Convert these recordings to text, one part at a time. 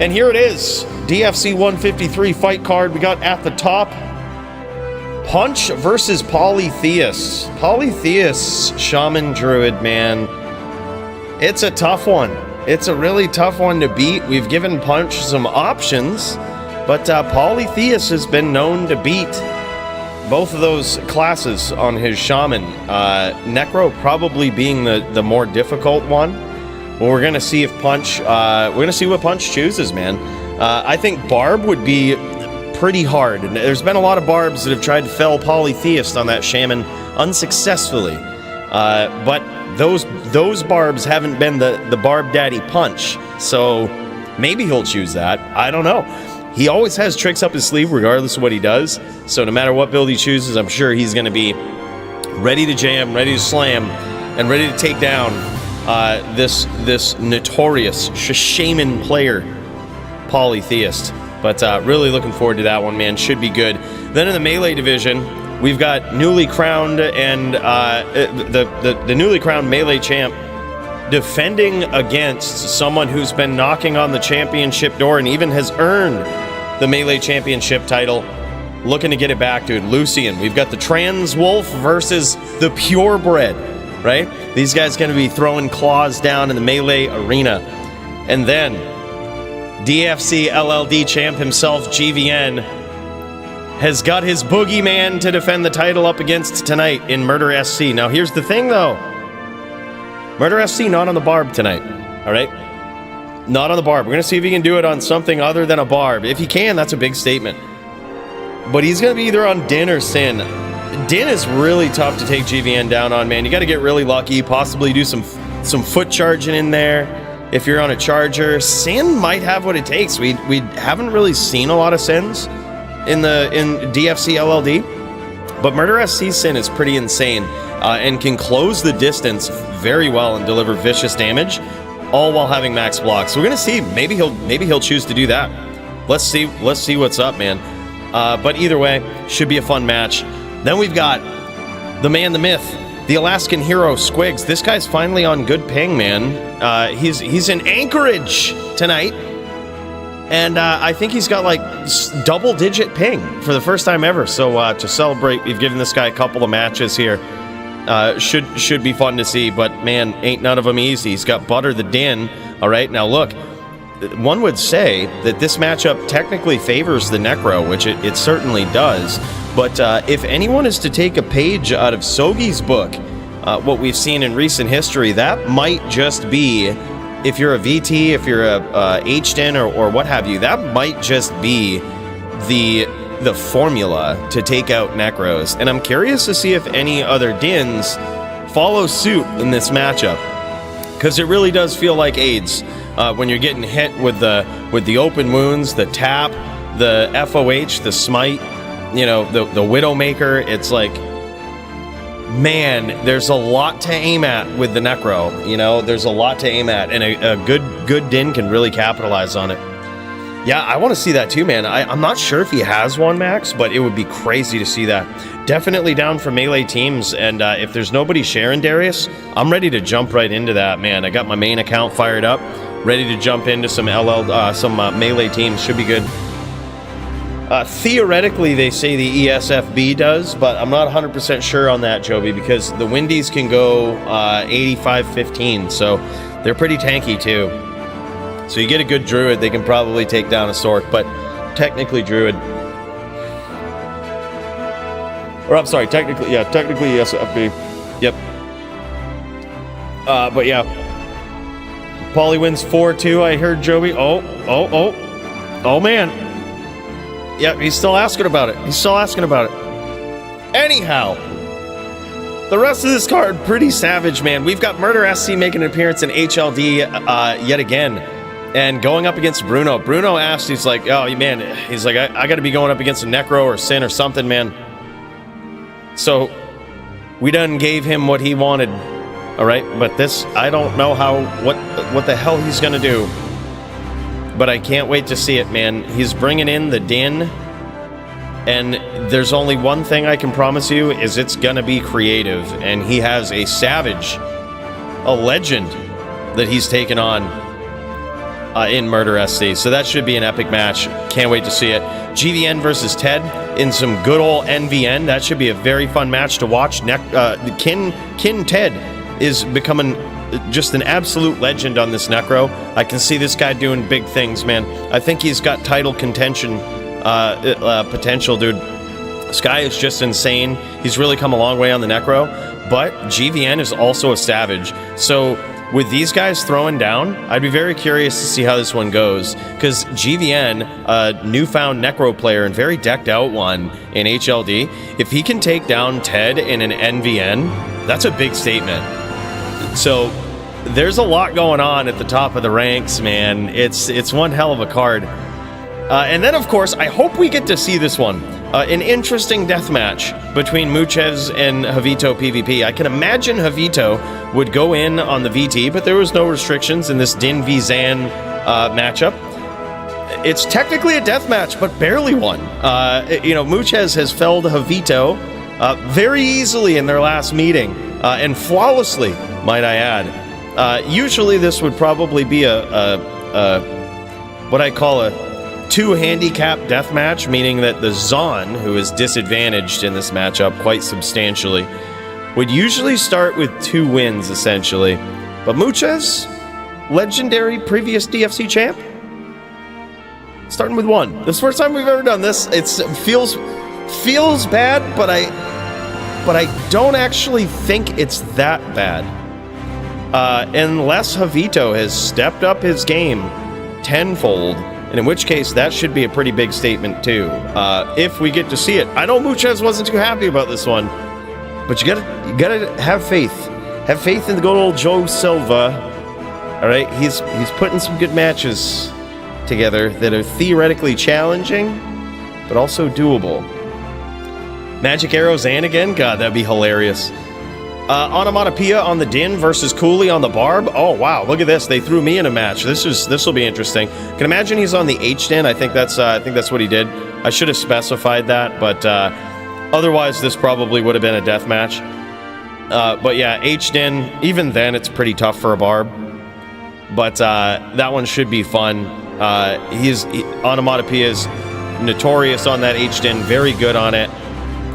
And here it is, DFC 153 fight card. We got at the top, Punch versus Polytheus. Polytheus, Shaman Druid, man. It's a tough one. It's a really tough one to beat. We've given Punch some options, but Polytheus has been known to beat both of those classes on his Shaman. Necro probably being the more difficult one. Well, we're gonna see if Punch. We're gonna see what Punch chooses, man. I think Barb would be pretty hard, and there's been a lot of Barbs that have tried to fell Polytheist on that Shaman unsuccessfully. But those Barbs haven't been the Barb Daddy Punch, so maybe he'll choose that. I don't know. He always has tricks up his sleeve, regardless of what he does. So no matter what build he chooses, I'm sure he's gonna be ready to jam, ready to slam, and ready to take down this notorious shaman player, Polytheist. But really looking forward to that one, man. Should be good. Then in the melee division, we've got newly crowned and the newly crowned melee champ defending against someone who's been knocking on the championship door and even has earned the melee championship title. Looking to get it back, dude. Lucian. We've got the trans wolf versus the purebred. Right? These guys going to be throwing claws down in the melee arena. And then DFC LLD champ himself, GVN, has got his boogeyman to defend the title up against tonight in Murder SC. Now, here's the thing, though. Murder SC not on the Barb tonight. All right? Not on the Barb. We're going to see if he can do it on something other than a Barb. If he can, that's a big statement. But he's going to be either on Din or Sin. Din is really tough to take GVN down on, man. You got to get really lucky, possibly do some foot charging in there if you're on a charger. Sin might have what it takes. We haven't really seen a lot of Sins in DFC LLD, but Murder SC Sin is pretty insane and can close the distance very well and deliver vicious damage, all while having max blocks. So we're gonna see. Maybe he'll choose to do that. Let's see what's up, man. But either way, should be a fun match. Then we've got the man, the myth, the Alaskan hero, Squigs. This guy's finally on good ping, man. He's in Anchorage tonight, and I think he's got like double-digit ping for the first time ever. So to celebrate, we've given this guy a couple of matches here. Should be fun to see, but man, ain't none of them easy. He's got Butter the Din. All right, now look. One would say that this matchup technically favors the Necro, which it certainly does. But if anyone is to take a page out of Sogi's book, what we've seen in recent history, that might just be, if you're a VT, if you're a HDN or what have you, that might just be the formula to take out Necros. And I'm curious to see if any other Dins follow suit in this matchup, because it really does feel like AIDS. When you're getting hit with the open wounds, the tap, the FOH, the smite, you know, the Widowmaker, it's like, man, there's a lot to aim at with the Necro. You know, there's a lot to aim at, and a good Din can really capitalize on it. Yeah, I want to see that too, man. I'm not sure if he has one, Max, but it would be crazy to see that. Definitely down for melee teams, and if there's nobody sharing Darius, I'm ready to jump right into that, man. I got my main account fired up, ready to jump into some melee teams. Should be good. Theoretically, they say the ESFB does, but I'm not 100% sure on that, Joby, because the Windies can go 85-15, so they're pretty tanky too. So you get a good Druid, they can probably take down a Sork, but technically Druid. Or I'm sorry, technically ESFB. Yep. But yeah. Paulie wins 4-2, I heard, Joby. Oh man. Yeah, he's still asking about it. Anyhow, the rest of this card, pretty savage, man. We've got Murder SC making an appearance in HLD yet again, and going up against Bruno. Bruno asked, he's like, oh, man, he's like, I got to be going up against a Necro or Sin or something, man. So we done gave him what he wanted, all right? But this, I don't know what the hell he's going to do. But I can't wait to see it, man. He's bringing in the Din, and there's only one thing I can promise you, is it's gonna be creative. And he has a savage, a legend that he's taken on. in Murder SC. So that should be an epic match. Can't wait to see it. GVN versus Ted in some good old NVN. That should be a very fun match to watch. Kin Ted is becoming just an absolute legend on this Necro. I can see this guy doing big things, man. I think he's got title contention potential, dude. This guy is just insane. He's really come a long way on the Necro, but GVN is also a savage. So with these guys throwing down, I'd be very curious to see how this one goes, because GVN, a newfound Necro player and very decked out one in HLD, if he can take down Ted in an NVN, that's a big statement. So there's a lot going on at the top of the ranks, man. It's one hell of a card. And then, of course, I hope we get to see this one. An interesting death match between Muchez and Javito PvP. I can imagine Javito would go in on the VT, but there was no restrictions in this Din v Zan matchup. It's technically a death match, but barely one. Muchez has felled Javito very easily in their last meeting, and flawlessly, might I add. Usually this would probably be what I call a 2-handicap deathmatch, meaning that the Zon, who is disadvantaged in this matchup quite substantially, would usually start with 2 wins, essentially. But Muchez, legendary previous DFC champ, starting with 1. This is the first time we've ever done this. It feels bad, but I don't actually think it's that bad. Unless Javito has stepped up his game tenfold, and in which case that should be a pretty big statement too, if we get to see it. I know Muchez wasn't too happy about this one, but you gotta have faith. Have faith in the good old Joe Silva. All right, he's putting some good matches together that are theoretically challenging, but also doable. Magic Arrows and again, God, that'd be hilarious. Onomatopoeia on the Din versus Cooley on the Barb. Oh wow, look at this. They threw me in a match. This will be interesting. Can imagine he's on the H-Din. I think that's what he did. I should have specified that, but otherwise this probably would have been a death match. But yeah, H-Din, even then it's pretty tough for a Barb. But that one should be fun. Onomatopoeia is notorious on that H-Din, very good on it.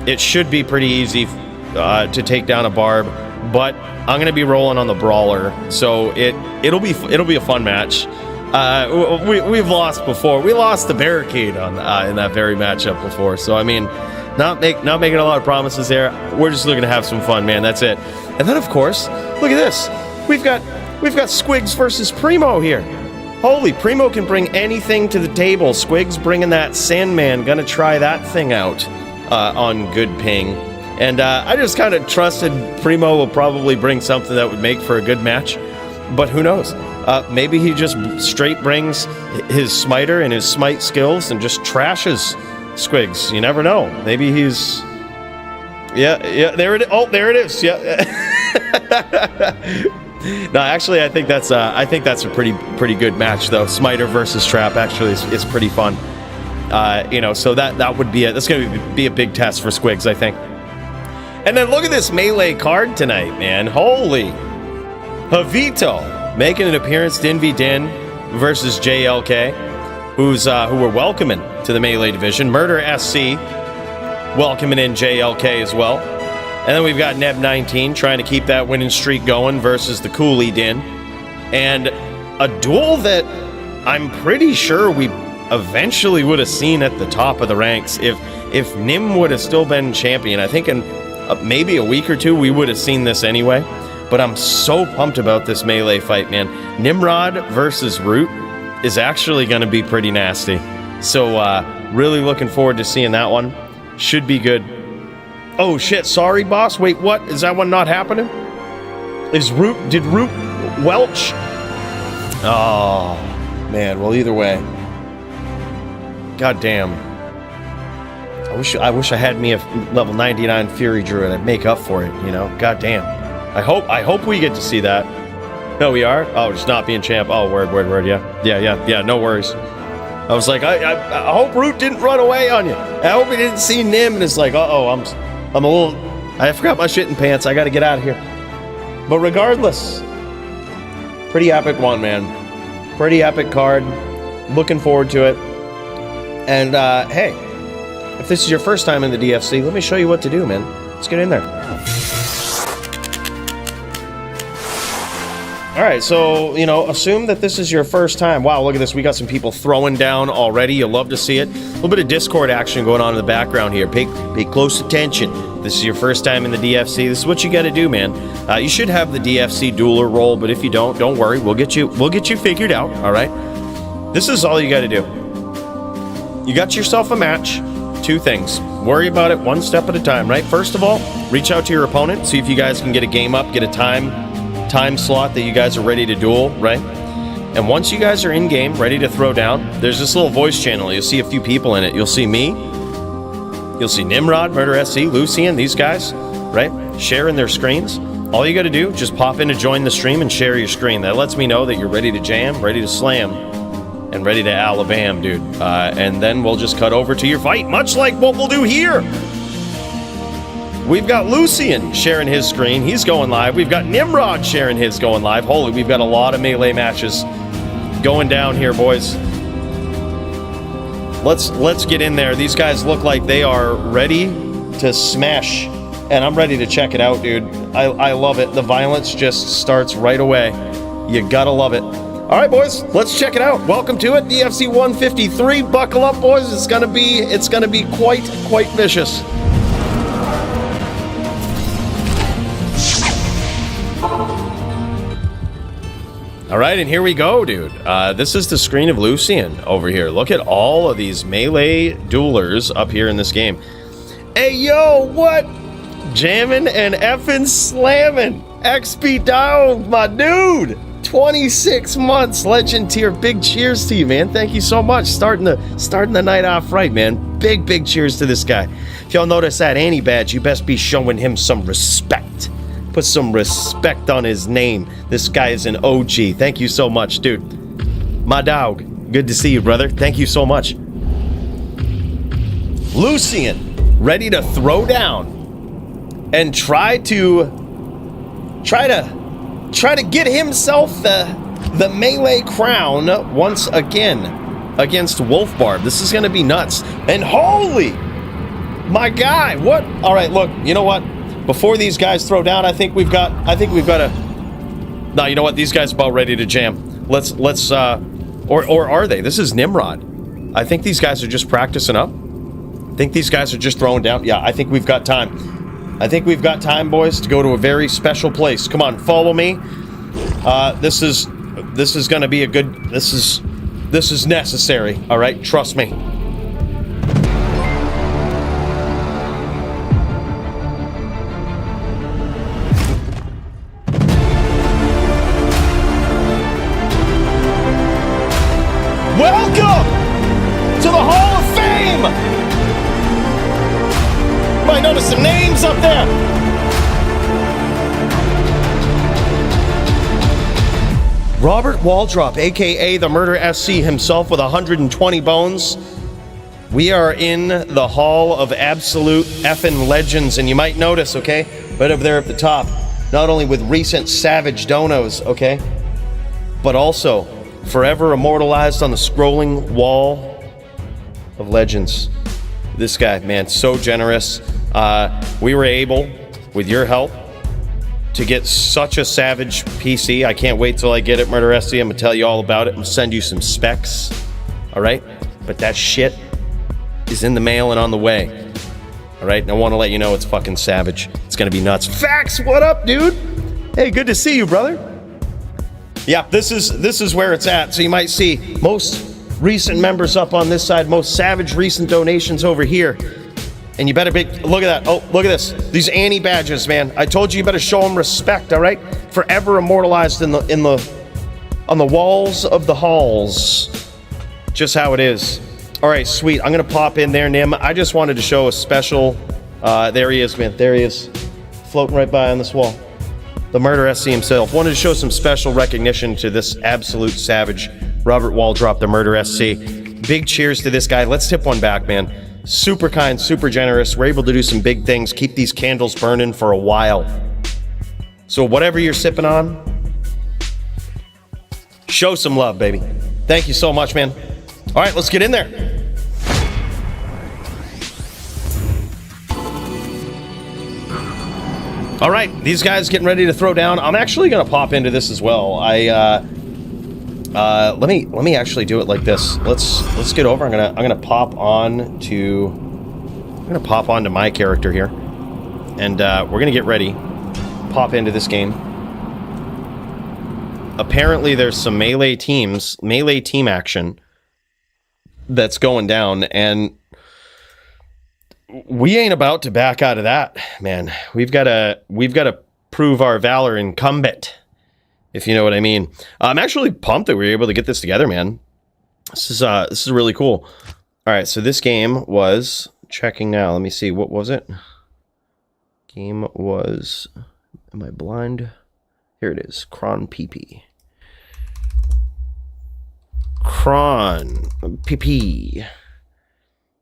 It should be pretty easy to take down a Barb, but I'm gonna be rolling on the Brawler, so it'll be a fun match. We've lost before. We lost the Barricade on in that very matchup before, so I mean, not making a lot of promises there. We're just looking to have some fun, man. That's it. And then of course, look at this. We've got Squigs versus Primo here. Holy, Primo can bring anything to the table. Squigs bringing that Sandman, gonna try that thing out on good ping. And I just kind of trusted Primo will probably bring something that would make for a good match. But who knows? Maybe he just straight brings his smiter and his smite skills and just trashes Squigs. You never know. Maybe he's... Yeah, there it is. Oh, there it is. Yeah. No, actually, I think that's a pretty good match, though. Smiter versus Trap actually is pretty fun. So that would be that's going to be a big test for Squigs, I think. And then look at this melee card tonight, man. Holy. Javito making an appearance, Din v Din versus JLK, who we're welcoming to the melee division. Murder SC welcoming in JLK as well. And then we've got Neb19 trying to keep that winning streak going versus the Cooley Din. And a duel that I'm pretty sure we eventually would have seen at the top of the ranks. If Nim would have still been champion, I think in maybe a week or two we would have seen this anyway. But I'm so pumped about this melee fight, man. Nimrod versus Root is actually going to be pretty nasty. So really looking forward to seeing that one. Should be good. Oh shit, sorry boss. Wait, what? Is that one not happening? Did Root welch? Oh man, well either way. God damn. I wish I had me a level 99 Fury Druid. I'd make up for it, you know? God damn. I hope we get to see that. No, we are? Oh, just not being champ. Oh, word, yeah, no worries. I was like, I hope Root didn't run away on you. I hope he didn't see Nim and it's like, uh-oh, I forgot my shit in pants. I gotta get out of here. But regardless, pretty epic one, man. Pretty epic card. Looking forward to it. And hey, if this is your first time in the DFC, let me show you what to do, man. Let's get in there. All right, so, you know, assume that this is your first time. Wow, look at this. We got some people throwing down already. You'll love to see it. A little bit of Discord action going on in the background here. Pay close attention. This is your first time in the DFC. This is what you got to do, man. You should have the DFC dueler role, but if you don't worry. We'll get you figured out, all right? This is all you got to do. You got yourself a match. Two things. Worry about it one step at a time, right? First of all, reach out to your opponent. See if you guys can get a game up, get a time slot that you guys are ready to duel, right? And once you guys are in game, ready to throw down, there's this little voice channel. You'll see a few people in it. You'll see me. You'll see Nimrod, Murder SC, Lucian, these guys, right? Sharing their screens. All you got to do, just pop in to join the stream and share your screen. That lets me know that you're ready to jam, ready to slam, and ready to Alabama, dude. And then we'll just cut over to your fight, much like what we'll do here. We've got Lucian sharing his screen. He's going live. We've got Nimrod sharing his going live. Holy, we've got a lot of melee matches going down here, boys. Let's get in there. These guys look like they are ready to smash. And I'm ready to check it out, dude. I love it. The violence just starts right away. You gotta love it. All right, boys, let's check it out. Welcome to it, DFC 153. Buckle up, boys. It's gonna be quite vicious. All right, and here we go, dude. This is the screen of Lucian over here. Look at all of these melee duelers up here in this game. Hey, yo, what? Jamming and effing slamming. XP down, my dude. 26 months, legend tier. Big cheers to you, man. Thank you so much. Starting the night off right, man. Big cheers to this guy. If y'all notice that Annie badge, you best be showing him some respect. Put some respect on his name. This guy is an OG. Thank you so much, dude. My dog. Good to see you, brother. Thank you so much. Lucian, ready to throw down and try to get himself the melee crown once again against Wolfbarb. This is gonna be nuts. And holy, my guy, what? All right, look. You know what? Before these guys throw down, I think we've got a... No, you know what? These guys are about ready to jam. Let's or are they? This is Nimrod. I think these guys are just practicing up. I think these guys are just throwing down. Yeah, I think we've got time. I think we've got time, boys, to go to a very special place. Come on, follow me. This is gonna be a good... This is necessary, all right? Trust me. Welcome to the Hall of Fame! Might notice some names up there. Robert Waldrop, aka the Murder SC himself with 120 bones. We are in the Hall of Absolute Effin' Legends, and you might notice, okay, right over there at the top, not only with recent Savage donos, okay, but also forever immortalized on the scrolling wall of legends. This guy, man, so generous. We were able, with your help, to get such a savage PC. I can't wait till I get it, Murder SC. I'm gonna tell you all about it. I'm gonna send you some specs, all right? But that shit is in the mail and on the way, all right? And I want to let you know it's fucking savage. It's gonna be nuts. Fax, what up, dude? Hey, good to see you, brother. Yeah, this is where it's at. So you might see most recent members up on this side, most savage recent donations over here. And you better be, look at that. Oh, look at this. These Annie badges, man. I told you better show them respect, all right? Forever immortalized on the walls of the halls. Just how it is. All right, sweet. I'm gonna pop in there, Nim. I just wanted to show a special, there he is, man. There he is. Floating right by on this wall. The Murder SC himself. Wanted to show some special recognition to this absolute savage, Robert Waldrop, the Murder SC. Big cheers to this guy. Let's tip one back, man. Super kind, super generous. We're able to do some big things, keep these candles burning for a while. So whatever you're sipping on, Show some love, baby. Thank you so much, man. All right, let's get in there. All right, these guys getting ready to throw down. I'm actually gonna pop into this as well. Let me actually do it like this. Let's get over. I'm gonna pop on to my character here, and we're gonna get ready. Pop into this game. Apparently, there's some melee team action that's going down, and we ain't about to back out of that, man. We've got to prove our valor in combat, if you know what I mean. I'm actually pumped that we were able to get this together, man. This is really cool. All right, so this game was checking now. Let me see, what was it? Game was, am I blind? Here it is, Cron PP. Cron PP.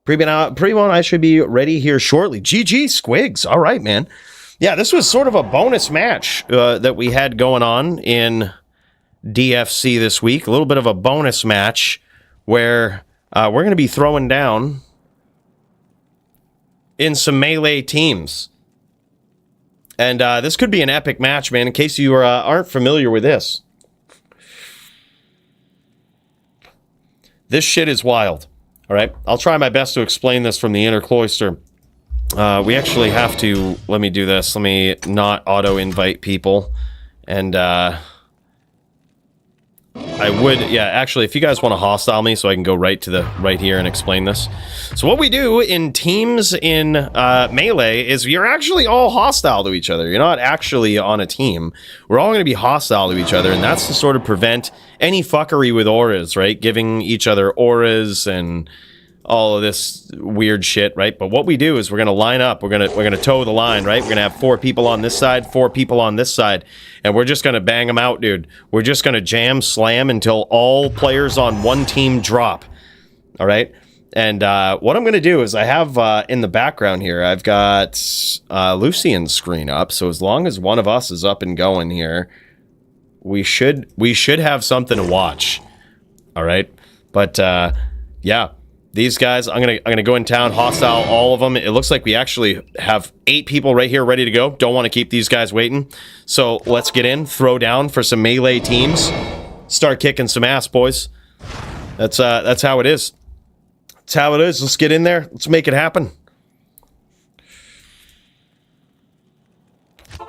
Pre-one, I should be ready here shortly. GG Squigs. All right, man. Yeah, this was sort of a bonus match that we had going on in DFC this week. A little bit of a bonus match where we're going to be throwing down in some melee teams. And this could be an epic match, man, in case you aren't familiar with this. This shit is wild. All right, I'll try my best to explain this from the inner cloister. We actually have to, let me do this. Let me not auto-invite people. And I would, yeah, actually, if you guys want to hostile me so I can go right here and explain this. So what we do in teams in Melee is you're actually all hostile to each other. You're not actually on a team. We're all going to be hostile to each other, and that's to sort of prevent any fuckery with auras, right? Giving each other auras and all of this weird shit, right? But what we do is we're going to line up. We're going to toe the line, right? We're going to have 4 people on this side, 4 people on this side, and we're just going to bang them out, dude. We're just going to jam slam until all players on one team drop. All right? And what I'm going to do is I have in the background here, I've got Lucian's screen up. So as long as one of us is up and going here, we should have something to watch. All right? But yeah. These guys, I'm gonna go in town, hostile all of them. It looks like we actually have 8 people right here ready to go. Don't want to keep these guys waiting. So let's get in, throw down for some melee teams. Start kicking some ass, boys. That's how it is. That's how it is. Let's get in there. Let's make it happen.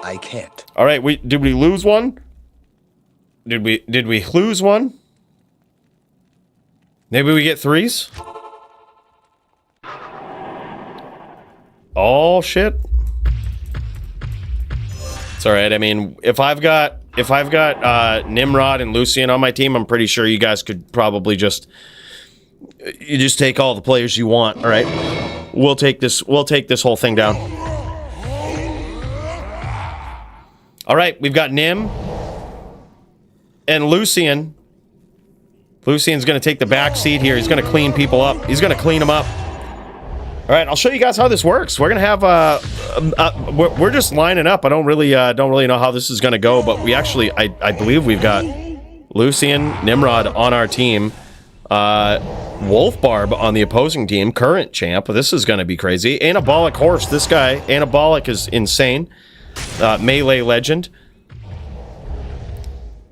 I can't. All right, did we lose one? Did we lose one? Maybe we get 3s? Oh shit. It's alright. I mean, if I've got Nimrod and Lucian on my team, I'm pretty sure you guys could probably just take all the players you want, alright? We'll take this whole thing down. Alright, we've got Nim and Lucian. Lucian's gonna take the back seat here. He's gonna clean people up. He's gonna clean them up. All right, I'll show you guys how this works. We're gonna have we're just lining up. I don't really know how this is gonna go, but we actually I believe we've got Lucian, Nimrod on our team, Wolfbarb on the opposing team, current champ. This is gonna be crazy. Anabolic Horse, this guy, Anabolic is insane. Melee legend.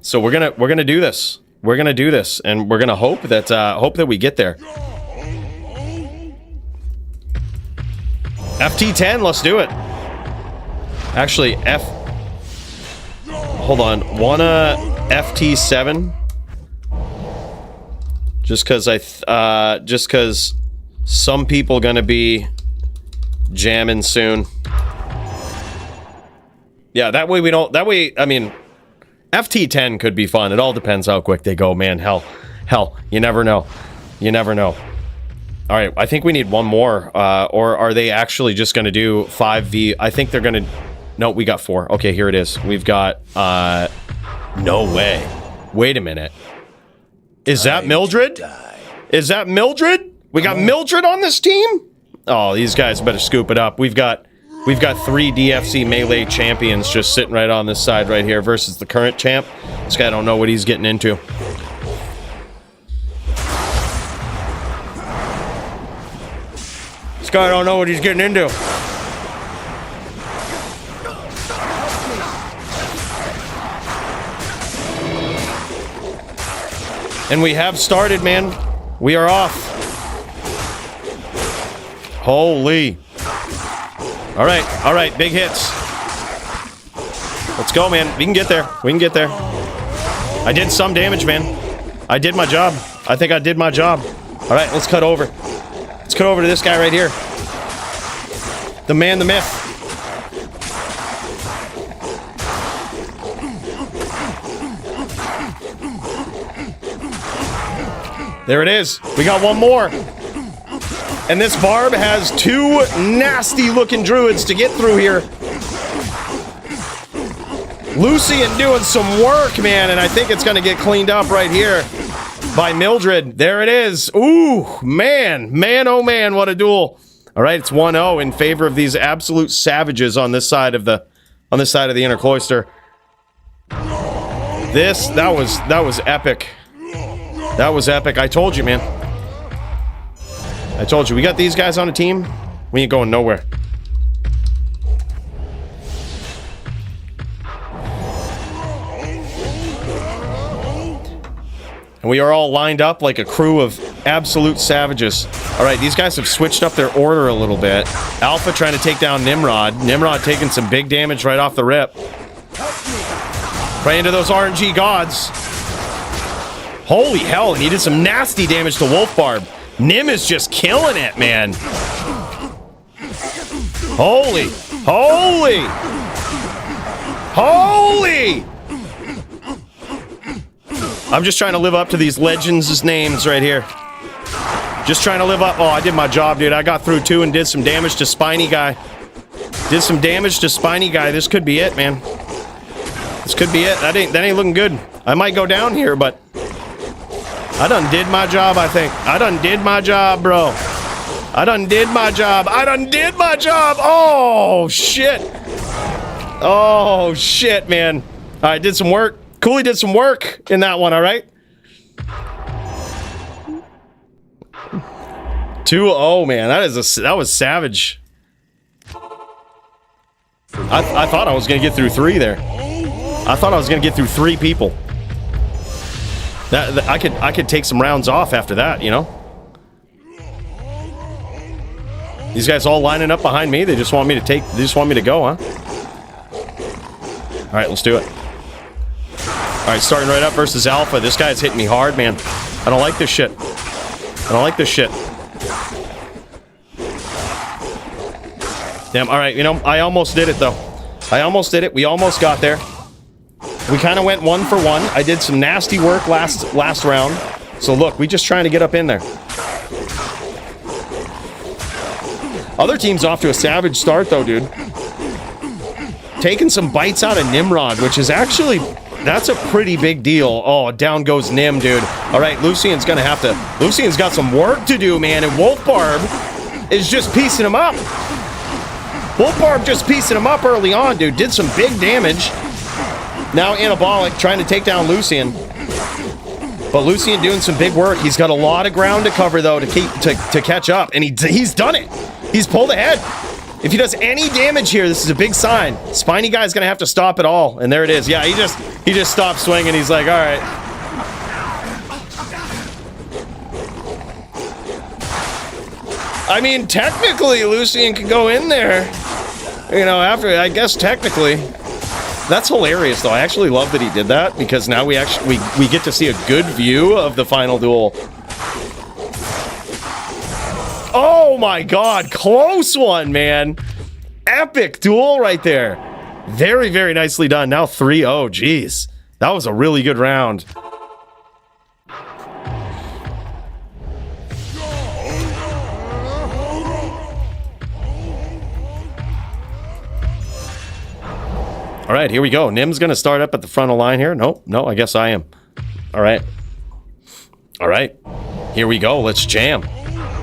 So we're gonna do this. We're gonna do this, and we're gonna hope that we get there. FT10, let's do it. Actually, hold on. Wanna FT7? Just cause some people gonna be jamming soon. Yeah, that way, I mean, FT10 could be fun. It all depends how quick they go, man. Hell, you never know. You never know. All right, I think we need one more, or are they actually just going to do 5v? I think they're going to... No, we got 4. Okay, here it is. We've got... No way. Wait a minute. Is that Mildred? Is that Mildred? We got Mildred on this team? Oh, these guys better scoop it up. We've got We've got 3 DFC melee champions just sitting right on this side right here versus the current champ. This guy don't know what he's getting into. This guy don't know what he's getting into. And we have started, man. We are off. Holy. All right, big hits. Let's go, man. We can get there. We can get there. I did some damage, man. I did my job. I think I did my job. All right, let's cut over. Let's cut over to this guy right here. The man, the myth. There it is. We got one more. And this Barb has 2 nasty-looking druids to get through here. Lucian doing some work, man, and I think it's going to get cleaned up right here by Mildred. There it is. Ooh, man. Man, oh, man, what a duel. All right, it's 1-0 in favor of these absolute savages on this side of the inner cloister. That was epic. That was epic. I told you, man. I told you, we got these guys on a team. We ain't going nowhere. And we are all lined up like a crew of absolute savages. All right, these guys have switched up their order a little bit. Alpha trying to take down Nimrod. Nimrod taking some big damage right off the rip. Right into those RNG gods. Holy hell, he did some nasty damage to Wolf Barb. Nim is just killing it, man. Holy. Holy. Holy. I'm just trying to live up to these legends' names right here. Just trying to live up. Oh, I did my job, dude. I got through 2 and did some damage to Spiny Guy. Did some damage to Spiny Guy. This could be it, man. This could be it. That ain't looking good. I might go down here, but I done did my job, I think. I done did my job, bro. I done did my job. I done did my job. Oh, shit. Oh, shit, man. I did some work. Cooley did some work in that one, all right? 2-0, man. That was savage. I thought I was going to get through 3 there. I thought I was going to get through 3 people. I could take some rounds off after that, you know? These guys all lining up behind me. They just want me to go, huh? All right, let's do it. All right, starting right up versus Alpha. This guy's hitting me hard, man. I don't like this shit. I don't like this shit. Damn, all right, you know, I almost did it, though. I almost did it. We almost got there. We kind of went 1 for 1. I did some nasty work last round. So look, we just trying to get up in there. Other team's off to a savage start, though, dude. Taking some bites out of Nimrod, which is actually... That's a pretty big deal. Oh, down goes Nim, dude. All right, Lucian's gonna have to... Lucian's got some work to do, man, and Wolf Barb is just piecing him up. Wolf Barb just piecing him up early on, dude. Did some big damage. Now Anabolic trying to take down Lucian. But Lucian doing some big work. He's got a lot of ground to cover, though, to catch up. And he's done it. He's pulled ahead. If he does any damage here, this is a big sign. Spiny Guy's gonna have to stop it all. And there it is. Yeah, he just stopped swinging. He's like, all right. I mean, technically, Lucian could go in there. You know, after, I guess technically. That's hilarious, though. I actually love that he did that, because now we get to see a good view of the final duel. Oh my god, close one, man. Epic duel right there. Very, very nicely done. Now 3-0, jeez. That was a really good round. All right, here we go. Nim's going to start up at the frontal line here. No, I guess I am. All right. All right. Here we go. Let's jam.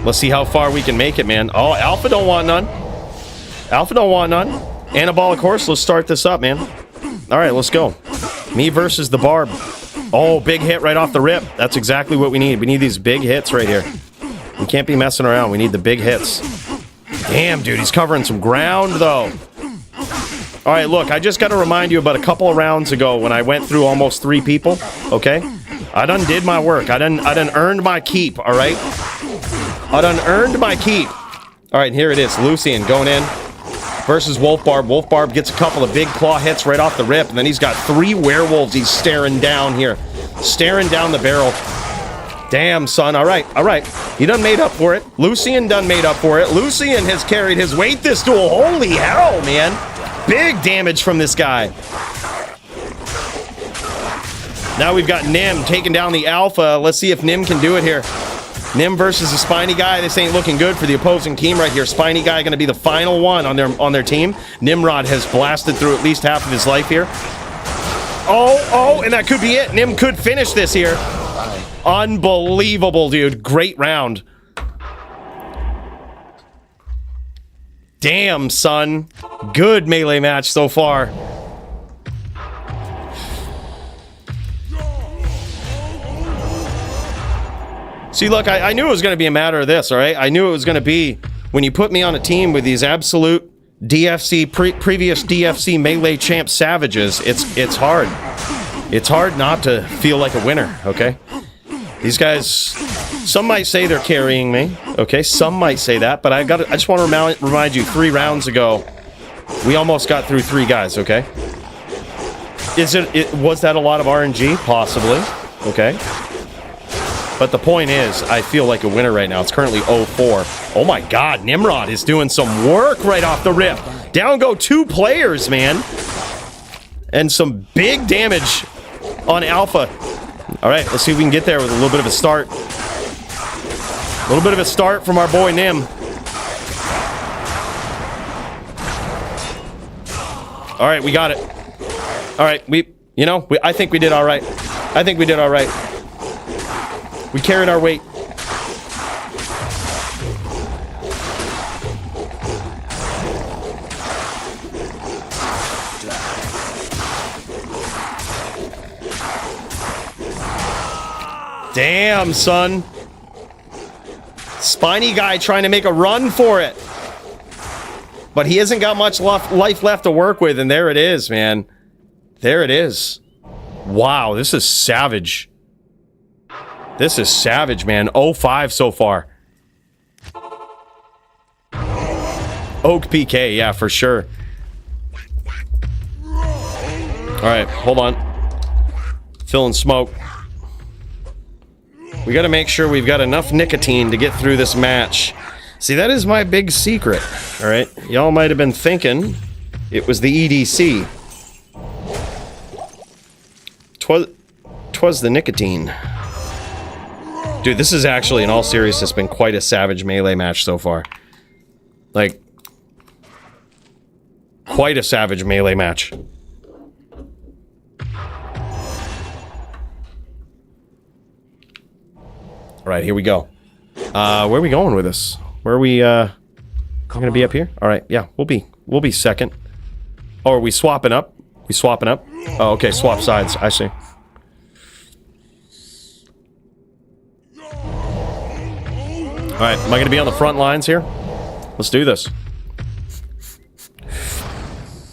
Let's see how far we can make it, man. Oh, Alpha don't want none. Alpha don't want none. Anabolic horse, let's start this up, man. All right, let's go. Me versus the Barb. Oh, big hit right off the rip. That's exactly what we need. We need these big hits right here. We can't be messing around. We need the big hits. Damn, dude, he's covering some ground, though. All right, look, I just got to remind you about a couple of rounds ago when I went through almost 3 people, okay? I done did my work. I done earned my keep, all right? I done earned my keep. All right, here it is. Lucian going in versus Wolfbarb. Wolfbarb gets a couple of big claw hits right off the rip, and then he's got 3 werewolves he's staring down here. Staring down the barrel. Damn, son. All right, all right. He done made up for it. Lucian done made up for it. Lucian has carried his weight this duel. Holy hell, man. Big damage from this guy. Now we've got Nim taking down the Alpha. Let's see if Nim can do it here. Nim versus the Spiny Guy. This ain't looking good for the opposing team right here. Spiny Guy going to be the final one on their team. Nimrod has blasted through at least half of his life here. Oh, and that could be it. Nim could finish this here. Unbelievable, dude. Great round. Damn, son. Good melee match so far. See, look, I knew it was going to be a matter of this, all right? I knew it was going to be when you put me on a team with these absolute DFC, previous DFC melee champ savages, it's hard. It's hard not to feel like a winner, okay? These guys, some might say they're carrying me, okay? Some might say that, but I just want to remind you, 3 rounds ago, we almost got through 3 guys, okay? Was that a lot of RNG? Possibly, okay? But the point is, I feel like a winner right now. It's currently 0-4. Oh my god, Nimrod is doing some work right off the rip. Down go 2 players, man. And some big damage on Alpha. All right, let's see if we can get there with a little bit of a start. A little bit of a start from our boy Nim. All right, we got it. All right, I think we did all right. I think we did all right. We carried our weight. Damn, son. Spiny Guy trying to make a run for it. But he hasn't got much life left to work with, and there it is, man. There it is. Wow, this is savage. This is savage, man. 0-5 so far. Oak PK, yeah, for sure. Alright, hold on. Filling smoke. We gotta make sure we've got enough nicotine to get through this match. See, that is my big secret. Alright, y'all might have been thinking it was the EDC. Twas the nicotine. Dude, this is actually, in all seriousness, been quite a savage melee match so far. Like, quite a savage melee match. Alright, here we go. Where are we going with this? Where are we, gonna be up here? Alright, yeah, we'll be second. Oh, are we swapping up? We swapping up? Oh, okay, swap sides, I see. Alright, am I going to be on the front lines here? Let's do this.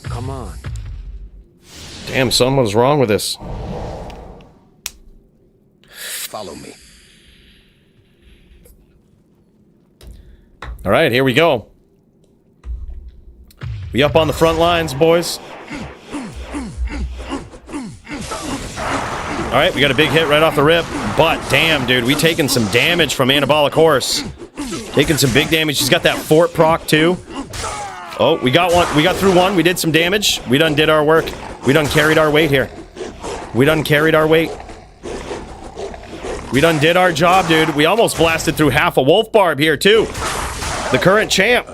Come on. Damn, son, what's wrong with this? Follow me. Alright, here we go. We up on the front lines, boys. Alright, we got a big hit right off the rip. But, damn, dude, we taking some damage from Anabolic Horse. Taking some big damage. He's got that fort proc, too. Oh, we got one. We got through one. We did some damage. We done did our work. We done carried our weight here. We done carried our weight. We done did our job, dude. We almost blasted through half a Wolfbarb here, too. The current champ.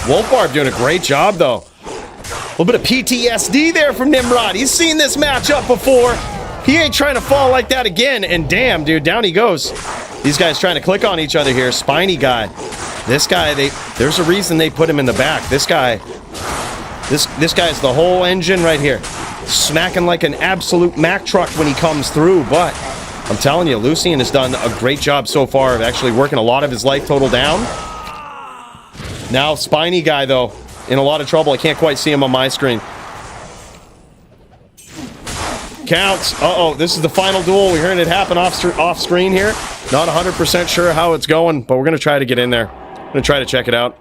Wolfbarb doing a great job, though. A little bit of PTSD there from Nimrod. He's seen this matchup before. He ain't trying to fall like that again. And damn, dude, down he goes. These guys trying to click on each other here. Spiny guy. This guy, there's a reason they put him in the back. This guy's the whole engine right here. Smacking like an absolute Mack truck when he comes through. But I'm telling you, Lucian has done a great job so far of actually working a lot of his life total down. Now, Spiny guy, though, in a lot of trouble. I can't quite see him on my screen. Counts. Uh-oh, this is the final duel. We're hearing it happen off screen here. Not 100% sure how it's going, but we're going to try to get in there. I'm going to try to check it out.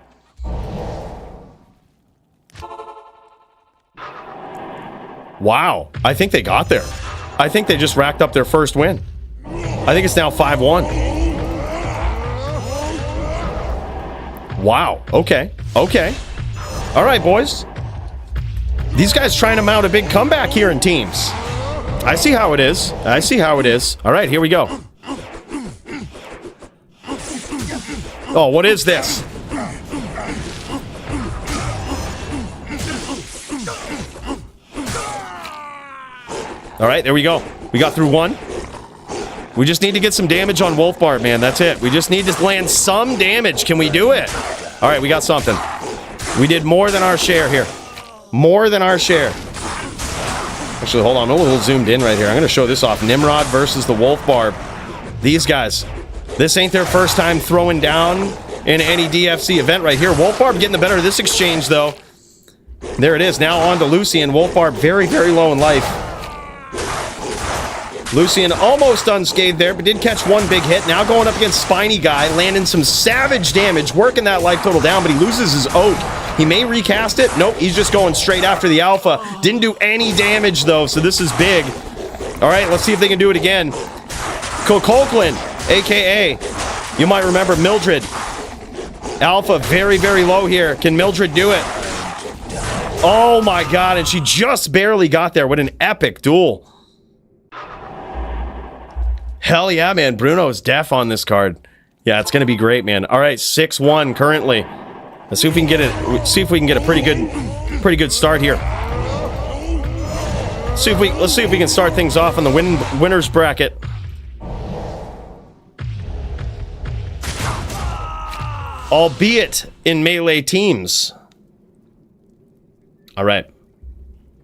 Wow. I think they got there. I think they just racked up their first win. I think it's now 5-1. Wow. Okay. Okay. All right, boys. These guys trying to mount a big comeback here in teams. I see how it is. I see how it is. All right, here we go. Oh, what is this? All right, there we go. We got through one. We just need to get some damage on Wolfbarb, man. That's it. We just need to land some damage. Can we do it? All right, we got something. We did more than our share here. More than our share. Actually, hold on. I'm a little zoomed in right here. I'm going to show this off. Nimrod versus the Wolfbarb. These guys. This ain't their first time throwing down in any DFC event right here. Wolfbarb getting the better of this exchange, though. There it is. Now on to Lucian. Wolfbarb very, very low in life. Lucian almost unscathed there, but did catch one big hit. Now going up against Spiny Guy, landing some savage damage, working that life total down, but he loses his oak. He may recast it. Nope, he's just going straight after the alpha. Didn't do any damage, though, so this is big. All right, let's see if they can do it again. Coquelin, a.k.a. you might remember Mildred. Alpha very, very low here. Can Mildred do it? Oh, my God, and she just barely got there. What an epic duel. Hell yeah, man. Bruno's def on this card. Yeah, it's going to be great, man. All right, 6-1 currently. Let's see if we can get it. See if we can get a pretty good start here. Let's see if we can start things off on the winners bracket. Albeit in melee teams. All right.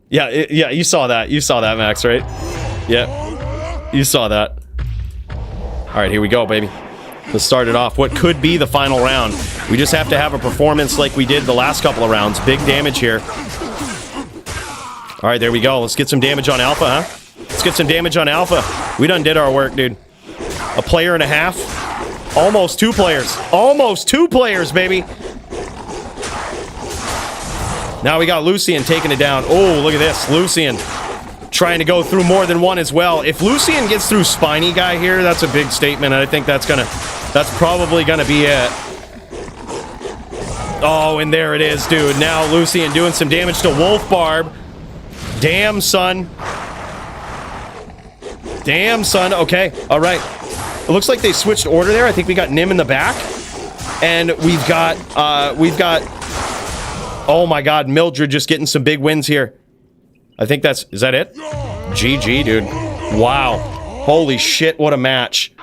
Yeah, you saw that. You saw that, Max, right? Yeah. You saw that. All right, here we go, baby. Let's start it off. What could be the final round. We just have to have a performance like we did the last couple of rounds. Big damage here. All right, there we go. Let's get some damage on Alpha, huh? Let's get some damage on Alpha. We done did our work, dude. A player and a half. Almost 2 players. Almost 2 players, baby. Now we got Lucian taking it down. Oh, look at this. Lucian trying to go through more than one as well. If Lucian gets through Spiny Guy here, that's a big statement. I think that's probably gonna be it. Oh, and there it is, dude. Now Lucian doing some damage to Wolfbarb. Damn, son. Damn, son. Okay, all right. It looks like they switched order there. I think we got Nim in the back. And we've got, oh my God, Mildred just getting some big wins here. I think is that it? GG, dude. Wow. Holy shit, what a match.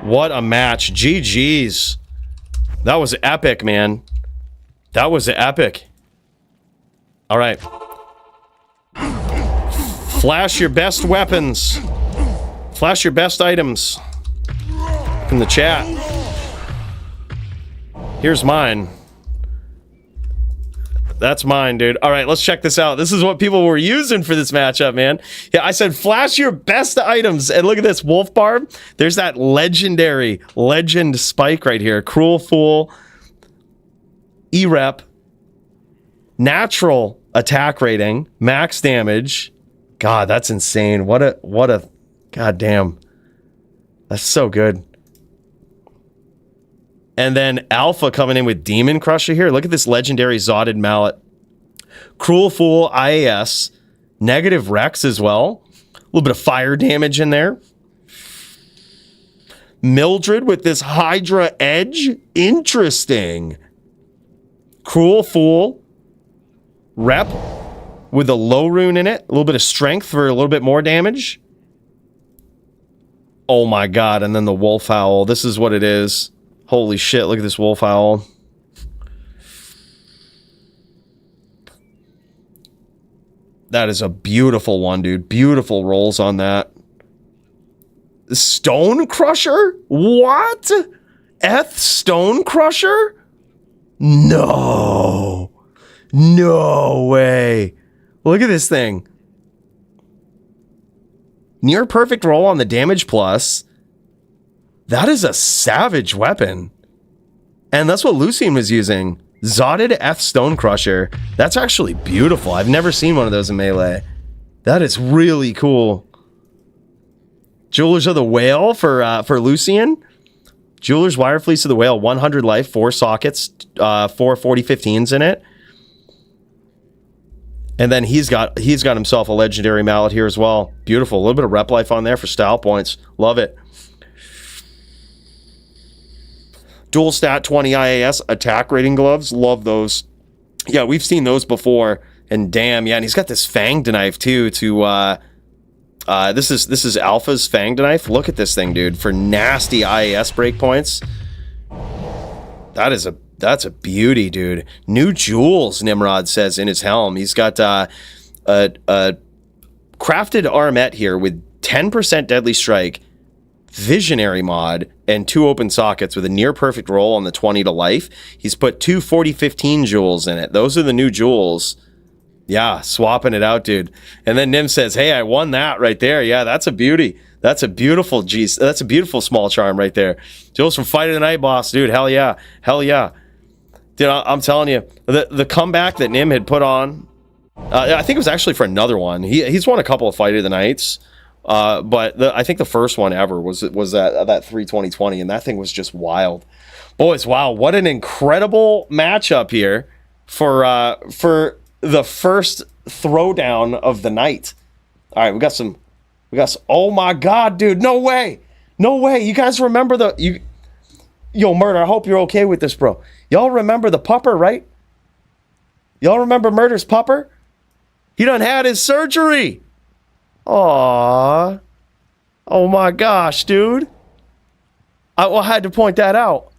What a match. GG's. That was epic, man. That was epic. All right. Flash your best weapons. Flash your best items in the chat. Here's mine. That's mine, dude. All right, let's check this out. This is what people were using for this matchup, man. Yeah, I said flash your best items. And look at this, Wolfbarb. There's that legendary legend spike right here. Cruel Fool. E-Rep. Natural attack rating. Max damage. God, that's insane. What a goddamn. That's so good. And then Alpha coming in with Demon Crusher here. Look at this legendary Zotted Mallet. Cruel Fool, IAS. Negative Rex as well. A little bit of fire damage in there. Mildred with this Hydra Edge. Interesting. Cruel Fool. Rep with a low rune in it. A little bit of strength for a little bit more damage. Oh my god, and then the wolf owl. This is what it is. Holy shit, look at this wolf owl. That is a beautiful one, dude. Beautiful rolls on that. Stone Crusher? What? Stone Crusher? No. No way. Look at this thing. Near perfect roll on the damage plus. That is a savage weapon. And that's what Lucian was using. Zotted Stone Crusher. That's actually beautiful. I've never seen one of those in Melee. That is really cool. Jewelers of the Whale for Lucian. Jewelers Wire Fleece of the Whale, 100 life, 4 sockets, 4 40-15s in it. And then he's got himself a legendary mallet here as well. Beautiful. A little bit of rep life on there for style points. Love it. Dual stat 20 IAS attack rating gloves. Love those. Yeah, we've seen those before. And damn, yeah, and he's got this fanged knife too to this is Alpha's fanged knife. Look at this thing, dude, for nasty IAS breakpoints. That's a beauty, dude. New jewels, Nimrod says in his helm. He's got a crafted armet here with 10% deadly strike, visionary mod, and 2 open sockets with a near perfect roll on the 20 to life. He's put 2 40-15 jewels in it. Those are the new jewels. Yeah, swapping it out, dude. And then Nim says, hey, I won that right there. Yeah, that's a beauty. That's a beautiful, that's a beautiful small charm right there. Jewels from Fight of the Night Boss, dude. Hell yeah. Hell yeah. Dude, I'm telling you, the comeback that Nim had put on, I think it was actually for another one. He's won a couple of Fight of the Nights, but I think the first one ever was that 3/20/20, and that thing was just wild. Boys, wow, what an incredible matchup here for the first throwdown of the night. All right, we got some. Oh my god, dude, no way. You guys remember Yo, Murder, I hope you're okay with this, bro. Y'all remember the pupper, right? Y'all remember Murder's pupper? He done had his surgery. Aww. Oh my gosh, dude. I had to point that out.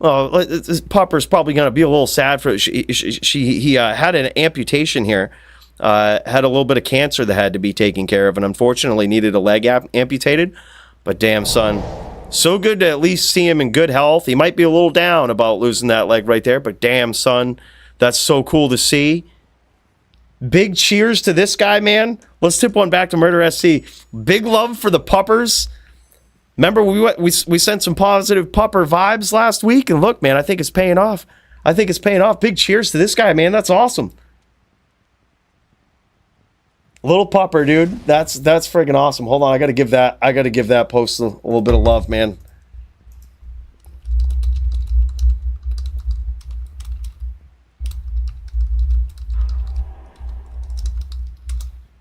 Oh, this pupper's probably going to be a little sad for he had an amputation here. Had a little bit of cancer that had to be taken care of, and unfortunately needed a leg amputated. But damn, son, so good to at least see him in good health. He might be a little down about losing that leg right there, but damn, son, that's so cool to see. Big cheers to this guy, man. Let's tip one back to Murder SC. Big love for the puppers. Remember, we sent some positive pupper vibes last week, and look, man, I think it's paying off. Big cheers to this guy, man. That's awesome. Little pupper, dude. That's friggin' awesome. Hold on, I gotta give that post a little bit of love, man.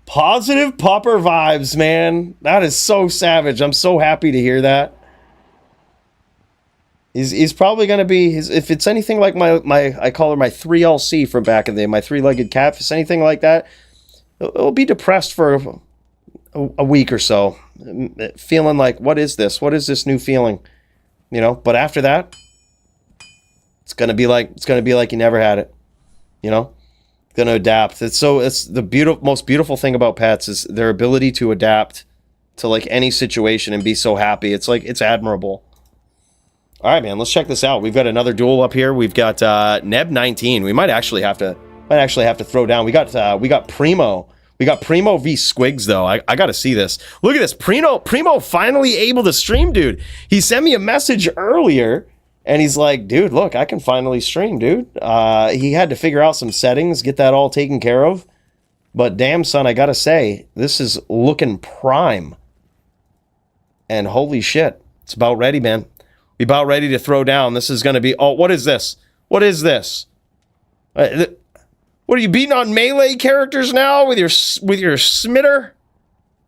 Positive pupper vibes, man. That is so savage. I'm so happy to hear that. He's probably gonna be if it's anything like my I call her my 3LC from back in the day, my 3-legged cat. If it's anything like that, it'll be depressed for a week or so, feeling like, what is this? What is this new feeling? You know. But after that, it's gonna be like you never had it. You know, gonna adapt. It's the most beautiful thing about pets is their ability to adapt to like any situation and be so happy. It's like it's admirable. All right, man. Let's check this out. We've got another duel up here. We've got Neb 19. We might actually have to throw down. We got Primo. We got Primo v Squigs though. I gotta see this. Look at this. Primo finally able to stream, dude. He sent me a message earlier and he's like, dude, look, I can finally stream, dude. He had to figure out some settings, get that all taken care of. But damn, son, I gotta say, this is looking prime. And holy shit, it's about ready, man. We about ready to throw down. This is gonna be. Oh, what is this? What is this? What are you beating on melee characters now with your smitter?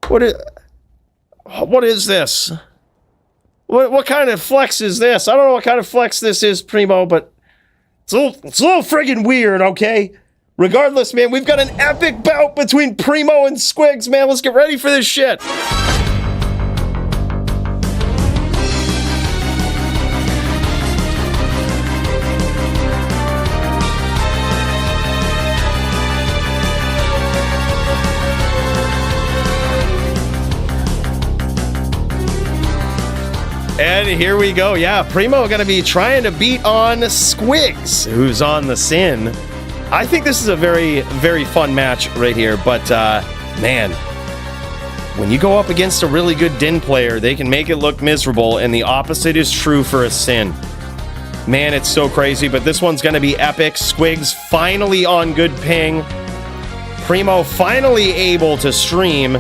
What is this? What kind of flex is this? I don't know what kind of flex this is, Primo, but it's a little friggin' weird, okay? Regardless, man, we've got an epic bout between Primo and Squigs, man. Let's get ready for this shit. And here we go. Yeah, Primo going to be trying to beat on Squigs, who's on the Sin. I think this is a very, very fun match right here. But, man, when you go up against a really good Din player, they can make it look miserable. And the opposite is true for a Sin. Man, it's so crazy. But this one's going to be epic. Squigs finally on good ping. Primo finally able to stream.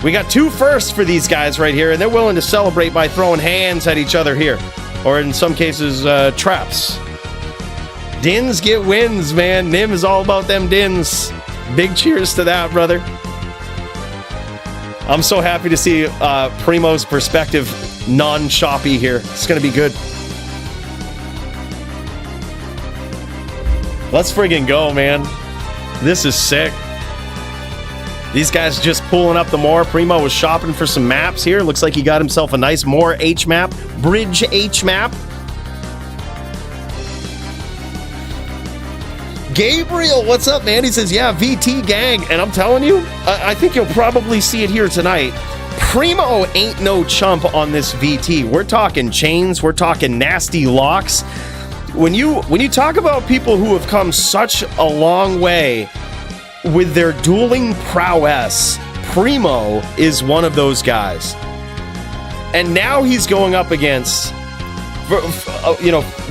We got 2 firsts for these guys right here, and they're willing to celebrate by throwing hands at each other here. Or in some cases, traps. Dins get wins, man. Nim is all about them Dins. Big cheers to that, brother. I'm so happy to see Primo's perspective non-choppy here. It's going to be good. Let's friggin' go, man. This is sick. These guys just pulling up the Moor. Primo was shopping for some maps here. Looks like he got himself a nice Moor H map. Bridge H map. Gabriel, what's up, man? He says, yeah, VT gang. And I'm telling you, I think you'll probably see it here tonight. Primo ain't no chump on this VT. We're talking chains. We're talking nasty locks. When you talk about people who have come such a long way with their dueling prowess, Primo is one of those guys. And now he's going up against,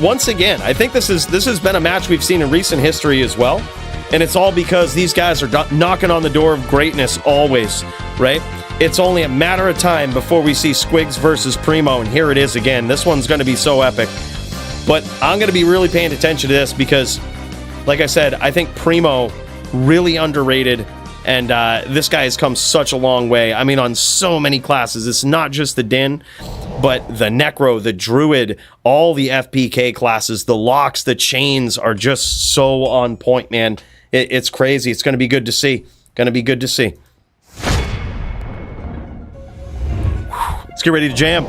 once again, I think this has been a match we've seen in recent history as well. And it's all because these guys are knocking on the door of greatness always, right? It's only a matter of time before we see Squigs versus Primo, and here it is again. This one's going to be so epic. But I'm going to be really paying attention to this because, like I said, I think Primo really underrated, and this guy has come such a long way. I mean, on so many classes. It's not just the Din, but the Necro, the Druid, all the FPK classes, the locks, the chains are just so on point, man. It's crazy. It's going to be good to see. Going to be good to see. Let's get ready to jam.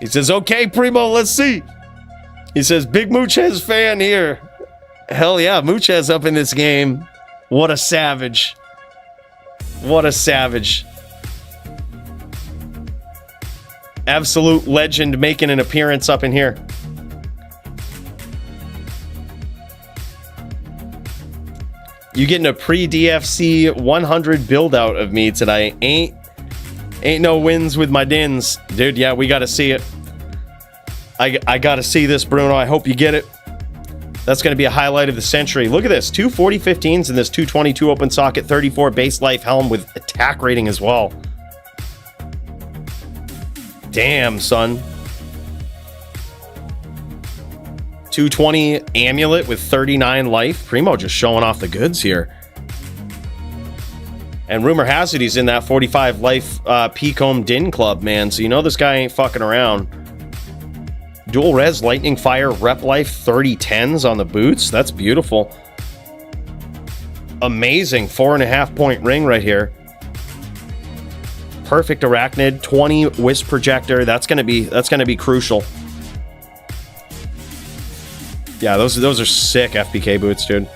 He says, okay, Primo, let's see. He says, big Muchez fan here. Hell yeah, Muchez up in this game. What a savage. What a savage. Absolute legend making an appearance up in here. You getting a pre-DFC 100 build out of me today. Ain't no wins with my Dins. Dude, yeah, we gotta see it. I gotta see this, Bruno. I hope you get it. That's going to be a highlight of the century. Look at this. 2 40-15s in this 222 open socket, 34 base life helm with attack rating as well. Damn, son. 220 amulet with 39 life. Primo just showing off the goods here. And rumor has it he's in that 45 life Pecombe Din club, man. So you know this guy ain't fucking around. Dual res, lightning fire, rep life, 30 10s on the boots. That's beautiful. Amazing 4.5 point ring right here. Perfect arachnid, 20 wisp projector. That's gonna be crucial. Yeah, those are sick FPK boots, dude.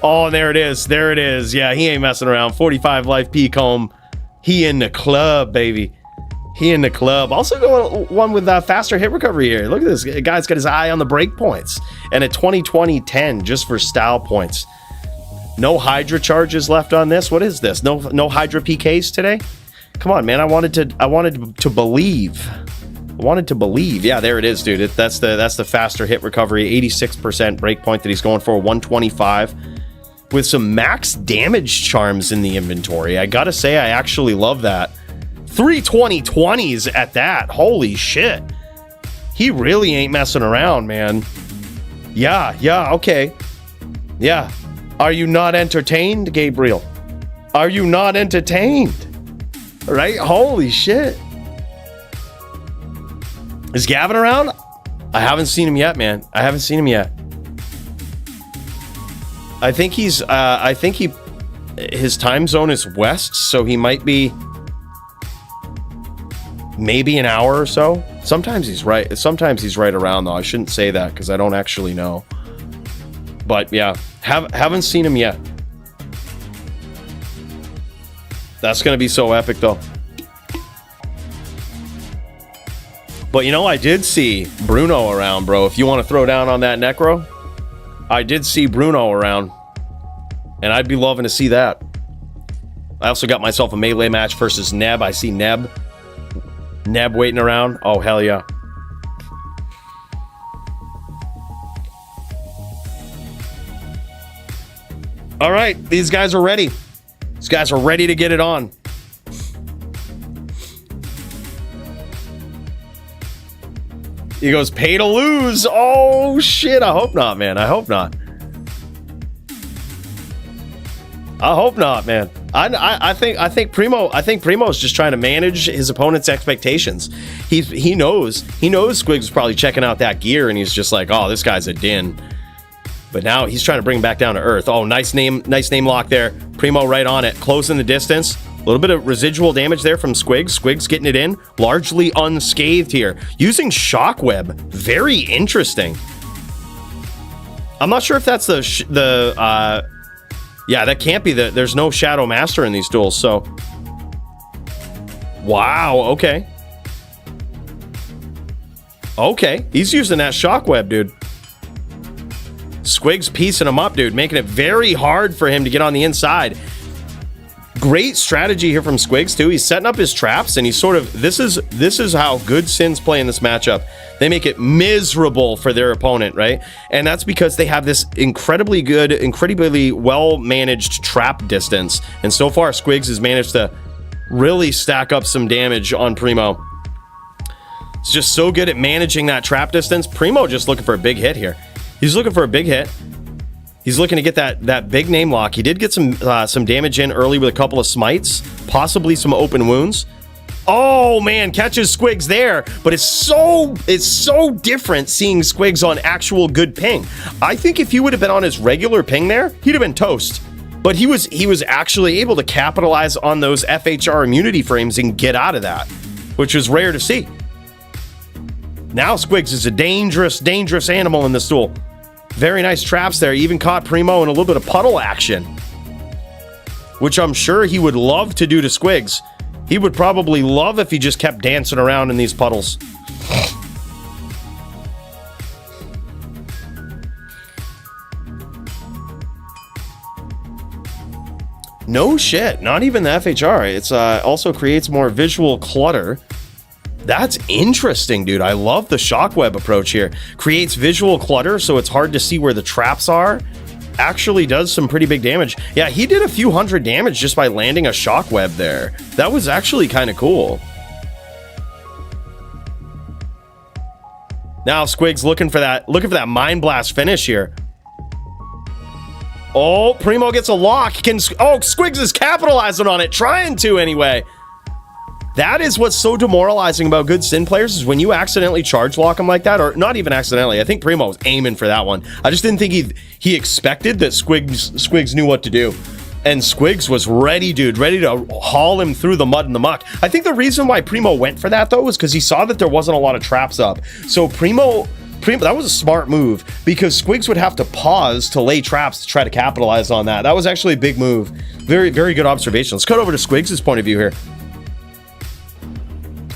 Oh, there it is. There it is. Yeah, he ain't messing around. 45 life Pecombe. He in the club, baby. He in the club. Also going one with faster hit recovery here. Look at this. Guy's got his eye on the break points. And a 20-20-10 just for style points. No Hydra charges left on this. What is this? No Hydra PKs today? Come on, man. I wanted to believe. I wanted to believe. Yeah, there it is, dude. That's the faster hit recovery. 86% break point that he's going for. 125. With some max damage charms in the inventory. I gotta say, I actually love that. 3 20-20s at that. Holy shit. He really ain't messing around, man. Yeah, okay. Yeah. Are you not entertained, Gabriel? Are you not entertained? Right? Holy shit. Is Gavin around? I haven't seen him yet, man. I haven't seen him yet. I think his time zone is west, so he might be maybe an hour or so. Sometimes he's right. Sometimes he's right around, though. I shouldn't say that because I don't actually know. But yeah, haven't seen him yet. That's going to be so epic, though. But, you know, I did see Bruno around, bro. If you want to throw down on that Necro, I did see Bruno around. And I'd be loving to see that. I also got myself a melee match versus Neb. I see Neb. Neb waiting around. Oh, hell yeah. All right, these guys are ready. These guys are ready to get it on. He goes, pay to lose. Oh, shit. I hope not, man. I hope not. I hope not, man. I think Primo's just trying to manage his opponent's expectations. He knows Squigs is probably checking out that gear, and he's just like, oh, this guy's a din. But now he's trying to bring him back down to earth. Oh, nice name lock there. Primo right on it, closing the distance. A little bit of residual damage there from Squigs. Squigs getting it in, largely unscathed here. Using Shockweb, very interesting. I'm not sure if that's yeah, that can't be there's no Shadow Master in these duels, so. Wow, okay. Okay, he's using that Shockweb, dude. Squigs piecing him up, dude, making it very hard for him to get on the inside. Great strategy here from Squigs, too. He's setting up his traps, and he's sort of... This is how good Sins play in this matchup. They make it miserable for their opponent, right? And that's because they have this incredibly good, incredibly well-managed trap distance. And so far, Squigs has managed to really stack up some damage on Primo. He's just so good at managing that trap distance. Primo just looking for a big hit here. He's looking for a big hit. He's looking to get that big name lock. He did get some damage in early with a couple of smites, possibly some open wounds. Oh man, catches Squigs there, but it's so different seeing Squigs on actual good ping. I think if he would have been on his regular ping there, he'd have been toast. But he was actually able to capitalize on those FHR immunity frames and get out of that, which is rare to see. Now Squigs is a dangerous animal in this duel. Very nice traps there. Even caught Primo in a little bit of puddle action, which I'm sure he would love to do to Squigs. He would probably love if he just kept dancing around in these puddles. No shit, not even the FHR. It's also creates more visual clutter. That's interesting, dude. I love the Shockweb approach here. Creates visual clutter, so it's hard to see where the traps are. Actually does some pretty big damage. Yeah, he did a few hundred damage just by landing a Shockweb there. That was actually kind of cool. Now Squigs looking for that Mind Blast finish here. Oh, Primo gets a lock. Squigs is capitalizing on it, trying to anyway. That is what's so demoralizing about good Sin players, is when you accidentally charge lock them like that, or not even accidentally. I think Primo was aiming for that one. I just didn't think he expected that Squigs knew what to do. And Squigs was ready, dude, ready to haul him through the mud and the muck. I think the reason why Primo went for that, though, was because he saw that there wasn't a lot of traps up. So Primo, that was a smart move, because Squigs would have to pause to lay traps to try to capitalize on that. That was actually a big move. Very, very good observation. Let's cut over to Squigs' point of view here.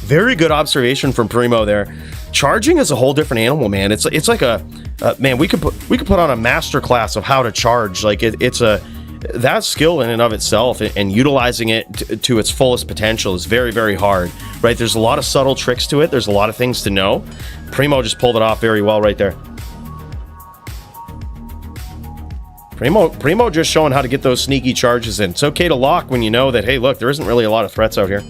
Very good observation from Primo there. Charging is a whole different animal, man. It's like man. We could put on a master class of how to charge. Like it's that skill in and of itself, and utilizing it to its fullest potential is very, very hard. Right? There's a lot of subtle tricks to it. There's a lot of things to know. Primo just pulled it off very well right there. Primo just showing how to get those sneaky charges in. It's okay to lock when you know that, hey, look, there isn't really a lot of threats out here.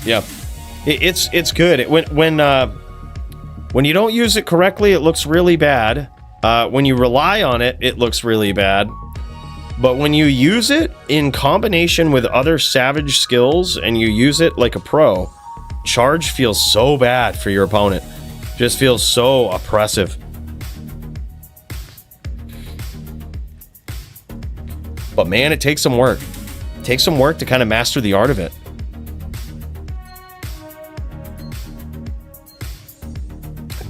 Yeah, it's good. When you don't use it correctly, it looks really bad. When you rely on it, it looks really bad. But when you use it in combination with other savage skills and you use it like a pro, charge feels so bad for your opponent. Just feels so oppressive. But man, it takes some work. It takes some work to kind of master the art of it.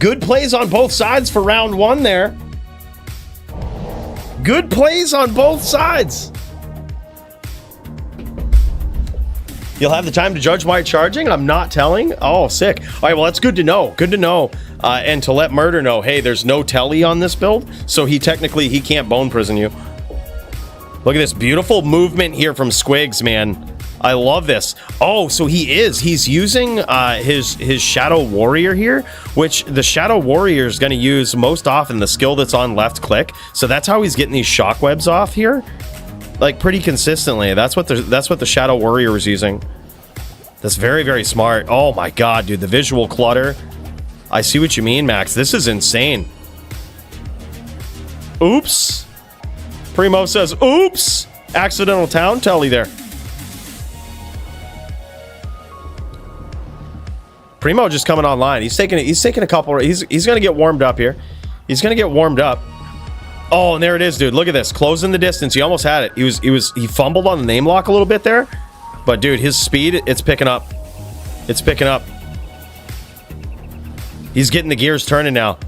Good plays on both sides for round one there. Good plays on both sides. You'll have the time to judge my charging? I'm not telling? Oh, sick. All right, well, that's good to know. Good to know. And to let Murder know, hey, there's no telly on this build, so he can't bone prison you. Look at this beautiful movement here from Squigs, man. I love this. Oh, so he's using his Shadow Warrior here, which the Shadow Warrior is going to use most often the skill that's on left click. So that's how he's getting these shockwebs off here, like pretty consistently. That's what the Shadow Warrior is using. That's very, very smart. Oh my god, dude, the visual clutter. I see what you mean, Max. This is insane. Oops. Primo says, oops. Accidental town telly there. Primo just coming online. He's taking a couple. He's gonna get warmed up here. He's gonna get warmed up. Oh, and there it is, dude. Look at this. Closing the distance. He almost had it. He fumbled on the name lock a little bit there. But dude, his speed, it's picking up. It's picking up. He's getting the gears turning now.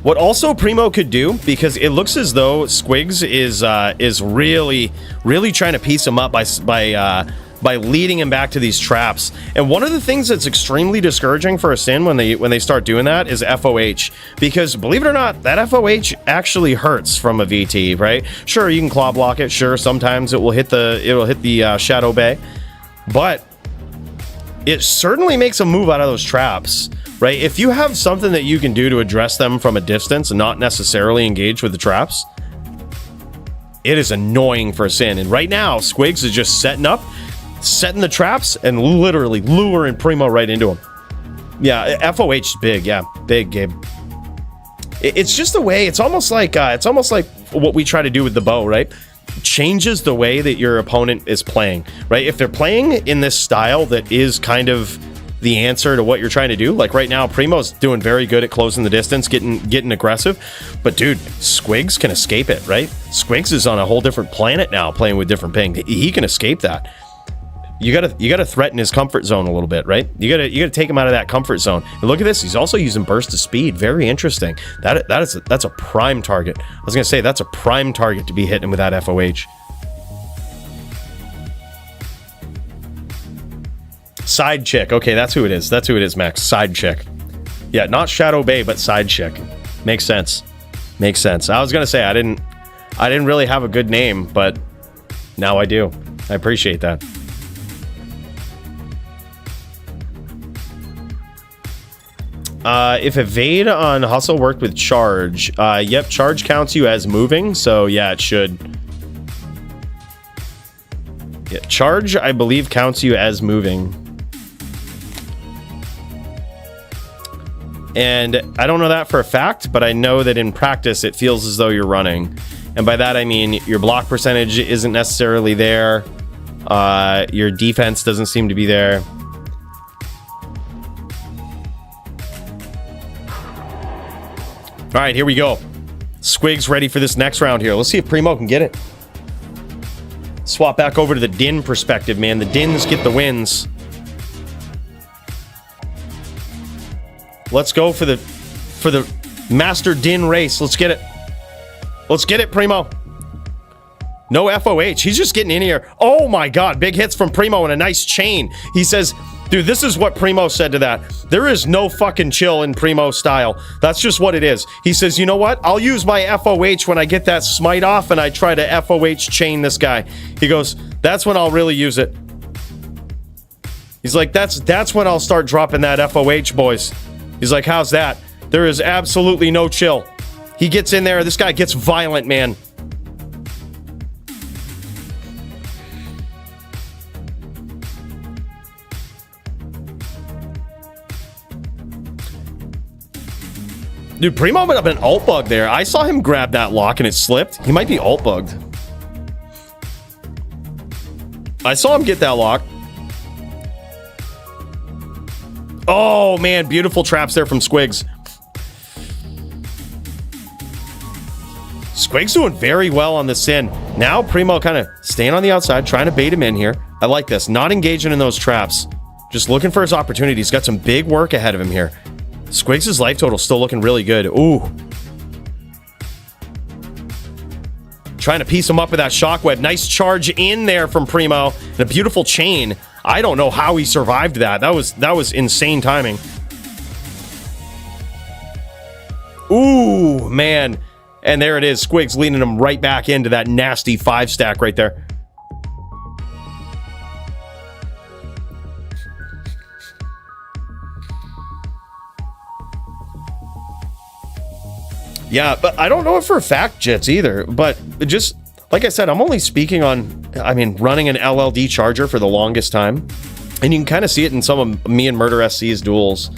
What also Primo could do, because it looks as though Squigs is really, really trying to piece him up by leading him back to these traps. And one of the things that's extremely discouraging for a Sin when they start doing that is FOH, because believe it or not, that FOH actually hurts from a VT, right? Sure, you can claw block it. Sure, sometimes it will hit the Shadow Bay, but it certainly makes a move out of those traps, right? If you have something that you can do to address them from a distance and not necessarily engage with the traps, it is annoying for a Sin. And right now, Squigs is just setting the traps and literally luring Primo right into him. Yeah, FOH is big. Yeah, big, Gabe. It's just the way. It's almost like what we try to do with the bow, right? Changes the way that your opponent is playing, right? If they're playing in this style that is kind of the answer to what you're trying to do, like right now, Primo's doing very good at closing the distance, getting aggressive. But dude, Squigs can escape it, right? Squigs is on a whole different planet now, playing with different ping. He can escape that. You gotta threaten his comfort zone a little bit, right? You gotta take him out of that comfort zone. And look at this, he's also using burst of speed. Very interesting. That's a prime target. I was gonna say that's a prime target to be hitting with that FOH. Side chick. Okay, that's who it is. That's who it is, Max. Side chick. Yeah, not Shadow Bay, but side chick. Makes sense. Makes sense. I was gonna say I didn't really have a good name, but now I do. I appreciate that. If evade on hustle worked with charge, yep, charge counts you as moving, so yeah, it should. Yeah, charge, I believe, counts you as moving. And I don't know that for a fact, but I know that in practice it feels as though you're running. And by that I mean your block percentage isn't necessarily there. Your defense doesn't seem to be there. All right, here we go. Squigs ready for this next round here. Let's see if Primo can get it. Swap back over to the Din perspective, man. The Dins get the wins. Let's go for the Master Din race. Let's get it. Let's get it, Primo. No FOH. He's just getting in here. Oh my god, big hits from Primo and a nice chain. He says, dude, this is what Primo said to that. There is no fucking chill in Primo style. That's just what it is. He says, you know what? I'll use my FOH when I get that smite off and I try to FOH chain this guy. He goes, that's when I'll really use it. He's like, that's when I'll start dropping that FOH, boys. He's like, how's that? There is absolutely no chill. He gets in there. This guy gets violent, man. Dude, Primo might have been alt bugged there. I saw him grab that lock and it slipped. He might be alt bugged. I saw him get that lock. Oh, man. Beautiful traps there from Squigs. Squigs doing very well on the Sin. Now Primo kind of staying on the outside, trying to bait him in here. I like this. Not engaging in those traps. Just looking for his opportunity. He's got some big work ahead of him here. Squigs' life total still looking really good. Ooh. Trying to piece him up with that shockwave. Nice charge in there from Primo. And a beautiful chain. I don't know how he survived that. That was insane timing. Ooh, man. And there it is. Squigs leading him right back into that nasty 5-stack right there. Yeah, but I don't know it for a fact, Jits, either. But just, like I said, I'm only speaking on, I mean, running an LLD charger for the longest time. And you can kind of see it in some of me and Murder SC's duels.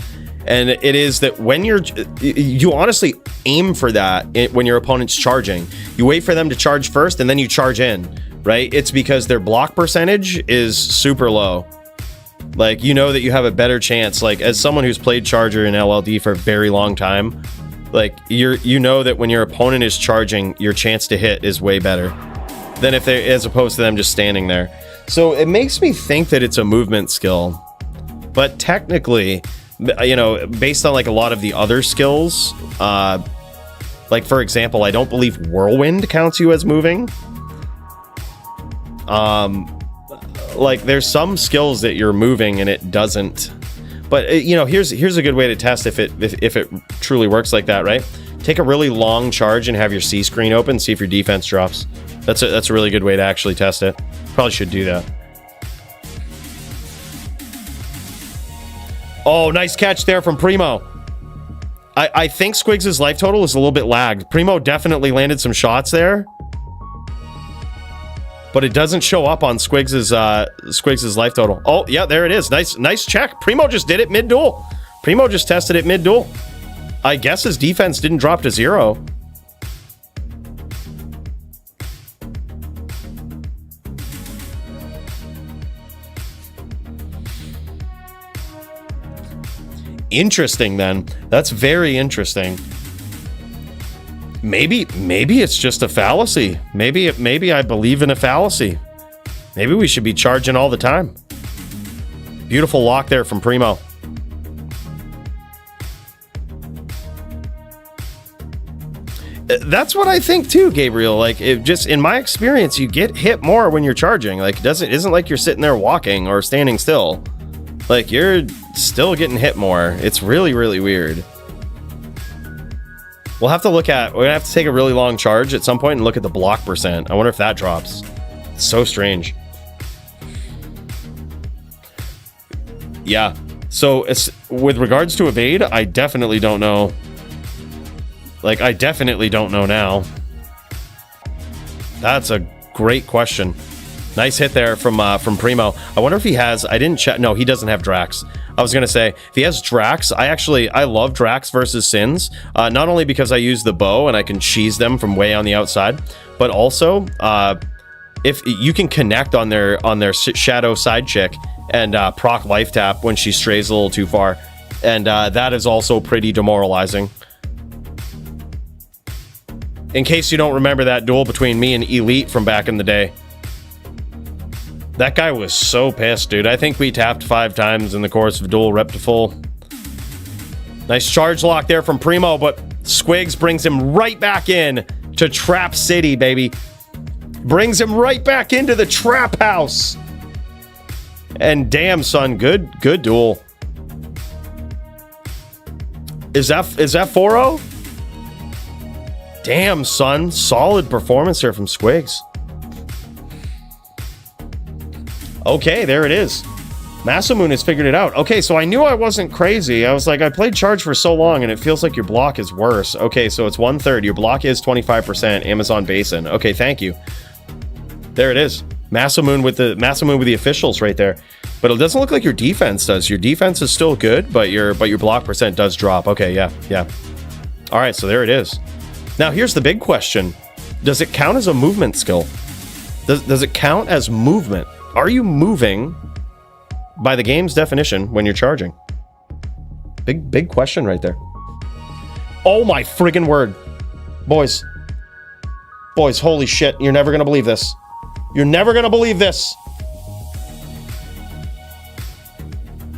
And it is that when you honestly aim for that when your opponent's charging. You wait for them to charge first, and then you charge in, right? It's because their block percentage is super low. Like, you know that you have a better chance. Like, as someone who's played charger in LLD for a very long time, like, you know that when your opponent is charging, your chance to hit is way better than if they, as opposed to them just standing there. So it makes me think that it's a movement skill, but technically, you know, based on like a lot of the other skills, like for example, I don't believe whirlwind counts you as moving. Like there's some skills that you're moving and it doesn't. But you know, here's a good way to test if it truly works like that, right? Take a really long charge and have your C screen open, see if your defense drops. That's a really good way to actually test it. Probably should do that. Oh, nice catch there from Primo. I think Squigs' life total is a little bit lagged. Primo definitely landed some shots there, but it doesn't show up on Squigs' life total. Oh, yeah, there it is. Nice check. Primo just did it mid-duel. Primo just tested it mid-duel. I guess his defense didn't drop to 0. Interesting, then. That's very interesting. Maybe it's just a fallacy. Maybe I believe in a fallacy. Maybe we should be charging all the time. Beautiful lock there from Primo. That's what I think too, Gabriel. Like, it just, in my experience, you get hit more when you're charging. Like, it isn't like you're sitting there walking or standing still. Like, you're still getting hit more. It's really, really weird. We're gonna have to take a really long charge at some point and look at the block percent. I wonder if that drops. It's so strange. Yeah. So with regards to evade, I definitely don't know. Like, I definitely don't know now. That's a great question. Nice hit there from Primo. I wonder if he has, I didn't check. No, he doesn't have Drax. I was going to say, if he has Drax, I love Drax versus Sins. Not only because I use the bow and I can cheese them from way on the outside, but also, if you can connect on their shadow side chick and proc life tap when she strays a little too far. And that is also pretty demoralizing. In case you don't remember that duel between me and Elite from back in the day. That guy was so pissed, dude. I think we tapped 5 times in the course of duel rep to full. Nice charge lock there from Primo, but Squigs brings him right back in to Trap City, baby. Brings him right back into the trap house. And damn, son, good duel. Is that 4-0? Damn, son, solid performance here from Squigs. Okay, there it is. Masamoon has figured it out. Okay, so I knew I wasn't crazy. I was like, I played charge for so long and it feels like your block is worse. Okay, so it's 1/3. Your block is 25%. Amazon Basin. Okay, thank you. There it is. Masamoon with the officials right there. But it doesn't look like your defense does. Your defense is still good, but your block percent does drop. Okay, yeah. All right, so there it is. Now here's the big question. Does it count as a movement skill? Does it count as movement? Are you moving by the game's definition when you're charging? Big question right there. Oh my friggin' word. Boys, holy shit. You're never gonna believe this. You're never gonna believe this.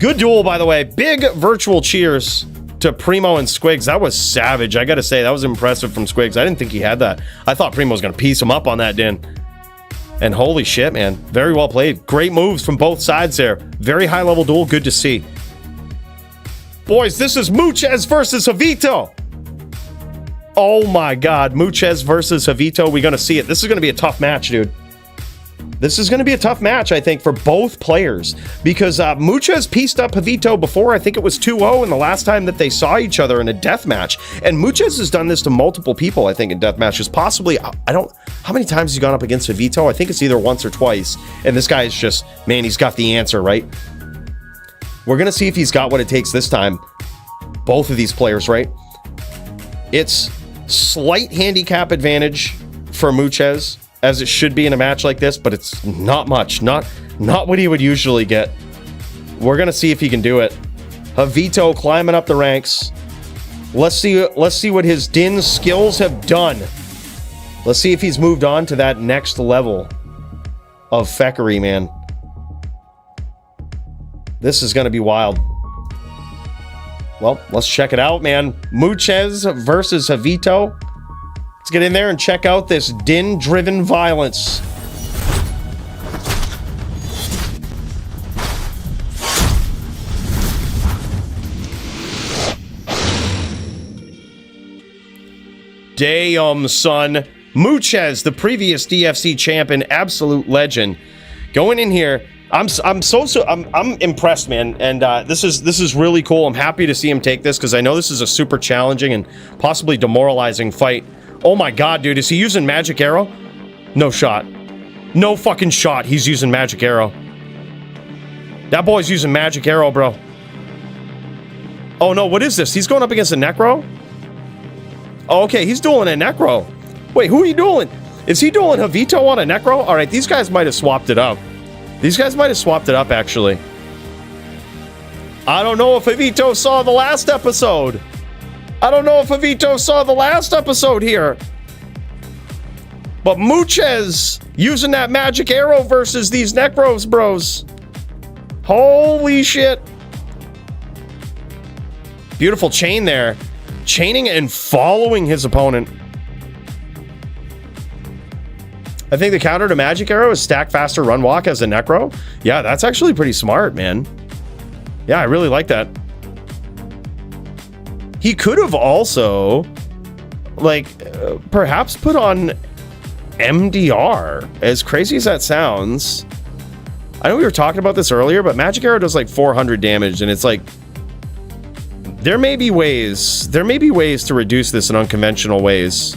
Good duel, by the way. Big virtual cheers to Primo and Squigs. That was savage. I gotta say, that was impressive from Squigs. I didn't think he had that. I thought Primo was gonna piece him up on that, Din. And holy shit, man. Very well played. Great moves from both sides there. Very high level duel. Good to see. Boys, this is Muchez versus Javito. Oh my god. Muchez versus Javito. We're gonna see it. This is gonna be a tough match, dude. This is going to be a tough match, I think, for both players, because Muchez pieced up Javito before. I think it was 2-0 in the last time that they saw each other in a death match. And Muchez has done this to multiple people, I think, in death matches. Possibly, I don't, how many times has he gone up against Javito? I think it's either once or twice. And this guy is just, man, he's got the answer, right? We're going to see if he's got what it takes this time. Both of these players, right? It's slight handicap advantage for Muchez, as it should be in a match like this, but it's not much. Not what he would usually get. We're gonna see if he can do it. Javito climbing up the ranks. Let's see what his Din skills have done. Let's see if he's moved on to that next level of feckery, man. This is gonna be wild. Well, let's check it out, man. Muchez versus Javito. Let's get in there and check out this Din-driven violence. Damn, son. Muchez, the previous DFC champ and absolute legend, going in here. I'm impressed, man, and this is really cool. I'm happy to see him take this because I know this is a super challenging and possibly demoralizing fight. Oh my god, dude, is he using magic arrow? No shot. No fucking shot he's using magic arrow. That boy's using magic arrow, bro. Oh no, what is this? He's going up against a Necro? Oh, okay, he's dueling a Necro. Wait, who are you dueling? Is he dueling Javito on a Necro? Alright, these guys might have swapped it up. These guys might have swapped it up, actually. I don't know if Javito saw the last episode. I don't know if Javito saw the last episode here. But Muchez using that magic arrow versus these Necros, bros. Holy shit. Beautiful chain there. Chaining and following his opponent. I think the counter to magic arrow is stack faster run walk as a Necro. Yeah, that's actually pretty smart, man. Yeah, I really like that. He could have also, like, perhaps put on MDR. As crazy as that sounds, I know we were talking about this earlier, but Magic Arrow does like 400 damage, and it's like, there may be ways to reduce this in unconventional ways.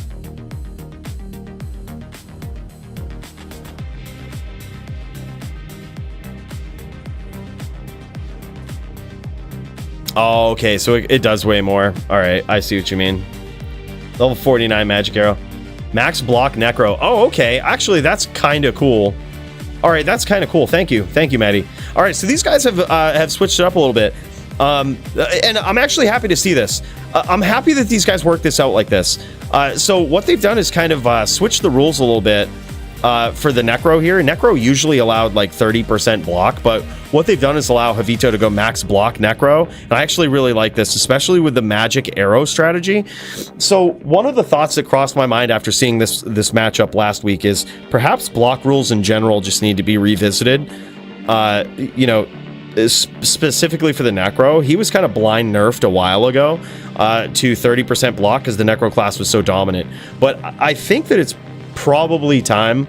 Oh, okay, so it does way more. All right, I see what you mean. Level 49 Magic Arrow. Max block Necro. Oh, okay. Actually, that's kind of cool. All right, that's kind of cool. Thank you, Maddie. All right, so these guys have switched it up a little bit, and I'm actually happy to see this. I'm happy that these guys work this out like this. So what they've done is kind of switch the rules a little bit. For the Necro here, Necro usually allowed like 30% block, but what they've done is allow Javito to go max block Necro, and I actually really like this, especially with the magic arrow strategy. So one of the thoughts that crossed my mind after seeing this matchup last week is perhaps block rules in general just need to be revisited. You know, specifically for the Necro, he was kind of blind nerfed a while ago to 30% block because the Necro class was so dominant, but I think that it's probably time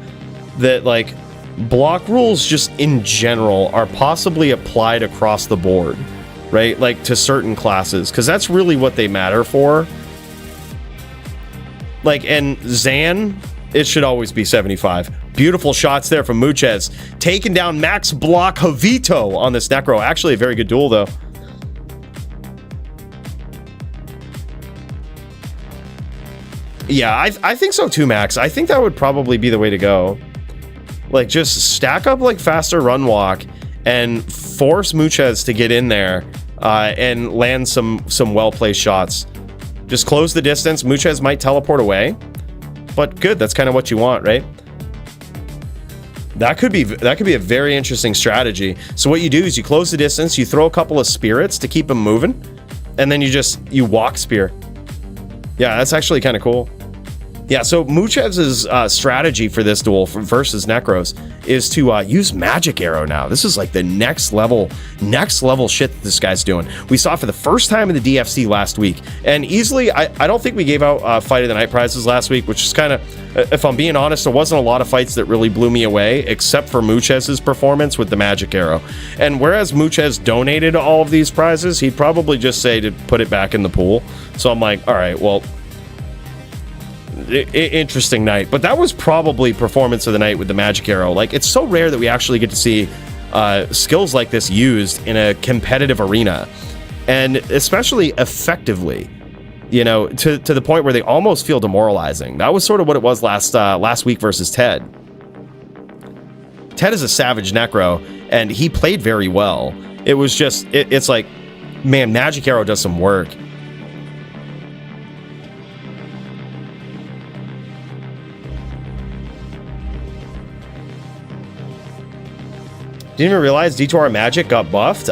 that like block rules just in general are possibly applied across the board, right? Like to certain classes, because that's really what they matter for. Like, and Zan, it should always be 75. Beautiful shots there from Muchez, taking down max block Javito on this Necro. Actually a very good duel though. Yeah, I think so too, Max. I think that would probably be the way to go. Like, just stack up, like, faster run walk and force Muchez to get in there and land some well-placed shots. Just close the distance. Muchez might teleport away. But good, that's kind of what you want, right? That could be a very interesting strategy. So what you do is you close the distance, you throw a couple of spirits to keep them moving, and then you walk spear. Yeah, that's actually kind of cool. Yeah, so Muchez's strategy for this duel versus Necros is to use Magic Arrow now. This is like the next level shit that this guy's doing. We saw it for the first time in the DFC last week, and easily, I don't think we gave out Fight of the Night prizes last week, which is kind of, if I'm being honest, there wasn't a lot of fights that really blew me away, except for Muchez's performance with the Magic Arrow. And whereas Muchez donated all of these prizes, he'd probably just say to put it back in the pool. So I'm like, all right, well, interesting night, but that was probably performance of the night with the Magic Arrow. Like, it's so rare that we actually get to see skills like this used in a competitive arena, and especially effectively, you know, to the point where they almost feel demoralizing. That was sort of what it was last week versus Ted. Ted is a savage Necro, and he played very well. It was just, it's like, man, Magic Arrow does some work. Didn't even realize D2R Magic got buffed.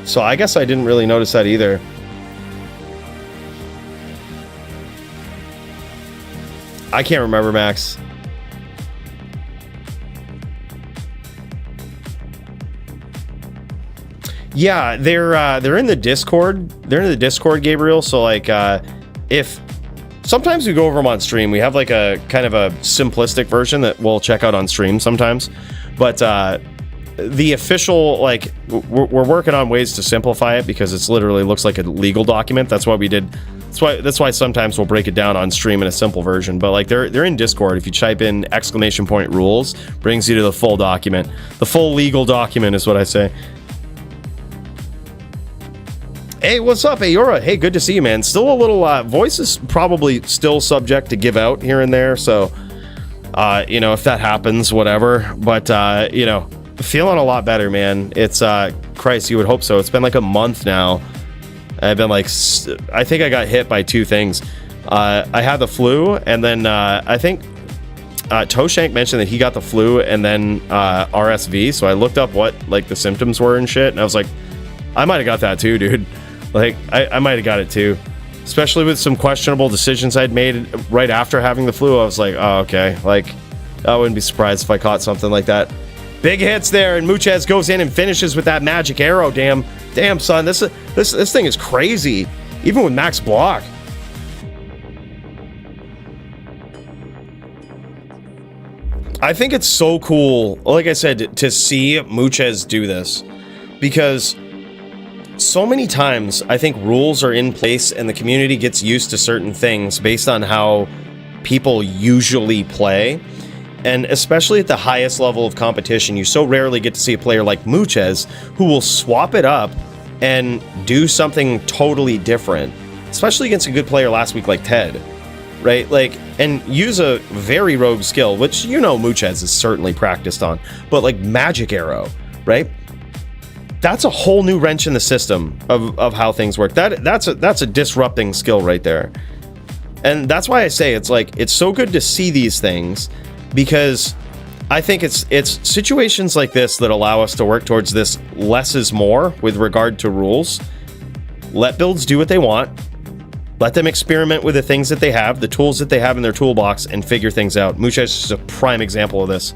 So I guess I didn't really notice that either. I can't remember, Max. Yeah, they're in the Discord. They're in the Discord, Gabriel. So like, if sometimes we go over them on stream, we have like a kind of a simplistic version that we'll check out on stream sometimes, but the official, like, we're working on ways to simplify it because it's literally looks like a legal document. That's why we did. That's why sometimes we'll break it down on stream in a simple version. But like, they're in Discord. If you type in !rules, brings you to the full document. The full legal document is what I say. Hey, what's up, Ayora? Hey, good to see you, man. Still a little voice is probably still subject to give out here and there. So, you know, if that happens, whatever. But you know, feeling a lot better, man. It's Christ, you would hope so. It's been like a month now. I've been like, I think I got hit by two things. I had the flu, and then I think Toshank mentioned that he got the flu and then RSV. So I looked up what like the symptoms were and shit, and I was like, I might have got that too, dude. Like, I might have got it too. Especially with some questionable decisions I'd made right after having the flu. I was like, oh, okay. Like, I wouldn't be surprised if I caught something like that. Big hits there, and Muchez goes in and finishes with that Magic Arrow. Damn, son, this thing is crazy. Even with max block. I think it's so cool, like I said, to see Muchez do this, because so many times I think rules are in place and the community gets used to certain things based on how people usually play. And especially at the highest level of competition, you so rarely get to see a player like Muchez who will swap it up and do something totally different, especially against a good player last week like Ted, right? Like, and use a very rogue skill, which, you know, Muchez is certainly practiced on, but like Magic Arrow, right? That's a whole new wrench in the system of how things work. That's a disrupting skill right there. And that's why I say it's like, it's so good to see these things, because I think it's situations like this that allow us to work towards this less is more with regard to rules. Let builds do what they want. Let them experiment with the things that they have, the tools that they have in their toolbox, and figure things out. Muchez is a prime example of this.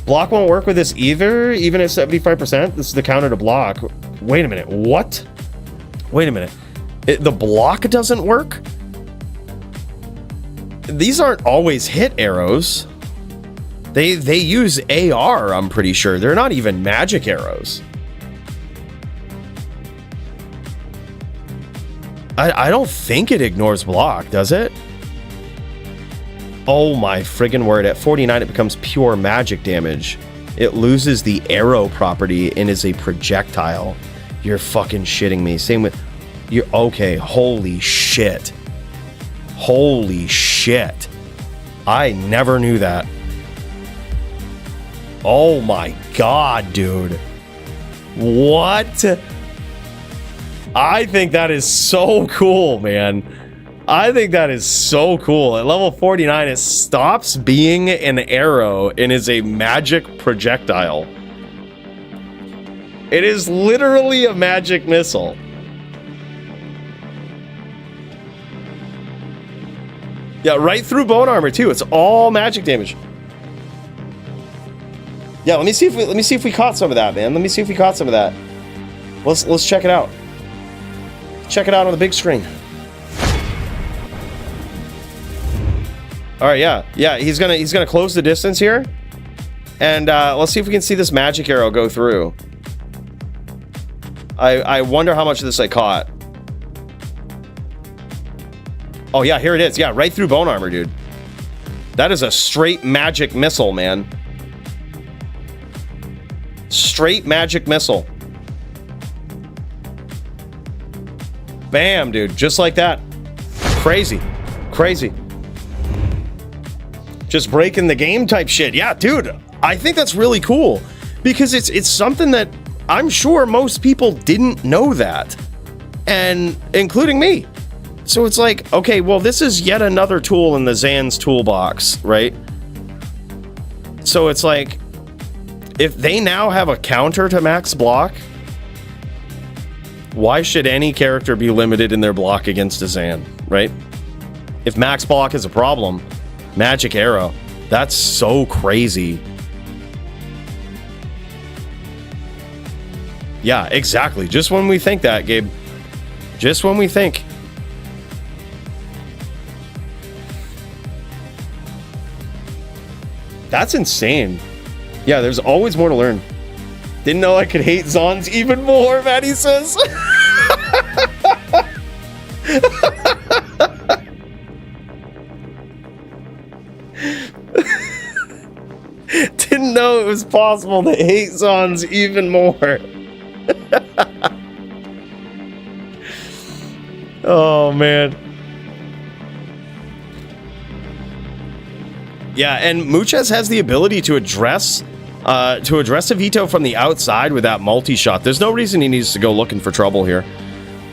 Block won't work with this either, even at 75%. This is the counter to block. Wait a minute, what? Wait a minute. The block doesn't work? These aren't always hit arrows. They use AR, I'm pretty sure. They're not even magic arrows. I don't think it ignores block, does it? Oh my friggin' word, at 49 it becomes pure magic damage. It loses the arrow property and is a projectile. You're fucking shitting me. Same with... You're okay, holy shit. Holy shit. I never knew that. Oh my god, dude. What? I think that is so cool, man. I think that is so cool. At level 49, it stops being an arrow and is a magic projectile. It is literally a magic missile. Yeah, right through bone armor too. It's all magic damage. Yeah, let me see if we caught some of that, man. Let me see if we caught some of that. Let's check it out. Check it out on the big screen. All right, yeah. He's gonna close the distance here, and let's see if we can see this magic arrow go through. I wonder how much of this I caught. Oh yeah, here it is. Yeah, right through bone armor, dude. That is a straight magic missile, man. Straight magic missile. Bam, dude. Just like that. Crazy. Crazy. Just breaking the game type shit. Yeah, dude. I think that's really cool. Because it's something that I'm sure most people didn't know that. And including me. So it's like, okay, well, this is yet another tool in the Zan's toolbox, right? So it's like, if they now have a counter to max block, why should any character be limited in their block against a Zan, right? If max block is a problem, magic arrow, that's so crazy. Yeah, exactly. Just when we think that, Gabe. Just when we think. That's insane. Yeah, there's always more to learn. Didn't know I could hate Zons even more, Maddie says. Didn't know it was possible to hate Zons even more. Oh, man. Yeah, and Muchez has the ability to address a veto from the outside with that multi-shot. There's no reason he needs to go looking for trouble here.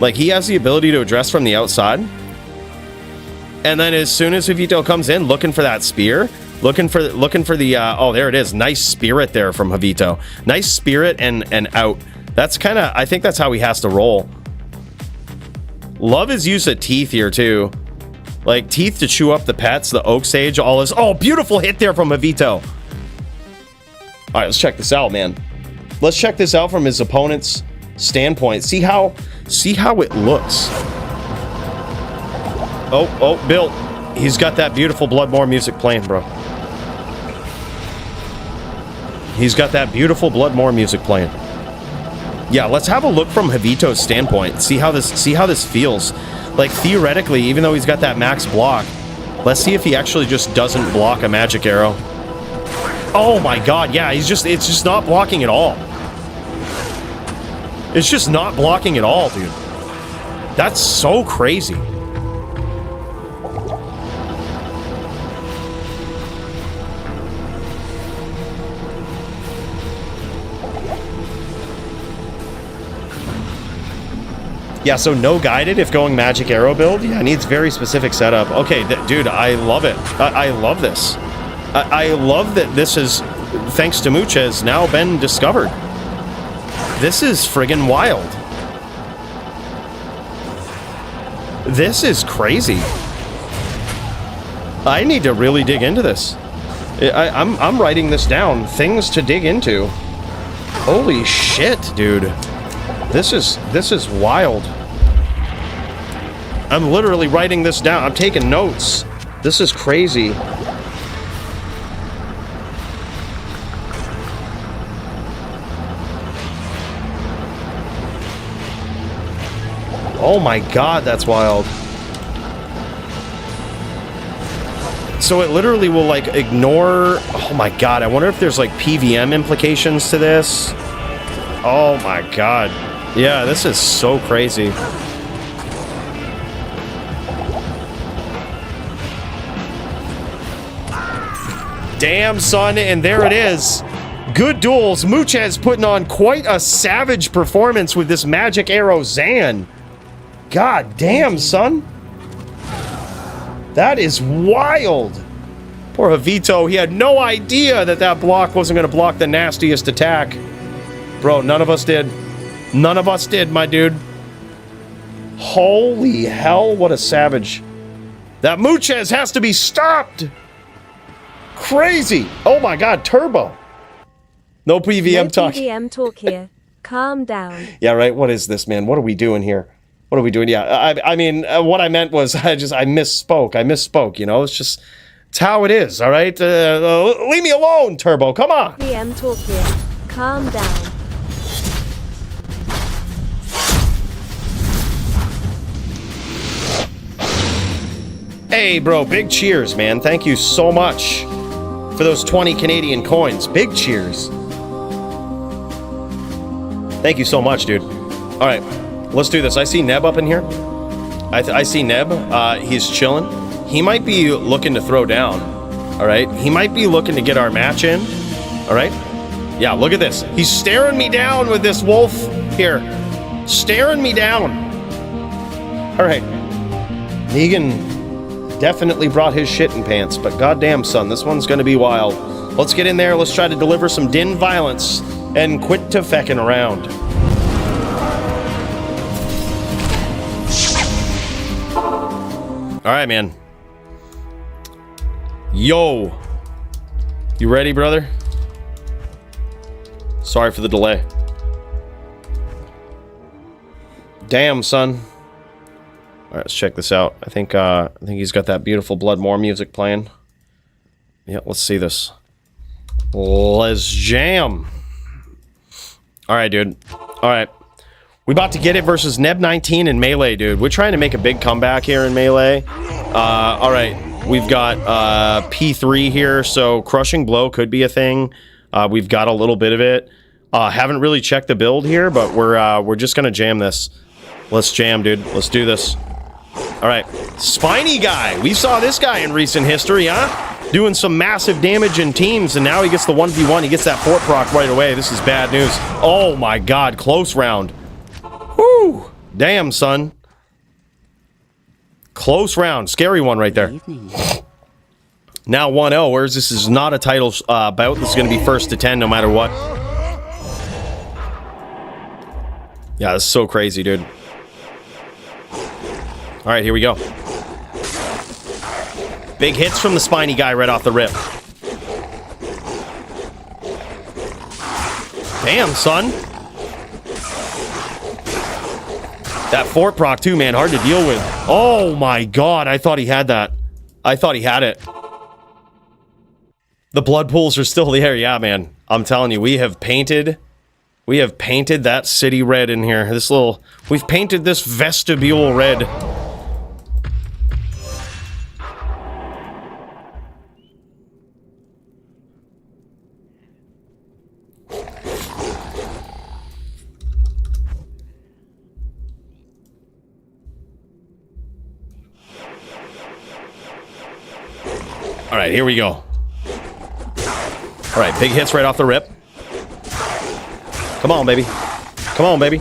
Like, he has the ability to address from the outside. And then as soon as Havito comes in, looking for that spear, looking for the oh, there it is. Nice spirit there from Havito. Nice spirit and out. That's kind of, I think that's how he has to roll. Love his use of teeth here too. Like, teeth to chew up the pets, the oak sage, all this. Oh, beautiful hit there from Havito. All right, let's check this out, man. Let's check this out from his opponent's standpoint. See how it looks. Oh, Bill. He's got that beautiful Bloodmore music playing, bro. He's got that beautiful Bloodmore music playing. Yeah, let's have a look from Havito's standpoint. See how this feels. Like, theoretically, even though he's got that max block, let's see if he actually just doesn't block a magic arrow. Oh my god, yeah, it's just not blocking at all. It's just not blocking at all, dude. That's so crazy. Yeah, so no guided if going magic arrow build? Yeah, it needs very specific setup. Okay, dude, I love it. I love this. I love that this is, thanks to Muchez, now been discovered. This is friggin' wild. This is crazy. I need to really dig into this. I'm writing this down. Things to dig into. Holy shit, dude. This is wild. I'm literally writing this down. I'm taking notes. This is crazy. Oh my god, that's wild. So it literally will, like, ignore... Oh my god, I wonder if there's, like, PVM implications to this. Oh my god. Yeah, this is so crazy. Damn, son, and there it is. Good duels. Muchez putting on quite a savage performance with this magic arrow Zan. God damn, son. That is wild. Poor Javito, he had no idea that that block wasn't going to block the nastiest attack. Bro, none of us did. None of us did, my dude. Holy hell, what a savage. That Muchez has to be stopped. Crazy. Oh my god, turbo. No PVM talk. No PVM talk here. Calm down. Yeah, right. What is this, man? What are we doing here? What are we doing? Yeah, I mean, what I meant was I misspoke. I misspoke, you know? It's how it is, all right? Leave me alone, Turbo. Come on. PVM talk here. Calm down. Hey, bro, big cheers, man. Thank you so much for those 20 Canadian coins. Big cheers. Thank you so much, dude. All right, let's do this. I see Neb up in here. I see Neb. He's chilling. He might be looking to throw down. All right. He might be looking to get our match in. All right. Yeah, look at this. He's staring me down with this wolf here. Staring me down. All right. Negan definitely brought his shit in pants, but goddamn, son, this one's gonna be wild. Let's get in there. Let's try to deliver some din violence and quit to fecking around. All right, man. Yo. You ready, brother? Sorry for the delay. Damn, son. All right, let's check this out. I think he's got that beautiful Bloodmore music playing. Yeah, let's see this. Let's jam. All right, dude. All right. We about to get it versus Neb 19 in Melee, dude. We're trying to make a big comeback here in Melee. All right. We've got P3 here, so Crushing Blow could be a thing. We've got a little bit of it. Haven't really checked the build here, but we're just gonna jam this. Let's jam, dude. Let's do this. All right. Spiny guy. We saw this guy in recent history, huh? Doing some massive damage in teams, and now he gets the 1v1. He gets that fort proc right away. This is bad news. Oh my god, close round. Whoo! Damn, son. Close round. Scary one right there. Now 1-0, whereas this is not a title bout. This is going to be first to 10 no matter what. Yeah, this is so crazy, dude. All right, here we go. Big hits from the Spiny guy right off the rip. Damn, son. That fort proc too, man. Hard to deal with. Oh my god, I thought he had that. I thought he had it. The blood pools are still there. Yeah, man. I'm telling you, we have painted that city red in here. We've painted this vestibule red. All right, here we go. All right, big hits right off the rip. Come on, baby. Come on, baby.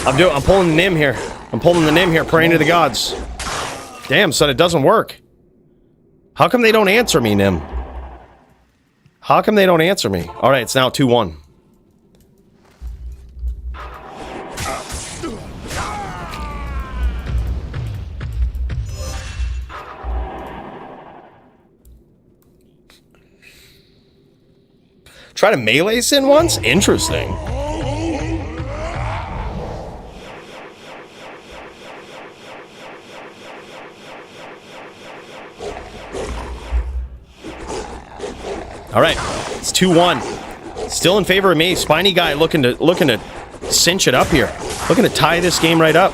I'm pulling the Nim here. I'm pulling the Nim here, praying to the gods. Damn, son, it doesn't work. How come they don't answer me, Nim? How come they don't answer me? All right, it's now 2-1. Try to melee Sin once? Interesting. All right, it's 2-1. Still in favor of me. Spiny guy looking to cinch it up here. Looking to tie this game right up.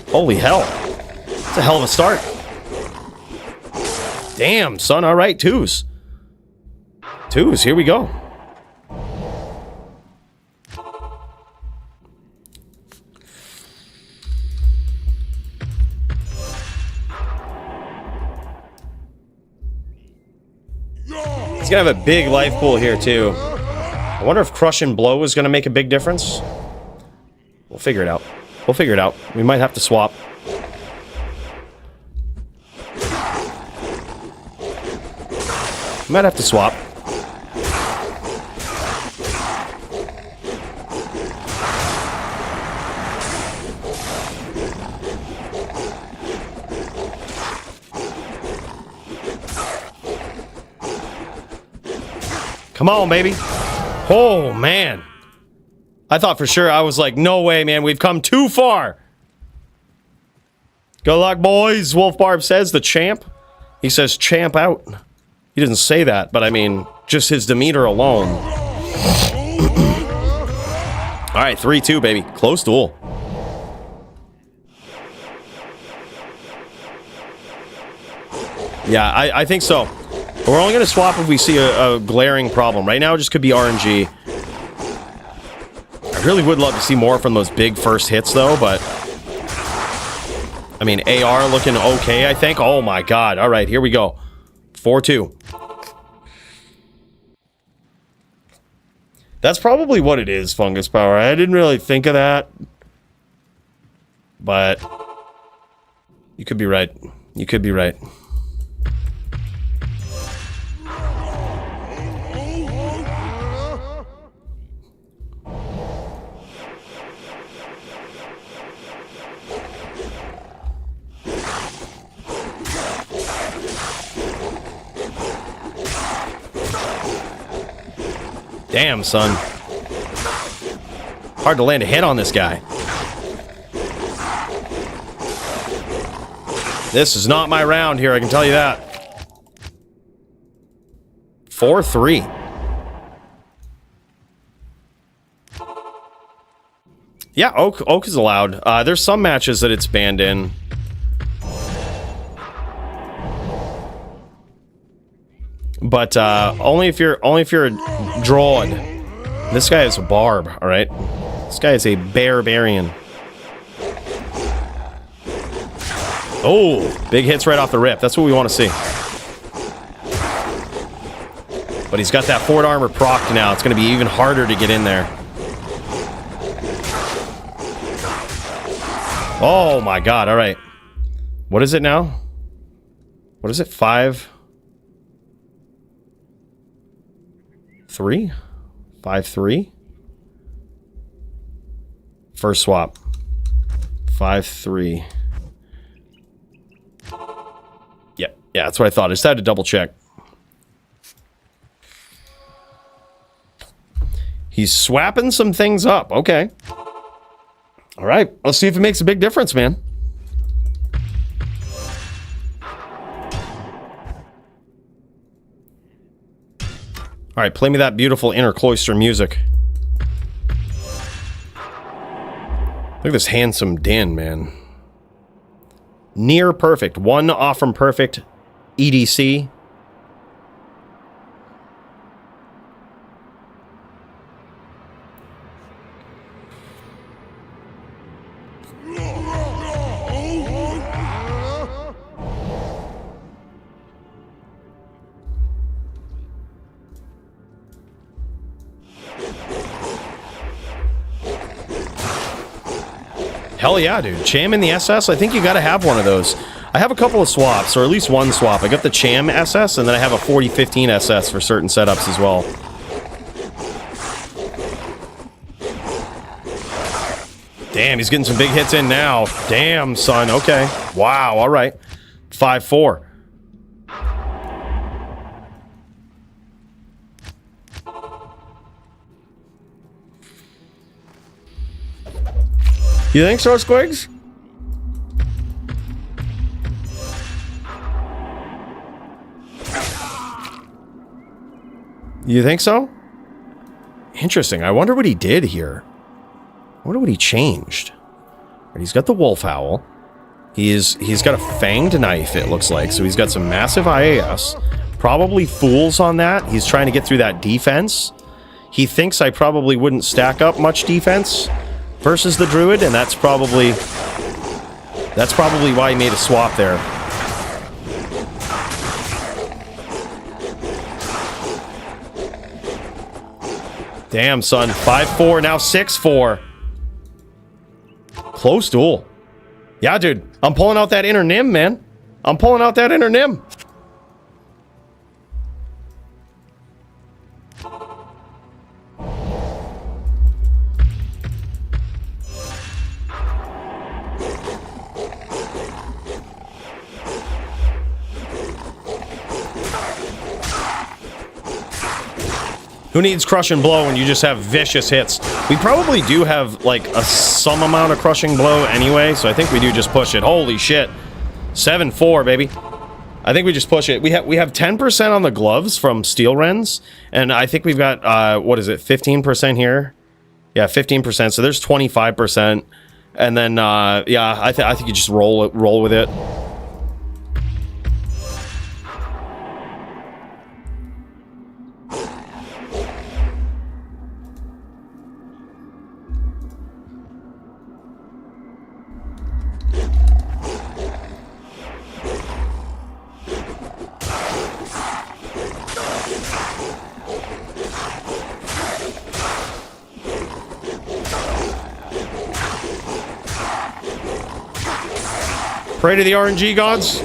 Holy hell. It's a hell of a start. Damn, son. All right, twos. Twos, here we go. He's gonna have a big life pool here, too. I wonder if Crush and Blow is gonna make a big difference. We'll figure it out. We'll figure it out. We might have to swap. Might have to swap. Come on, baby. Oh, man. I thought for sure, I was like, no way, man. We've come too far. Good luck, boys. Wolf Barb says the champ. He says champ out. He doesn't say that, but I mean, just his demeanor alone. All right, 3-2, baby. Close duel. Yeah, I think so. We're only going to swap if we see a glaring problem. Right now, it just could be RNG. I really would love to see more from those big first hits, though, but... I mean, AR looking okay, I think. Oh, my God. All right, here we go. 4-2. That's probably what it is, Fungus Power. I didn't really think of that. But... you could be right. You could be right. Damn, son. Hard to land a hit on this guy. This is not my round here, I can tell you that. 4-3. Yeah, Oak is allowed. There's some matches that it's banned in. But only if you're a droid. This guy is a barb, all right? This guy is a barbarian. Oh, big hits right off the rip. That's what we want to see. But he's got that forward armor procced now. It's going to be even harder to get in there. Oh my God! All right. What is it now? What is it? 5-3? 5-3? First swap. 5-3. Yeah, that's what I thought. I just had to double check. He's swapping some things up. Okay. All right. Let's see if it makes a big difference, man. All right, play me that beautiful inner cloister music. Look at this handsome din, man. Near perfect. 1 off from perfect. EDC. Hell yeah, dude. Cham in the SS? I think you gotta have one of those. I have a couple of swaps, or at least one swap. I got the Cham SS, and then I have a 4015 SS for certain setups as well. Damn, he's getting some big hits in now. Damn, son. Okay. Wow, all right. 5-4. You think so, Squigs? You think so? Interesting. I wonder what he did here. I wonder what he changed. He's got the wolf howl. He's got a fanged knife, it looks like. So he's got some massive IAS. Probably fools on that. He's trying to get through that defense. He thinks I probably wouldn't stack up much defense versus the druid, and that's probably why he made a swap there. Damn, son. 5-4, now 6-4. Close duel. Yeah, dude. I'm pulling out that inner nim, man. I'm pulling out that inner nim. Who needs crush and blow when you just have vicious hits? We probably do have, like, some amount of crushing blow anyway, so I think we do just push it. Holy shit. 7-4, baby. I think we just push it. We have 10% on the gloves from Steel Wrens, and I think we've got, what is it, 15% here? Yeah, 15%, so there's 25%. And then, yeah, I think you just roll with it. Pray to the RNG gods.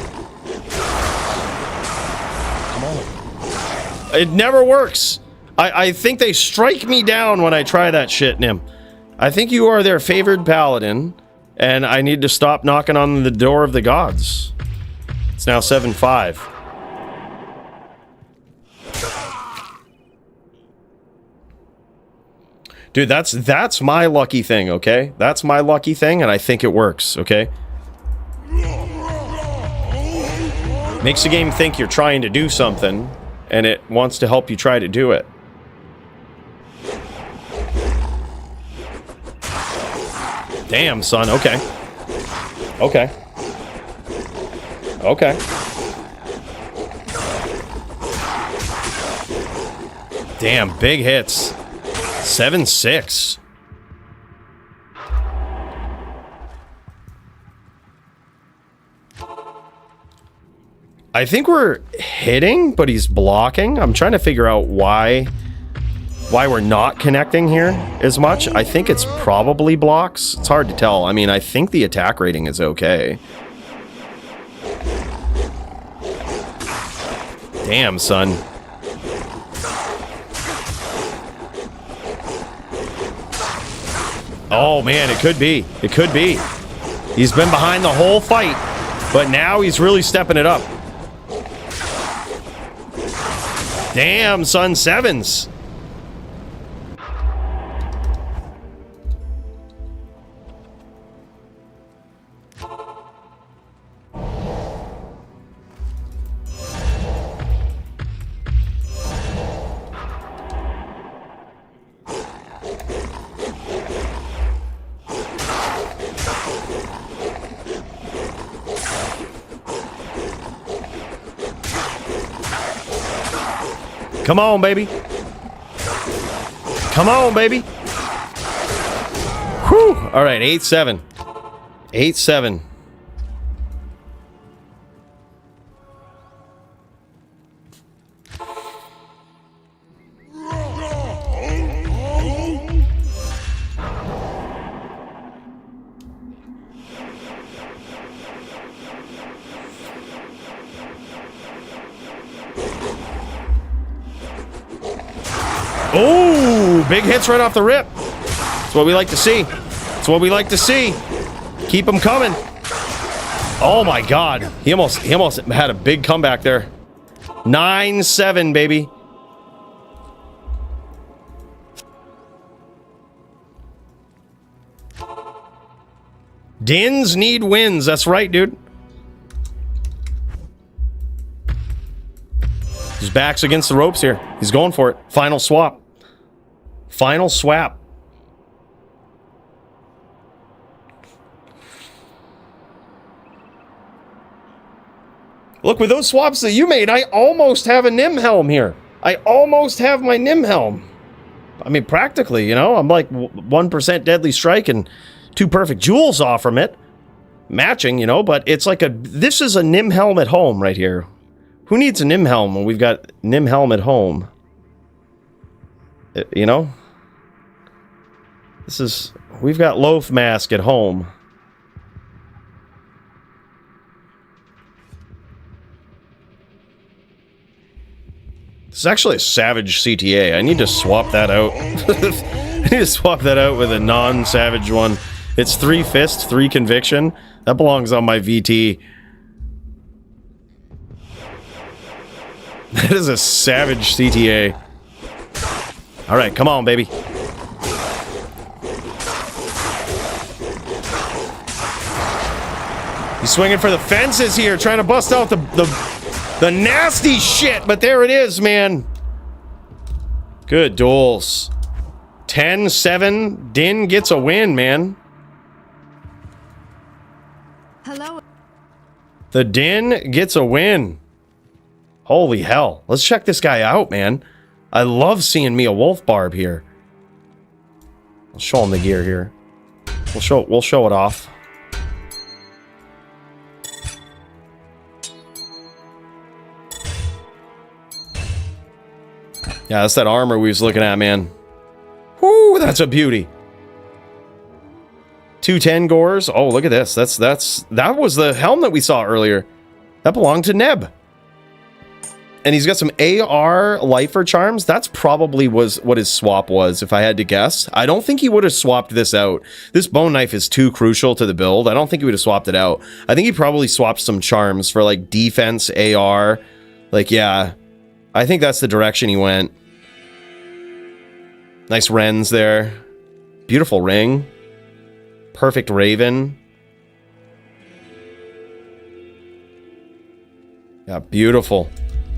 Come on. It never works. I think they strike me down when I try that shit, Nim. I think you are their favored paladin, and I need to stop knocking on the door of the gods. It's now 7-5. Dude, that's my lucky thing, okay? That's my lucky thing, and I think it works, okay? Makes the game think you're trying to do something, and it wants to help you try to do it. Damn, son. Okay. Okay. Okay. Damn, big hits. 7-6. I think we're hitting, but he's blocking. I'm trying to figure out why we're not connecting here as much. I think it's probably blocks. It's hard to tell. I mean, I think the attack rating is okay. Damn, son. Oh, man, it could be. It could be. He's been behind the whole fight, but now he's really stepping it up. Damn, son, 7s. Come on, baby. Come on, baby. Whew. All right, 8-7. 8-7. Oh, big hits right off the rip. That's what we like to see. That's what we like to see. Keep them coming. Oh my God. He almost had a big comeback there. 9-7, baby. Dins need wins. That's right, dude. His back's against the ropes here. He's going for it. Final swap. Final swap. Look, with those swaps that you made, I almost have a Nim helm here. I almost have my Nim helm. I mean, practically, you know, I'm like 1% deadly strike and 2 perfect jewels off from it. Matching, you know, but it's like this is a Nim helm at home right here. Who needs a Nim helm when we've got Nim helm at home? You know? We've got Loaf Mask at home. This is actually a Savage CTA. I need to swap that out. I need to swap that out with a non-Savage one. It's 3 Fist, 3 Conviction. That belongs on my VT. That is a Savage CTA. Alright, come on, baby. He's swinging for the fences here, trying to bust out the nasty shit, but there it is, man. Good duels. 10-7. Din gets a win, man. Hello. The Din gets a win. Holy hell. Let's check this guy out, man. I love seeing me a Wolf Barb here. I'll show him the gear here. We'll show it off. Yeah, that's that armor we was looking at, man. Whoo, that's a beauty. 210 gores. Oh, look at this. That was the helm that we saw earlier. That belonged to Neb. And he's got some AR lifer charms. That's probably what his swap was, if I had to guess. I don't think he would have swapped this out. This bone knife is too crucial to the build. I don't think he would have swapped it out. I think he probably swapped some charms for like defense, AR. Like, yeah. I think that's the direction he went. Nice Wrens there. Beautiful ring. Perfect Raven. Yeah, beautiful.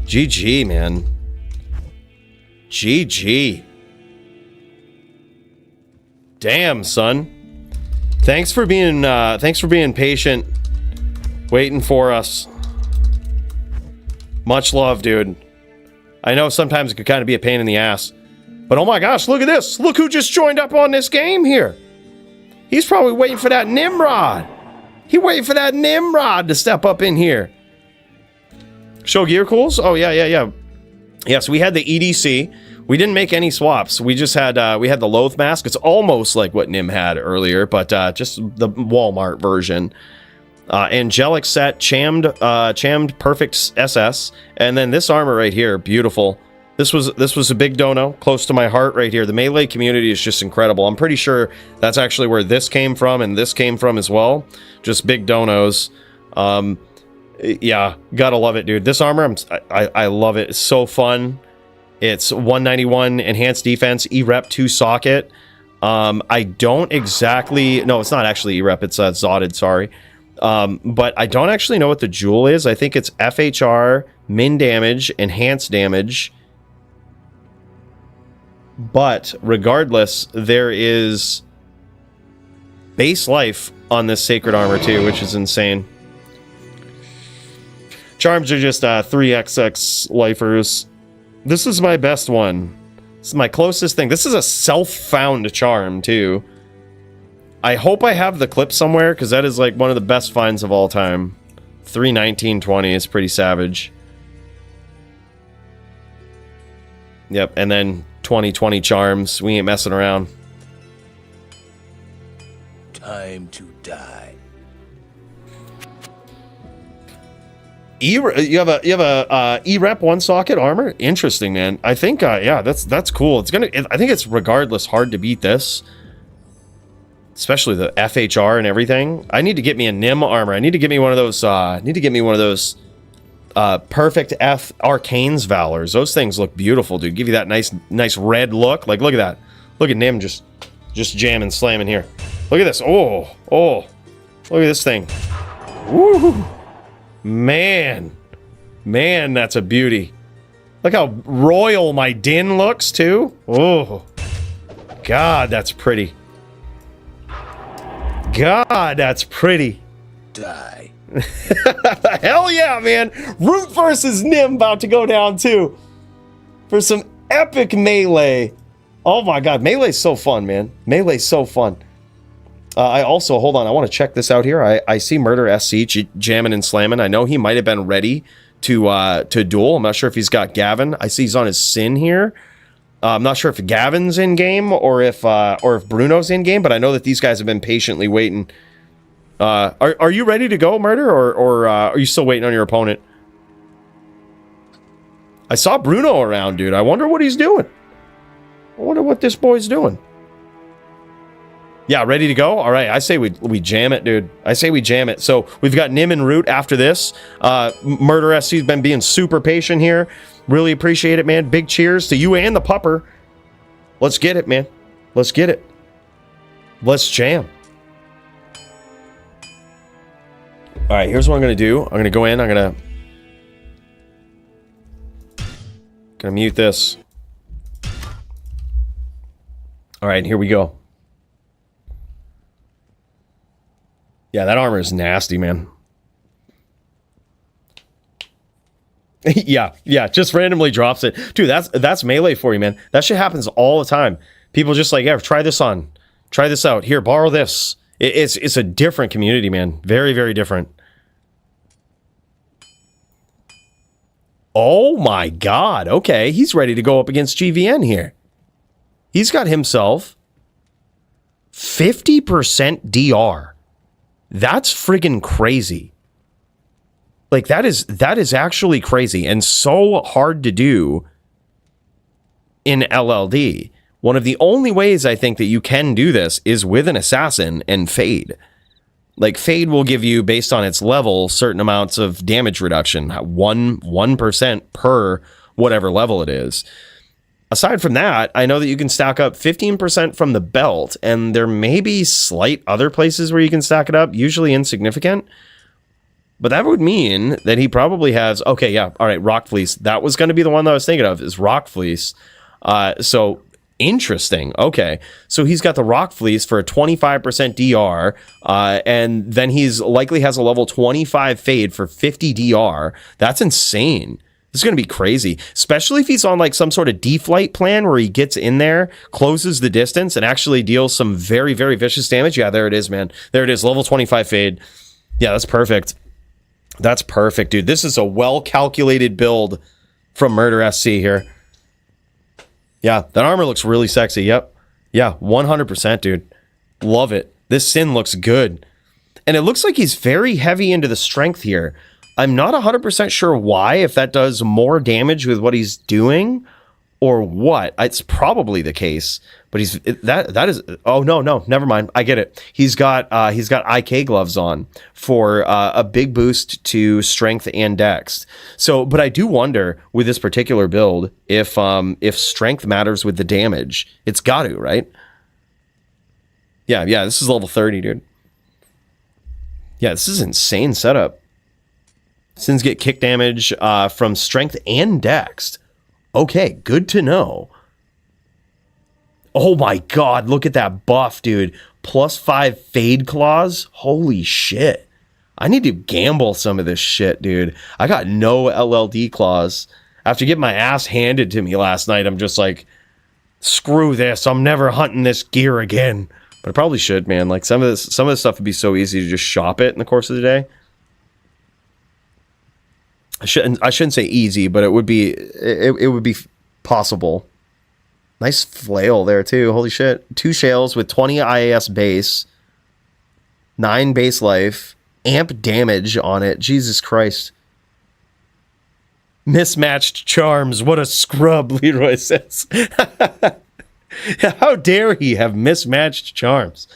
GG, man. GG. Damn, son. Thanks for being patient. Waiting for us. Much love, dude. I know sometimes it could kind of be a pain in the ass. But oh my gosh, look at this. Look who just joined up on this game here. He's probably waiting for that Nimrod. He waiting for that Nimrod to step up in here. Show gear cools? Oh, yeah. Yes, we had the EDC. We didn't make any swaps. We just had we had the Loath mask. It's almost like what Nim had earlier, but just the Walmart version. Angelic set, chammed perfect SS, and then this armor right here, beautiful. This was a big dono, close to my heart right here. The melee community is just incredible. I'm pretty sure that's actually where this came from, and this came from as well. Just big donos. Yeah, gotta love it, dude. This armor, I love it. It's so fun. It's 191 enhanced defense, E-Rep 2 socket. I don't exactly... No, it's not actually E-Rep. It's Zotted, sorry. But I don't actually know what the jewel is. I think it's FHR, min damage, enhanced damage. But regardless, there is base life on this sacred armor too, which is insane. Charms are just 3XX lifers. This is my best one. This is my closest thing. This is a self-found charm too. I hope I have the clip somewhere, because that is like one of the best finds of all time. 31920 is pretty savage. Yep, and then 2020 charms. We ain't messing around. Time to die. You have a E-Rep 1 socket armor? Interesting, man. I think yeah, that's cool. I think it's regardless hard to beat this. Especially the FHR and everything. I need to get me a Nim armor. I need to get me one of those perfect F Arcane's Valors. Those things look beautiful, dude. Give you that nice red look. Like, look at that. Look at Nim just jamming, slamming here. Look at this. Oh. Look at this thing. Woo. Man, that's a beauty. Look how royal my Din looks, too. Oh. God, that's pretty. God, that's pretty. Die. Hell yeah, man. Root versus Nim about to go down, too. For some epic melee. Oh my god, melee's so fun, man. Melee's so fun. I also, hold on, I want to check this out here. I see Murder SC jamming and slamming. I know he might have been ready to duel. I'm not sure if he's got Gavin. I see he's on his Sin here. I'm not sure if Gavin's in game or if Bruno's in game, but I know that these guys have been patiently waiting. Are you ready to go, Murder, or are you still waiting on your opponent? I saw Bruno around, dude. I wonder what he's doing. I wonder what this boy's doing. Yeah, ready to go? All right, I say we jam it, dude. I say we jam it. So we've got Nim and Root after this. Murder SC's been being super patient here. Really appreciate it, man. Big cheers to you and the pupper. Let's get it, man. Let's get it. Let's jam. All right, here's what I'm going to do. I'm going to go in. I'm going to mute this. All right, here we go. Yeah, that armor is nasty, man. yeah, just randomly drops it. Dude, that's melee for you, man. That shit happens all the time. People just like, yeah, try this on. Try this out. Here, borrow this. It's a different community, man. Very, very different. Oh my god. Okay, he's ready to go up against GVN here. He's got himself 50% DR. That's friggin' crazy. Like, that is actually crazy and so hard to do in LLD. One of the only ways I think that you can do this is with an assassin and Fade. Like, Fade will give you, based on its level, certain amounts of damage reduction. 1% per whatever level it is. Aside from that, I know that you can stack up 15% from the belt, and there may be slight other places where you can stack it up, usually insignificant. But that would mean that he probably has... Okay, yeah, all right, Rock Fleece. That was going to be the one that I was thinking of, is Rock Fleece. So, interesting. Okay, so he's got the Rock Fleece for a 25% DR, and then he's likely has a level 25 Fade for 50 DR. That's insane. This is going to be crazy, especially if he's on like some sort of deflight plan where he gets in there, closes the distance, and actually deals some very, very vicious damage. Yeah, there it is, man. There it is, level 25 Fade. Yeah, that's perfect. That's perfect, dude. This is a well-calculated build from Murder SC here. Yeah, that armor looks really sexy. Yep. Yeah, 100%, dude. Love it. This Sin looks good. And it looks like he's very heavy into the strength here. I'm not 100% sure why, if that does more damage with what he's doing or what. It's probably the case, but that is... Oh, no, never mind. I get it. He's got IK gloves on for a big boost to strength and dex. So, but I do wonder with this particular build if strength matters with the damage. It's got to, right? Yeah, this is level 30, dude. Yeah, this is insane setup. Sins get kick damage from strength and dex. Okay, good to know. Oh my god, look at that buff, dude. +5 Fade Claws. Holy shit. I need to gamble some of this shit, dude. I got no LLD claws. After getting my ass handed to me last night, I'm just like, screw this. I'm never hunting this gear again. But I probably should, man. Like, some of this stuff would be so easy to just shop it in the course of the day. I shouldn't say easy, but it would be possible. Nice flail there too. Holy shit. 2 shells with 20 IAS base, 9 base life, amp damage on it. Jesus Christ. Mismatched charms. What a scrub, Leroy says. How dare he have mismatched charms?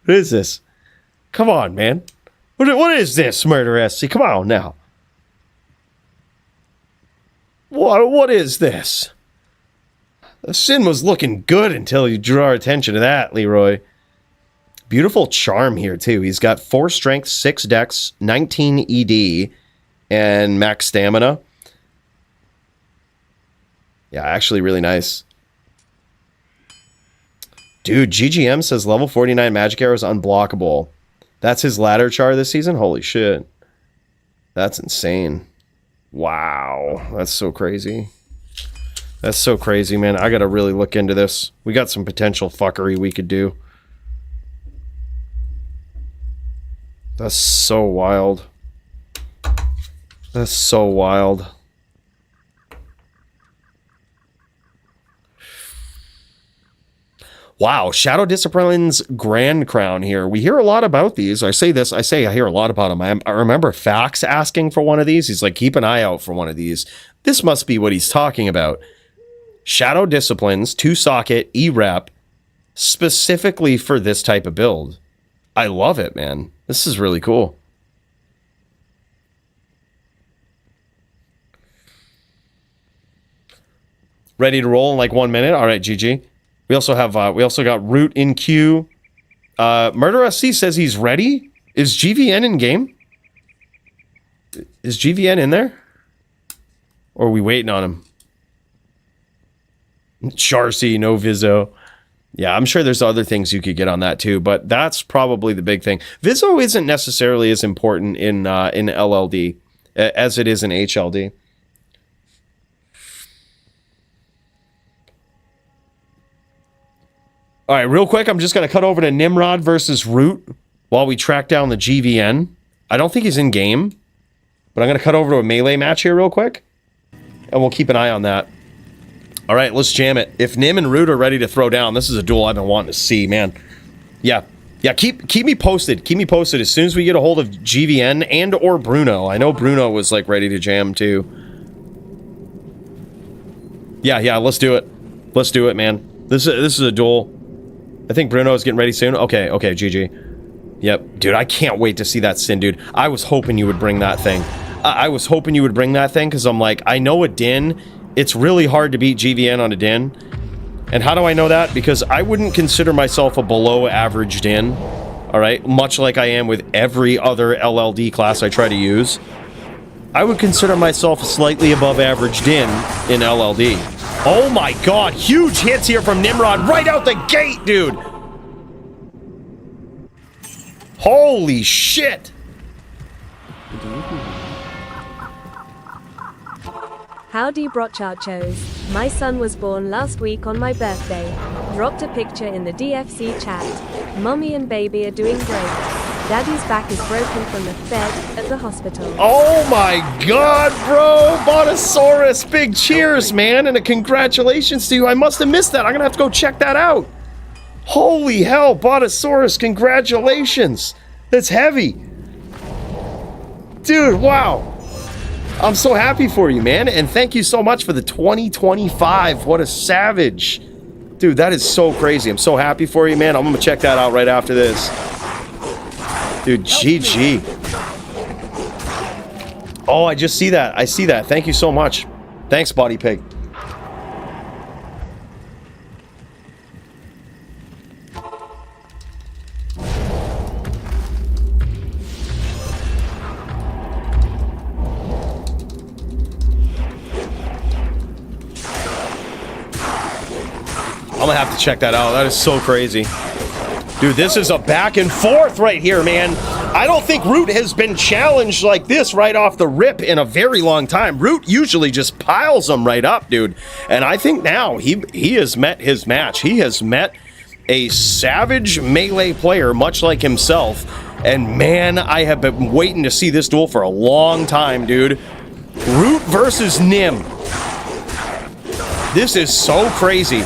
What is this? Come on, man. What is this, Murder SC? Come on now. What is this? The Sin was looking good until you drew our attention to that, Leroy. Beautiful charm here, too. He's got 4 strength, 6 dex, 19 ED, and max stamina. Yeah, actually really nice. Dude, GGM says level 49 magic arrow is unblockable. That's his ladder char this season? Holy shit. That's insane. Wow, that's so crazy. That's so crazy, man. I gotta really look into this. We got some potential fuckery we could do. That's so wild. That's so wild. Wow, Shadow Discipline's Grand Crown here. We hear a lot about these. I hear a lot about them. I remember Fax asking for one of these. He's like, keep an eye out for one of these. This must be what he's talking about. Shadow Disciplines, 2-socket, E-rep, specifically for this type of build. I love it, man. This is really cool. Ready to roll in like 1 minute? All right, GG. We also got Root in queue. Murder SC says he's ready. Is GVN in game? Is GVN in there? Or are we waiting on him? Charcy, no Vizzo. Yeah, I'm sure there's other things you could get on that too, but that's probably the big thing. Vizzo isn't necessarily as important in LLD as it is in HLD. All right, real quick, I'm just going to cut over to Nimrod versus Root while we track down the GVN. I don't think he's in game, but I'm going to cut over to a melee match here real quick, and we'll keep an eye on that. All right, let's jam it. If Nim and Root are ready to throw down, this is a duel I've been wanting to see, man. Yeah, keep me posted. Keep me posted as soon as we get a hold of GVN and or Bruno. I know Bruno was like ready to jam too. Yeah, let's do it. Let's do it, man. This is a duel. I think Bruno is getting ready soon. Okay, GG. Yep, dude, I can't wait to see that Sin, dude. I was hoping you would bring that thing. I was hoping you would bring that thing, because I'm like, I know a Din. It's really hard to beat GVN on a Din. And how do I know that? Because I wouldn't consider myself a below-average Din. Alright? Much like I am with every other LLD class I try to use. I would consider myself a slightly above-average Din in LLD. Oh my god, huge hits here from Nimrod right out the gate, dude! Holy shit! Howdy brochachos. My son was born last week on my birthday. Dropped a picture in the DFC chat. Mommy and baby are doing great. Daddy's back is broken from the Fed at the hospital. Oh my god, bro! Botosaurus, big cheers, man, and a congratulations to you. I must have missed that. I'm gonna have to go check that out. Holy hell, Botosaurus, congratulations. That's heavy. Dude, wow. I'm so happy for you, man, and thank you so much for the 2025. What a savage. Dude, that is so crazy. I'm so happy for you, man. I'm gonna check that out right after this. Dude, GG. Oh, I just see that. I see that. Thank you so much. Thanks, Body Pig. I'm gonna have to check that out. That is so crazy. Dude, this is a back and forth right here, man. I don't think Root has been challenged like this right off the rip in a very long time. Root usually just piles them right up, dude. And I think now he has met his match. He has met a savage melee player, much like himself. And man, I have been waiting to see this duel for a long time, dude. Root versus Nim. This is so crazy.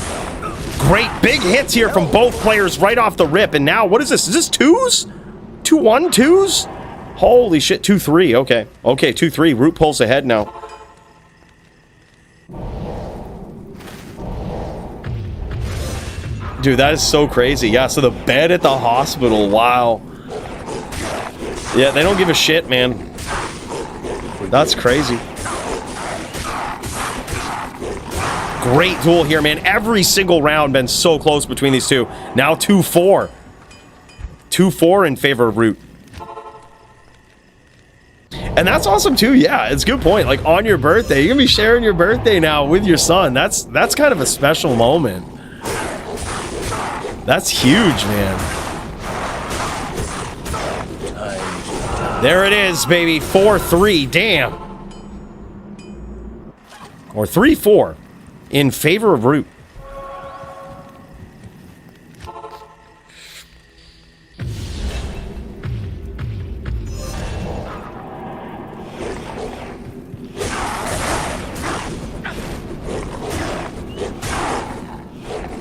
Great big hits here from both players right off the rip. And now, what is this? Is this twos? 2-1 twos? Holy shit, 2-3. Okay. Okay, 2-3. Root pulls ahead now. Dude, that is so crazy. Yeah, so the bed at the hospital. Wow. Yeah, they don't give a shit, man. That's crazy. Great duel here, man. Every single round been so close between these two. Now 2-4. 2-4 in favor of Root. And that's awesome too. Yeah, it's a good point. Like on your birthday, you're gonna be sharing your birthday now with your son. That's kind of a special moment. That's huge, man. There it is, baby. 4-3. Damn. Or 3-4. In favor of Root.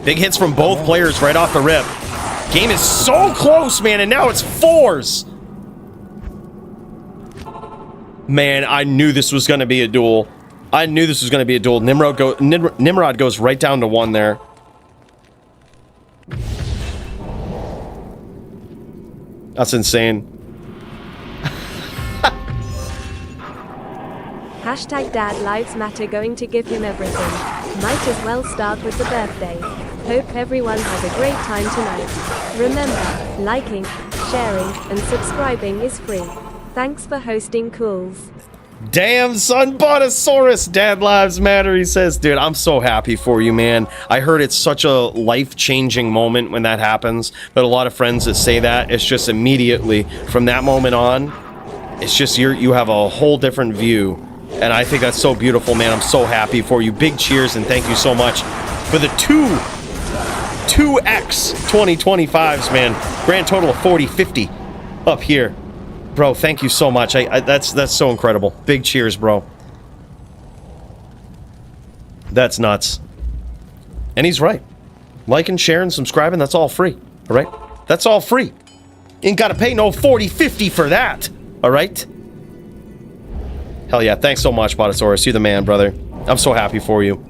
Big hits from both players right off the rip. Game is so close, man, and now it's 4s. Man, I knew this was going to be a duel. I knew this was going to be a duel. Nimrod goes right down to 1 there. That's insane. Hashtag Dad Lives Matter, going to give him everything. Might as well start with the birthday. Hope everyone has a great time tonight. Remember, liking, sharing, and subscribing is free. Thanks for hosting Cools. Damn, son, Botosaurus, Dad Lives Matter, he says. Dude, I'm so happy for you, man. I heard it's such a life-changing moment when that happens. But a lot of friends that say that, it's just immediately, from that moment on, it's just you have a whole different view. And I think that's so beautiful, man. I'm so happy for you. Big cheers, and thank you so much for the 2x 2025s, man. Grand total of 40-50 up here. Bro, thank you so much. That's so incredible. Big cheers, bro. That's nuts. And he's right. Liking, sharing, subscribing, that's all free. All right? That's all free. Ain't gotta pay no 40-50 for that. All right? Hell yeah. Thanks so much, Botosaurus. You're the man, brother. I'm so happy for you.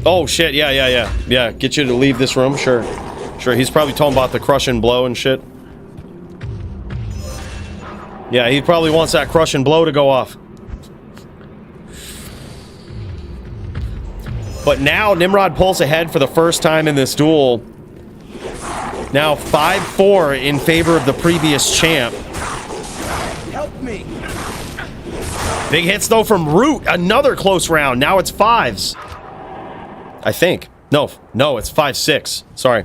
Oh, shit. Yeah. Yeah, get you to leave this room? Sure. Sure, he's probably talking about the crush and blow and shit. Yeah, he probably wants that crush and blow to go off. But now Nimrod pulls ahead for the first time in this duel. Now 5-4 in favor of the previous champ. Help me. Big hits though from Root. Another close round. Now it's 5s. I think. No, it's 5-6. Sorry.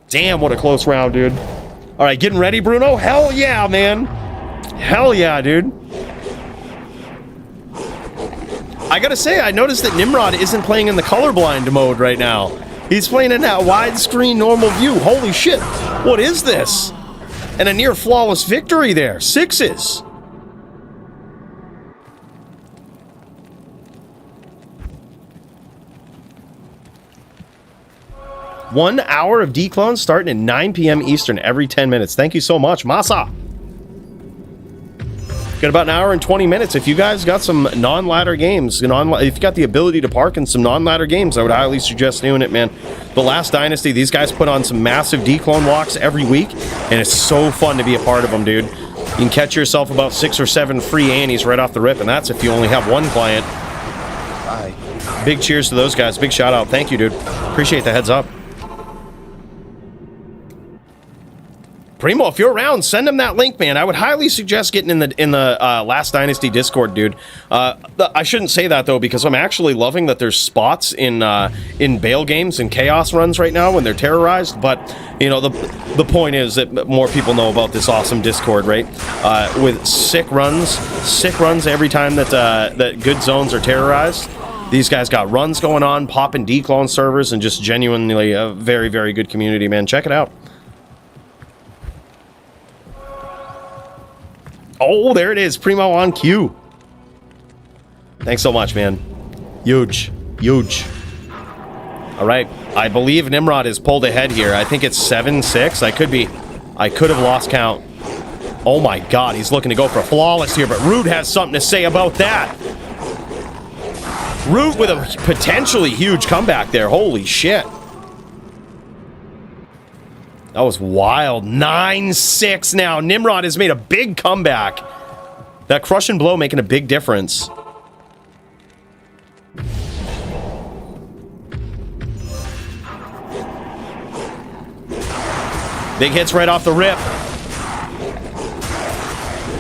Damn, what a close round, dude. All right, getting ready, Bruno? Hell yeah, man. Hell yeah, dude. I gotta say, I noticed that Nimrod isn't playing in the colorblind mode right now. He's playing in that widescreen normal view. Holy shit. What is this? And a near flawless victory there. 6s. One hour of D-clones starting at 9 p.m. Eastern every 10 minutes. Thank you so much, Masa. Got about an hour and 20 minutes. If you guys got some non-ladder games, if you got the ability to park in some non-ladder games, I would highly suggest doing it, man. The Last Dynasty, these guys put on some massive D-clone walks every week, and it's so fun to be a part of them, dude. You can catch yourself about 6 or 7 free Annies right off the rip, and that's if you only have one client. Bye. Big cheers to those guys. Big shout out. Thank you, dude. Appreciate the heads up. Primo, if you're around, send him that link, man. I would highly suggest getting in the Last Dynasty Discord, dude. I shouldn't say that though, because I'm actually loving that there's spots in Bale games and Chaos runs right now when they're terrorized. But you know, the point is that more people know about this awesome Discord, right? With sick runs every time that good zones are terrorized. These guys got runs going on, popping D-clone servers, and just genuinely a very, very good community, man. Check it out. Oh, there it is. Primo on cue. Thanks so much, man. Huge. Huge. All right. I believe Nimrod is pulled ahead here. I think it's 7-6. I could have lost count. Oh my god, he's looking to go for flawless here, but Root has something to say about that. Root with a potentially huge comeback there. Holy shit. That was wild. 9-6 now. Nimrod has made a big comeback. That crush and blow making a big difference. Big hits right off the rip.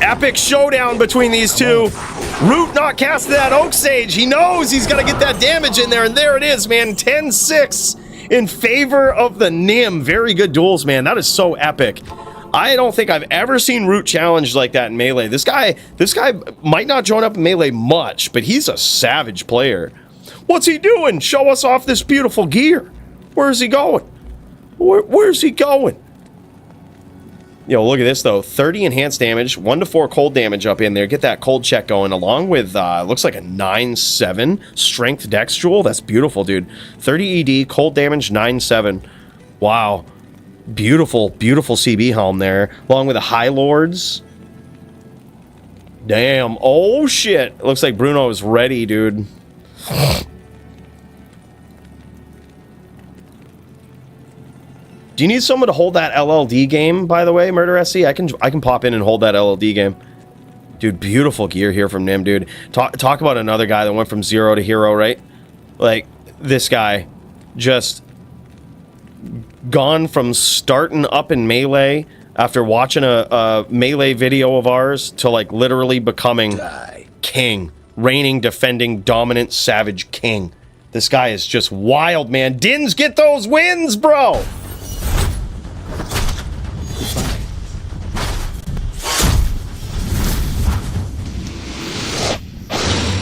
Epic showdown between these two. Root not casting that Oak Sage. He knows he's got to get that damage in there, and there it is, man. 10-6. In favor of the Nim. Very good duels, man. That is so epic. I don't think I've ever seen Root challenged like that in Melee. This guy might not join up in Melee much, but he's a savage player. What's he doing? Show us off this beautiful gear. Where's he going? Where's he going? Look at this, though. 30 enhanced damage, 1 to 4 cold damage up in there. Get that cold check going, along with, looks like a 9-7 strength dex jewel. That's beautiful, dude. 30 ED, cold damage, 9-7. Wow. Beautiful, beautiful CB helm there, along with the High Lords. Damn. Oh, shit. Looks like Bruno is ready, dude. Do you need someone to hold that LLD game, by the way, Murder SC? I can pop in and hold that LLD game. Dude, beautiful gear here from Nim, dude. Talk about another guy that went from 0 to hero, right? Like, this guy just gone from starting up in Melee after watching a Melee video of ours to, like, literally becoming king. Reigning, defending, dominant, savage king. This guy is just wild, man. Dins, get those wins, bro!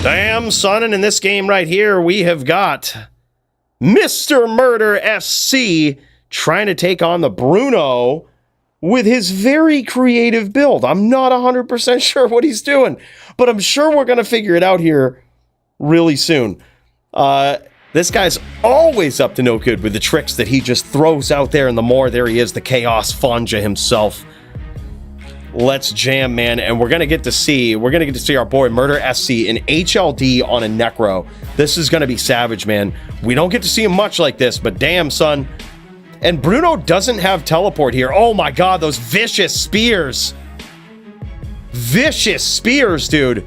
Damn, son, and in this game right here, we have got Mr. Murder SC trying to take on the Bruno with his very creative build. I'm not 100% sure what he's doing, but I'm sure we're going to figure it out here really soon. This guy's always up to no good with the tricks that he just throws out there, and the more, there he is, the Chaos Fonja himself. Let's jam, man, and we're gonna get to see our boy Murder SC in HLD on a Necro. This is gonna be savage, man. We don't get to see him much like this, but damn, son. And Bruno doesn't have teleport here. Oh my god, those vicious spears. Vicious spears, dude.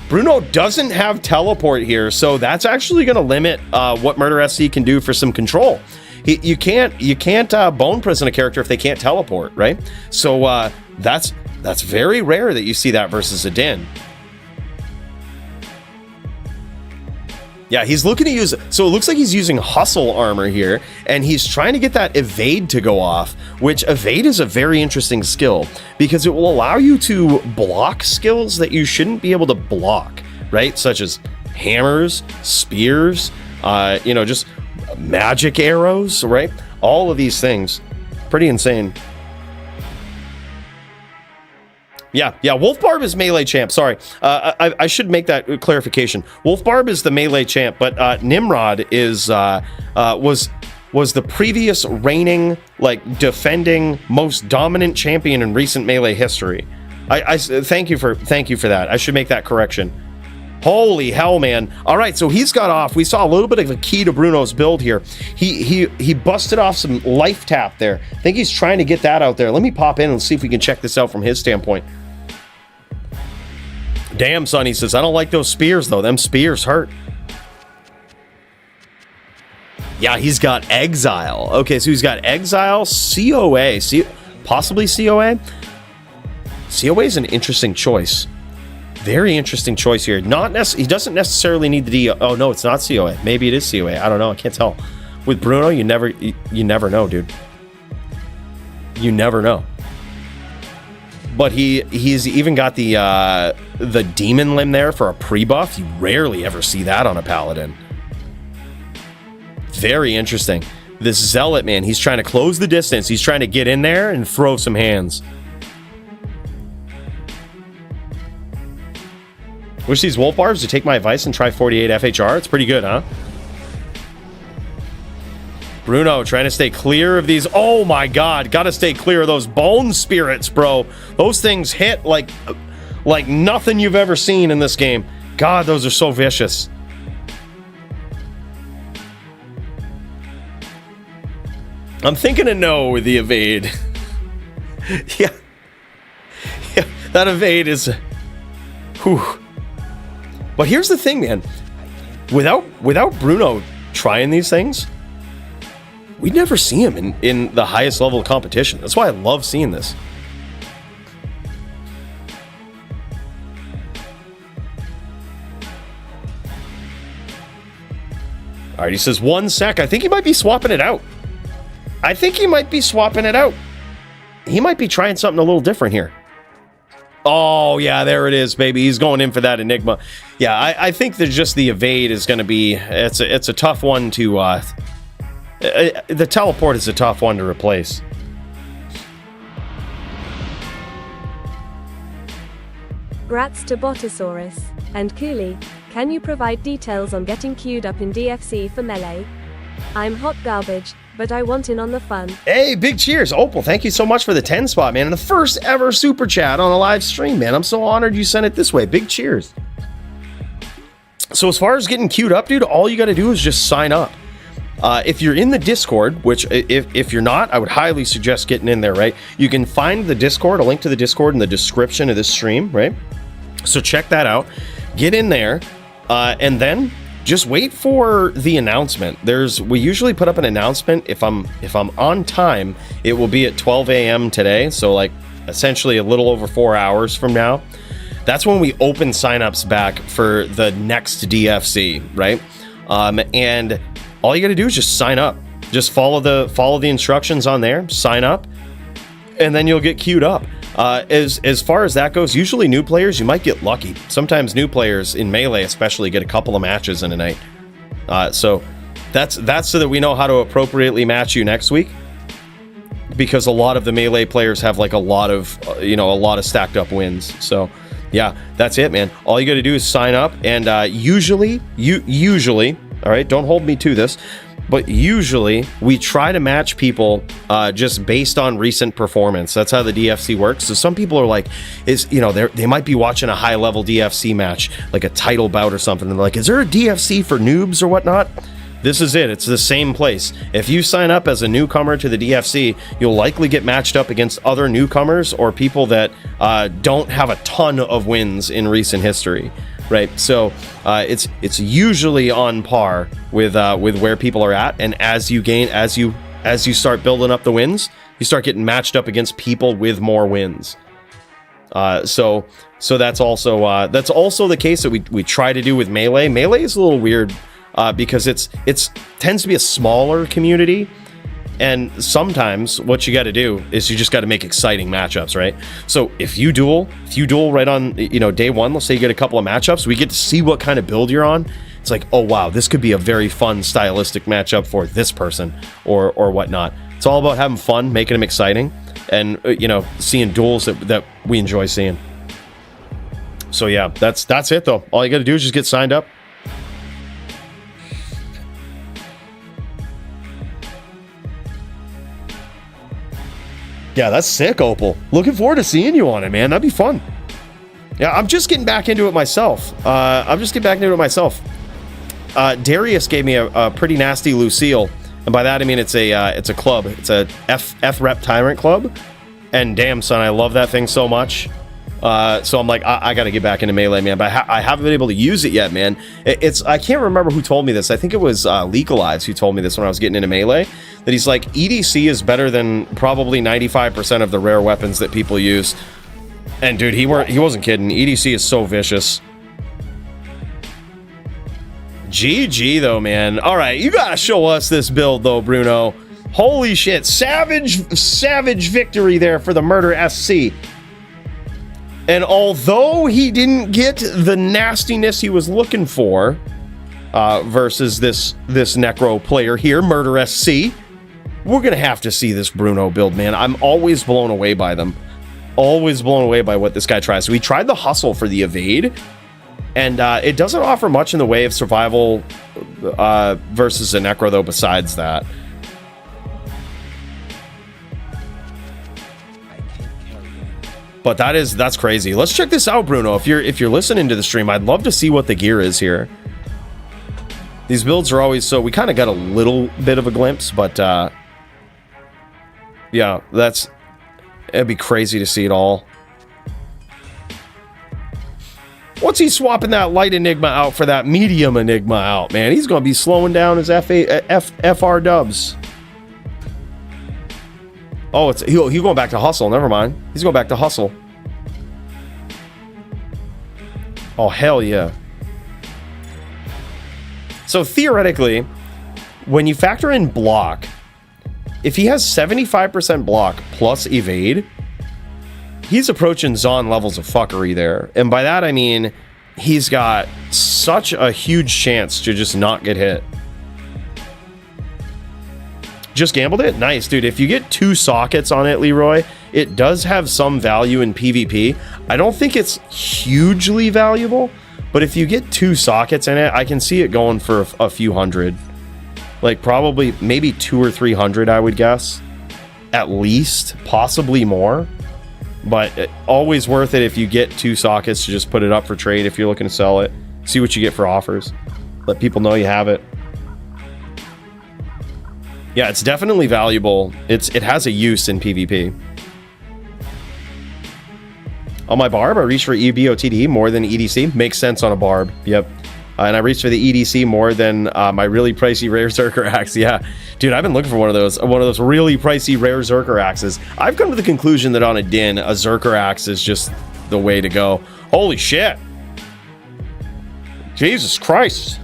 Bruno doesn't have teleport here, so that's actually gonna limit what Murder SC can do for some control. You can't bone prison a character if they can't teleport, right? So that's very rare that you see that versus a Din. Yeah, he's looking to use, so it looks like he's using hustle armor here, and he's trying to get that evade to go off, which evade is a very interesting skill because it will allow you to block skills that you shouldn't be able to block, right? Such as hammers, spears, just magic arrows, right? All of these things. Pretty insane. Yeah, Wolfbarb is melee champ. Sorry, I should make that clarification. Wolfbarb is the melee champ, but Nimrod is was the previous reigning, like, defending most dominant champion in recent melee history. I thank you for that. I should make that correction. Holy hell, man. All right, so he's got off. We saw a little bit of a key to Bruno's build here. He busted off some life tap there. I think he's trying to get that out there. Let me pop in and see if we can check this out from his standpoint. Damn, son, he says, I don't like those spears, though. Them spears hurt. Yeah, he's got Exile. Okay, so he's got Exile, COA. Possibly COA? COA is an interesting choice. Very interesting choice here. He doesn't necessarily need the D. Oh, no, it's not COA. Maybe it is COA. I don't know. I can't tell. With Bruno, you never know, dude. You never know. But he's even got the demon limb there for a pre-buff. You rarely ever see that on a paladin. Very interesting. This zealot, man, he's trying to close the distance. He's trying to get in there and throw some hands. Wish these wolf barbs to take my advice and try 48 FHR. It's pretty good, huh? Bruno trying to stay clear of these. Oh my god, gotta stay clear of those bone spirits, bro. Those things hit like nothing you've ever seen in this game. God, those are so vicious. I'm thinking a no with the evade. yeah, that evade is... Whew. But here's the thing, man. Without Bruno trying these things, we'd never see him in the highest level of competition. That's why I love seeing this. All right, he says 1 sec. I think he might be swapping it out. He might be trying something a little different here. Oh, yeah, there it is, baby. He's going in for that Enigma. Yeah, I think that just the evade is going to be... It's a tough one to... the teleport is a tough one to replace. Grats to Botosaurus. And Cooley, can you provide details on getting queued up in DFC for Melee? I'm hot garbage, but I want in on the fun. Hey, big cheers. Opal, thank you so much for the 10 spot, man. And the first ever super chat on a live stream, man. I'm so honored you sent it this way. Big cheers. So as far as getting queued up, dude, all you got to do is just sign up. If you're in the Discord, which if you're not, I would highly suggest getting in there, right? You can find the Discord, a link to the Discord in the description of this stream, right? So check that out. Get in there, and then just wait for the announcement. We usually put up an announcement. If I'm on time, it will be at 12 a.m. today. So like essentially a little over 4 hours from now. That's when we open signups back for the next DFC, right? And all you got to do is just sign up. Just follow the instructions on there. Sign up, and then you'll get queued up. As far as that goes, usually new players, you might get lucky. Sometimes new players in Melee especially get a couple of matches in a night. So that's so that we know how to appropriately match you next week, because a lot of the Melee players have like a lot of stacked up wins. So yeah, that's it, man. All you got to do is sign up, and usually, all right, don't hold me to this, but usually we try to match people just based on recent performance. That's how the DFC works. So some people are like, they might be watching a high level DFC match, like a title bout or something, and they're like, is there a DFC for noobs or whatnot? This is it. It's the same place. If you sign up as a newcomer to the DFC, you'll likely get matched up against other newcomers or people that don't have a ton of wins in recent history, right? So it's usually on par with where people are at, and as you start building up the wins, you start getting matched up against people with more wins. So that's also the case that we try to do with Melee. Melee is a little weird. Because it tends to be a smaller community, and sometimes what you got to do is you just got to make exciting matchups, right? So if you duel right on day one, let's say you get a couple of matchups, we get to see what kind of build you're on. It's like, oh wow, this could be a very fun stylistic matchup for this person or whatnot. It's all about having fun, making them exciting, and seeing duels that we enjoy seeing. So yeah, that's it though. All you got to do is just get signed up. Yeah, that's sick, Opal. Looking forward to seeing you on it, man. That'd be fun. Yeah, I'm just getting back into it myself. Darius gave me a pretty nasty Lucille, and by that I mean it's a club. It's a F rep Tyrant club, and damn son, I love that thing so much. So I'm like, I got to get back into Melee, man. But I haven't been able to use it yet, man. I can't remember who told me this. I think it was Legalize who told me this when I was getting into Melee. That he's like, EDC is better than probably 95% of the rare weapons that people use. And dude, he wasn't kidding. EDC is so vicious. GG though, man. All right, you gotta show us this build though, Bruno. Holy shit, savage victory there for the Murder SC. And although he didn't get the nastiness he was looking for versus this Necro player here, Murder SC, we're going to have to see this Bruno build, man. I'm always blown away by them. Always blown away by what this guy tries. So he tried the hustle for the evade, and it doesn't offer much in the way of survival versus a Necro, though, besides that. But that's crazy. Let's check this out, Bruno. If you're listening to the stream, I'd love to see what the gear is here. These builds are always we kind of got a little bit of a glimpse, but yeah, it'd be crazy to see it all. What's he swapping that light Enigma out for that medium Enigma out, man? He's going to be slowing down his FR dubs. Oh, he's going back to hustle. Never mind. He's going back to hustle. Oh, hell yeah. So theoretically, when you factor in block, if he has 75% block plus evade, he's approaching Zon levels of fuckery there. And by that, I mean, he's got such a huge chance to just not get hit. Just gambled it? Nice, dude. If you get 2 sockets on it, Leroy, it does have some value in PvP. I don't think it's hugely valuable, but if you get 2 sockets in it, I can see it going for a few hundred. Like probably maybe 200 or 300, I would guess. At least, possibly more. But always worth it if you get 2 sockets to just put it up for trade if you're looking to sell it. See what you get for offers. Let people know you have it. Yeah, it's definitely valuable. It has a use in PvP. On my barb, I reached for EBOTD more than EDC. Makes sense on a barb. Yep. And I reached for the EDC more than my really pricey rare Zerker axe. Yeah, dude, I've been looking for one of those really pricey rare Zerker axes. I've come to the conclusion that on a din, a Zerker axe is just the way to go. Holy shit! Jesus Christ!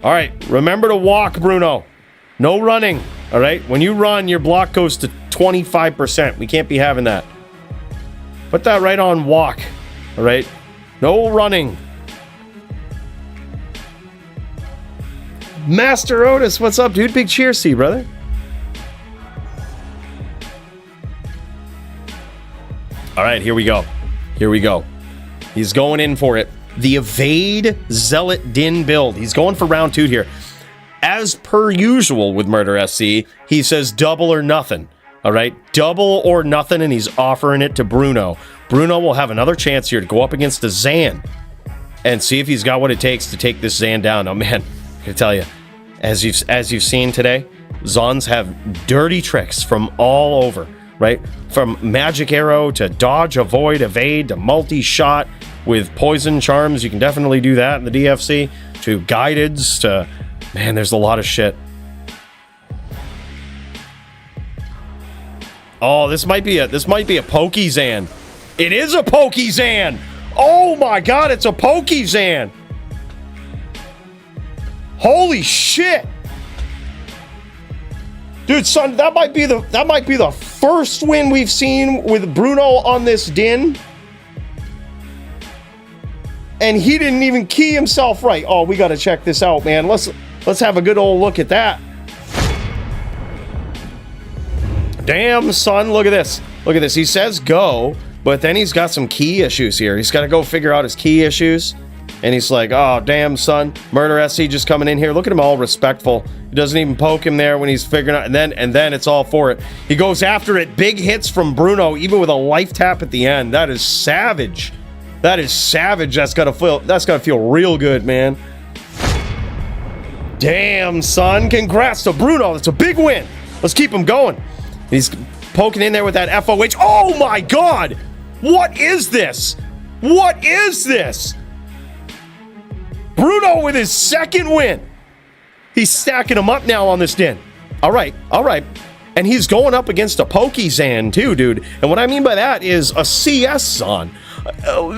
All right, remember to walk, Bruno. No running. All right, when you run, your block goes to 25%. We can't be having that. Put that right on walk. All right, no running. Master Otis, what's up, dude? Big cheers to you, brother. All right, here we go. Here we go. He's going in for it. The Evade Zealot Din build. He's going for round 2 here. As per usual with Murder SC, he says double or nothing. All right, double or nothing, and he's offering it to Bruno. Bruno will have another chance here to go up against the Zan and see if he's got what it takes to take this Zan down. Oh, man. I tell you, as you've seen today, Zons have dirty tricks from all over, right? From magic arrow to dodge, avoid, evade to multi-shot with poison charms. You can definitely do that in the DFC. To guideds to, man, there's a lot of shit. Oh, this might be a Pokey Zan. It is a Pokey Zan. Oh my God, it's a Pokey Zan. Holy shit! Dude, son, that might be the first win we've seen with Bruno on this din. And he didn't even key himself right. Oh, we gotta check this out, man. Let's have a good old look at that. Damn, son, look at this. Look at this. He says go, but then he's got some key issues here. He's gotta go figure out his key issues. And he's like, oh, damn, son. Murder SC just coming in here. Look at him all respectful. He doesn't even poke him there when he's figuring out. And then it's all for it. He goes after it. Big hits from Bruno, even with a life tap at the end. That is savage. That is savage. That's gotta feel real good, man. Damn, son. Congrats to Bruno. That's a big win. Let's keep him going. He's poking in there with that FOH. Oh, my God. What is this? What is this? Bruno with his second win. He's stacking them up now on this din. All right. And he's going up against a Pokey Zan too, dude. And what I mean by that is a CS Zon.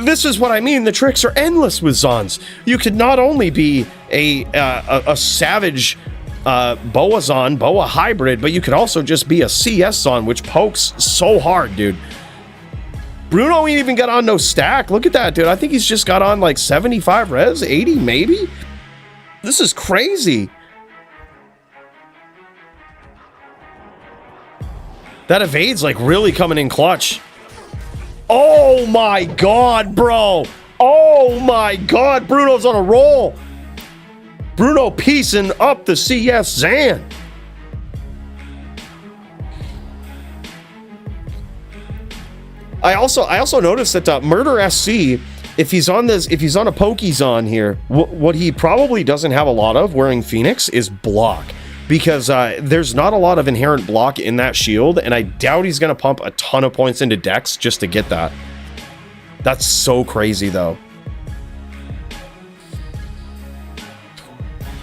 This is what I mean. The tricks are endless with Zons. You could not only be a savage Boa Zon, Boa hybrid, but you could also just be a CS Zon, which pokes so hard, dude. Bruno ain't even got on no stack. Look at that, dude. I think he's just got on like 75 res, 80 maybe. This is crazy. That evade's like really coming in clutch. Oh my God, bro. Oh my God, Bruno's on a roll. Bruno piecing up the CS Zan. I also noticed that Murder SC, if he's on a Pokey Zon here, what he probably doesn't have a lot of wearing Phoenix is block, because there's not a lot of inherent block in that shield, and I doubt he's gonna pump a ton of points into Dex just to get that. That's so crazy though.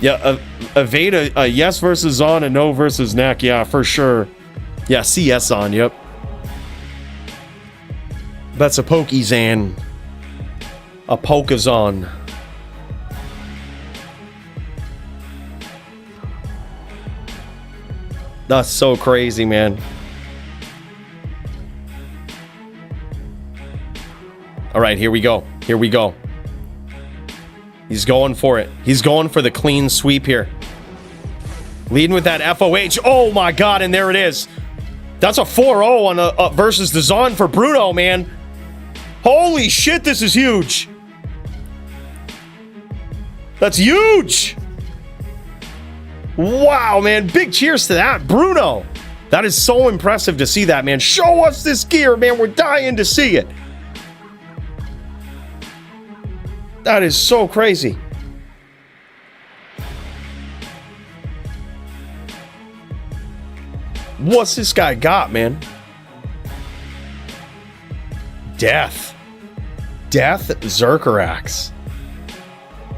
Yeah, evade a yes versus Zon, a no versus neck. Yeah, for sure. Yeah, CS on. Yep. That's a Pokey Zan. A Pokazon. That's so crazy, man. All right, here we go. Here we go. He's going for it. He's going for the clean sweep here. Leading with that FOH. Oh my god, and there it is. That's a 4-0 on a versus the Zon for Bruno, man. Holy shit, this is huge. That's huge. Wow, man. Big cheers to that, Bruno. That is so impressive to see that, man. Show us this gear, man. We're dying to see it. That is so crazy. What's this guy got, man? Death Zerkarax.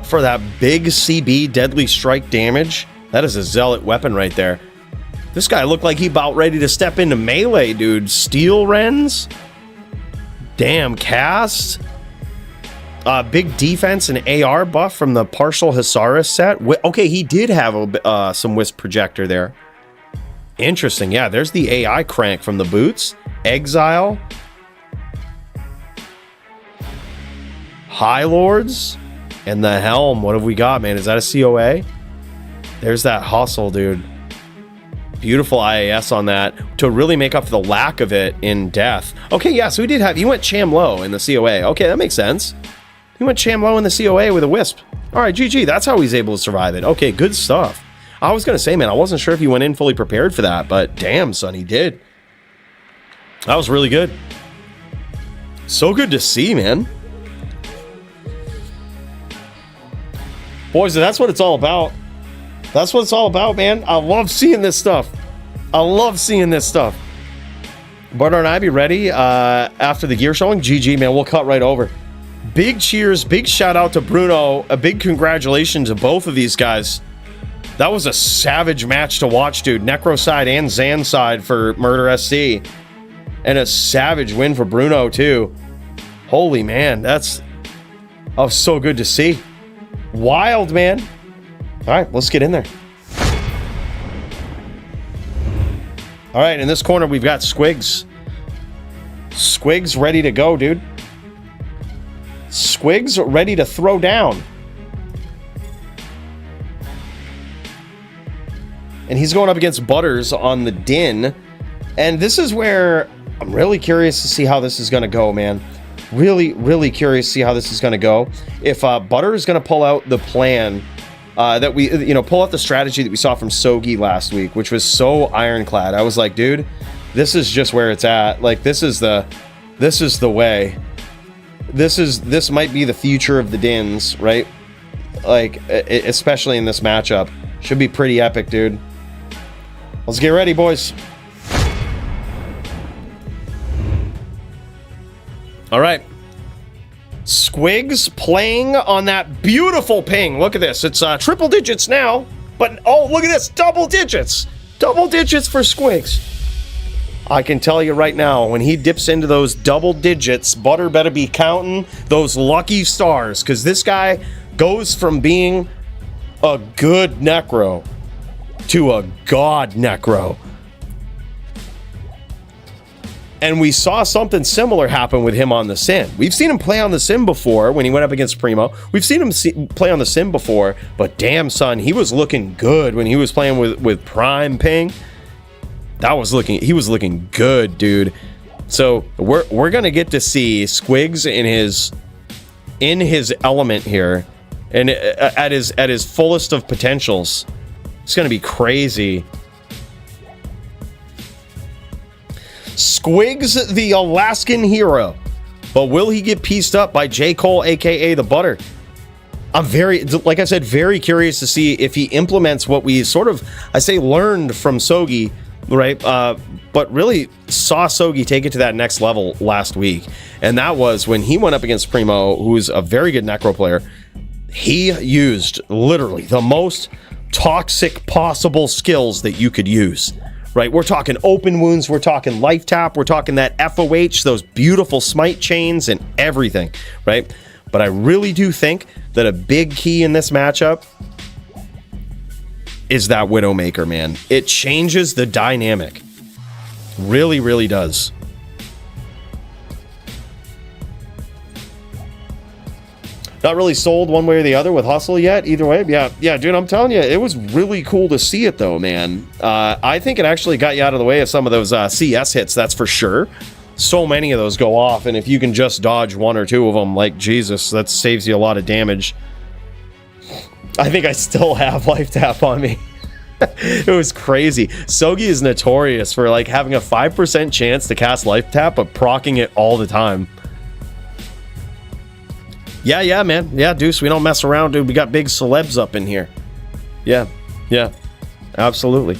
For that big CB deadly strike damage. That is a zealot weapon right there. This guy looked like he about ready to step into melee, dude. Steel Rens. Damn cast. Big defense and AR buff from the partial Hisaris set. Okay, he did have some Wisp projector there. Interesting. Yeah, there's the AI crank from the boots. Exile. High Lords. And the helm. What have we got, man? Is that a COA? There's that hustle, dude. Beautiful IAS on that to really make up for the lack of it in death. Okay, yeah, so he went Cham low in the COA. Okay, that makes sense. He went Cham low in the COA with a Wisp. All right, GG. That's how he's able to survive it. Okay, good stuff. I was going to say, man, I wasn't sure if he went in fully prepared for that, but damn, son, he did. That was really good. So good to see, man. Boys, that's what it's all about. That's what it's all about, man. I love seeing this stuff. I love seeing this stuff. Butter and I be ready after the gear showing. GG, man. We'll cut right over. Big cheers. Big shout out to Bruno. A big congratulations to both of these guys. That was a savage match to watch, dude. Necro side and Zan side for Murder SC. And a savage win for Bruno, too. Holy man, that's so good to see. Wild, man. All right, let's get in there. All right, in this corner, we've got Squigs. Squigs ready to go, dude. Squigs ready to throw down. And he's going up against Butters on the Din. And this is where I'm really curious to see how this is going to go, man. Really, really curious to see how this is going to go. If Butter is going to pull out the plan that we, pull out the strategy that we saw from Sogi last week, which was so ironclad. I was like, dude, this is just where it's at. Like, this is the way. This might be the future of the Dins, right? Like, especially in this matchup. Should be pretty epic, dude. Let's get ready, boys. All right. Squigs playing on that beautiful ping. Look at this. It's triple digits now. But, oh, look at this. Double digits. Double digits for Squigs. I can tell you right now, when he dips into those double digits, Butter better be counting those lucky stars. Because this guy goes from being a good Necro to a god Necro. And we saw something similar happen with him on the Sim. We've seen him play on the Sim before when he went up against Primo. We've seen him play on the Sim before, but damn, son, he was looking good when he was playing with Prime Ping. He was looking good, dude. So we're gonna get to see Squigs in his element here, and at his fullest of potentials. It's gonna be crazy. Squigs, the Alaskan hero. But will he get pieced up by J. Cole, aka the Butter? I'm like I said, very curious to see if he implements what we sort of, learned from Sogi, right? But really saw Sogi take it to that next level last week. And that was when he went up against Primo, who's a very good Necro player. He used literally the most toxic possible skills that you could use. Right, we're talking open wounds, we're talking life tap, we're talking that FOH, those beautiful smite chains and everything, right? But I really do think that a big key in this matchup is that Widowmaker, man. It changes the dynamic. Really, really does. Not really sold one way or the other with Hustle yet. Either way, yeah, dude, I'm telling you, it was really cool to see it though, man. I think it actually got you out of the way of some of those CS hits, that's for sure. So many of those go off, and if you can just dodge one or two of them, like Jesus, that saves you a lot of damage. I think I still have life tap on me. It was crazy. Sogi is notorious for like having a 5% chance to cast life tap, but proccing it all the time. Yeah, man. Yeah, Deuce, we don't mess around, dude. We got big celebs up in here. Yeah, absolutely.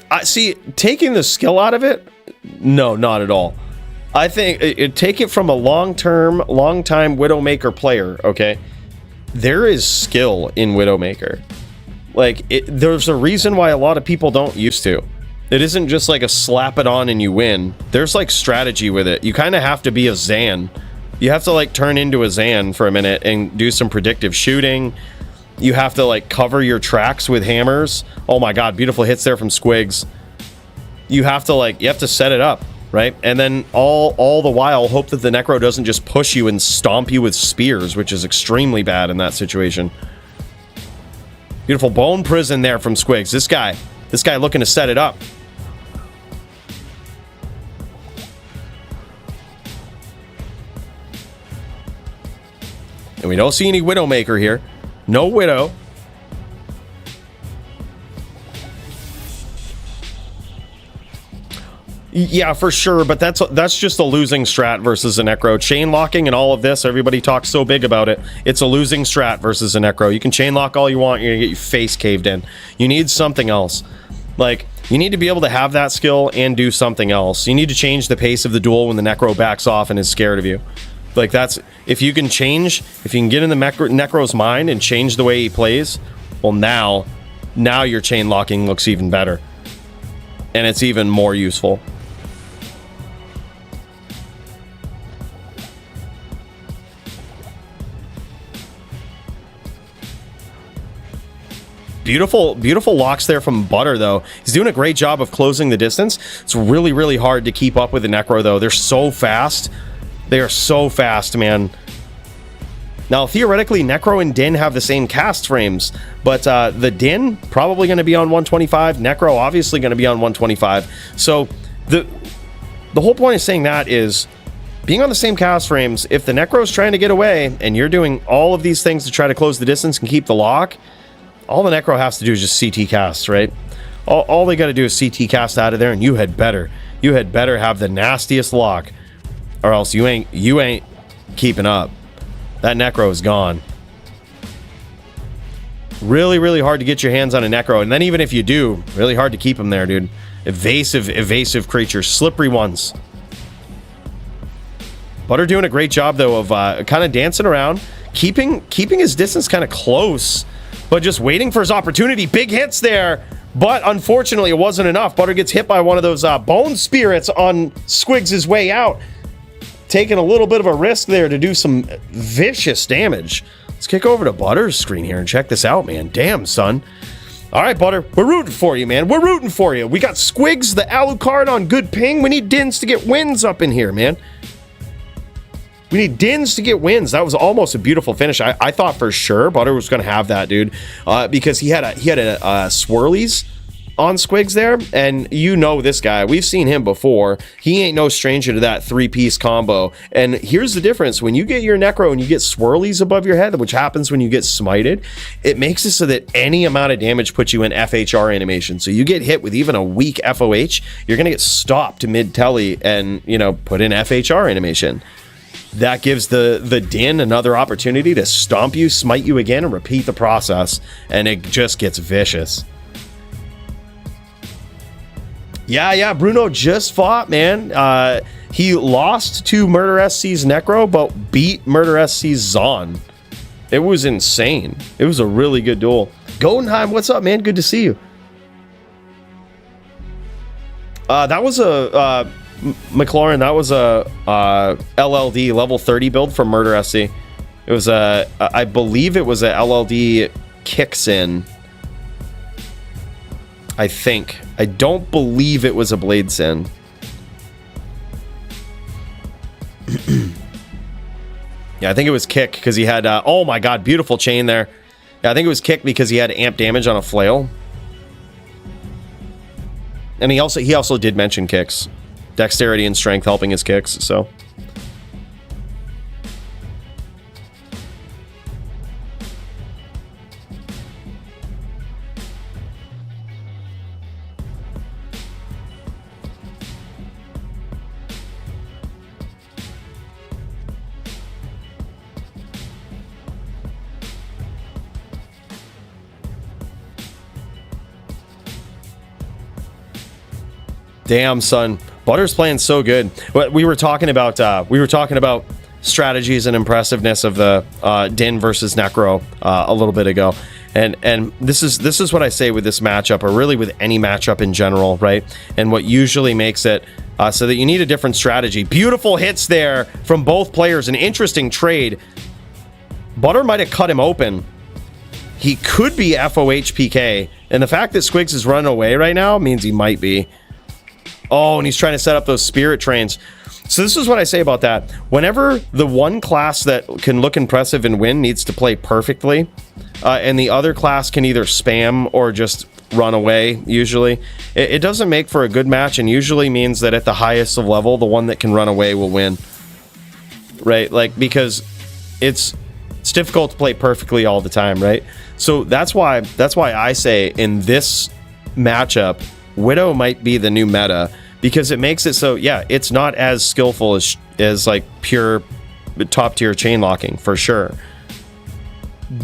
I see, taking the skill out of it, no, not at all. I think take it from a long-time Widowmaker player, okay? There is skill in Widowmaker. Like, there's a reason why a lot of people don't used to. It isn't just like a slap it on and you win. There's like strategy with it. You kind of have to be a Zan. You have to like turn into a Zan for a minute and do some predictive shooting. You have to like cover your tracks with hammers. Oh my god, beautiful hits there from Squigs. You have to set it up, right? And then all the while hope that the Necro doesn't just push you and stomp you with spears, which is extremely bad in that situation. Beautiful bone prison there from Squigs. This guy looking to set it up. And we don't see any Widowmaker here. No Widow. Yeah, for sure, but that's just a losing strat versus a Necro. Chain locking and all of this, everybody talks so big about it. It's a losing strat versus a Necro. You can chain lock all you want, you're gonna get your face caved in. You need something else. Like, you need to be able to have that skill and do something else. You need to change the pace of the duel when the Necro backs off and is scared of you. Like, that's, if you can get in the Necro's mind and change the way he plays, well, now your chain locking looks even better. And it's even more useful. Beautiful locks there from Butter, though. He's doing a great job of closing the distance. It's really, really hard to keep up with the Necro, though. They're so fast. They are so fast, man. Now, theoretically, Necro and Din have the same cast frames, but the Din probably going to be on 125. Necro obviously going to be on 125. So the whole point of saying that is being on the same cast frames, if the Necro's trying to get away and you're doing all of these things to try to close the distance and keep the lock, all the Necro has to do is just CT cast, right? All they got to do is CT cast out of there, and you had better have the nastiest lock, or else you ain't keeping up. That Necro is gone. Really, really hard to get your hands on a Necro, and then even if you do, really hard to keep them there, dude. Evasive creatures, slippery ones. Butter doing a great job though of kind of dancing around, keeping his distance kind of close, but just waiting for his opportunity. Big hits there, but unfortunately it wasn't enough. Butter gets hit by one of those bone spirits on Squigs' way out. Taking a little bit of a risk there to do some vicious damage. Let's kick over to Butter's screen here and check this out, man. Damn, son. All right, Butter, we're rooting for you, man. We're rooting for you. We got Squigs, the Alucard on good ping. We need Dins to get wins up in here, man. We need Dins to get wins. That was almost a beautiful finish. I thought for sure Butter was going to have that, dude, because he had a swirlies on Squigs there, and you know this guy. We've seen him before. He ain't no stranger to that three-piece combo. And here's the difference. When you get your Necro and you get swirlies above your head, which happens when you get smited, it makes it so that any amount of damage puts you in FHR animation. So you get hit with even a weak FOH, you're going to get stopped mid-telly and, you know, put in FHR animation. That gives the Din another opportunity to stomp you, smite you again, and repeat the process. And it just gets vicious. Yeah, Bruno just fought, man. He lost to Murder SC's Necro, but beat Murder SC's Zon. It was insane. It was a really good duel. Goldenheim, what's up, man? Good to see you. That was a... McLaurin, that was a LLD level 30 build from Murder SC. It was a... I believe it was a LLD kicks in. I think. I don't believe it was a Blade Sin. Yeah, I think it was kick because he had, oh my god, beautiful chain there. Yeah, I think it was kick because he had amp damage on a flail. And he also did mention kicks. Dexterity and strength helping his kicks, so. Damn, son. Butter's playing so good. We were talking about strategies and impressiveness of the Din versus Necro a little bit ago. And this is what I say with this matchup, or really with any matchup in general, right? And what usually makes it so that you need a different strategy. Beautiful hits there from both players. An interesting trade. Butter might have cut him open. He could be FOH PK. And the fact that Squigs is running away right now means he might be. Oh, and he's trying to set up those spirit trains. So this is what I say about that. Whenever the one class that can look impressive and win needs to play perfectly, and the other class can either spam or just run away, usually, it doesn't make for a good match, and usually means that at the highest of level, the one that can run away will win. Right? Like, because it's difficult to play perfectly all the time, right? So that's why I say in this matchup, Widow might be the new meta, because it makes it so, yeah, it's not as skillful as like pure top tier chain locking, for sure.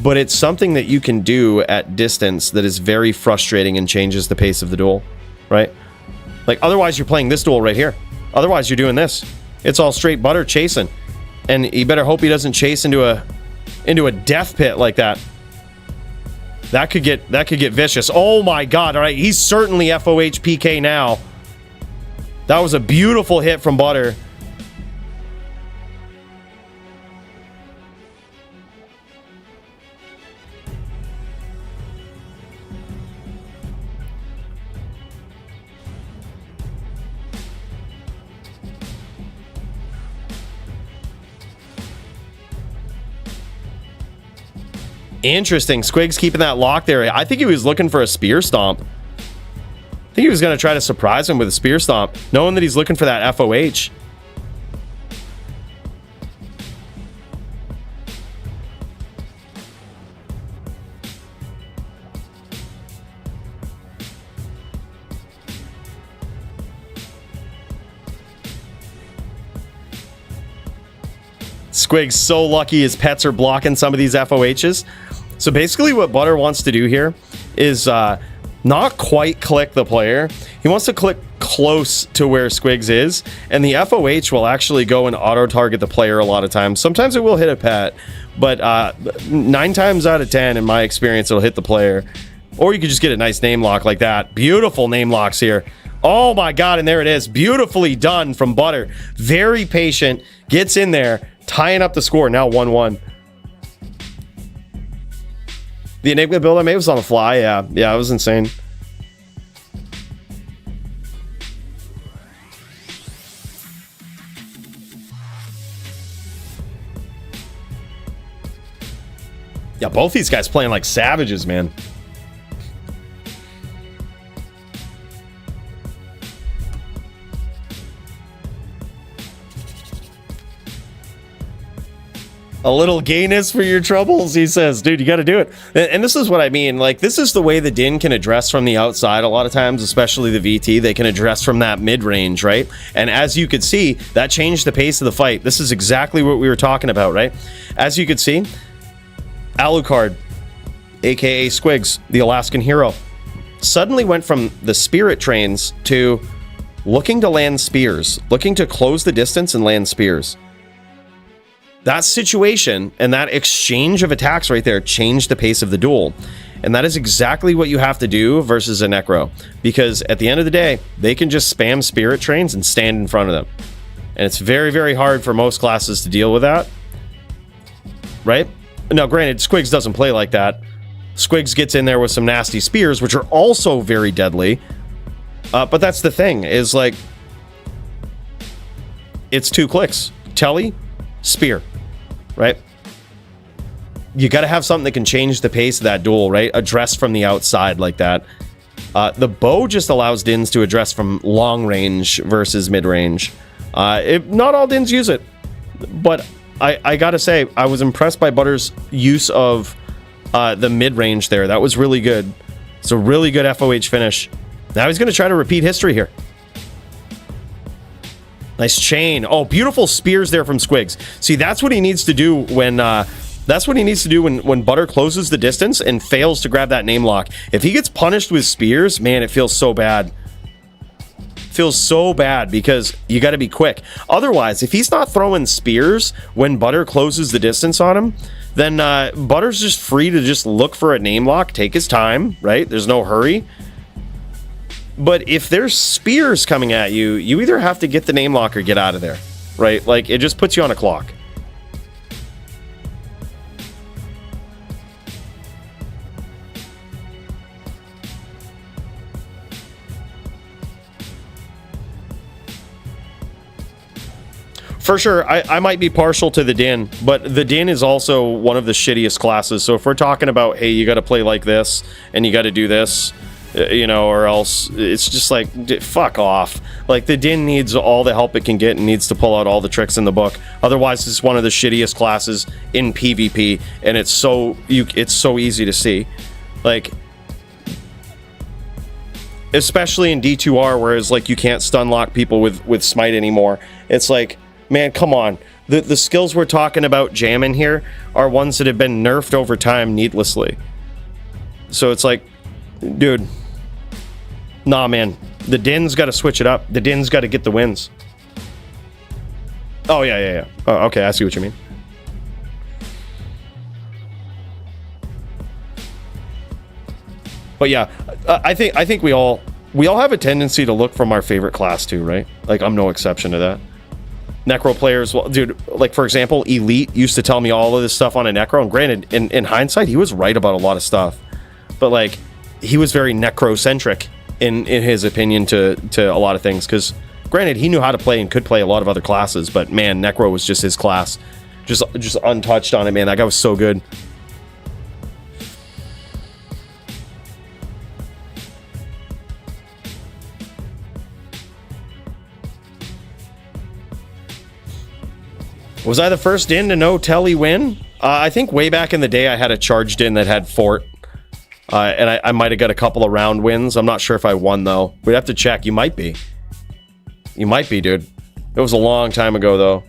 But it's something that you can do at distance that is very frustrating and changes the pace of the duel, right? Like, otherwise you're playing this duel right here. Otherwise you're doing this. It's all straight Butter chasing. And you better hope he doesn't chase into a death pit like that. That could get vicious. Oh my god, all right, he's certainly FOH PK now. That was a beautiful hit from Butter. Interesting. Squigs keeping that lock there. I think he was looking for a spear stomp. I think he was going to try to surprise him with a spear stomp, knowing that he's looking for that FOH. Squig's so lucky his pets are blocking some of these FOHs. So basically what Butter wants to do here is not quite click the player. He wants to click close to where Squigs is, and the FOH will actually go and auto-target the player a lot of times. Sometimes it will hit a pet, but 9 times out of 10, in my experience, it'll hit the player. Or you could just get a nice name lock like that. Beautiful name locks here. Oh my god, and there it is. Beautifully done from Butter. Very patient. Gets in there, tying up the score. Now 1-1. The Enigma build I made was on the fly. Yeah, it was insane. Yeah, both these guys playing like savages, man. A little gayness for your troubles, he says. Dude, you got to do it. And this is what I mean. Like, this is the way the Din can address from the outside. A lot of times, especially the VT, they can address from that mid-range, right? And as you could see, that changed the pace of the fight. This is exactly what we were talking about, right? As you could see, Alucard, aka Squigs, the Alaskan hero, suddenly went from the spirit trains to looking to land spears, looking to close the distance and land spears. That situation and that exchange of attacks right there changed the pace of the duel. And that is exactly what you have to do versus a Necro. Because at the end of the day, they can just spam spirit trains and stand in front of them. And it's very, very hard for most classes to deal with that. Right? Now, granted, Squigs doesn't play like that. Squigs gets in there with some nasty spears, which are also very deadly. But that's the thing, is like, it's 2 clicks. Telly, spear. right? You got to have something that can change the pace of that duel, right? Address from the outside like that. The bow just allows Dins to address from long range versus mid range. Not all Dins use it, but I gotta say, I was impressed by Butter's use of the mid range there. That was really good. It's a really good FOH finish. Now he's gonna try to repeat history here. Nice chain. Oh, beautiful spears there from Squigs. See, that's what he needs to do when when Butter closes the distance and fails to grab that name lock. If he gets punished with spears, man, it feels so bad. Feels so bad because you got to be quick. Otherwise, if he's not throwing spears when Butter closes the distance on him, then Butter's just free to just look for a name lock, take his time, right? There's no hurry. But if there's spears coming at you, you either have to get the name lock or get out of there, right? Like, it just puts you on a clock. For sure, I might be partial to the Din, but the Din is also one of the shittiest classes. So if we're talking about, hey, you got to play like this, and you got to do this, you know, or else it's just like, fuck off. Like, the Din needs all the help it can get and needs to pull out all the tricks in the book. Otherwise, it's one of the shittiest classes in PvP, and it's so easy to see. Like, especially in D2R, whereas, like, you can't stun lock people with Smite anymore. It's like, man, come on. The skills we're talking about jamming here are ones that have been nerfed over time needlessly. So it's like, dude, nah, man. The Din's got to switch it up. The Din's got to get the wins. Oh, yeah. Oh, okay, I see what you mean. But yeah, I think we all have a tendency to look from our favorite class too, right? Like, I'm no exception to that. Necro players, well, dude, like, for example, Elite used to tell me all of this stuff on a Necro, and granted, in hindsight, he was right about a lot of stuff. But, like, he was very Necro-centric in his opinion to a lot of things, because, granted, he knew how to play and could play a lot of other classes, but, man, Necro was just his class. Just untouched on it, man. That guy was so good. Was I the first Din to know Telly win? I think way back in the day I had a charged Din that had Fort. And I might have got a couple of round wins. I'm not sure if I won, though. We'd have to check. You might be. You might be, dude. It was a long time ago, though.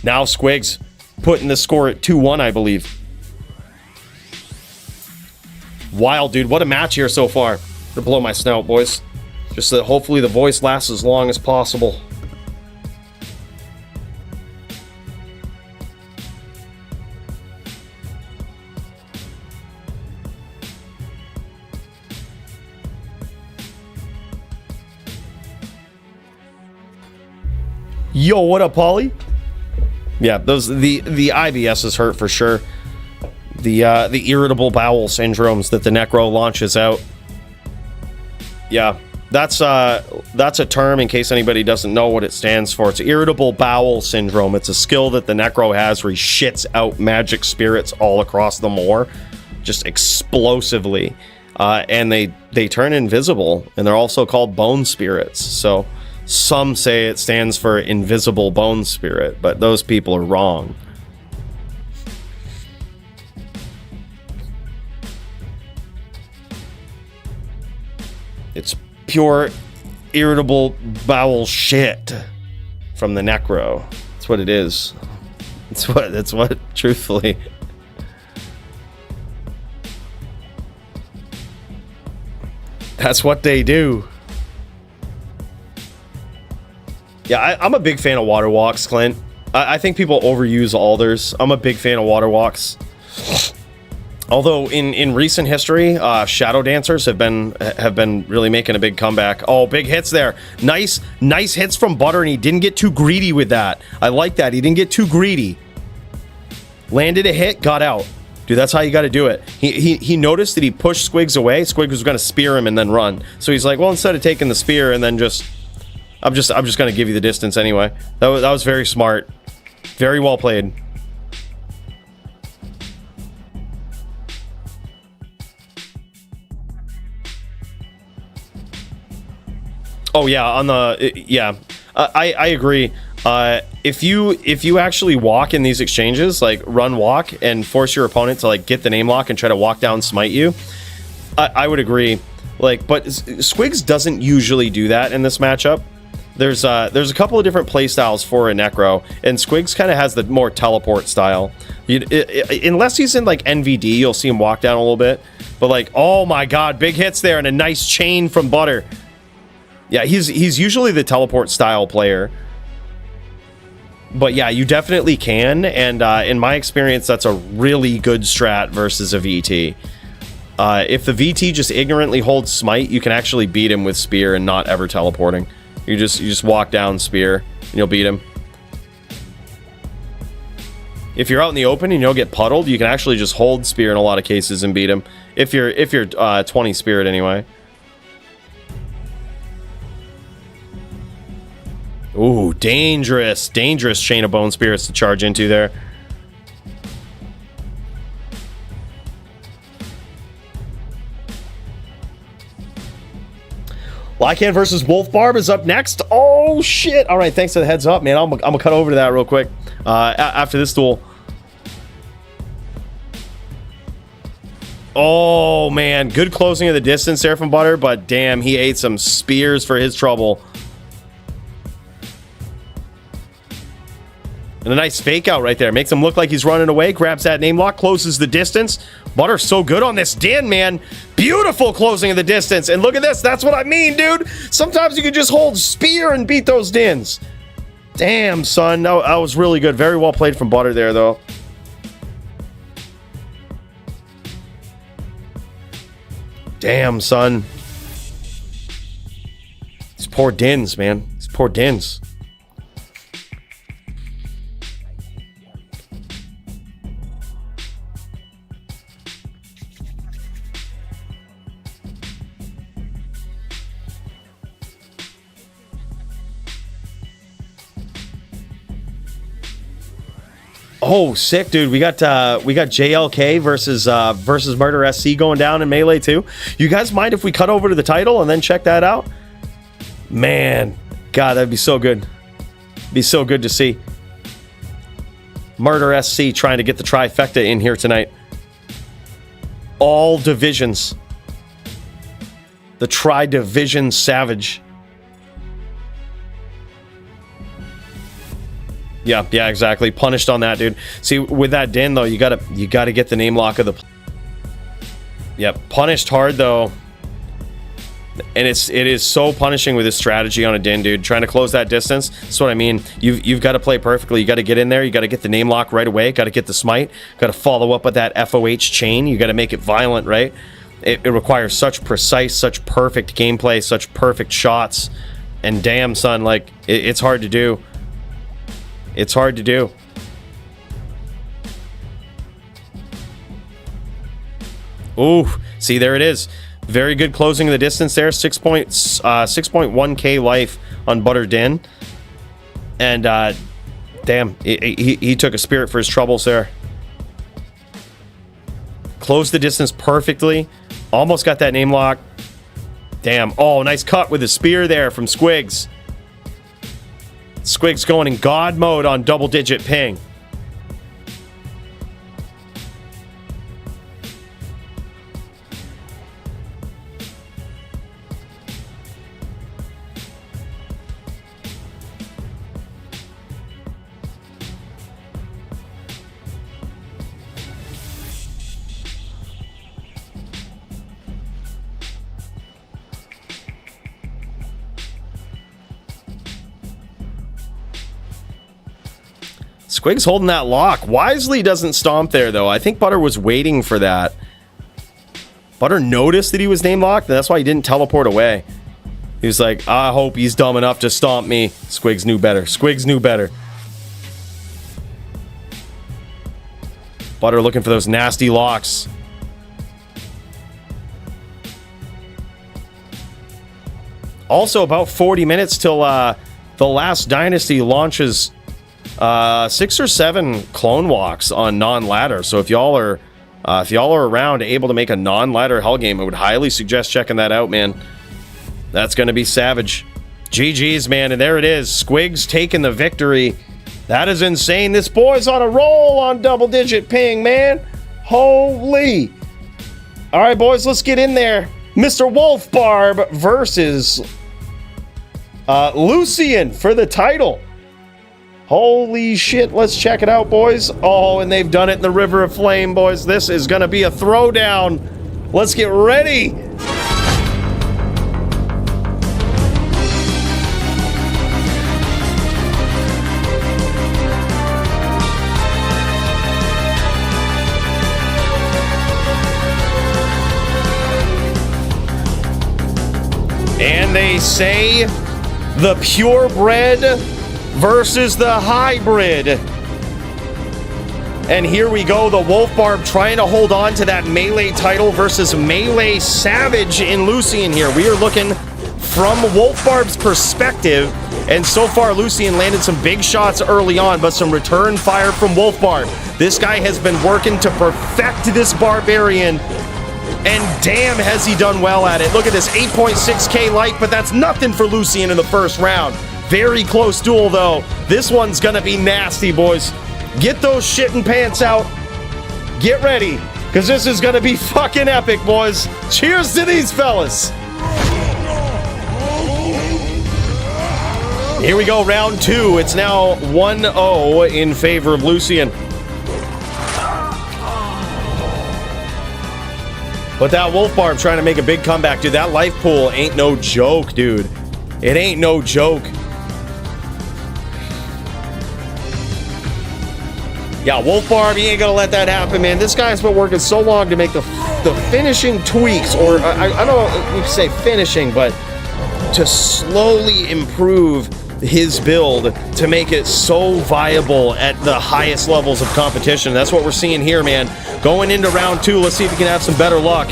Now Squigs putting the score at 2-1, I believe. Wild, dude. What a match here so far. To blow my snout, boys. Just that hopefully the voice lasts as long as possible. Yo, what up, Paulie? Yeah, those the IBS is hurt for sure. The irritable bowel syndromes that the Necro launches out. Yeah. That's a term in case anybody doesn't know what it stands for. It's irritable bowel syndrome. It's a skill that the Necro has where he shits out magic spirits all across the moor, just explosively, and they turn invisible, and they're also called bone spirits. So some say it stands for invisible bone spirit, but those people are wrong. It's pure irritable bowel shit from the Necro. That's what it is. That's what truthfully. That's what they do. Yeah, I'm a big fan of water walks, Clint. I think people overuse alders. I'm a big fan of water walks. Although in recent history, shadow dancers have been really making a big comeback. Oh, big hits there. Nice hits from Butter, and he didn't get too greedy with that. I like that. He didn't get too greedy. Landed a hit, got out. Dude, that's how you got to do it. He noticed that he pushed Squigs away. Squigs was going to spear him and then run. So he's like, well, instead of taking the spear and then just I'm just gonna give you the distance anyway. That was very smart. Very well played. Oh yeah, on the yeah, I agree. If you actually walk in these exchanges, like run walk and force your opponent to like get the name lock and try to walk down smite you, I would agree. Like, but Squigs doesn't usually do that in this matchup. There's a couple of different play styles for a Necro, and Squigs kind of has the more teleport style. Unless he's in like NVD, you'll see him walk down a little bit. But like, oh my god, big hits there and a nice chain from Butter. Yeah, he's usually the teleport style player. But yeah, you definitely can, and in my experience, that's a really good strat versus a VT. If the VT just ignorantly holds smite, you can actually beat him with spear and not ever teleporting. You just walk down spear and you'll beat him. If you're out in the open and you'll get puddled, you can actually just hold spear in a lot of cases and beat him. If you're 20 spirit anyway. Ooh, dangerous chain of bone spirits to charge into there. Lycan versus Wolf Barb is up next. Oh shit! All right, thanks for the heads up, man. I'm gonna cut over to that real quick after this duel. Oh man, good closing of the distance there from Butter, but damn, he ate some spears for his trouble. And a nice fake out right there. Makes him look like he's running away. Grabs that name lock. Closes the distance. Butter's so good on this Din, man. Beautiful closing of the distance. And look at this. That's what I mean, dude. Sometimes you can just hold spear and beat those Dins. Damn, son. That was really good. Very well played from Butter there, though. Damn, son. These poor Dins, man. These poor Dins. Oh, sick, dude. We got JLK versus Murder SC going down in Melee too. You guys mind if we cut over to the title and then check that out? Man, God, that'd be so good. Be so good to see. Murder SC trying to get the trifecta in here tonight. All divisions. The tri-division savage. Yeah, exactly. Punished on that, dude. See, with that Din though, you gotta get the name lock of the. Yep, punished hard though, and it is so punishing with his strategy on a Din, dude. Trying to close that distance. That's what I mean. You've got to play perfectly. You got to get in there. You got to get the name lock right away. Got to get the smite. Got to follow up with that FOH chain. You got to make it violent, right? It requires such precise, such perfect gameplay, such perfect shots, and damn, son, like it's hard to do. It's hard to do. Ooh, see, there it is. Very good closing of the distance there. 6.1k life on Butter Din. And, damn, he took a spirit for his troubles there. Closed the distance perfectly. Almost got that name lock. Damn. Oh, nice cut with the spear there from Squigs. Squigs going in God mode on double-digit ping. Squig's holding that lock. Wisely doesn't stomp there, though. I think Butter was waiting for that. Butter noticed that he was name locked, and that's why he didn't teleport away. He was like, I hope he's dumb enough to stomp me. Squigs knew better. Squigs knew better. Butter looking for those nasty locks. Also, about 40 minutes till the last dynasty launches 6 or 7 clone walks on non-ladder. So if y'all are around, able to make a non-ladder hell game, I would highly suggest checking that out, man. That's going to be savage. GG's, man, and there it is. Squigs taking the victory. That is insane. This boy's on a roll on double-digit ping, man. Holy. All right, boys, let's get in there. Mr. Wolfbarb versus Lucian for the title. Holy shit, let's check it out, boys. Oh, and they've done it in the River of Flame, boys. This is going to be a throwdown. Let's get ready. And they say the purebred versus the hybrid. And here we go, the Wolfbarb trying to hold on to that melee title versus melee savage in Lucian here. We are looking from Wolfbarb's perspective, and so far Lucian landed some big shots early on, but some return fire from Wolfbarb. This guy has been working to perfect this barbarian, and damn has he done well at it. Look at this, 8.6k life, but that's nothing for Lucian in the first round. Very close duel, though. This one's gonna be nasty, boys. Get those shitting pants out. Get ready, because this is gonna be fucking epic, boys. Cheers to these fellas. Here we go, round 2. It's now 1-0 in favor of Lucian. But that Wolfbarb trying to make a big comeback, dude. That life pool ain't no joke, dude. It ain't no joke. Yeah, Wolfbarb, he ain't gonna let that happen, man. This guy's been working so long to make the finishing tweaks, or I don't know if we can say finishing, but to slowly improve his build to make it so viable at the highest levels of competition. That's what we're seeing here, man. Going into round 2, let's see if we can have some better luck.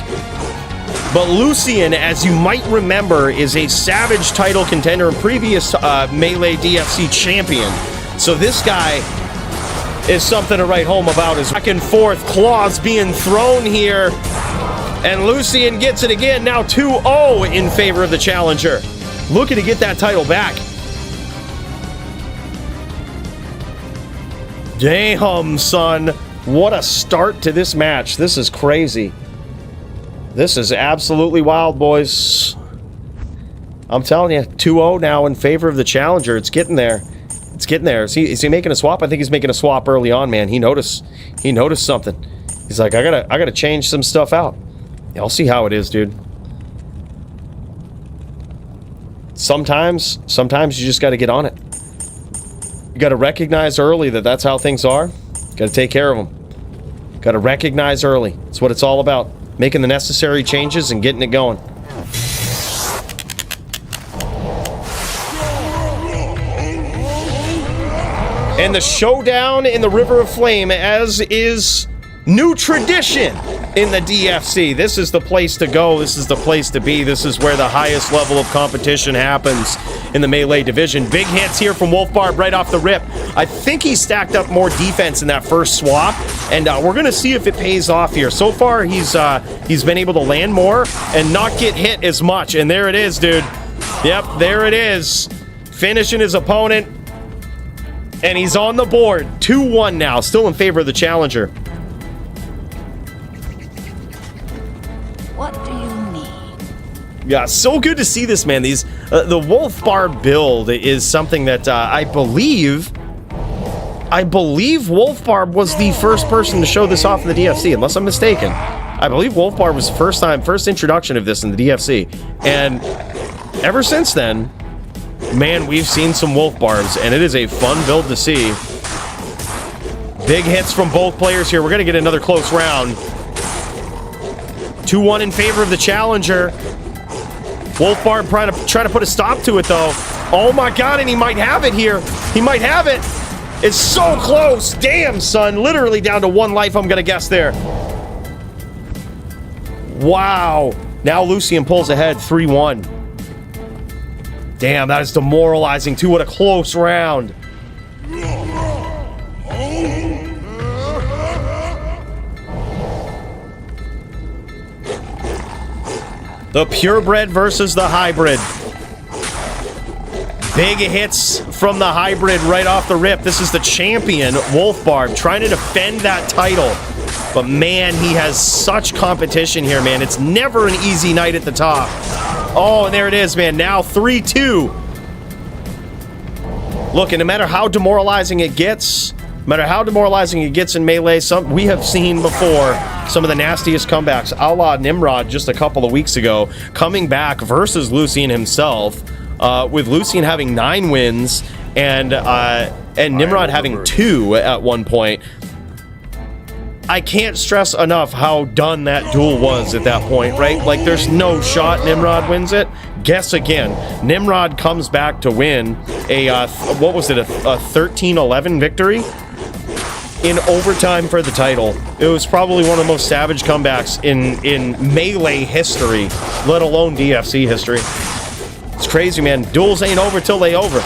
But Lucian, as you might remember, is a Savage title contender and previous Melee DFC champion. So this guy is something to write home about. His back and forth claws being thrown here. And Lucian gets it again, now 2-0 in favor of the challenger. Looking to get that title back. Damn, son. What a start to this match. This is crazy. This is absolutely wild, boys. I'm telling you, 2-0 now in favor of the challenger. It's getting there. It's getting there. Is he making a swap? I think he's making a swap early on, man. He noticed something. He's like, I gotta change some stuff out. Yeah, I'll see how it is, dude. Sometimes you just gotta get on it. You gotta recognize early that that's how things are. Gotta take care of them. Gotta recognize early. It's what it's all about. Making the necessary changes and getting it going. And the showdown in the River of Flame, as is new tradition in the DFC. This is the place to go. This is the place to be. This is where the highest level of competition happens in the Melee division. Big hits here from Wolfbarb right off the rip. I think he stacked up more defense in that first swap, and we're going to see if it pays off here. So far, he's been able to land more and not get hit as much. And there it is, dude. Yep, there it is. Finishing his opponent. And he's on the board. 2-1 now. Still in favor of the challenger. What do you need? Yeah, so good to see this, man. These the Wolfbarb build is something that I believe Wolfbarb was the first person to show this off in the DFC, unless I'm mistaken. I believe Wolfbarb was the first introduction of this in the DFC. And ever since then, man, we've seen some Wolfbarbs, and it is a fun build to see. Big hits from both players here. We're going to get another close round. 2-1 in favor of the challenger. Wolfbarb trying to put a stop to it, though. Oh my god, and he might have it here. He might have it. It's so close. Damn, son. Literally down to 1 life, I'm going to guess there. Wow. Now Lucian pulls ahead 3-1. Damn, that is demoralizing too. What a close round. The purebred versus the hybrid. Big hits from the hybrid right off the rip. This is the champion, Wolfbarb, trying to defend that title. But man, he has such competition here, man. It's never an easy night at the top. Oh, and there it is, man. Now 3-2. Look, and no matter how demoralizing it gets, in Melee, we have seen before some of the nastiest comebacks. A la Nimrod just a couple of weeks ago, coming back versus Lucian himself, with Lucian having 9 wins and Nimrod having 2 at one point. I can't stress enough how done that duel was at that point, right? Like, there's no shot Nimrod wins it. Guess again. Nimrod comes back to win a, what was it, a 13-11 victory? In overtime for the title. It was probably one of the most savage comebacks in Melee history, let alone DFC history. It's crazy, man. Duels ain't over till they over.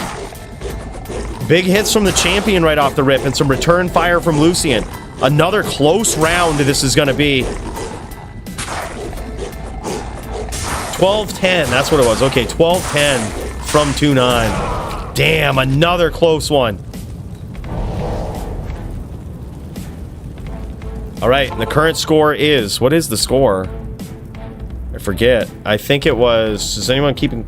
Big hits from the champion right off the rip and some return fire from Lucian. Another close round this is going to be. 12-10, that's what it was. Okay, 12-10 from 2-9. Damn, another close one. All right, and the current score is... What is the score? I forget. I think it was... Is anyone keeping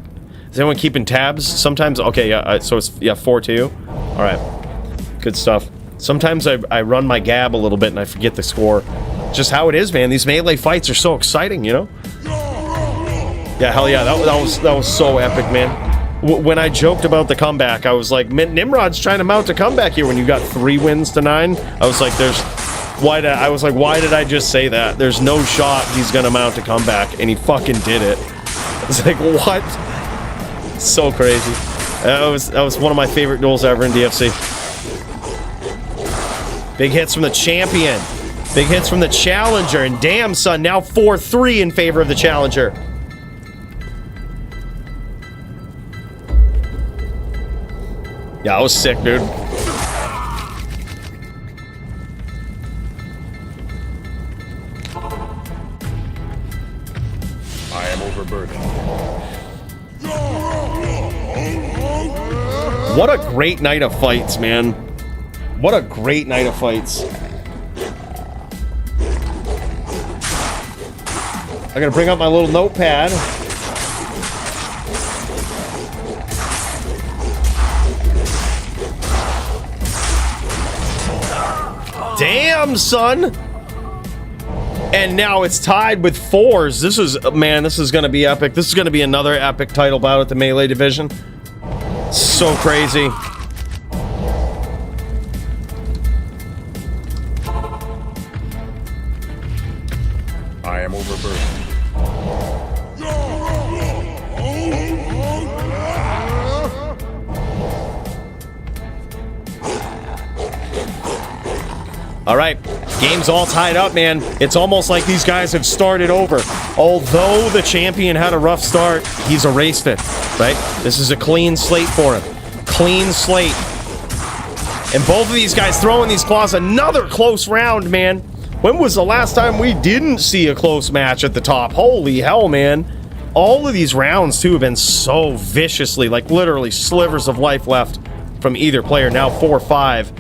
tabs? Sometimes... Okay, yeah, so it's... Yeah, 4-2. All right. Good stuff. Sometimes I run my gab a little bit and I forget the score. Just how it is, man. These Melee fights are so exciting, you know? Yeah, hell yeah. That was so epic, man. When I joked about the comeback, I was like, Nimrod's trying to mount a comeback here when you got 3 wins to 9. I was like, why did I just say that? There's no shot he's gonna mount a comeback, and he fucking did it. It's like, what? So crazy. That was one of my favorite duels ever in DFC. Big hits from the champion. Big hits from the challenger. And damn, son, now 4-3 in favor of the challenger. Yeah, I was sick, dude. I am overburdened. What a great night of fights, man. What a great night of fights. I gotta bring up my little notepad. Damn, son! And now it's tied with 4s. This is gonna be epic. This is gonna be another epic title bout at the Melee division. So crazy. I am overburdened. All right, game's all tied up, man. It's almost like these guys have started over. Although the champion had a rough start, he's erased it, right? This is a clean slate for him. Clean slate. And both of these guys throwing these claws. Another close round, man. When was the last time we didn't see a close match at the top? Holy hell, man. All of these rounds, too, have been so viciously, like literally slivers of life left from either player. Now 4-5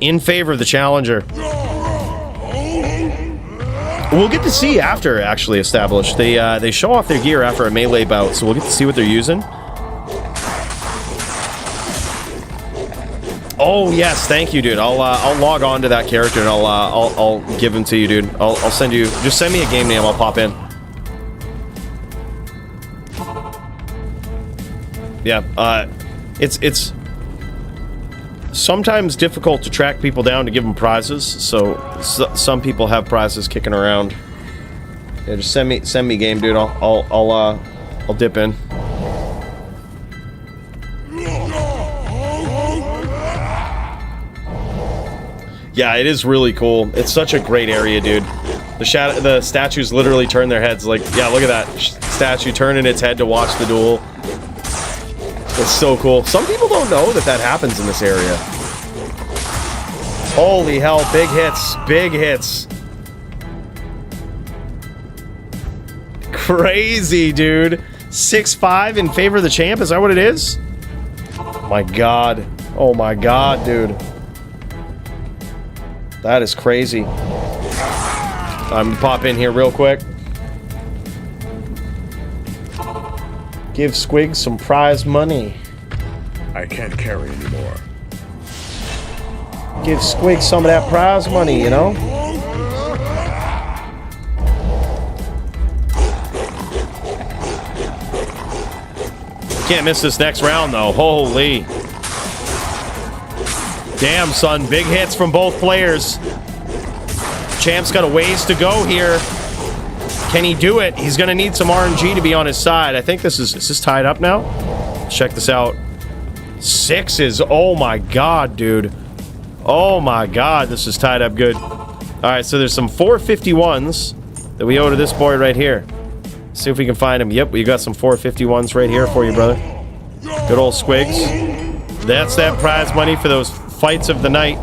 in favor of the challenger. We'll get to see after actually established. They show off their gear after a Melee bout, so we'll get to see what they're using. Oh yes, thank you, dude. I'll log on to that character and I'll give him to you, dude. I'll send you. Just send me a game name. I'll pop in. Yeah. It's sometimes difficult to track people down to give them prizes. So some people have prizes kicking around. Yeah, just send me game, dude. I'll dip in. Yeah, it is really cool. It's such a great area, dude. The statues literally turn their heads. Like, yeah, look at that statue turning its head to watch the duel. It's so cool. Some people don't know that that happens in this area. Holy hell, big hits, big hits. Crazy, dude. 6-5 in favor of the champ, is that what it is? My god. Oh my god, dude. That is crazy. I'm gonna pop in here real quick. Give Squig some prize money. I can't carry anymore. Give Squig some of that prize money, you know? Can't miss this next round, though. Holy. Damn, son. Big hits from both players. Champ's got a ways to go here. Can he do it? He's going to need some RNG to be on his side. I think this is this tied up now? Check this out. 6s. Oh, my God, dude. Oh, my God. This is tied up good. All right, so there's some 451s that we owe to this boy right here. See if we can find him. Yep, we got some 451s right here for you, brother. Good old Squigs. That's that prize money for those fights of the night.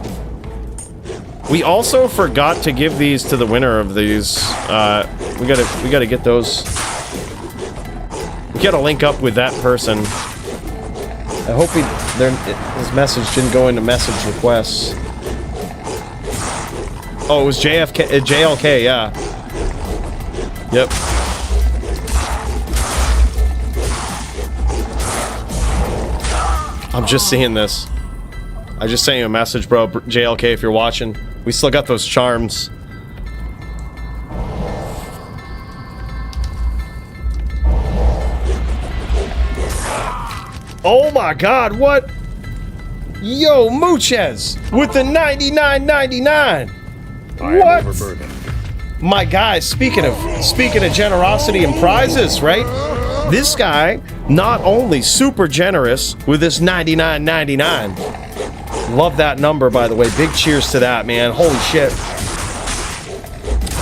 We also forgot to give these to the winner of these. We gotta get those. We gotta link up with that person. I hope his message didn't go into message requests. Oh, it was JLK, yeah. Yep. I'm just seeing this. I just sent you a message, bro. JLK, if you're watching. We still got those charms. Oh my god, what? Yo, Muchez with the 99.99. What? Overburdened. My guy, speaking of generosity and prizes, right? This guy not only super generous with this 99.99. Love that number, by the way. Big cheers to that, man. Holy shit.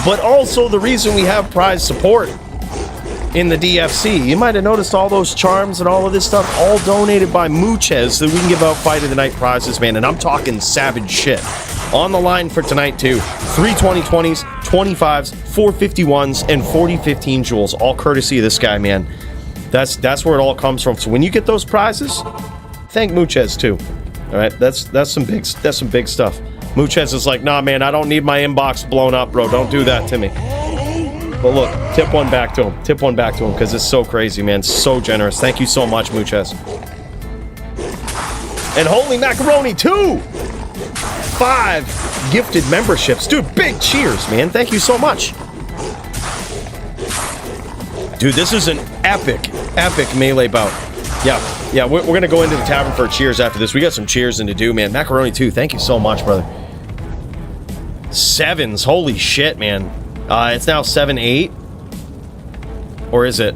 But also the reason we have prize support in the DFC. You might have noticed all those charms and all of this stuff, all donated by Muchez, so we can give out Fight of the Night prizes, man. And I'm talking savage shit. On the line for tonight, too. 3 2020s, 25s, 451s, and 4015 jewels. All courtesy of this guy, man. That's where it all comes from. So when you get those prizes, thank Muchez, too. All right, that's some big stuff. Muchez is like, nah, man, I don't need my inbox blown up, bro. Don't do that to me. But look, tip one back to him. Tip one back to him because it's so crazy, man. So generous. Thank you so much, Muchez. And holy macaroni, 2! 5 gifted memberships. Dude, big cheers, man. Thank you so much. Dude, this is an epic melee bout. Yeah, we're going to go into the tavern for cheers after this. We got some cheers in to do, man. Macaroni, too. Thank you so much, brother. 7s. Holy shit, man. It's now 7-8. Or is it?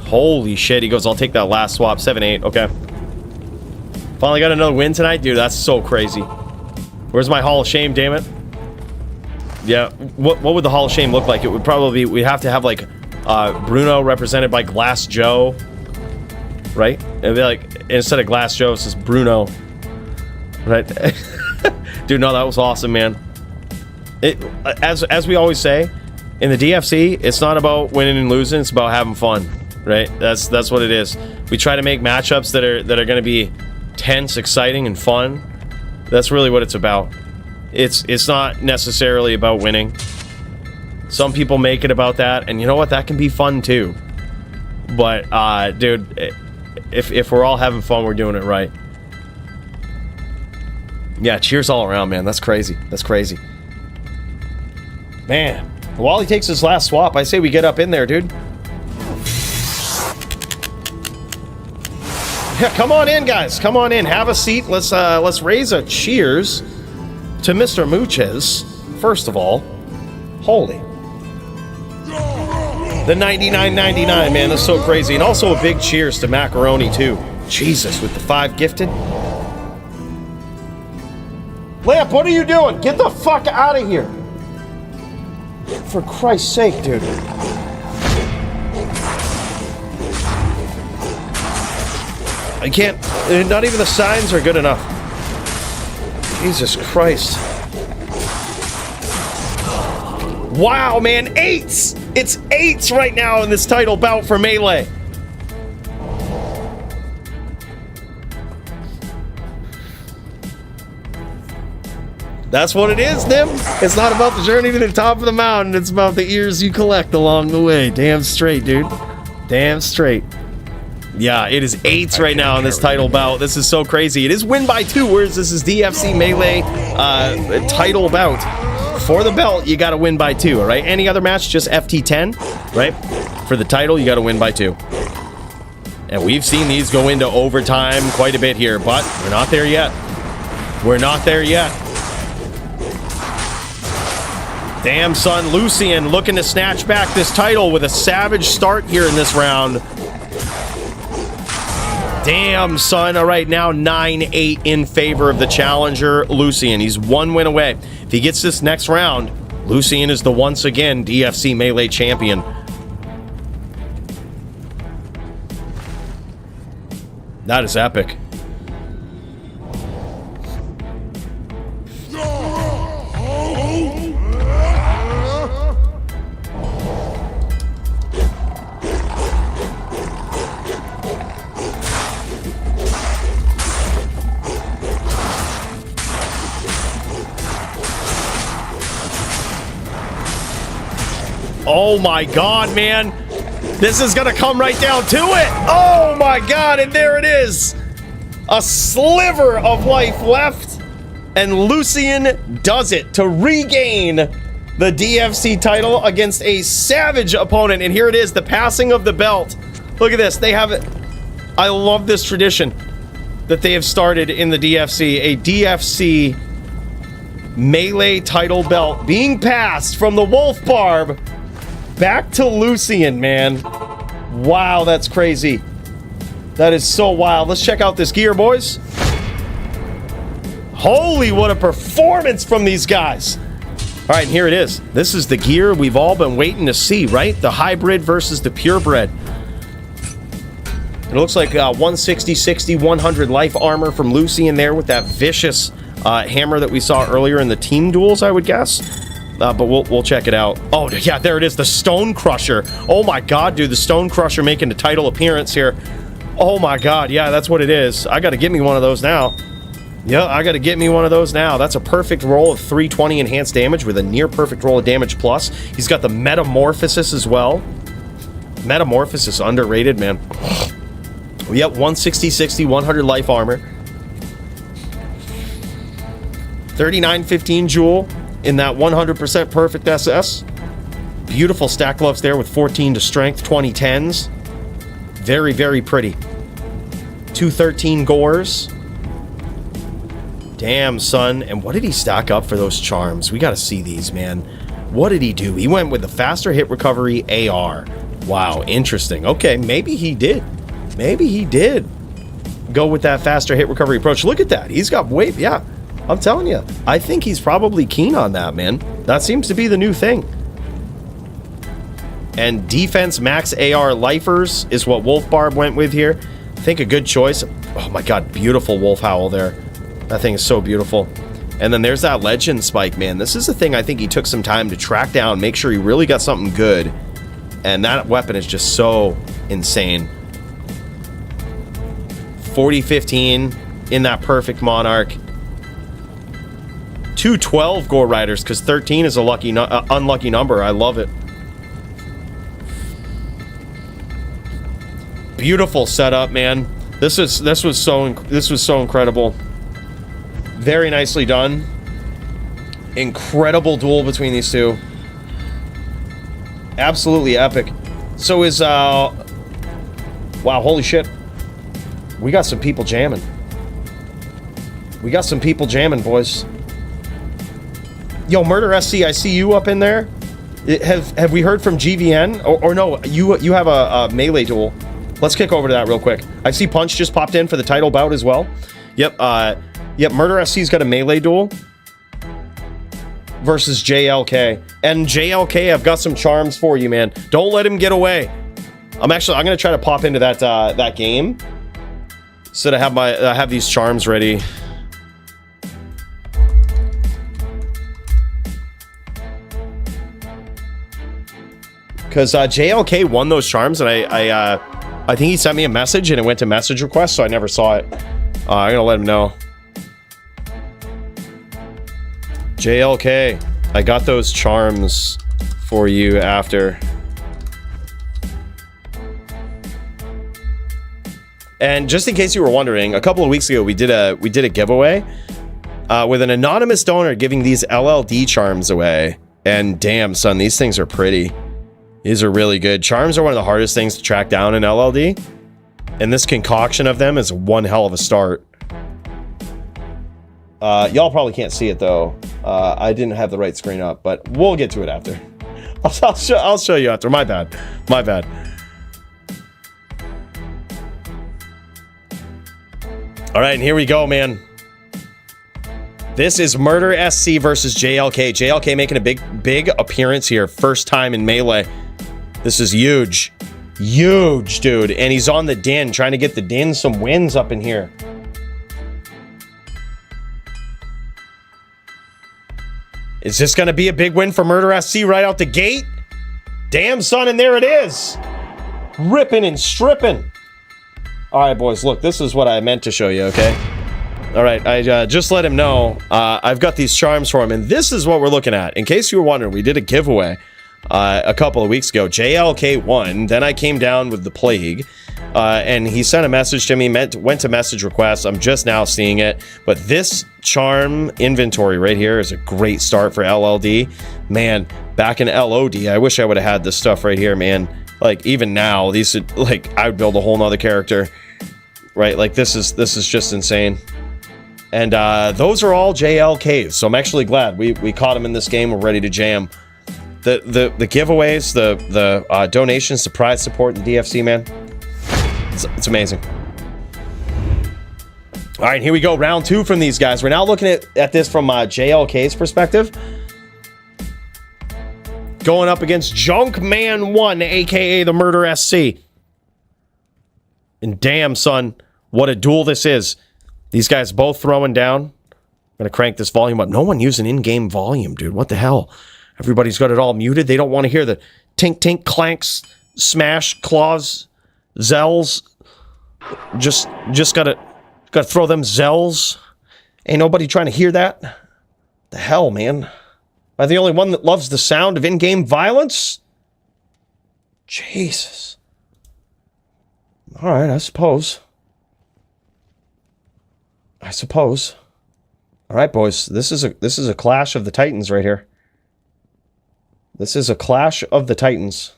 Holy shit. He goes, I'll take that last swap. 7-8. Okay. Finally got another win tonight? Dude, that's so crazy. Where's my Hall of Shame, damn it? Yeah, what would the Hall of Shame look like? It would probably be, we'd have to have like Bruno represented by Glass Joe, right? It'd be like, instead of Glass Joe, it's just Bruno, right? Dude, no, that was awesome, man. As we always say, in the DFC, it's not about winning and losing, it's about having fun, right? That's what it is. We try to make matchups that are going to be tense, exciting, and fun. That's really what it's about. It's not necessarily about winning. Some people make it about that, and you know what? That can be fun too. But, dude, if we're all having fun, we're doing it right. Yeah, cheers all around, man. That's crazy. That's crazy. Man, while he takes his last swap, I say we get up in there, dude. Yeah, come on in, guys. Come on in. Have a seat. Let's raise a cheers to Mr. Muchez. First of all, holy. The 99.99, man. That's so crazy. And also a big cheers to Macaroni, too. Jesus, with the 5 gifted. Lamp, what are you doing? Get the fuck out of here. For Christ's sake, dude. I can't, not even the signs are good enough. Jesus Christ. Wow, man, 8s! It's 8s right now in this title bout for Melee. That's what it is, Nim. It's not about the journey to the top of the mountain. It's about the ears you collect along the way. Damn straight, dude. Damn straight. Yeah, it is 8s right now in this title bout. This is so crazy. It is win by 2, whereas this is DFC Melee title bout. For the belt, you got to win by 2, all right? Any other match, just FT10, right? For the title, you got to win by 2. And we've seen these go into overtime quite a bit here, but we're not there yet. We're not there yet. Damn, son, Lucian looking to snatch back this title with a savage start here in this round. Damn, son. All right, now 9-8 in favor of the challenger, Lucian. He's 1 win away. If he gets this next round, Lucian is the once again DFC Melee champion. That is epic. Oh my god, man. This is gonna come right down to it. Oh my god, and there it is. A sliver of life left. And Lucian does it to regain the DFC title against a savage opponent. And here it is, the passing of the belt. Look at this. They have it. I love this tradition that they have started in the DFC. A DFC Melee title belt being passed from the Wolf Barb back to Lucian, man. Wow, that's crazy. That is so wild. Let's check out this gear, boys. Holy, what a performance from these guys. All right, and here it is. This is the gear we've all been waiting to see, right? The hybrid versus the purebred. It looks like 160, 60, 100 life armor from Lucian there with that vicious hammer that we saw earlier in the team duels, I would guess. But we'll check it out. Oh, yeah, there it is. The Stone Crusher. Oh, my God, dude. The Stone Crusher making a title appearance here. Oh, my God. Yeah, that's what it is. I got to get me one of those now. Yeah, I got to get me one of those now. That's a perfect roll of 320 enhanced damage with a near perfect roll of damage plus. He's got the Metamorphosis as well. Metamorphosis, underrated, man. Yep, 160, 60, 100 life armor. 3915 Jewel in that 100% perfect SS. Beautiful stack gloves there with 14 to strength, 20 10s. Very, very pretty. 213 Gores. Damn, son. And what did he stack up for those charms? We got to see these, man. What did he do? He went with the faster hit recovery AR. Wow, interesting. Okay, maybe he did. Maybe he did go with that faster hit recovery approach. Look at that. He's got weight. Yeah, I'm telling you. I think he's probably keen on that, man. That seems to be the new thing. And defense max AR lifers is what Wolf Barb went with here. I think a good choice. Oh my God, beautiful Wolf Howl there. That thing is so beautiful. And then there's that Legend Spike, man. This is the thing I think he took some time to track down, make sure he really got something good. And that weapon is just so insane. 40-15 in that perfect Monarch. 212 Gore Riders, because 13 is a lucky unlucky number. I love it. Beautiful setup, man. This was so incredible. Very nicely done. Incredible duel between these two. Absolutely epic. So is wow, holy shit. We got some people jamming. We got some people jamming, boys. Yo, Murder SC, I see you up in there. Have we heard from GVN? Or no, you have a melee duel. Let's kick over to that real quick. I see Punch just popped in for the title bout as well. Yep, yep, Murder SC's got a melee duel versus JLK. And JLK, I've got some charms for you, man. Don't let him get away. I'm gonna try to pop into that game. So to have I have these charms ready. Because JLK won those charms, and I think he sent me a message, and it went to message request, so I never saw it. I'm gonna let him know. JLK, I got those charms for you after. And just in case you were wondering, a couple of weeks ago we did a giveaway with an anonymous donor giving these LLD charms away. And damn, son, these things are pretty. These are really good. Charms are one of the hardest things to track down in LLD. And this concoction of them is one hell of a start. Y'all probably can't see it though. I didn't have the right screen up, but we'll get to it after. I'll show you after. My bad. My bad. All right, and here we go, man. This is Murder SC versus JLK. JLK making a big appearance here. First time in Melee. This is huge. Huge, dude. And he's on the Din, trying to get the Din some wins up in here. Is this going to be a big win for Murder SC right out the gate? Damn, son, and there it is. Ripping and stripping. All right, boys, look, this is what I meant to show you, okay? All right, I just let him know. I've got these charms for him, and this is what we're looking at. In case you were wondering, we did a giveaway a couple of weeks ago. JLK won. Then I came down with the plague, and he sent a message to me, went to message request. I'm just now seeing it. But this charm inventory right here is a great start for LLD. Man, back in LOD, I wish I would have had this stuff right here, man. Like, even now, these, like, I would build a whole nother character. Right? Like, this is just insane. And those are all JLKs, so I'm actually glad we caught him in this game. We're ready to jam. The giveaways, the donations, the prize support, the DFC, man. It's amazing. All right, here we go. Round 2 from these guys. We're now looking at this from JLK's perspective. Going up against Junkman 1, a.k.a. the Murder SC. And damn, son, what a duel this is. These guys both throwing down. I'm going to crank this volume up. No one using in-game volume, dude. What the hell? Everybody's got it all muted. They don't want to hear the tink, tink, clanks, smash, claws, zells. Just gotta throw them zells. Ain't nobody trying to hear that. The hell, man? Am I the only one that loves the sound of in-game violence? Jesus. All right, I suppose. All right, boys. This is a clash of the Titans right here. This is a clash of the Titans.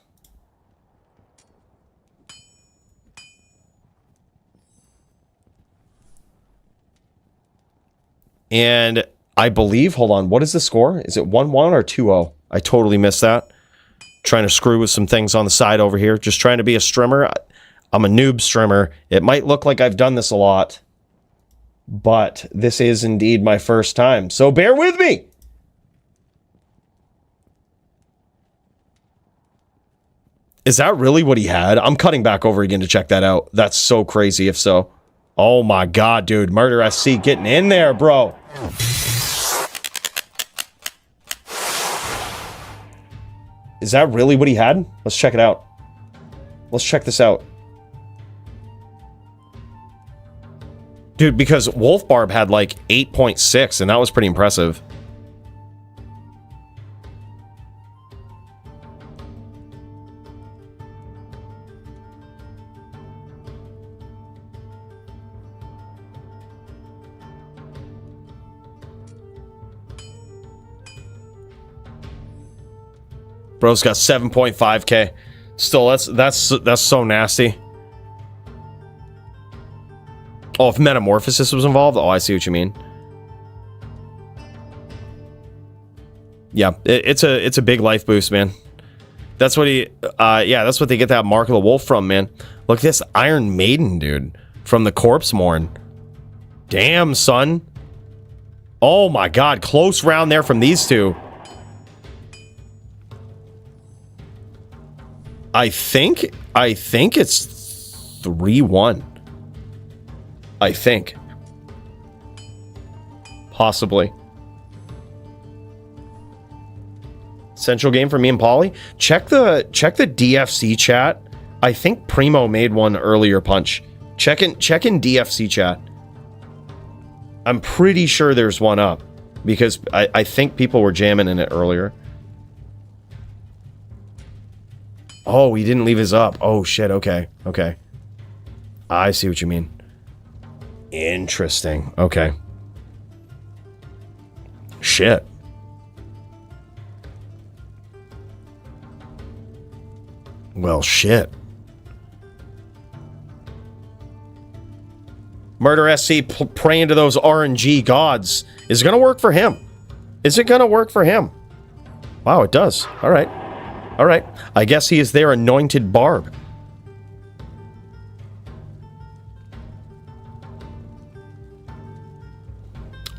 And I believe, hold on, what is the score? Is it 1-1 or 2-0? I totally missed that. Trying to screw with some things on the side over here. Just trying to be a strimmer. I'm a noob strimmer. It might look like I've done this a lot, but this is indeed my first time. So bear with me. Is that really what he had? I'm cutting back over again to check that out. That's so crazy if so. Oh my God, dude. Murder SC getting in there, bro. Is that really what he had? Let's check it out. Let's check this out. Dude, because Wolf Barb had like 8.6, and that was pretty impressive. Bro's got 7.5k. Still, that's so nasty. Oh, if Metamorphosis was involved? Oh, I see what you mean. Yeah, it's a big life boost, man. That's what that's what they get that Mark of the Wolf from, man. Look at this Iron Maiden, dude, from the Corpse Morn. Damn, son. Oh my God, close round there from these two. I think it's 3-1. I think. Possibly. Central game for me and Polly. Check the DFC chat. I think Primo made one earlier, Punch. Check in DFC chat. I'm pretty sure there's one up because I think people were jamming in it earlier. Oh, he didn't leave his up. Oh shit, okay. Okay. I see what you mean. Interesting. Okay. Shit. Well, shit. Murder SC praying to those RNG gods. Is it going to work for him? Is it going to work for him? Wow, it does. All right. All right. I guess he is their anointed barb.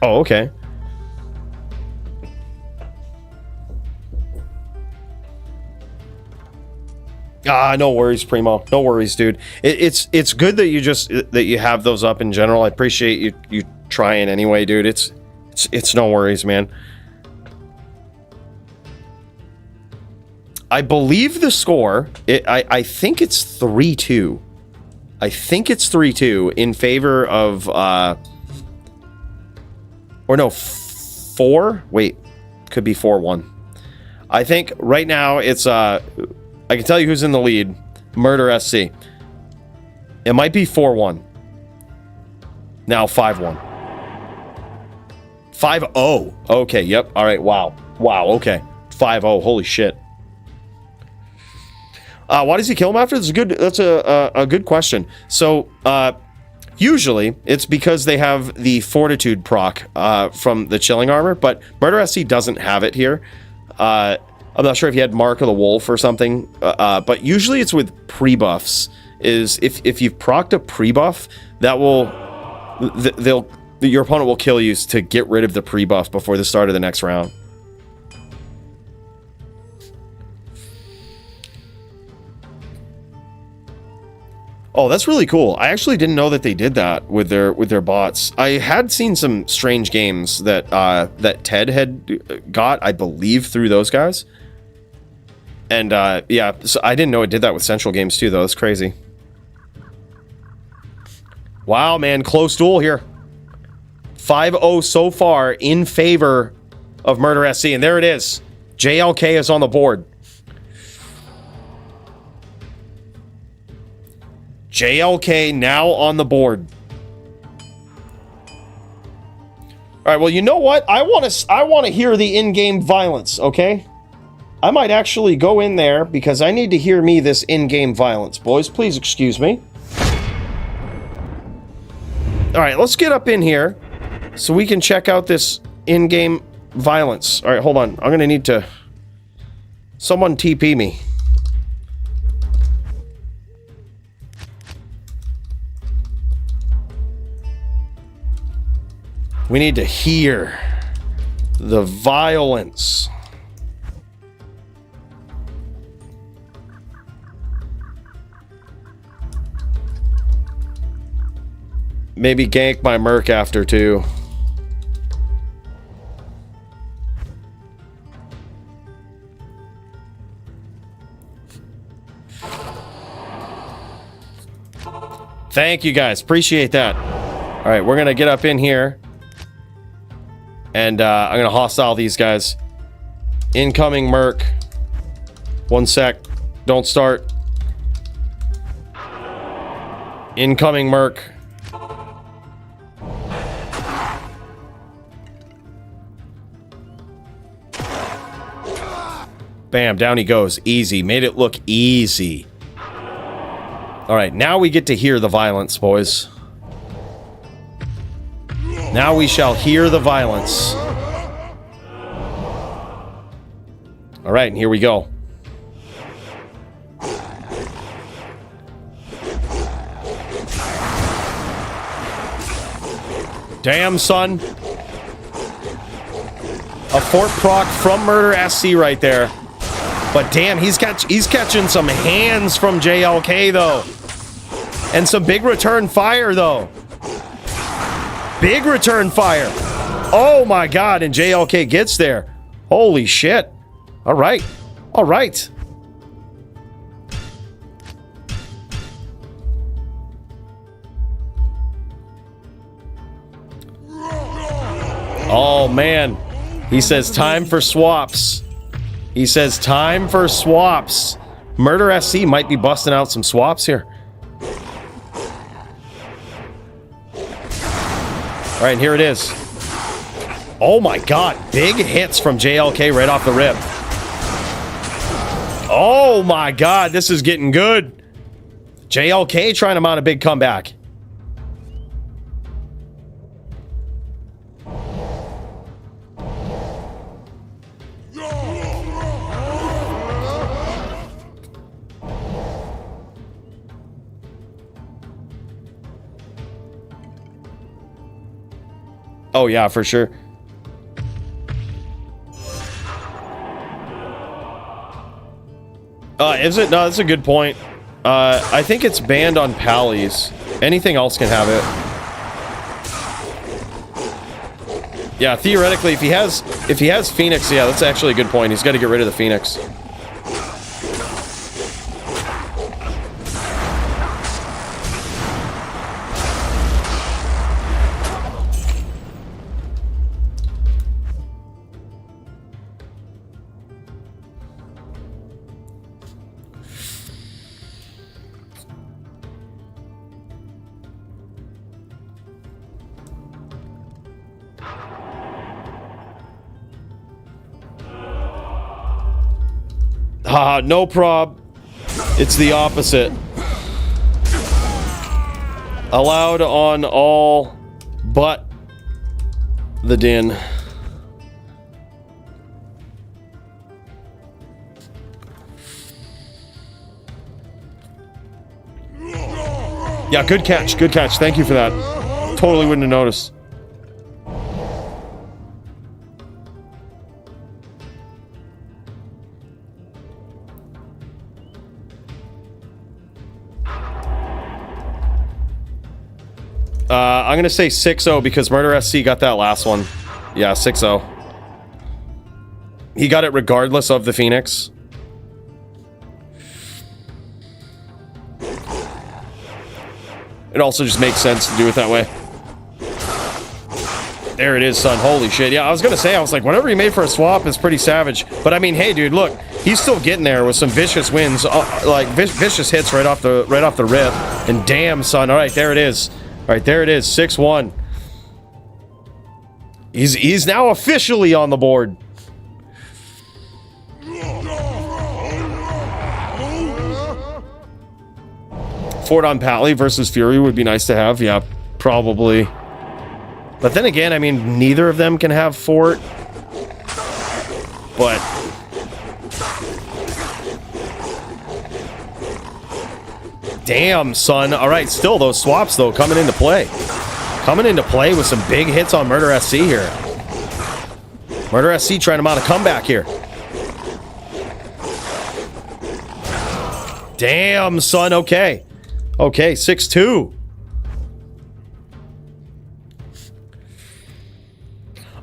Oh, okay. Ah, no worries, Primo. No worries, dude. It's good that you have those up in general. I appreciate you trying anyway, dude. It's no worries, man. I believe the score. I think it's 3-2. I think it's 3-2 in favor of or no, 4. Wait, could be 4-1. I think right now it's I can tell you who's in the lead. Murder SC. It might be 4-1. Now 5-1. 5-0. Okay, yep. All right, wow. Wow, okay. 5-0. Holy shit. Why does he kill him after? That's a good question. So, usually, it's because they have the Fortitude proc from the Chilling Armor, but Murder SC doesn't have it here. I'm not sure if he had Mark of the Wolf or something, but usually it's with pre-buffs. If you've procced a pre-buff, that will your opponent will kill you to get rid of the pre-buff before the start of the next round. Oh, that's really cool. I actually didn't know that they did that with their bots. I had seen some strange games that that Ted had got, I believe, through those guys. And yeah, so I didn't know it did that with Central Games too, though. That's crazy. Wow, man, close duel here. 5-0 so far in favor of Murder SC, and there it is. JLK is on the board. JLK now on the board. All right, well, you know what? I want to hear the in-game violence, okay? I might actually go in there because I need to hear me this in-game violence. Boys, please excuse me. All right, let's get up in here so we can check out this in-game violence. All right, hold on. I'm going to need to... Someone TP me. We need to hear the violence. Maybe gank my Merc after, too. Thank you, guys. Appreciate that. All right, we're going to get up in here. And I'm going to hostile these guys. Incoming Merc. 1 sec. Don't start. Incoming Merc. Bam, down he goes. Easy. Made it look easy. All right, now we get to hear the violence, boys. Now we shall hear the violence. All right, and here we go. Damn, son. A fort proc from Murder SC right there. But damn, he's catching some hands from JLK, though. And some big return fire, though. Big return fire. Oh my god, and JLK gets there. Holy shit. All right. All right. Oh man. He says time for swaps. He says time for swaps. Murder SC might be busting out some swaps here. All right, and here it is. Oh my god, big hits from JLK right off the rip. Oh my god, this is getting good. JLK trying to mount a big comeback. Oh yeah, for sure. Is it? No, that's a good point. I think it's banned on pallies. Anything else can have it. Yeah, theoretically, if he has Phoenix, yeah, that's actually a good point. He's got to get rid of the Phoenix. Haha, no prob. It's the opposite. Allowed on all but the din. Yeah, good catch, good catch. Thank you for that. Totally wouldn't have noticed. I'm going to say 6-0 because Murder SC got that last one. Yeah, 6-0. He got it regardless of the Phoenix. It also just makes sense to do it that way. There it is, son. Holy shit. Yeah, I was going to say, I was like, whatever he made for a swap is pretty savage. But I mean, hey, dude, look. He's still getting there with some vicious wins. Like, vicious hits right off the rip. And damn, son. All right, there it is. All right, there it is, 6-1. He's now officially on the board. Fort on Pally versus Fury would be nice to have. Yeah, probably. But then again, I mean, neither of them can have Fort. But damn, son. All right, still those swaps, though, coming into play. Coming into play with some big hits on Murder SC here. Murder SC trying to mount a comeback here. Damn, son. Okay. Okay, 6-2.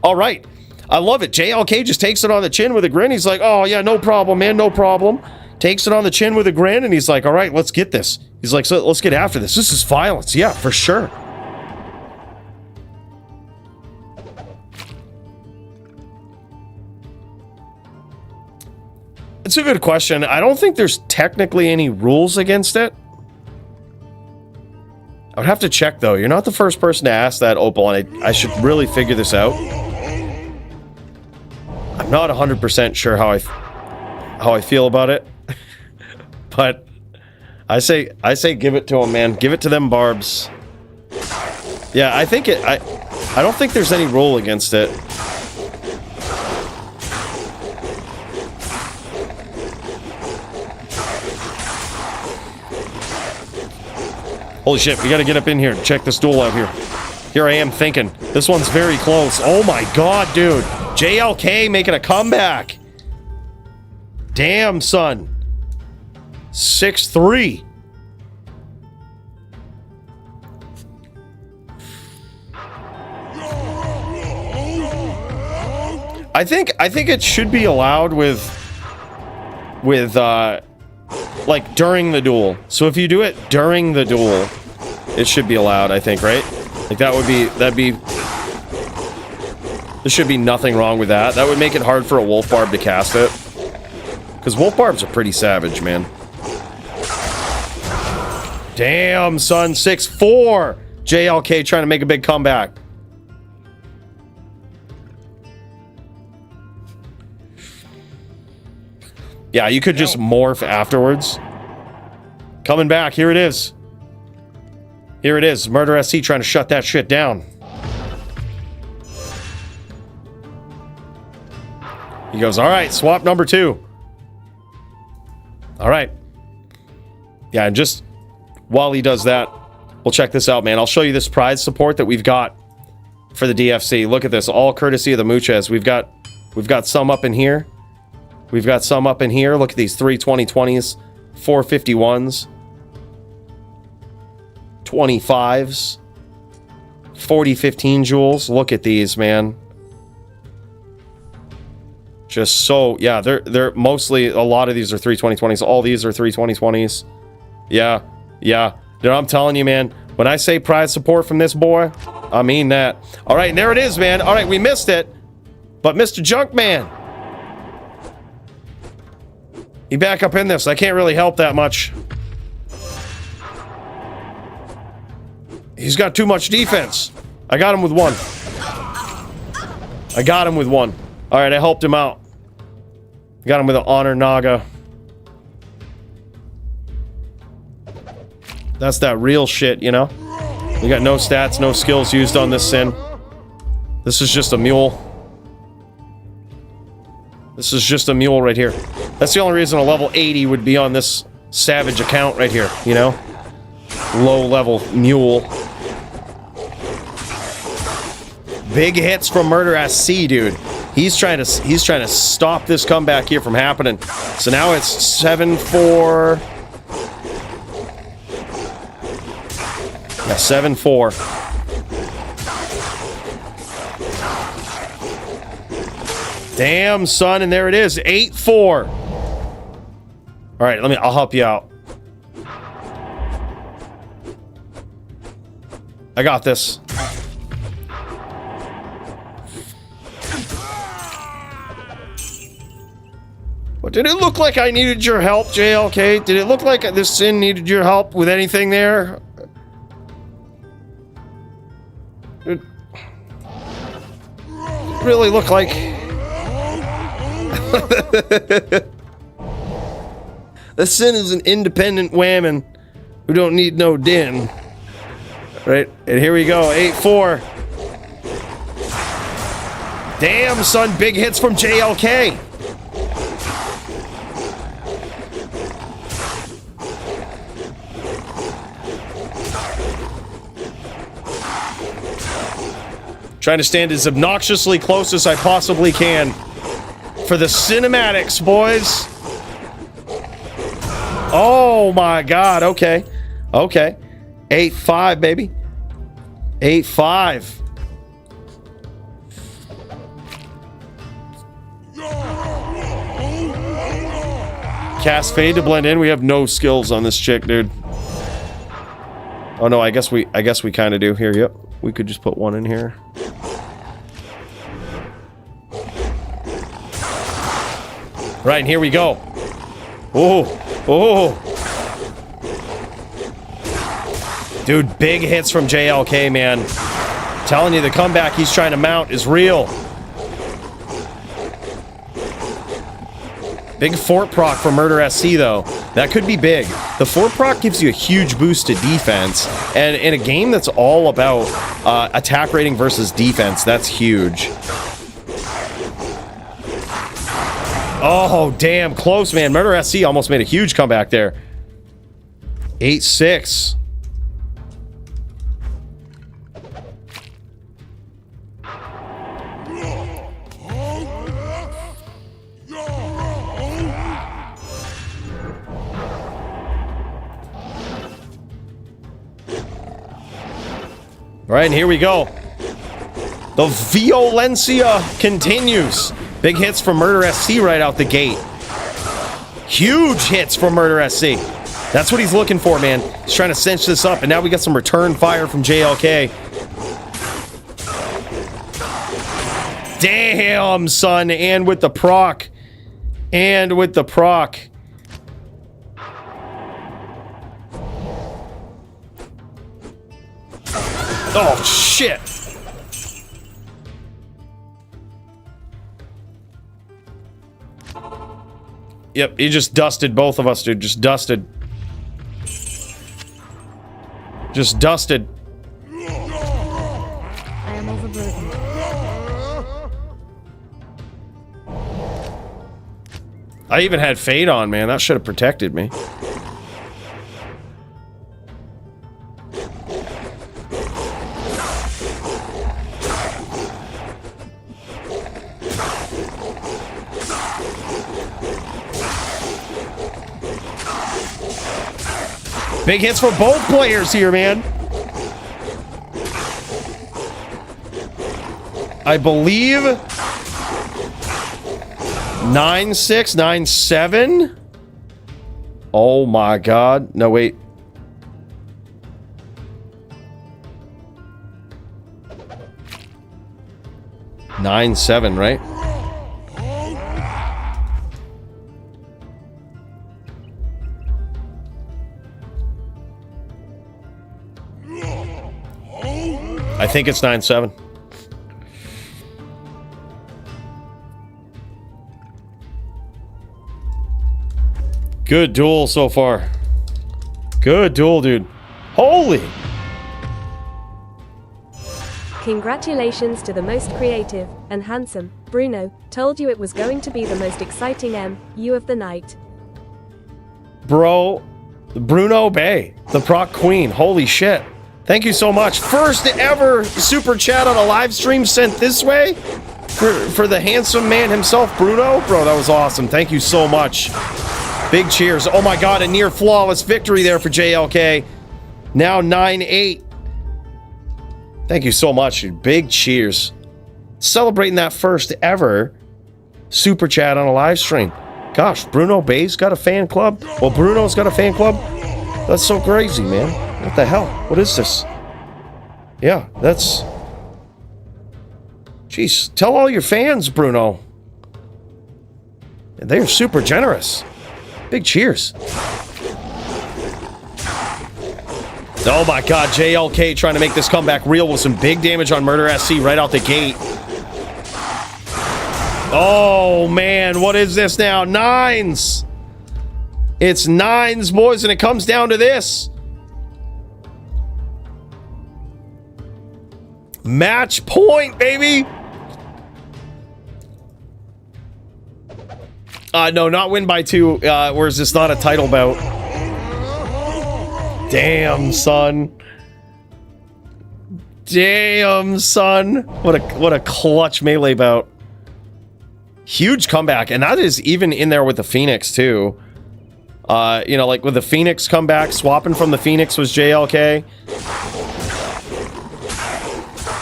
All right. I love it. JLK just takes it on the chin with a grin. He's like, oh, yeah, no problem, man, no problem. Takes it on the chin with a grin, and he's like, all right, let's get this. He's like, so let's get after this. This is violence. Yeah, for sure. It's a good question. I don't think there's technically any rules against it. I would have to check, though. You're not the first person to ask that, Opal, and I should really figure this out. I'm not 100% sure how I feel about it. But I say give it to him, man. Give it to them barbs. Yeah, I think I don't think there's any rule against it. Holy shit, we gotta get up in here and check this duel out here. Here I am thinking. This one's very close. Oh my god, dude. JLK making a comeback. Damn, son. 6-3. I think it should be allowed with like during the duel. So if you do it during the duel, it should be allowed, I think, right? Like that'd be there should be nothing wrong with that. That would make it hard for a wolf barb to cast it. Because wolf barbs are pretty savage, man. Damn, son, 6-4. JLK trying to make a big comeback. Yeah, you could just morph afterwards. Coming back, here it is. Here it is, Murder SC trying to shut that shit down. He goes, all right, swap number 2. All right. Yeah, and just while he does that, we'll check this out, man. I'll show you this prize support that we've got for the DFC. Look at this, all courtesy of the Muches. We've got some up in here. We've got some up in here. Look at these 3 2020s, 451s, 25s, 4015 jewels. Look at these, man. Just so, yeah, they're mostly, a lot of these are 3 2020s. All these are 3 2020s. Yeah. Dude, I'm telling you, man, when I say prize support from this boy, I mean that. All right, and there it is, man. All right, we missed it. But Mr. Junkman, he back up in this. I can't really help that much. He's got too much defense. I got him with one. All right, I helped him out. Got him with an Honor Naga. That's that real shit, you know? We got no stats, no skills used on this Sin. This is just a mule. This is just a mule right here. That's the only reason a level 80 would be on this savage account right here, you know? Low-level mule. Big hits from Murder SC, dude. He's trying to stop this comeback here from happening. So now it's 7-4. Yeah, 7-4. Damn, son, and there it is, 8-4. All right, I'll help you out. I got this. But did it look like I needed your help, JLK? Did it look like this Sin needed your help with anything there? It really looked like... The Sin is an independent whammon who don't need no din. Right, and here we go, 8-4. Damn, son, big hits from JLK. Trying to stand as obnoxiously close as I possibly can for the cinematics, boys. Oh my God, okay. Okay. 8-5, baby. 8-5. Cast fade to blend in. We have no skills on this chick, dude. Oh no, I guess we kind of do here. Yep. We could just put one in here. Right, and here we go. Oh. Dude, big hits from JLK, man. Telling you, the comeback he's trying to mount is real. Big fort proc for Murder SC, though. That could be big. The fort proc gives you a huge boost to defense. And in a game that's all about attack rating versus defense, that's huge. Oh, damn. Close, man. Murder SC almost made a huge comeback there. 8-6. All right, and here we go. The violencia continues. Big hits from Murder SC right out the gate. Huge hits from Murder SC. That's what he's looking for, man. He's trying to cinch this up, and now we got some return fire from JLK. Damn, son, and with the proc. And with the proc. Oh, shit. Yep, he just dusted both of us, dude. Just dusted. Just dusted. I am overburdened. I even had Fade on, man. That should have protected me. Big hits for both players here, man. I believe 9-6, 9-7. Oh my god. No, wait. Nine, 7, right? I think it's 9-7. Good duel so far. Good duel, dude. Holy! Congratulations to the most creative and handsome. Bruno told you it was going to be the most exciting MU of the night. Bro, Bruno Bay, the proc queen. Holy shit. Thank you so much. First ever super chat on a live stream sent this way for the handsome man himself, Bruno. Bro, that was awesome. Thank you so much. Big cheers. Oh my god, a near flawless victory there for JLK. Now 9-8. Thank you so much, dude. Big cheers. Celebrating that first ever super chat on a live stream. Gosh, Bruno Bay's got a fan club? Well, Bruno's got a fan club? That's so crazy, man. What the hell? What is this? Yeah, that's... Jeez, tell all your fans, Bruno. They're super generous. Big cheers. Oh my god, JLK trying to make this comeback real with some big damage on Murder SC right out the gate. Oh man, what is this now? 9s! It's 9s, boys, and it comes down to this. Match point, baby! No, not win by 2. Whereas it's not a title bout. Damn, son. Damn, son. What a clutch melee bout. Huge comeback, and that is even in there with the Phoenix too. You know, like with the Phoenix comeback, swapping from the Phoenix was JLK.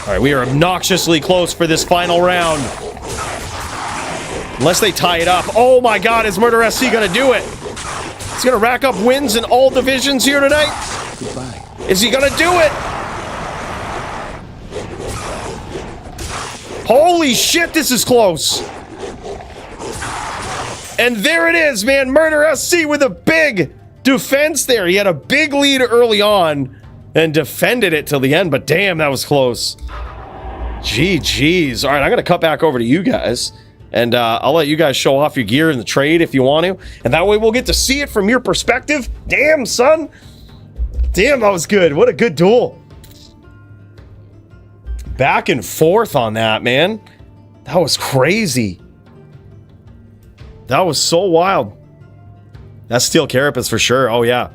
All right, we are obnoxiously close for this final round. Unless they tie it up. Oh my god, is Murder SC gonna do it? He's gonna rack up wins in all divisions here tonight? Goodbye. Is he gonna do it? Holy shit, this is close. And there it is, man. Murder SC with a big defense there. He had a big lead early on and defended it till the end, but damn, that was close. GG's. All right, I'm going to cut back over to you guys, and I'll let you guys show off your gear in the trade if you want to, and that way we'll get to see it from your perspective. Damn, son. Damn, that was good. What a good duel. Back and forth on that, man. That was crazy. That was so wild. That's Steel Carapace for sure. Oh, yeah.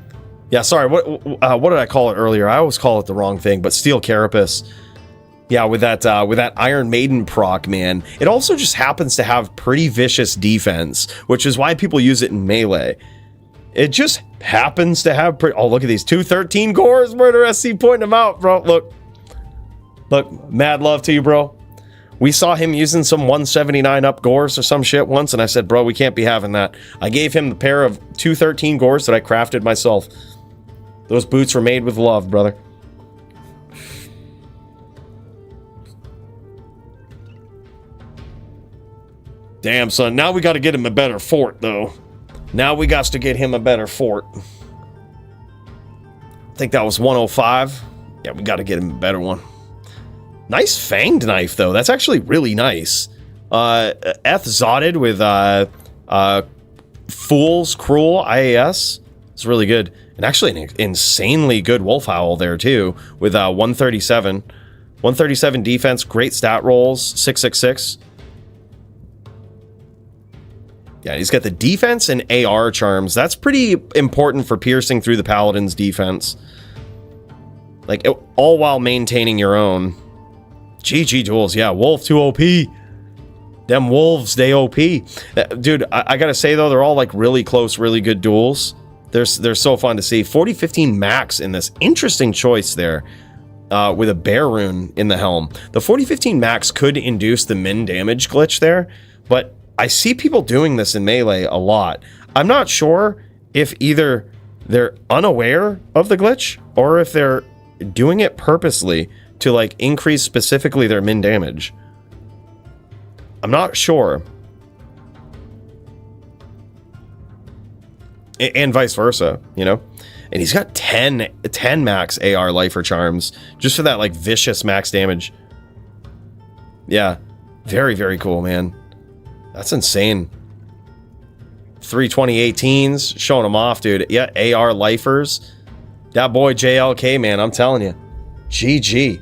Yeah, sorry. What did I call it earlier? I always call it the wrong thing, but Steel Carapace. Yeah, with that Iron Maiden proc, man. It also just happens to have pretty vicious defense, which is why people use it in melee. It just happens to have oh, look at these 213 cores. Murder SC pointing them out, bro. Look, mad love to you, bro. We saw him using some 179 up gores or some shit once, and I said, bro, we can't be having that. I gave him the pair of 213 gores that I crafted myself. Those boots were made with love, brother. Damn, son. Now we got to get him a better fort, though. Now we got to get him a better fort. I think that was 105. Yeah, we got to get him a better one. Nice fanged knife, though. That's actually really nice. F Zotted with Fool's Cruel IAS. It's really good. And actually an insanely good Wolf Howl there, too, with 137. 137 defense, great stat rolls, 666. Yeah, he's got the defense and AR charms. That's pretty important for piercing through the Paladin's defense. Like, all while maintaining your own. GG duels, yeah, Wolf 2 OP. Them Wolves, they OP. Dude, I gotta say, though, they're all, like, really close, really good duels. They're so fun to see. 40-15 max in this. Interesting choice there. With a bear rune in the helm. The 40-15 max could induce the min damage glitch there, but I see people doing this in Melee a lot. I'm not sure if either they're unaware of the glitch or if they're doing it purposely to, like, increase specifically their min damage. I'm not sure. And vice versa, you know? And he's got 10 max AR lifer charms just for that, like, vicious max damage. Yeah. Very, very cool, man. That's insane. 320-18s, showing them off, dude. Yeah, AR lifers. That boy JLK, man, I'm telling you. GG.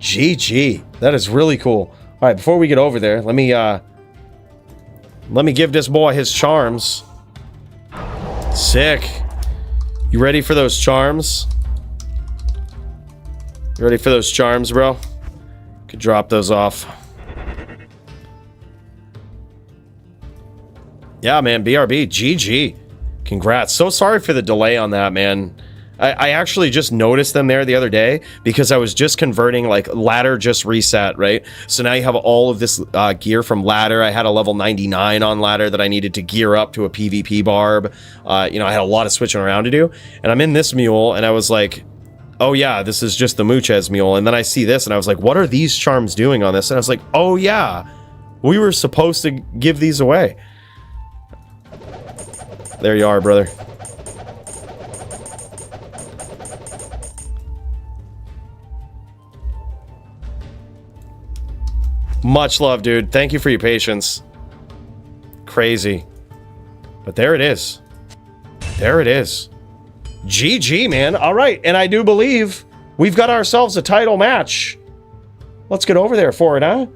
GG. That is really cool. All right, before we get over there, let me give this boy his charms. Sick. You ready for those charms? You ready for those charms, bro? Could drop those off. Yeah, man, BRB, GG. Congrats. So sorry for the delay on that, man. I actually just noticed them there the other day because I was just converting, like, ladder just reset, right? So now you have all of this gear from ladder. I had a level 99 on ladder that I needed to gear up to a PvP barb. You know, I had a lot of switching around to do. And I'm in this mule, and I was like, oh yeah, this is just the Muchez mule. And then I see this, and I was like, what are these charms doing on this? And I was like, oh yeah, we were supposed to give these away. There you are, brother. Much love, dude. Thank you for your patience. Crazy. But there it is. There it is. GG, man. All right. And I do believe we've got ourselves a title match. Let's get over there for it, huh?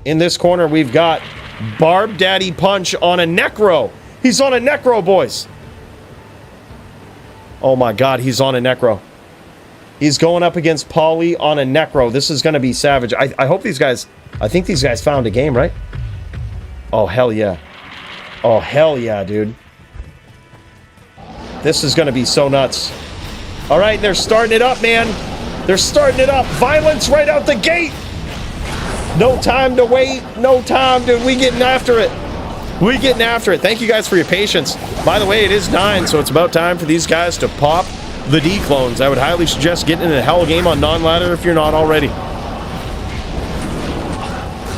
In this corner, we've got Barb Daddy Punch on a Necro. He's on a Necro, boys. Oh my god, he's on a Necro. He's going up against Pauly on a Necro. This is going to be savage. I hope these guys... I think these guys found a game, right? Oh, hell yeah. Oh, hell yeah, dude. This is going to be so nuts. All right, they're starting it up, man. They're starting it up. Violence right out the gate. No time to wait. No time, dude. We getting after it. We getting after it. Thank you guys for your patience. By the way, it is 9, so it's about time for these guys to pop the D-clones. I would highly suggest getting in a hell game on non-ladder if you're not already.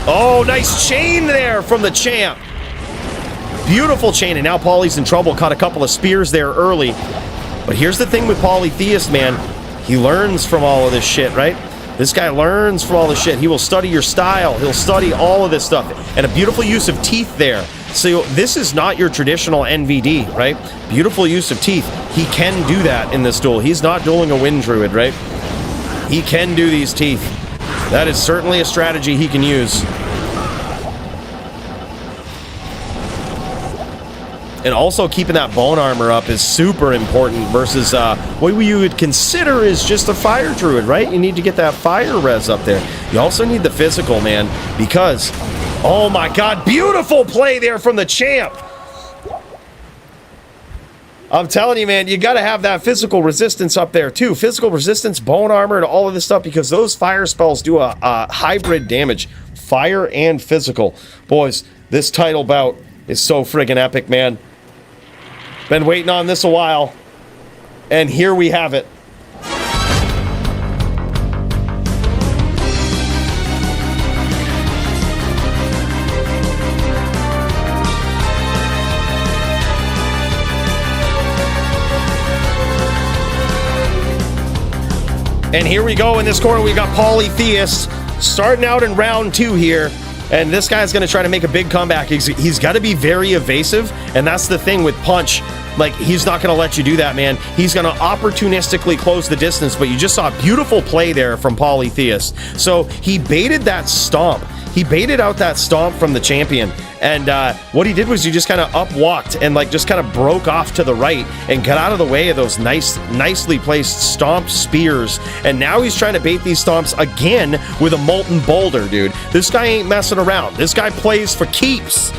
Oh, nice chain there from the champ. Beautiful chain, and now Pauly's in trouble. Caught a couple of spears there early. But here's the thing with Polytheist, man. He learns from all of this shit, right? This guy learns from all this shit. He will study your style. He'll study all of this stuff. And a beautiful use of teeth there. So this is not your traditional NVD, right? Beautiful use of teeth. He can do that in this duel. He's not dueling a wind druid, right? He can do these teeth. That is certainly a strategy he can use. And also keeping that bone armor up is super important versus what you would consider is just a fire druid, right? You need to get that fire res up there. You also need the physical, man, because, oh my god, beautiful play there from the champ. I'm telling you, man, you got to have that physical resistance up there, too. Physical resistance, bone armor, and all of this stuff, because those fire spells do a hybrid damage. Fire and physical. Boys, this title bout is so friggin' epic, man. Been waiting on this a while. And here we have it. And here we go in this corner. We've got Polytheist starting out in round 2 here. And this guy's going to try to make a big comeback. He's got to be very evasive. And that's the thing with Punch. Like, he's not going to let you do that, man. He's going to opportunistically close the distance. But you just saw a beautiful play there from Polytheist. So he baited that stomp. He baited out that stomp from the champion. And what he did was he just kind of upwalked and like just kind of broke off to the right and got out of the way of those nicely placed stomp spears. And now he's trying to bait these stomps again with a molten boulder, dude. This guy ain't messing around. This guy plays for keeps.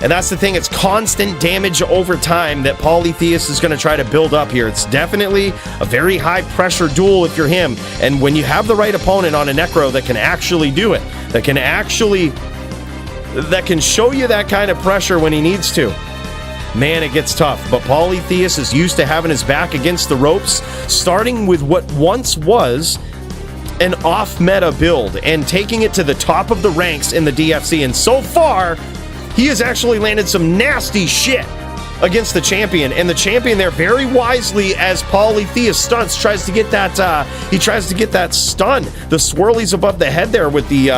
And that's the thing, it's constant damage over time that Polytheist is going to try to build up here. It's definitely a very high pressure duel if you're him. And when you have the right opponent on a Necro that can actually do it, that can show you that kind of pressure when he needs to, man, it gets tough. But Polytheist is used to having his back against the ropes, starting with what once was an off-meta build and taking it to the top of the ranks in the DFC. And so far, he has actually landed some nasty shit against the champion, and the champion there very wisely, as Polytheist stunts, tries to get that stun, the swirlies above the head there with the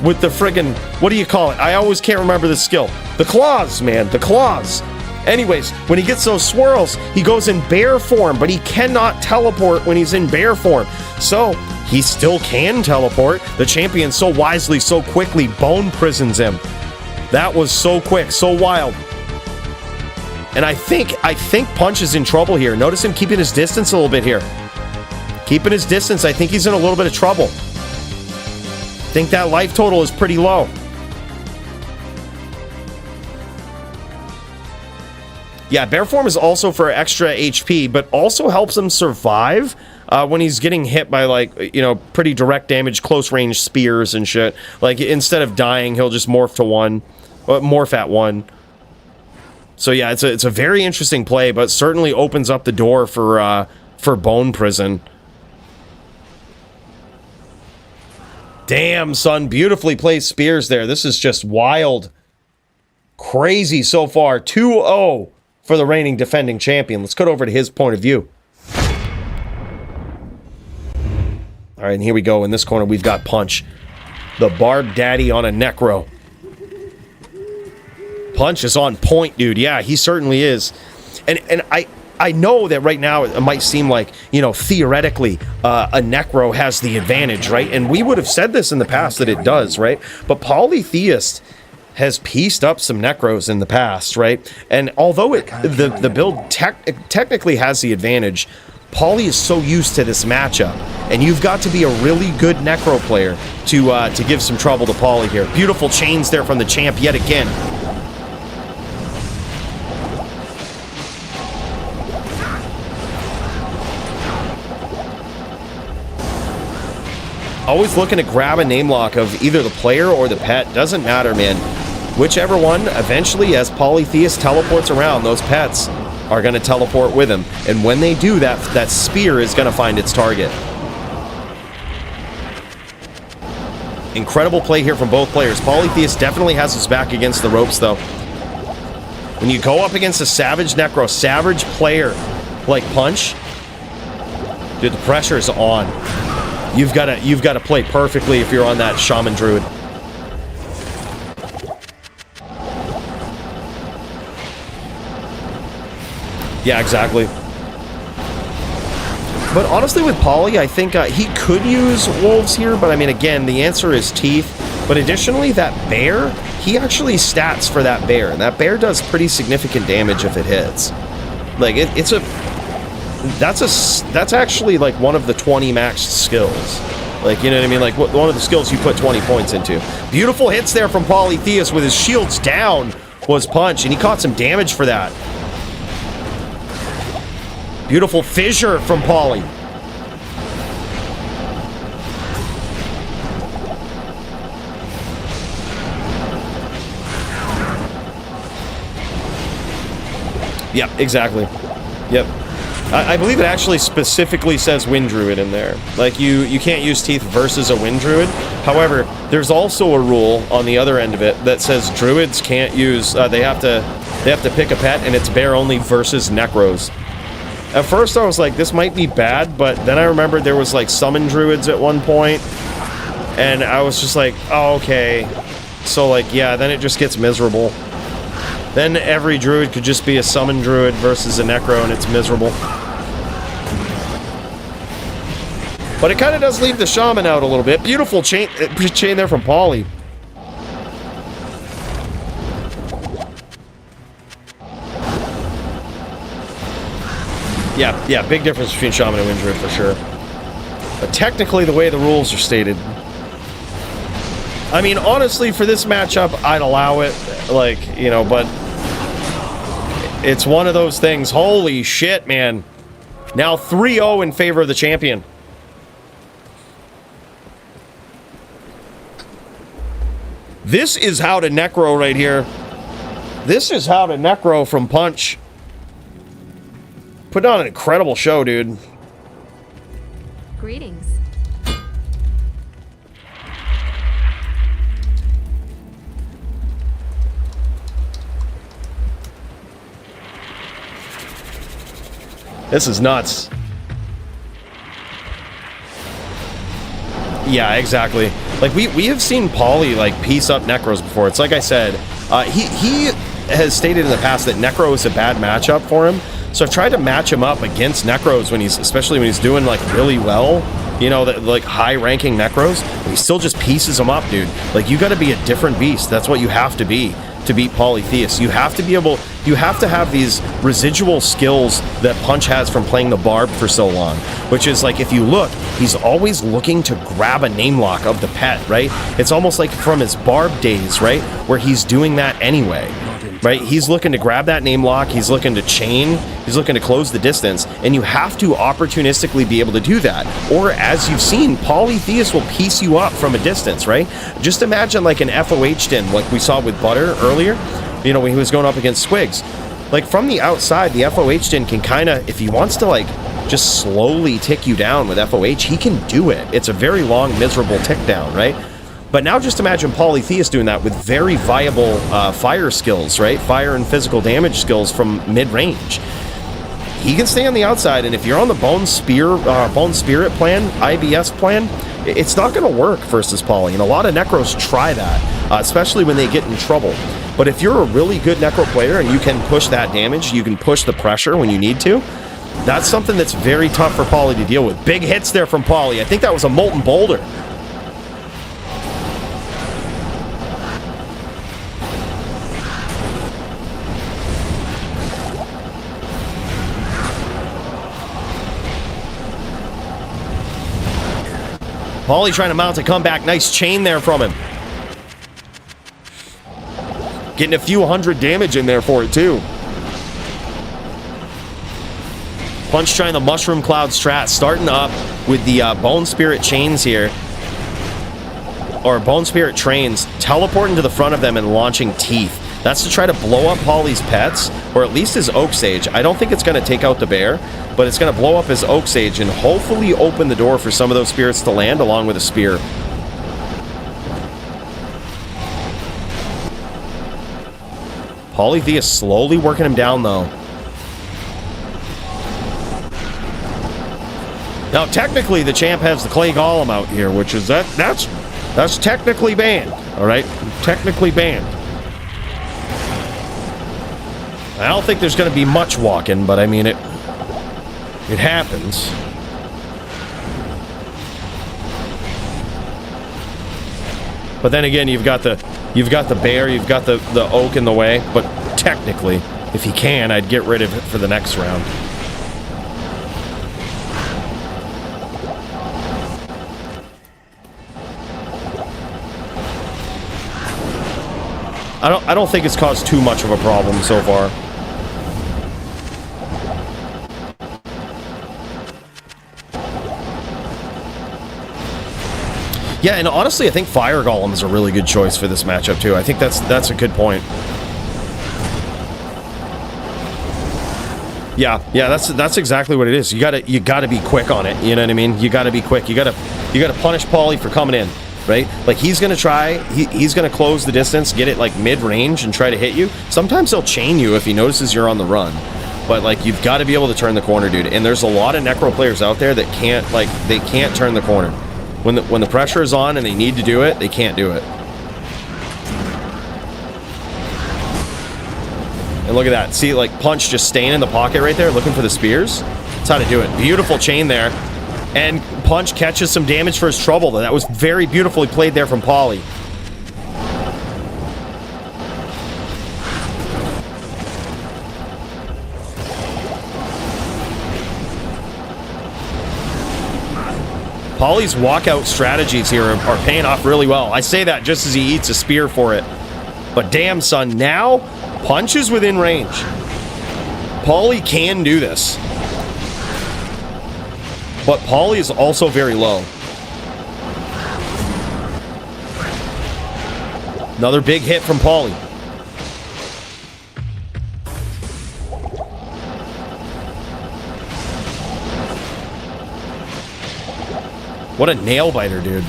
friggin', what do you call it? I always can't remember the skill. The claws, man, the claws. Anyways, when he gets those swirls, he goes in bear form, but he cannot teleport when he's in bear form. So he still can teleport. The champion so wisely, so quickly bone prisons him. That was so quick, so wild. And I think Punch is in trouble here. Notice him keeping his distance a little bit here. Keeping his distance, I think he's in a little bit of trouble. I think that life total is pretty low. Yeah, bear form is also for extra HP, but also helps him survive when he's getting hit by, like, you know, pretty direct damage, close range spears and shit. Like, instead of dying, he'll just morph at 1. So yeah, it's a very interesting play, but certainly opens up the door for Bone Prison. Damn, son, beautifully placed spears there. This is just wild. Crazy so far. 2-0 for the reigning defending champion. Let's cut over to his point of view. All right, and here we go. In this corner, we've got Punch, the Barb Daddy on a Necro. Punch is on point, dude. Yeah, he certainly is. And I know that right now it might seem like, you know, theoretically, a Necro has the advantage, right? And we would have said this in the past that it does, right? But Polytheist has pieced up some Necros in the past, right? And although the build technically has the advantage, Poly is so used to this matchup, and you've got to be a really good Necro player to give some trouble to Poly here. Beautiful chains there from the champ yet again. Always looking to grab a name lock of either the player or the pet. Doesn't matter, man. Whichever one, eventually, as Polytheist teleports around, those pets are going to teleport with him. And when they do, that spear is going to find its target. Incredible play here from both players. Polytheist definitely has his back against the ropes, though. When you go up against a Savage Necro, Savage player like Punch, dude, the pressure is on. You've got to play perfectly if you're on that Shaman Druid. Yeah, exactly. But honestly, with Poly, I think he could use Wolves here, but I mean, again, the answer is Teeth. But additionally, that bear, he actually stats for that bear, and that bear does pretty significant damage if it hits. Like, that's actually like one of the 20 maxed skills. Like, you know what I mean? Like, one of the skills you put 20 points into. Beautiful hits there from Polytheist with his shields down. was Punch, and he caught some damage for that. Beautiful fissure from Paulie. Yep, exactly. Yep. I believe it actually specifically says Wind Druid in there. Like, you can't use Teeth versus a Wind Druid. However, there's also a rule on the other end of it that says Druids can't use, they have to pick a pet, and it's bear only versus Necros. At first I was like, this might be bad, but then I remembered there was like Summon Druids at one point, and I was just like, oh, okay. So like, yeah, then it just gets miserable. Then every Druid could just be a Summon Druid versus a Necro, and it's miserable. But it kind of does leave the Shaman out a little bit. Beautiful chain there from Paulie. Yeah, big difference between Shaman and Wind Druid for sure. But technically, the way the rules are stated, I mean, honestly, for this matchup, I'd allow it. Like, you know, but it's one of those things. Holy shit, man. Now 3-0 in favor of the champion. This is how to Necro right here. This is how to Necro from Punch. Put on an incredible show, dude. Greetings. This is nuts. Yeah, exactly. Like, we have seen Paulie, like, piece up Necros before. It's like I said, he has stated in the past that Necro is a bad matchup for him. So I've tried to match him up against Necros when especially when he's doing, like, really well. You know, like, high-ranking Necros. And he still just pieces them up, dude. Like, you gotta be a different beast. That's what you have to be to beat Polytheus. You have to be able... You have to have these residual skills that Punch has from playing the Barb for so long. Which is, like, if you look, he's always looking to grab a name lock of the pet, right? It's almost like from his Barb days, right? Where he's doing that anyway, right? He's looking to grab that name lock, he's looking to chain, he's looking to close the distance, and you have to opportunistically be able to do that. Or, as you've seen, Polytheus will piece you up from a distance, right? Just imagine like an FOH din, like we saw with Butter earlier. You know, when he was going up against Squigs. Like, from the outside, the FOH din can kind of, if he wants to, like, just slowly tick you down with FOH, he can do it. It's a very long, miserable tick down, right? But now just imagine Polytheus doing that with very viable fire skills, right? Fire and physical damage skills from mid-range. He can stay on the outside, and if you're on the Bone Spirit plan, IBS plan, it's not going to work versus Poly. And a lot of Necros try that, especially when they get in trouble. But if you're a really good Necro player and you can push that damage, you can push the pressure when you need to, that's something that's very tough for Poly to deal with. Big hits there from Poly. I think that was a Molten Boulder. Poly trying to mount a comeback. Nice chain there from him. Getting a few hundred damage in there for it, too. Punch trying the Mushroom Cloud strat. Starting up with the Bone Spirit chains here. Or Bone Spirit trains. Teleporting to the front of them and launching Teeth. That's to try to blow up Poly's pets. Or at least his Oak Sage. I don't think it's going to take out the bear. But it's going to blow up his Oak Sage and hopefully open the door for some of those spirits to land along with a spear. Polytheus slowly working him down, though. Now, technically, the champ has the Clay Golem out here, which is that's technically banned. All right, technically banned. I don't think there's going to be much walking, but I mean it happens. But then again, you've got the bear, you've got the oak in the way. But technically, if he can, I'd get rid of it for the next round. I don't think it's caused too much of a problem so far. Yeah, and honestly, I think Fire Golem is a really good choice for this matchup too. I think that's a good point. Yeah, that's exactly what it is. You gotta be quick on it. You know what I mean? You gotta be quick. You gotta punish Paulie for coming in, right? Like he's gonna try. He's gonna close the distance, get it like mid range, and try to hit you. Sometimes he'll chain you if he notices you're on the run. But like you've got to be able to turn the corner, dude. And there's a lot of Necro players out there that can't turn the corner. When the pressure is on and they need to do it, they can't do it. And look at that. See, like, Punch just staying in the pocket right there, looking for the spears. That's how to do it. Beautiful chain there. And Punch catches some damage for his trouble. That was very beautifully played there from Paulie. Paulie's walkout strategies here are paying off really well. I say that just as he eats a spear for it. But damn, son, now Punch is within range. Paulie can do this. But Paulie is also very low. Another big hit from Paulie. What a nail biter, dude.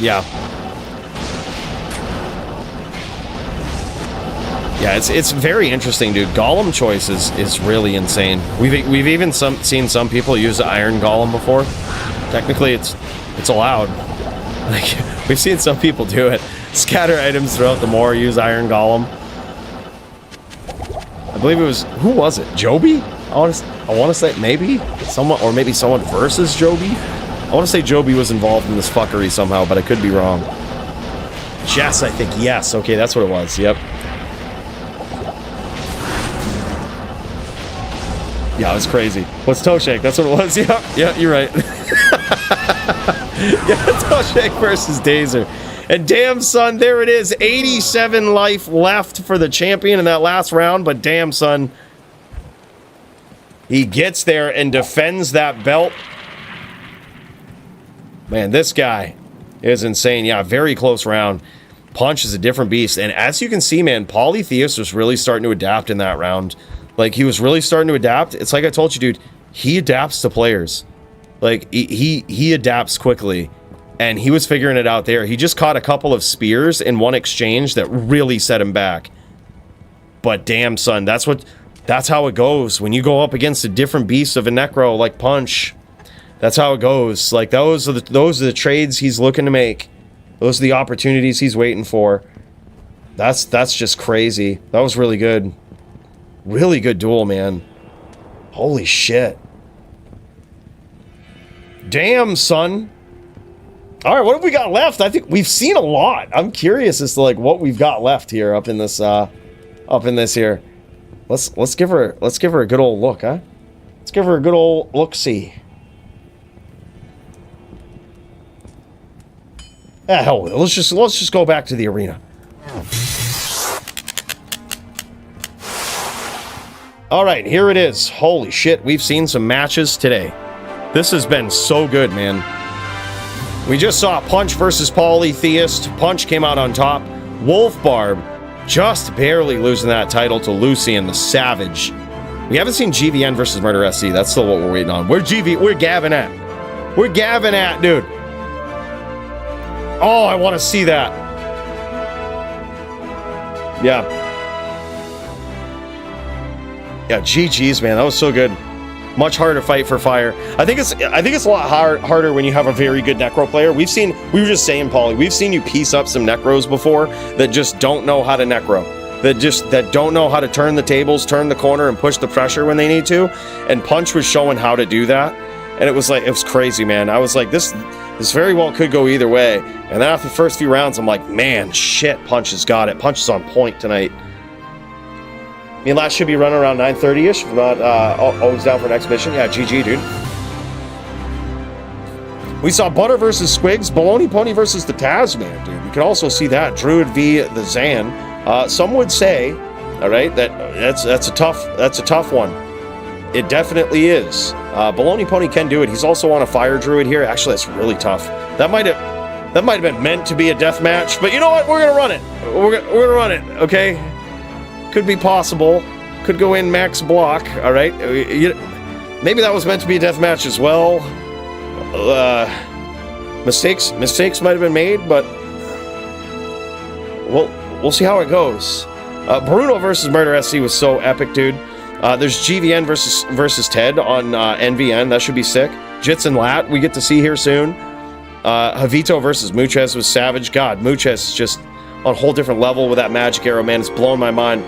Yeah. Yeah, it's very interesting, dude. Golem choice is really insane. We've even seen some people use the Iron Golem before. Technically, it's allowed. Like, we've seen some people do it. Scatter items throughout the moor, use Iron Golem. I believe it was, who was it? Joby? I want to say maybe someone, or maybe someone versus Joby. I want to say Joby was involved in this fuckery somehow, but I could be wrong. Jess, I think, yes. Okay, that's what it was. Yep. Yeah, it was crazy. What's toe shake? That's what it was. Yeah, you're right. Yeah, toe shake versus Dazer. And damn, son, there it is. 87 life left for the champion in that last round. But damn, son, he gets there and defends that belt. Man, this guy is insane. Yeah, very close round. Punch is a different beast. And as you can see, man, Polytheist was really starting to adapt in that round. Like, he was really starting to adapt. It's like I told you, dude, he adapts to players. Like, he adapts quickly. And he was figuring it out there. He just caught a couple of spears in one exchange that really set him back. But damn, son, that's how it goes. When you go up against a different beast of a Necro like Punch, that's how it goes. Like, those are the trades he's looking to make. Those are the opportunities he's waiting for. That's just crazy. That was really good. Really good duel, man. Holy shit. Damn, son. All right, what have we got left? I think we've seen a lot. I'm curious as to like what we've got left here up in this here. Let's give her a good old look, huh? Let's give her a good old look-see. Ah, hell with it. Let's just go back to the arena. All right, here it is. Holy shit, we've seen some matches today. This has been so good, man. We just saw Punch versus Polytheist. Punch came out on top. Wolf Barb just barely losing that title to Lucian the Savage. We haven't seen GVN versus Murder SC. That's still what we're waiting on. We're Gavin at. We're Gavin at, dude. Oh, I want to see that. Yeah. Yeah, GG's, man. That was so good. Much harder fight for fire. I think it's a lot harder when you have a very good Necro player. We were just saying, Paulie, we've seen you piece up some Necros before that just don't know how to Necro. That don't know how to turn the tables, turn the corner, and push the pressure when they need to. And Punch was showing how to do that. And it was crazy, man. I was like, this very well could go either way. And then after the first few rounds, I'm like, man, shit, Punch has got it. Punch is on point tonight. mean, last should be running around 9:30ish. If not, always down for next mission. Yeah, GG, dude. We saw Butter versus Squigs, Baloney Pony versus the Tasman, dude. We could also see that Druid v the Zan. Some would say, all right, that's a tough one. It definitely is. Baloney Pony can do it. He's also on a Fire Druid here. Actually, that's really tough. That might have been meant to be a death match, but you know what? We're gonna run it. We're gonna run it. Okay. Could be possible. Could go in max block. All right. Maybe that was meant to be a death match as well. Mistakes might have been made, but we'll see how it goes. Bruno versus Murder SC was so epic, dude. There's GVN versus Ted on NVN. That should be sick. Jits and Lat we get to see here soon. Javito versus Muchez was savage. God, Muchez is just on a whole different level with that magic arrow, man. It's blowing my mind.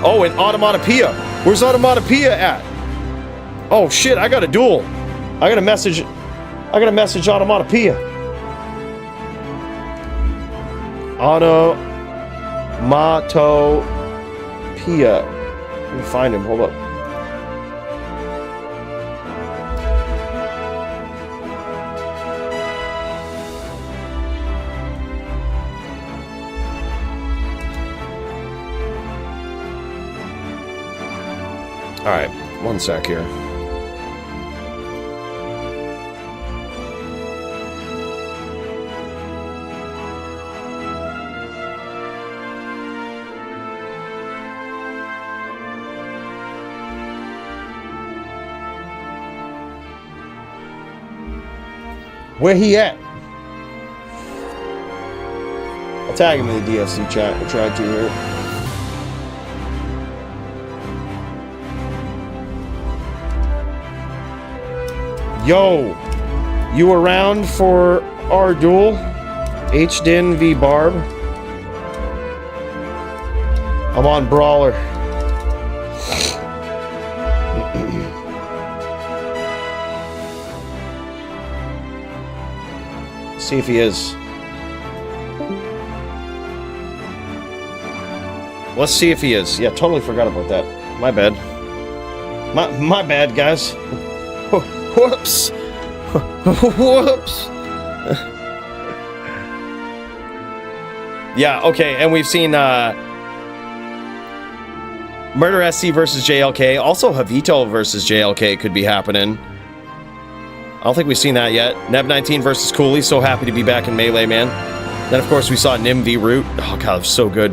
Oh, and Automatopoeia. Where's Automatopoeia at? Oh shit, I got a duel. I got a message Automatopoeia. Automatopoeia. Let me find him. Hold up. All right, one sec here. Where he at? I'll tag him in the DFC chat. We'll try to here. Yo, you around for our duel? HDin v Barb. I'm on Brawler. See if he is. Let's see if he is. Yeah, totally forgot about that. My bad. My bad, guys. Whoops. Whoops. Yeah, okay, and we've seen Murder SC versus JLK. Also, Javito versus JLK could be happening. I don't think we've seen that yet. Neb19 versus Cooley. So happy to be back in Melee, man. Then, of course, we saw Nim v Root. Oh, God, it was so good.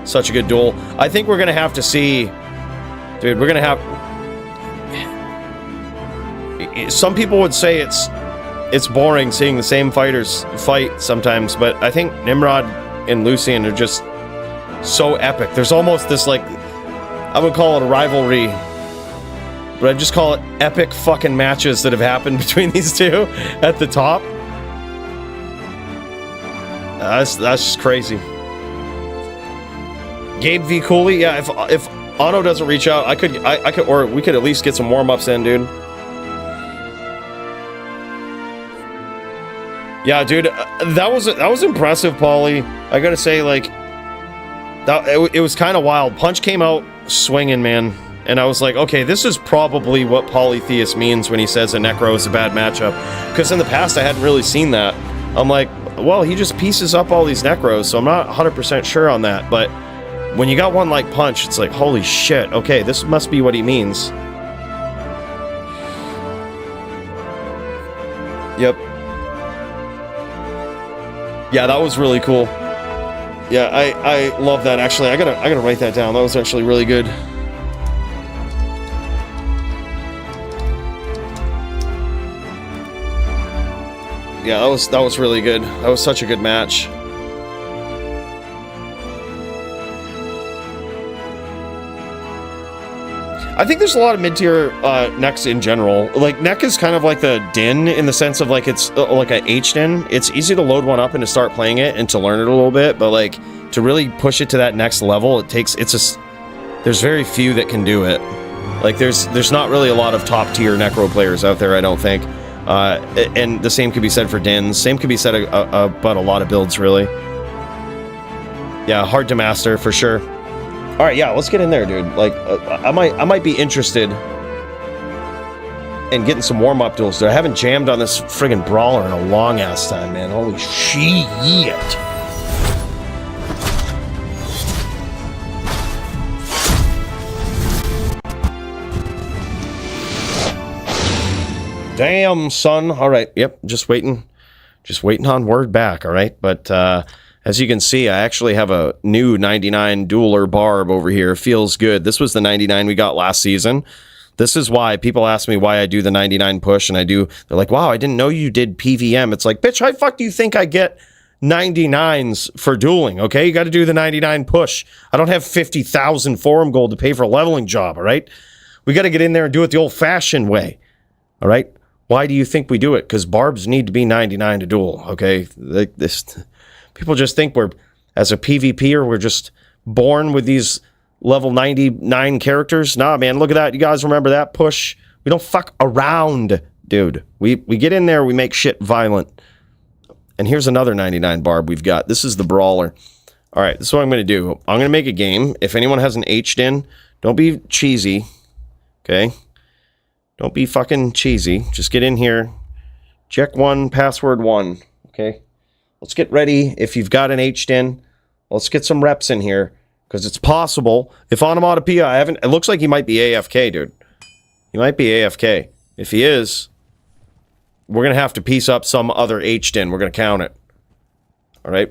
Such a good duel. I think we're going to have to see... Dude, we're going to have... Some people would say it's boring seeing the same fighters fight sometimes, but I think Nimrod and Lucian are just so epic. There's almost this, like... I would call it a rivalry... But I'd just call it epic fucking matches that have happened between these two at the top. That's just crazy. Gabe v Cooley, yeah. If Otto doesn't reach out, I could, or we could at least get some warm ups in, dude. Yeah, dude, that was impressive, Paulie. I gotta say, like, it was kind of wild. Punch came out swinging, man. And I was like, okay, this is probably what Polytheist means when he says a Necro is a bad matchup. Because in the past, I hadn't really seen that. I'm like, well, he just pieces up all these Necros, so I'm not 100% sure on that. But when you got one like Punch, it's like, holy shit, okay, this must be what he means. Yep. Yeah, that was really cool. Yeah, I love that, actually. I gotta write that down. That was actually really good. Yeah, that was really good. That was such a good match. I think there's a lot of mid-tier necks in general. Like, neck is kind of like the din in the sense of, like, it's like a H-din. It's easy to load one up and to start playing it and to learn it a little bit, but, like, to really push it to that next level, there's very few that can do it. Like, there's not really a lot of top-tier Necro players out there, I don't think. And the same could be said for Dins. Same could be said about a lot of builds, really. Yeah, hard to master, for sure. All right, yeah, let's get in there, dude. Like, I might be interested in getting some warm-up duels. I haven't jammed on this friggin' brawler in a long-ass time, man. Holy shit. Damn, son. All right, yep, just waiting on word back, all right? But, as you can see, I actually have a new 99 dueler barb over here. Feels good. This was the 99 we got last season. This is why people ask me why I do the 99 push, and I do. They're like, wow, I didn't know you did PVM. It's like, bitch, how the fuck do you think I get 99s for dueling, okay? You got to do the 99 push. I don't have 50,000 forum gold to pay for a leveling job, all right? We got to get in there and do it the old-fashioned way, all right? Why do you think we do it? Because barbs need to be 99 to duel, okay? People just think as a PvPer, we're just born with these level 99 characters. Nah, man, look at that. You guys remember that push? We don't fuck around, dude. We get in there, we make shit violent. And here's another 99 barb we've got. This is the brawler. All right, this is what I'm going to do. I'm going to make a game. If anyone hasn't H'd in, don't be cheesy, okay? Don't be fucking cheesy. Just get in here. Check 1, password 1, okay? Let's get ready. If you've got an H'd in, let's get some reps in here, because it's possible. If Onomatopoeia, it looks like he might be AFK, dude. He might be AFK. If he is, we're going to have to piece up some other H'd in. We're going to count it. All right?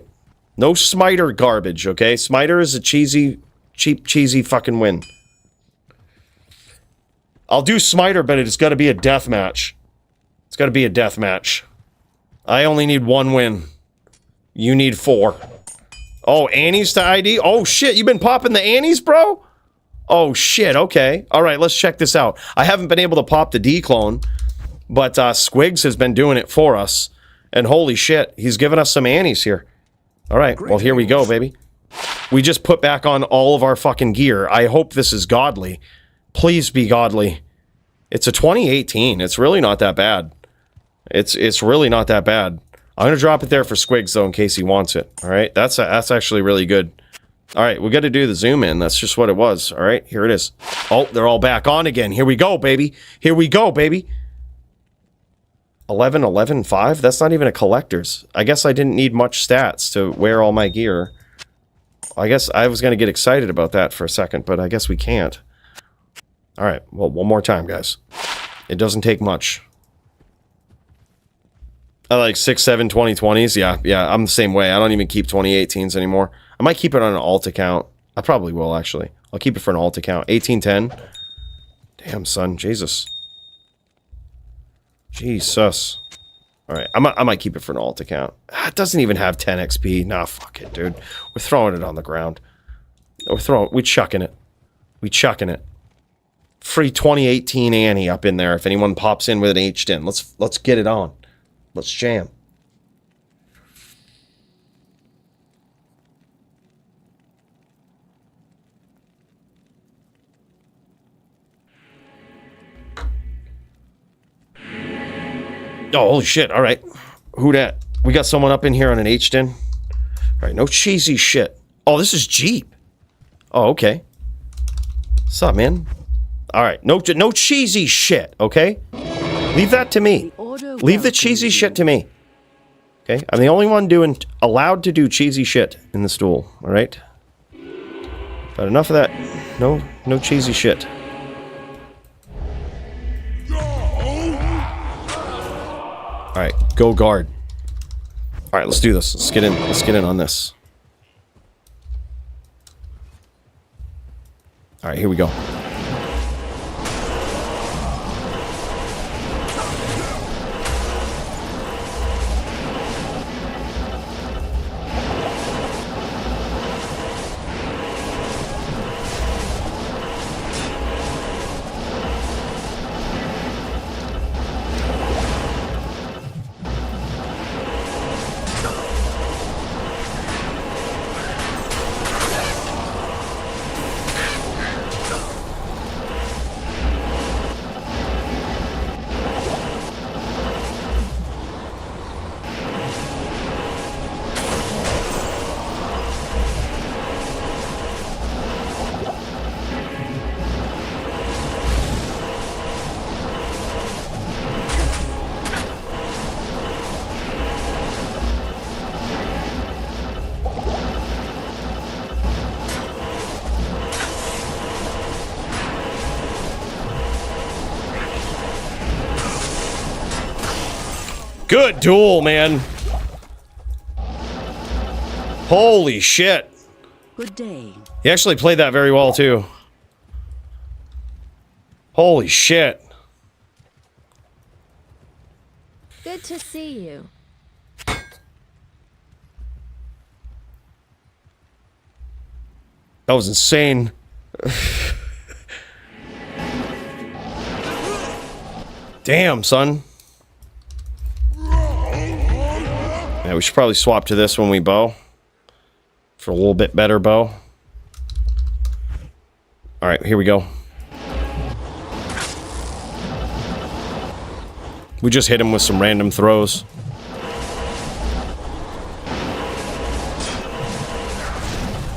No Smiter garbage, okay? Smiter is a cheesy, cheap, cheesy fucking win. I'll do Smiter, but it's got to be a death match. It's got to be a death match. I only need 1 win. You need 4. Oh, Annie's to ID? Oh, shit, you've been popping the Annies, bro? Oh, shit, okay. All right, let's check this out. I haven't been able to pop the D-clone, but Squigs has been doing it for us. And holy shit, he's giving us some Annies here. All right, well, here we go, baby. We just put back on all of our fucking gear. I hope this is godly. Please be godly. It's a 2018. It's really not that bad. It's really not that bad. I'm going to drop it there for Squigs, though, in case he wants it. All right? That's actually really good. All right, we got to do the zoom in. That's just what it was. All right, here it is. Oh, they're all back on again. Here we go, baby. Here we go, baby. 11, 11, 5? That's not even a collector's. I guess I didn't need much stats to wear all my gear. I guess I was going to get excited about that for a second, but I guess we can't. All right, well, one more time, guys. It doesn't take much. I like 6, 7, 2020s. Yeah, I'm the same way. I don't even keep 2018s anymore. I might keep it on an alt account. I probably will, actually. I'll keep it for an alt account. 1810. Damn, son. Jesus. Jesus. All right, I might keep it for an alt account. It doesn't even have 10 XP. Nah, fuck it, dude. We're throwing it on the ground. We're chucking it. We chucking it. Free 2018 Annie up in there if anyone pops in with an H'd in. Let's get it on. Let's jam. Oh, holy shit. All right. Who dat? We got someone up in here on an H'd in. All right, no cheesy shit. Oh, this is Jeep. Oh, okay. What's up, man? All right, no cheesy shit, okay? Leave that to me. Leave the cheesy shit to me. Okay? I'm the only one allowed to do cheesy shit in this duel, all right? But enough of that. No cheesy shit. All right, go guard. All right, let's do this. Let's get in. Let's get in on this. All right, here we go. Good duel, man. Holy shit. Good day. He actually played that very well, too. Holy shit. Good to see you. That was insane. Damn, son. Yeah, we should probably swap to this when we bow. For a little bit better bow. Alright, here we go. We just hit him with some random throws.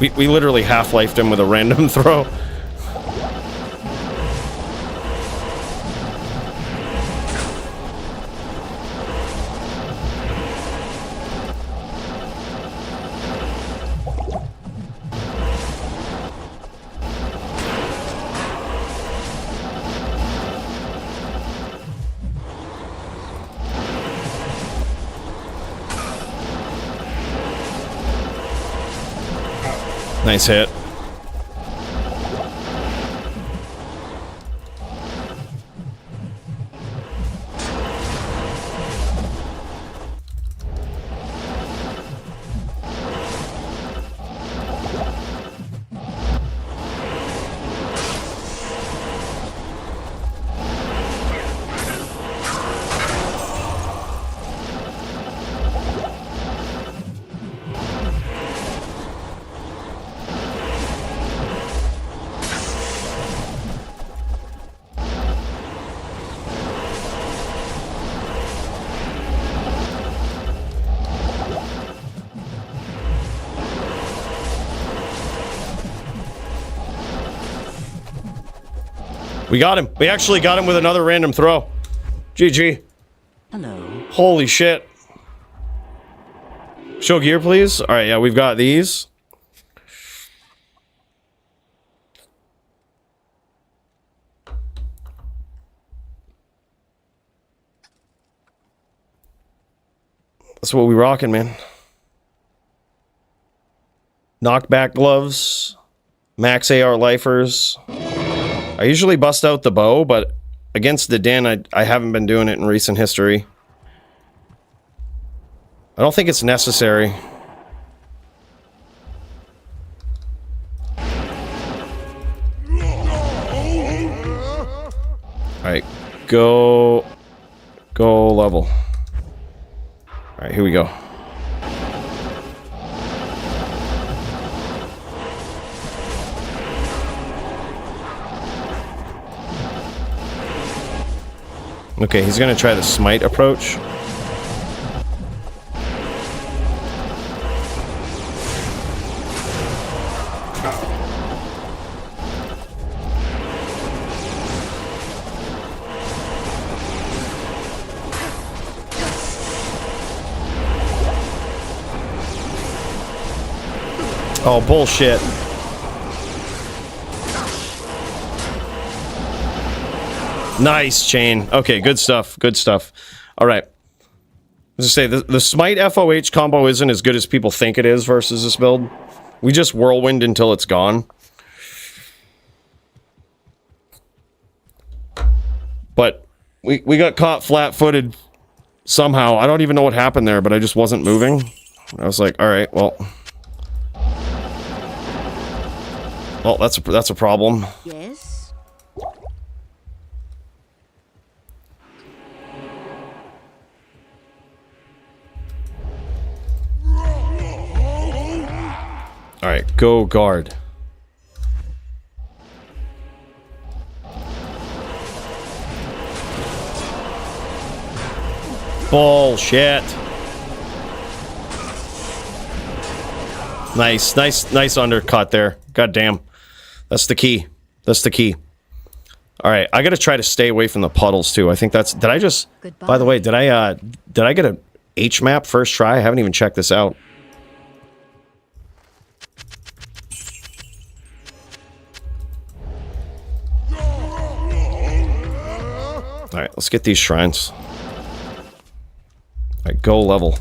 We literally half-lifed him with a random throw. Nice hit. We got him. We actually got him with another random throw. GG. Hello. Holy shit. Show gear, please. Alright, yeah, we've got these. That's what we rocking, man. Knockback gloves. Max AR lifers. I usually bust out the bow, but against the den, I haven't been doing it in recent history. I don't think it's necessary. Alright, go level. Alright, here we go. Okay, he's gonna try the smite approach. Oh, bullshit. Nice chain. Okay, good stuff. Good stuff. All right. As I say, the smite FOH combo isn't as good as people think it is versus this build. We just whirlwind until it's gone. But we got caught flat-footed somehow. I don't even know what happened there, but I just wasn't moving. I was like, all right, well. Well, that's a problem. Yes. All right, go guard. Bullshit. Nice undercut there. God damn. That's the key. That's the key. All right, I got to try to stay away from the puddles too. I think that's. Did I just? Goodbye. By the way, did I get a H map first try? I haven't even checked this out. All right, let's get these shrines. go, Level.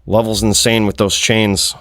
Level's insane with those chains.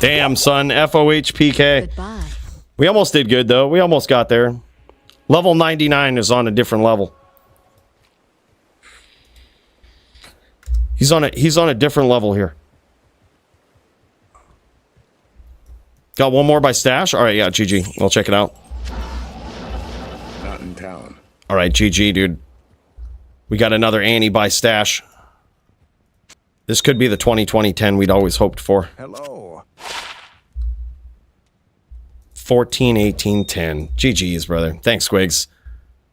Damn, son. FOHPK. Goodbye. We almost did good, though. We almost got there. Level 99 is on a different level. He's on a different level here. Got one more by stash? All right, yeah, GG. I'll check it out. Not in town. All right, GG, dude. We got another Annie by stash. This could be the 2020-10 we'd always hoped for. Hello. 14, 18, 10. GG's, brother. Thanks, Squigs.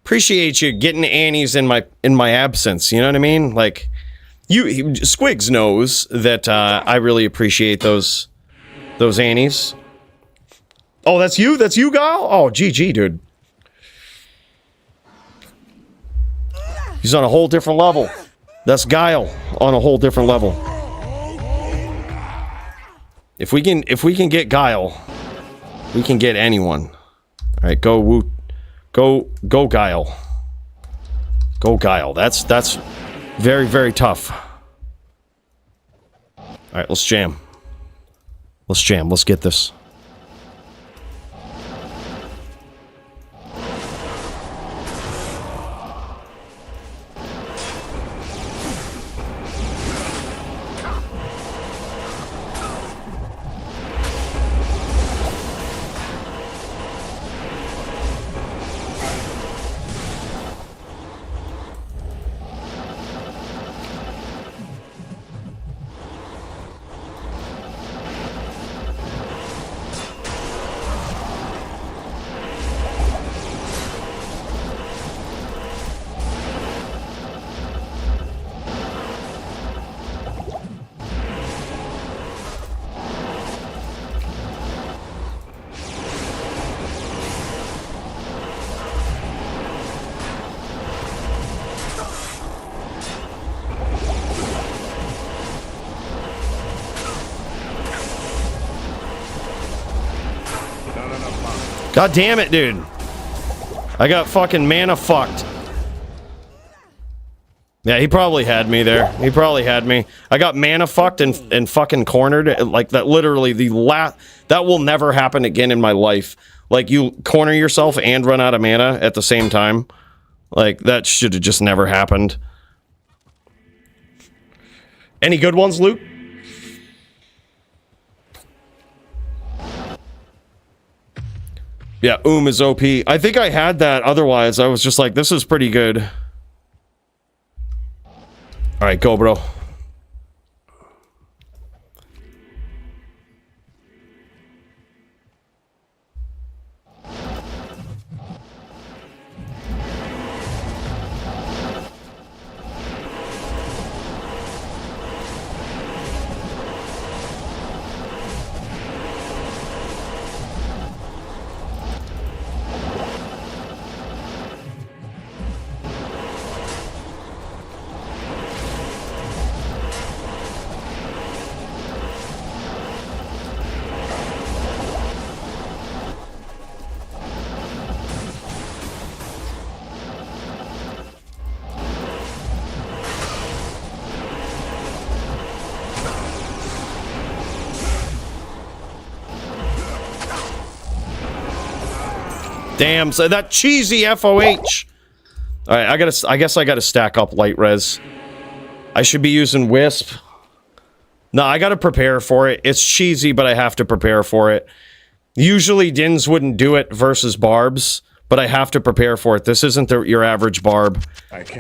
Appreciate you getting Annies in my absence. You know what I mean? Like, Squigs knows that I really appreciate those Annies. Oh, that's you? That's you, Guile? Oh, GG, dude. He's on a whole different level. That's Guile on a whole different level. If we can get Guile, we can get anyone. All right, go Guile. Go Guile. That's very, very tough. All right, let's jam. Let's jam. Let's get this. God damn it, dude. I got fucking mana fucked. Yeah, he probably had me there. He probably had me. I got mana fucked and fucking cornered. Like, that literally, that will never happen again in my life. Like, you corner yourself and run out of mana at the same time. Like, that should have just never happened. Any good ones, Luke? Yeah, is OP. I think I had that. Otherwise, I was just like, this is pretty good. All right, go, bro. Damn, so that cheesy FOH. All right, I guess I gotta stack up light res. I should be using Wisp. No, I gotta prepare for it. It's cheesy, but I have to prepare for it. Usually Dins wouldn't do it versus Barbs, but I have to prepare for it. This isn't your average Barb.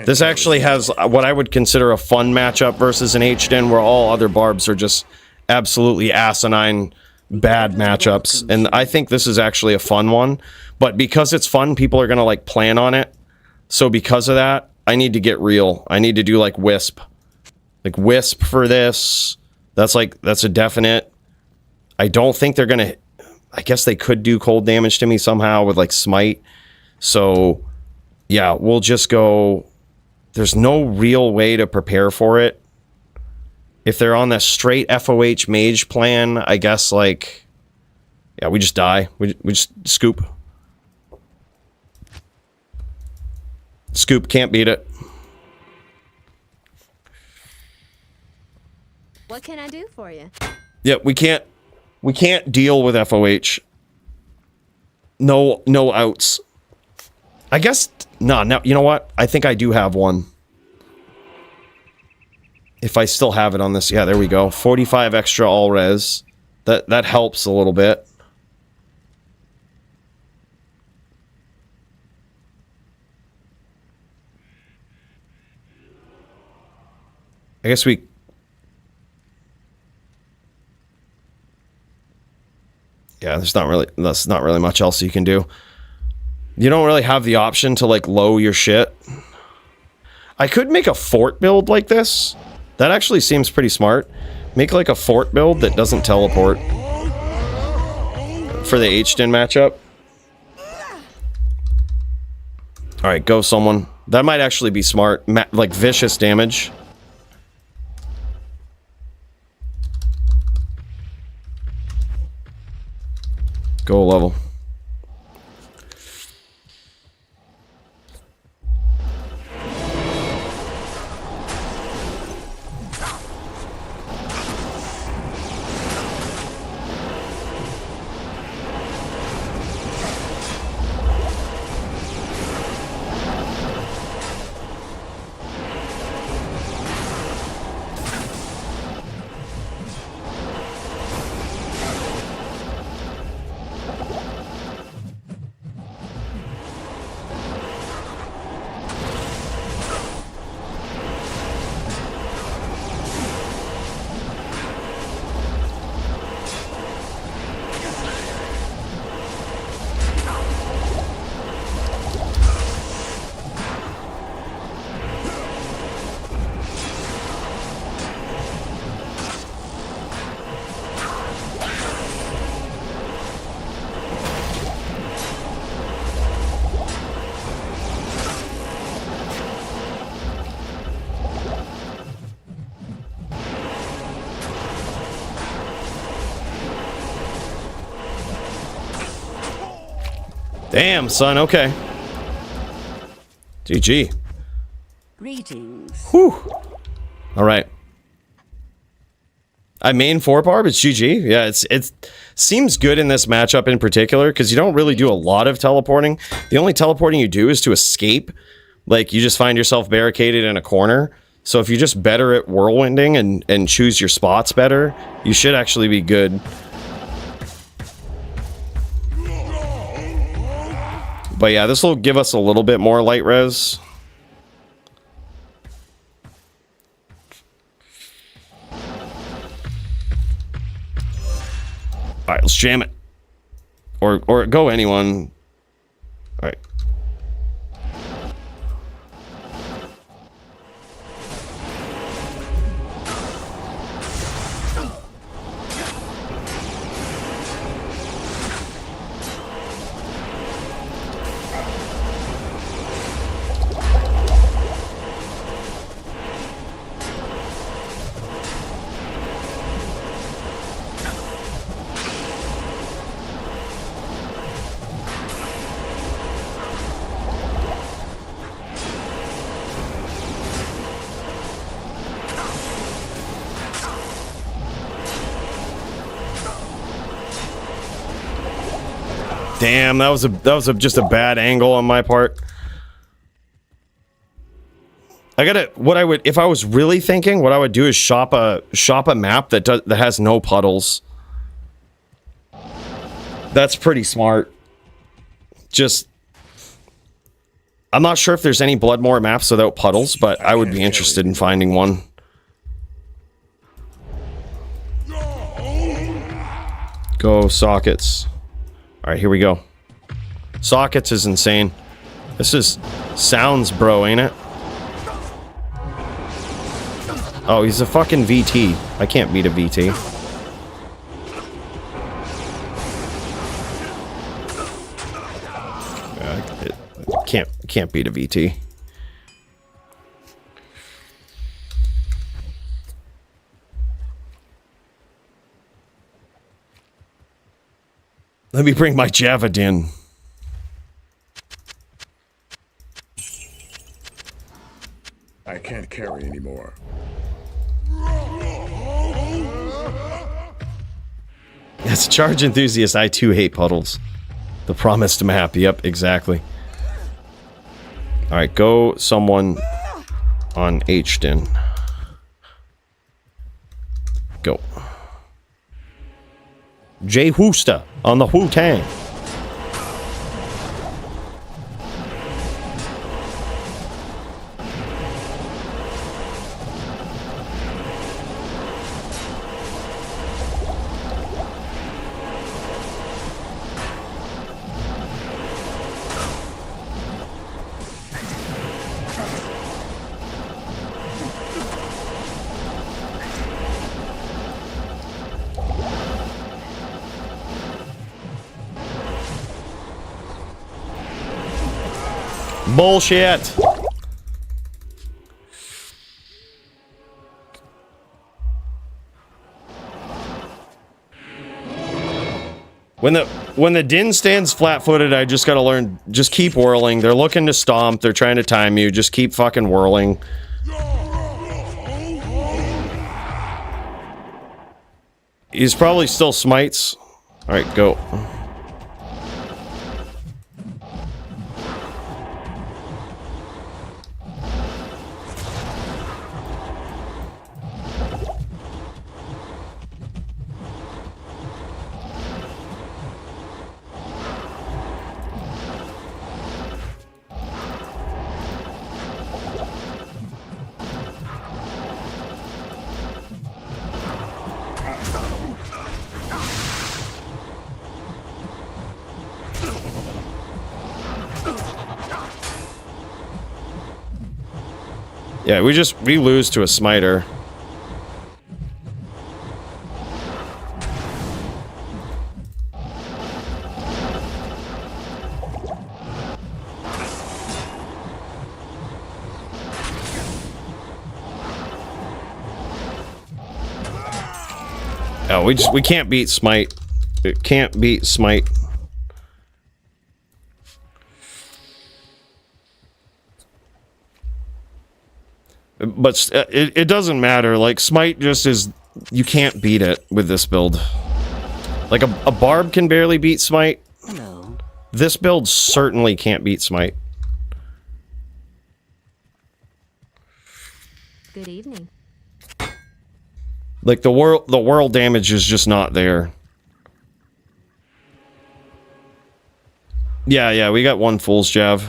This actually has what I would consider a fun matchup versus an H-Din, where all other Barbs are just absolutely asinine bad matchups. And I think this is actually a fun one. But because it's fun, people are going to like plan on it. So because of that, I need to get real. I need to do like Wisp. Like Wisp for this. That's a definite. I don't think they're going to... I guess they could do cold damage to me somehow with like Smite. So, yeah, we'll just go... There's no real way to prepare for it. If they're on the straight FOH mage plan, I guess, like... Yeah, we just die. We just scoop. Scoop, can't beat it. What can I do for you? Yeah, we can't deal with FOH. No outs. I guess no, you know what? I think I do have one. If I still have it on this. Yeah, there we go. 45 extra all res. That helps a little bit. I guess we... Yeah, that's not really much else you can do. You don't really have the option to like low your shit. I could make a fort build like this. That actually seems pretty smart. Make like a fort build that doesn't teleport for the H-Din matchup. All right, go someone. That might actually be smart. Like vicious damage. Go level. Damn, son, okay. GG. Greetings. Whew. Alright. I main 4 barb, it's GG. Yeah, it seems good in this matchup in particular, because you don't really do a lot of teleporting. The only teleporting you do is to escape. Like, you just find yourself barricaded in a corner. So if you're just better at whirlwinding and choose your spots better, you should actually be good. But yeah, this will give us a little bit more light res. Alright, let's jam it. Or go anyone. Alright. Damn, that was just a bad angle on my part. If I was really thinking, what I would do is shop a map that has no puddles. That's pretty smart. Just, I'm not sure if there's any Bloodmore maps without puddles, but I would be interested in finding one. Go sockets. Alright, here we go. Sockets is insane. This is sounds, bro, ain't it? Oh, he's a fucking VT. I can't beat a VT. Can't beat a VT. Let me bring my Javadin. I can't carry anymore. As a charge enthusiast, I too hate puddles. The promised map. Yep, exactly. Alright, go someone on Hden. Go. Jay Wooster on the Wu-Tang. Bullshit. When the Din stands flat-footed, I just gotta learn, just keep whirling. They're looking to stomp, they're trying to time you, just keep fucking whirling. He's probably still smites. Alright, go. Yeah, we lose to a smiter. Oh, we can't beat smite. It can't beat smite. But it doesn't matter. Like, smite just is... You can't beat it with this build. Like, a barb can barely beat smite. Hello. This build certainly can't beat smite. Good evening. Like, the world damage is just not there. Yeah, we got one Fool's Jav.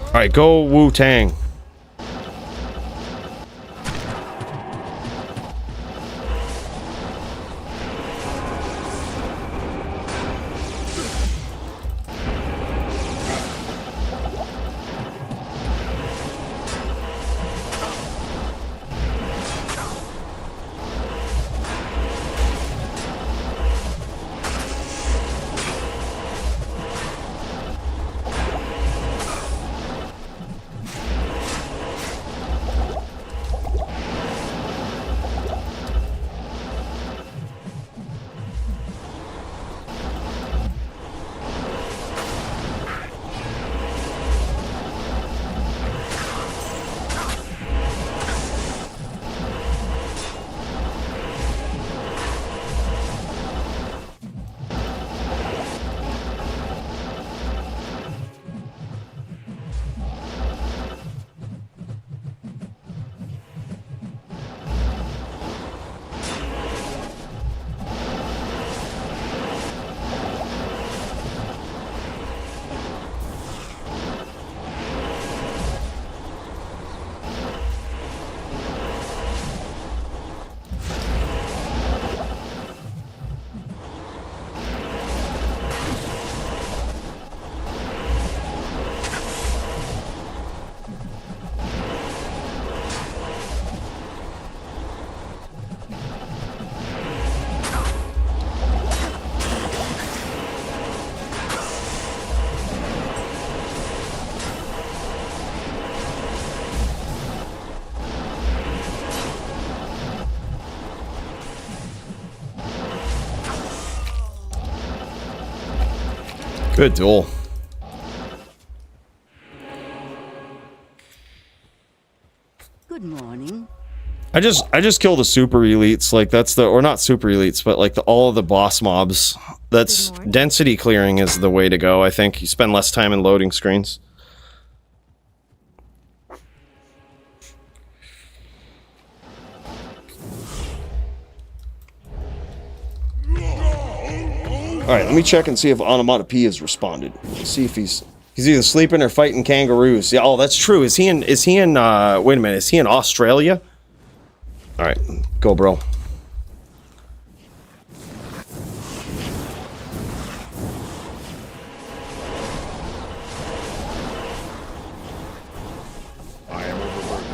Alright, go Wu-Tang. Good duel. Good morning. I just kill the super elites, like that's the, or not super elites, but like all of the boss mobs. That's density clearing is the way to go. I think you spend less time in loading screens. All right, let me check and see if Onomatopoeia has responded. See if he's either sleeping or fighting kangaroos. Yeah, oh, that's true. Is he in wait a minute, is he in Australia? All right, go, bro. I am overburdened.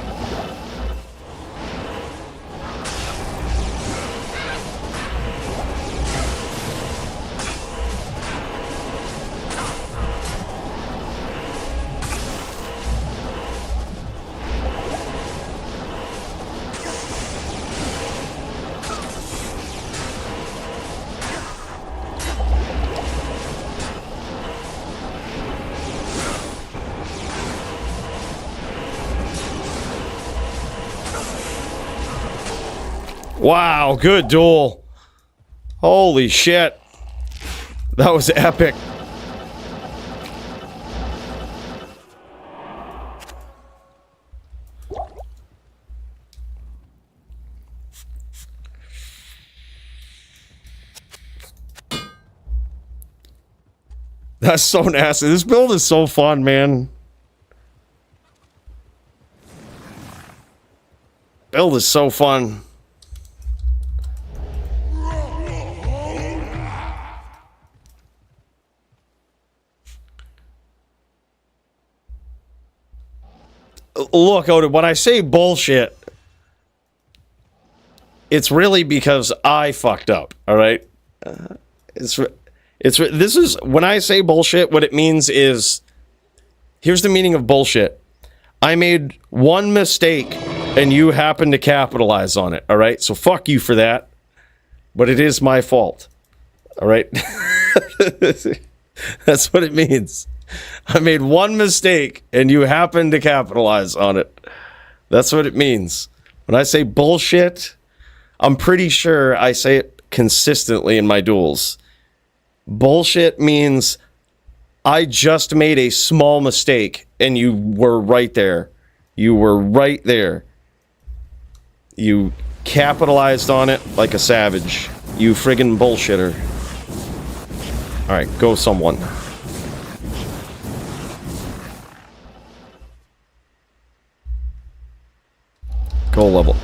Wow, good duel. Holy shit. That was epic. That's so nasty. This build is so fun, man. Build is so fun. Look, Oda, when I say bullshit, it's really because I fucked up, all right? This is, when I say bullshit, what it means is, here's the meaning of bullshit. I made one mistake, and you happen to capitalize on it, all right? So fuck you for that, but it is my fault, all right? That's what it means. I made one mistake, and you happen to capitalize on it. That's what it means. When I say bullshit, I'm pretty sure I say it consistently in my duels. Bullshit means I just made a small mistake, and you were right there. You were right there. You capitalized on it like a savage. You friggin' bullshitter. Alright, go someone. Go level.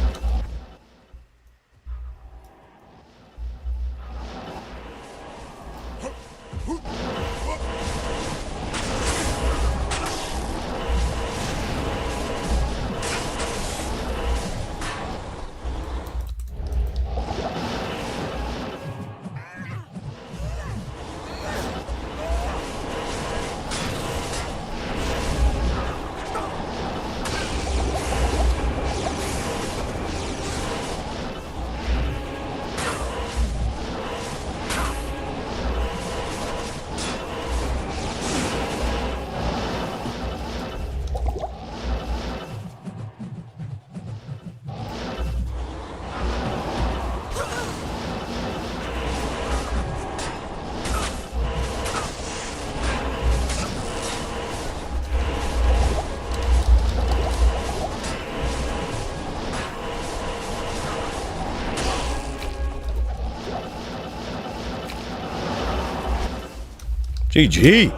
GG.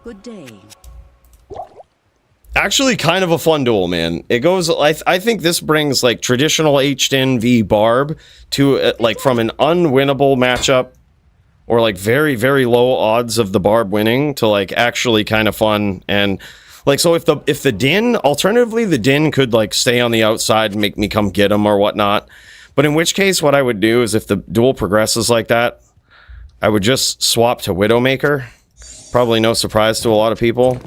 Good day. Actually, kind of a fun duel, man. It goes, I think this brings, like, traditional H-Din v Barb to, like, from an unwinnable matchup, or, like, very, very low odds of the Barb winning, to, like, actually kind of fun. And, like, so if the Din, alternatively, the Din could, like, stay on the outside and make me come get him or whatnot. But in which case, what I would do is, if the duel progresses like that, I would just swap to Widowmaker. Probably no surprise to a lot of people.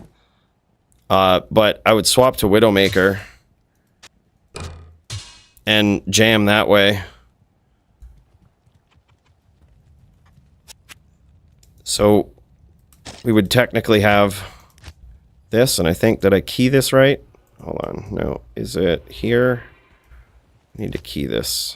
But I would swap to Widowmaker and jam that way. So we would technically have this, and I think, did I key this right? Hold on, no, is it here? I need to key this.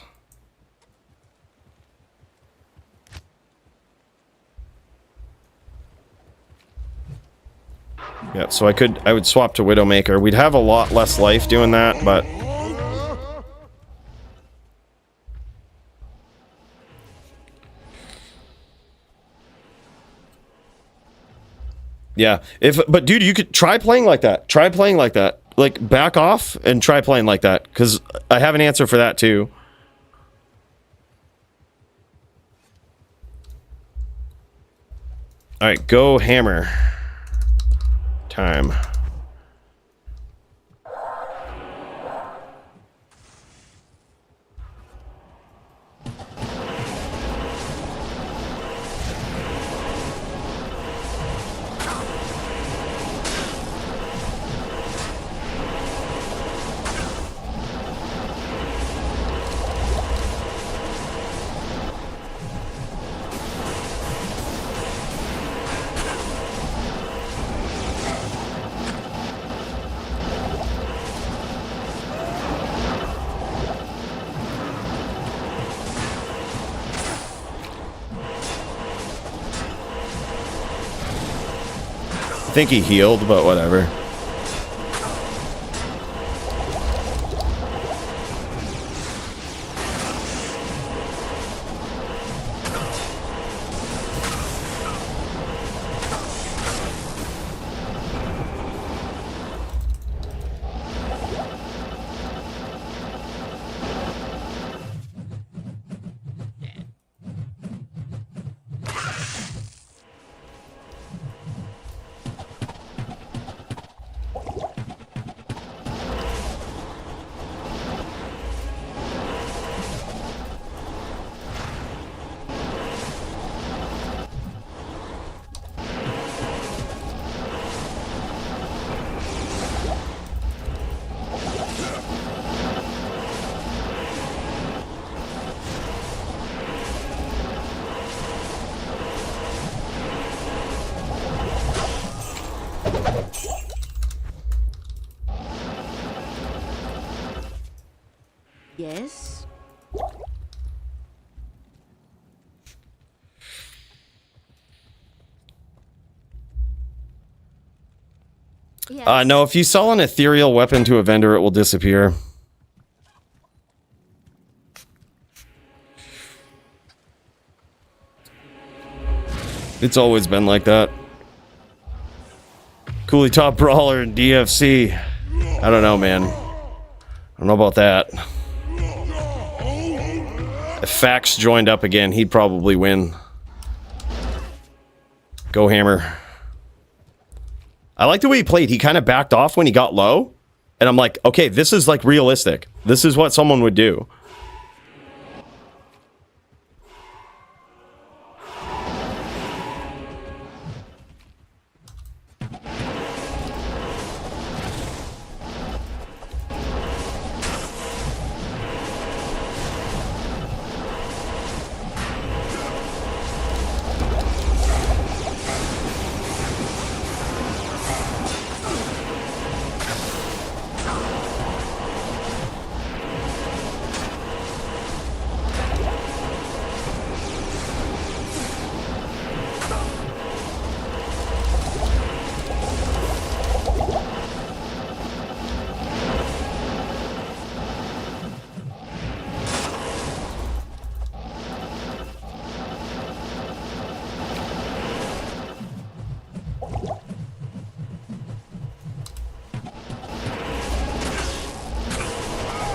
Yeah, so I would swap to Widowmaker. We'd have a lot less life doing that, but... Yeah, but dude, you could try playing like that. Try playing like that. Like, back off and try playing like that, because I have an answer for that too. Alright, go hammer. Time. I think he healed, but whatever. Yes? Yes. No, if you sell an ethereal weapon to a vendor, it will disappear. It's always been like that. Coolie Top Brawler and DFC. I don't know, man. I don't know about that. If Fax joined up again, he'd probably win. Go Hammer. I like the way he played. He kind of backed off when he got low. And I'm like, okay, this is like realistic. This is what someone would do.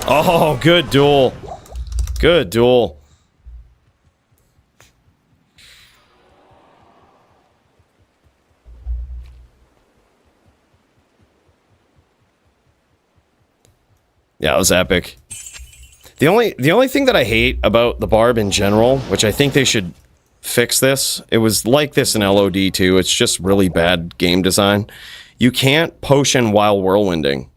Oh, good duel. Good duel. Yeah, it was epic. The only thing that I hate about the Barb in general, which I think they should fix this, it was like this in LOD too, it's just really bad game design. You can't potion while whirlwinding.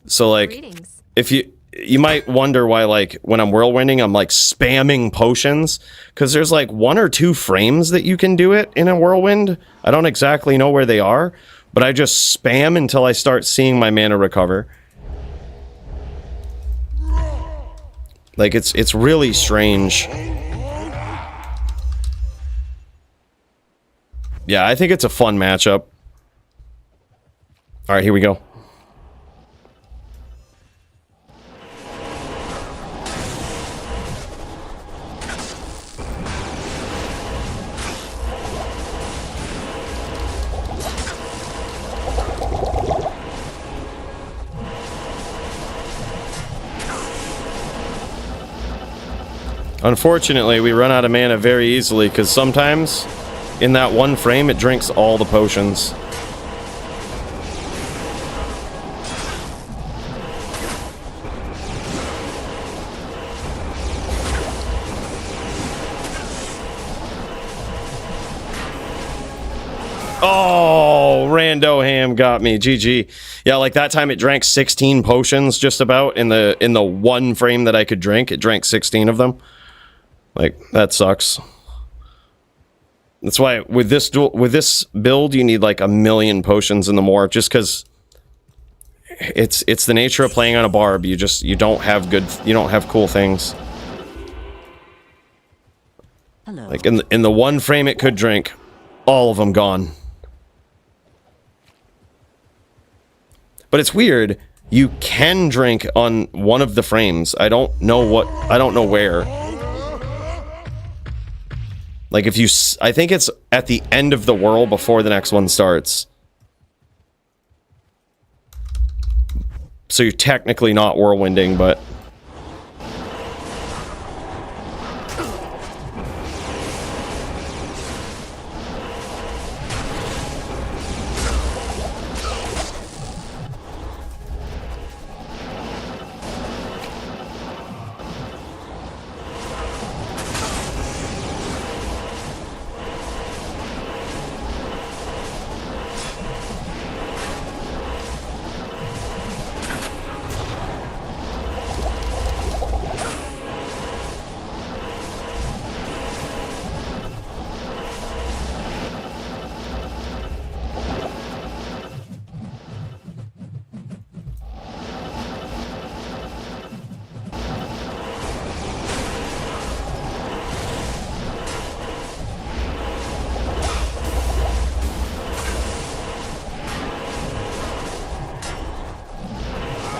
So like Greetings. if you you might wonder why, like, when I'm whirlwinding, I'm like spamming potions, because there's like 1 or 2 frames that you can do it in a whirlwind. I don't exactly know where they are, but I just spam until I start seeing my mana recover. Like, it's really strange. Yeah, I think it's a fun matchup. All right, here we go. Unfortunately, we run out of mana very easily, because sometimes in that 1 frame it drinks all the potions. Oh, Rando Ham got me. GG. Yeah, like that time it drank 16 potions just about in the 1 frame that I could drink. It drank 16 of them. Like, that sucks. That's why with this build you need like 1,000,000 potions in the more, just because it's the nature of playing on a barb. You don't have cool things. Hello. Like in the 1 frame it could drink, all of them gone. But it's weird. You can drink on 1 of the frames. I don't know where. Like, if you... I think it's at the end of the whirl before the next one starts. So you're technically not whirlwinding, but...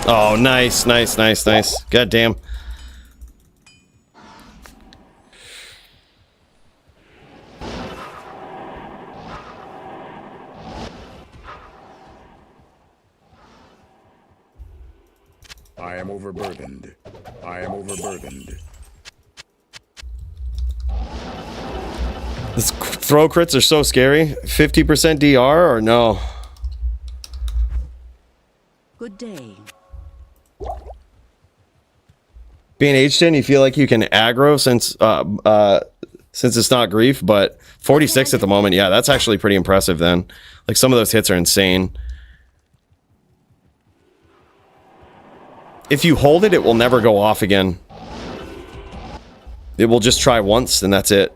Oh, nice, nice, nice, nice. God damn. I am overburdened. I am overburdened. These throw crits are so scary. 50% DR or no? Good day. Being H10, you feel like you can aggro since it's not grief, but 46 at the moment, yeah, that's actually pretty impressive then. Like, some of those hits are insane. If you hold it, it will never go off again. It will just try once, and that's it.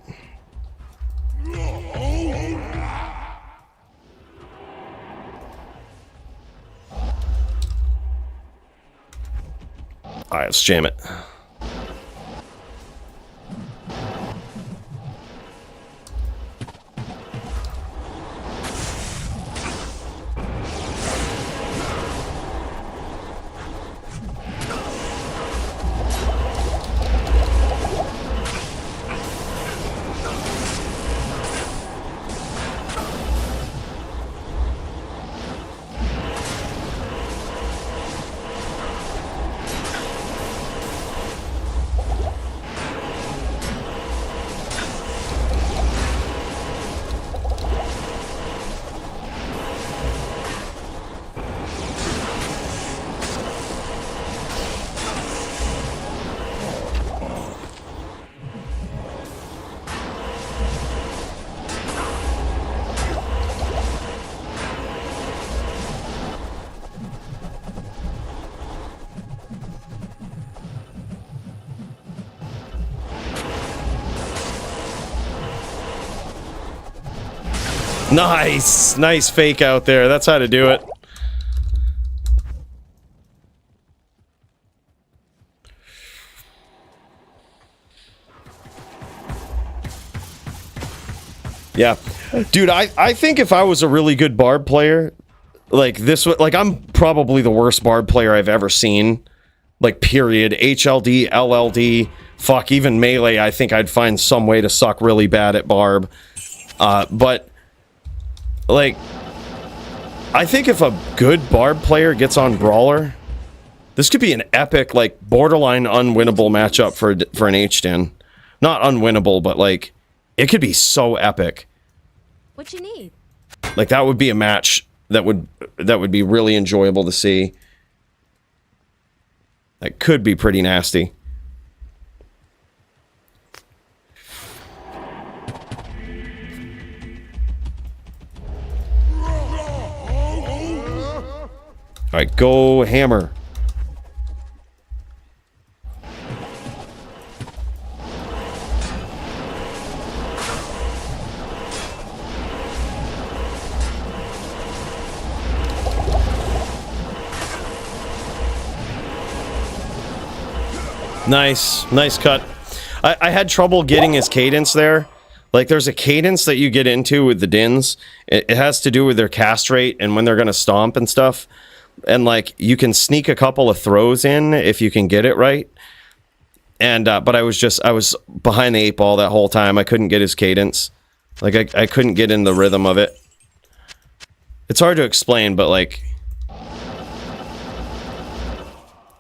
Alright, let's jam it. Nice. Nice fake out there. That's how to do it. Yeah. Dude, I think if I was a really good Barb player, like this, like I'm probably the worst Barb player I've ever seen. Like, period. HLD, LLD, fuck, even Melee, I think I'd find some way to suck really bad at Barb. But, like, I think if a good Barb player gets on Brawler, this could be an epic, like, borderline unwinnable matchup for an H-Den. Not unwinnable, but, like, it could be so epic. What you need? Like, that would be a match that would be really enjoyable to see. That could be pretty nasty. All right, go hammer. Nice. Nice cut. I had trouble getting his cadence there. Like, there's a cadence that you get into with the Dins. It has to do with their cast rate and when they're going to stomp and stuff. And, like, you can sneak a couple of throws in if you can get it right. And, but I was behind the 8-ball that whole time. I couldn't get his cadence. Like, I couldn't get in the rhythm of it. It's hard to explain, but, like,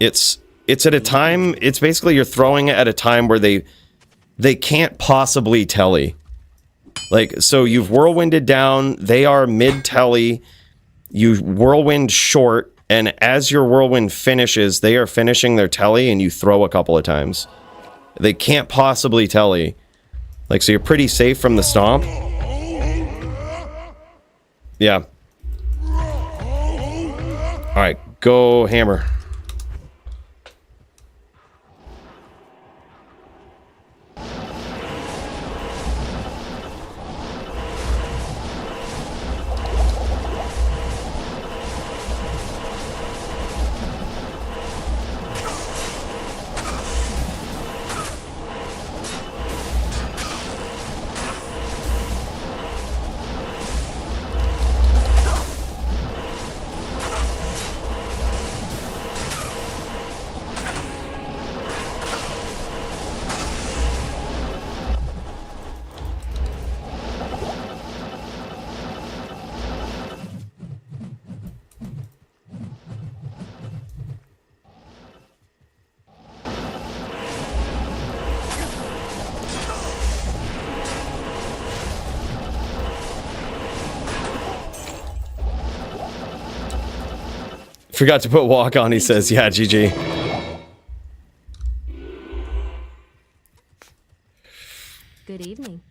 it's at a time, it's basically you're throwing it at a time where they can't possibly telly. Like, so you've whirlwinded down, they are mid-telly, you whirlwind short, and as your whirlwind finishes, they are finishing their telly, and you throw a couple of times. They can't possibly telly. Like, so you're pretty safe from the stomp. Yeah. Alright, go hammer. Forgot to put walk on, he says. Yeah, GG. Good evening.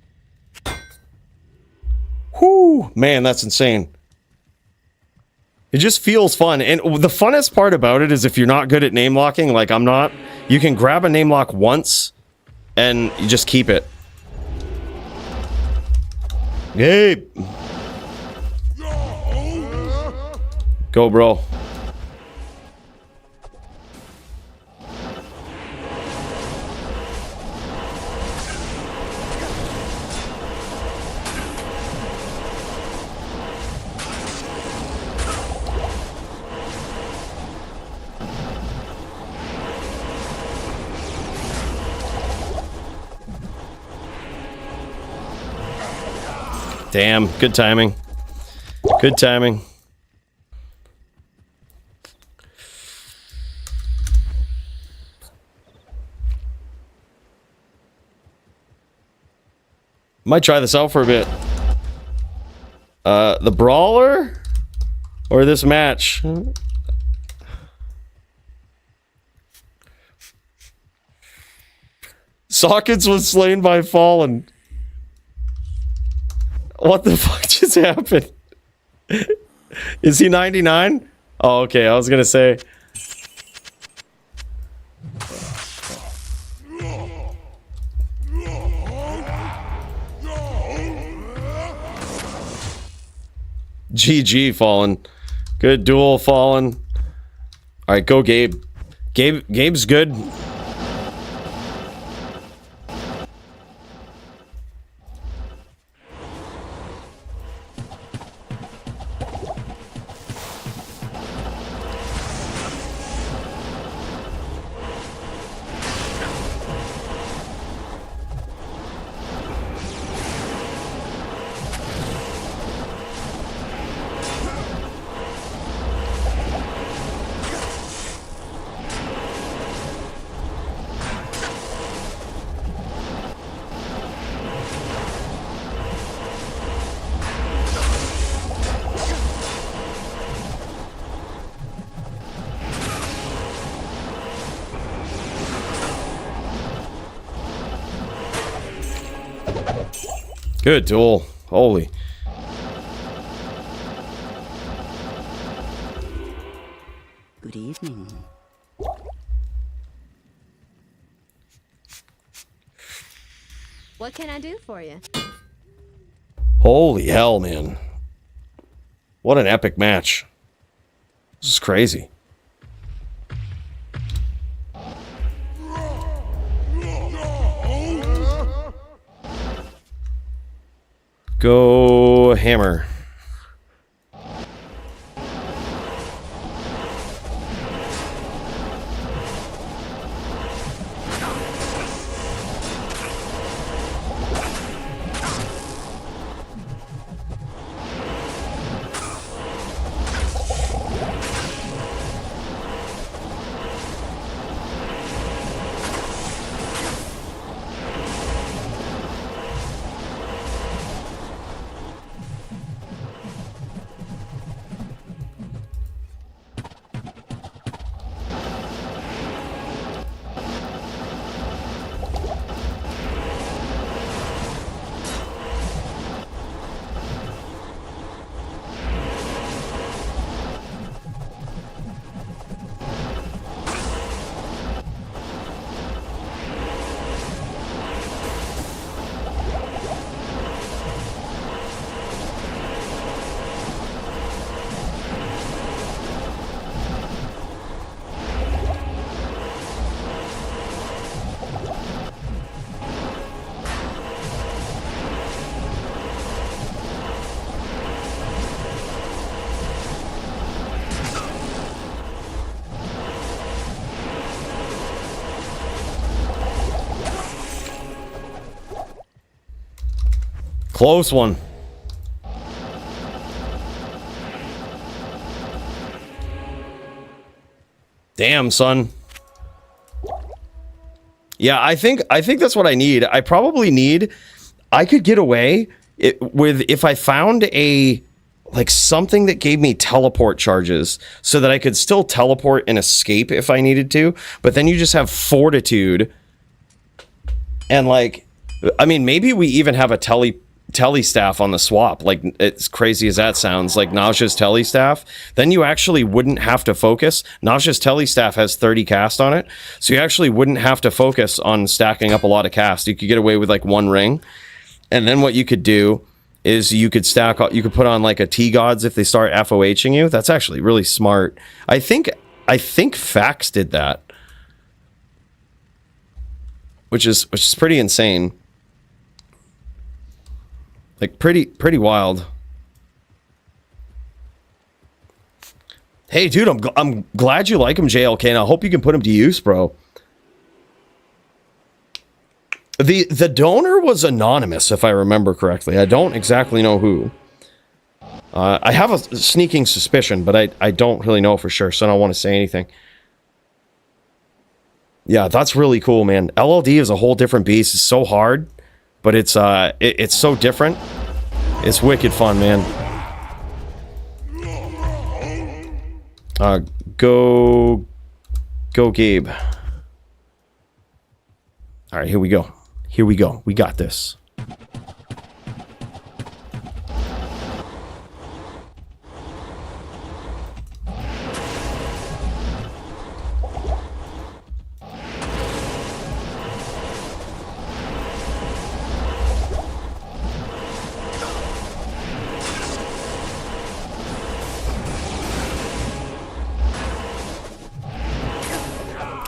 Whoo! Man, that's insane. It just feels fun. And the funnest part about it is if you're not good at name locking, like I'm not, you can grab a name lock once and you just keep it. Hey! Go, bro. Damn, good timing. Good timing. Might try this out for a bit. The brawler? Or this match? Sockets was slain by Fallen. What the fuck just happened? Is he 99? Oh, okay, I was gonna say. GG, Fallen. Good duel, Fallen. All right, go, Gabe. Gabe's good. Good duel. Holy. Good evening. What can I do for you? Holy hell, man. What an epic match. This is crazy. Go hammer. Close one. Damn, son. Yeah, I think that's what I need. I probably need. I could get away with if I found a like something that gave me teleport charges so that I could still teleport and escape if I needed to. But then you just have fortitude, and like, I mean, maybe we even have a telly staff on the swap. Like, as crazy as that sounds, like Nausea's telly staff, then you actually wouldn't have to focus. Nausea's telly staff has 30 cast on it, so you actually wouldn't have to focus on stacking up a lot of cast. You could get away with like one ring, and then what you could do is you could put on like a T-Gods if they start FOHing you. That's actually really smart. I think Fax did that, which is pretty insane. Like, pretty wild. Hey, dude, I'm glad you like him, JLK, and I hope you can put him to use, bro. The donor was anonymous, if I remember correctly. I don't exactly know who. I have a sneaking suspicion, but I don't really know for sure, so I don't want to say anything. Yeah, that's really cool, man. LLD is a whole different beast. It's so hard. But it's so different. It's wicked fun, man. Go Gabe. All right, here we go. Here we go. We got this.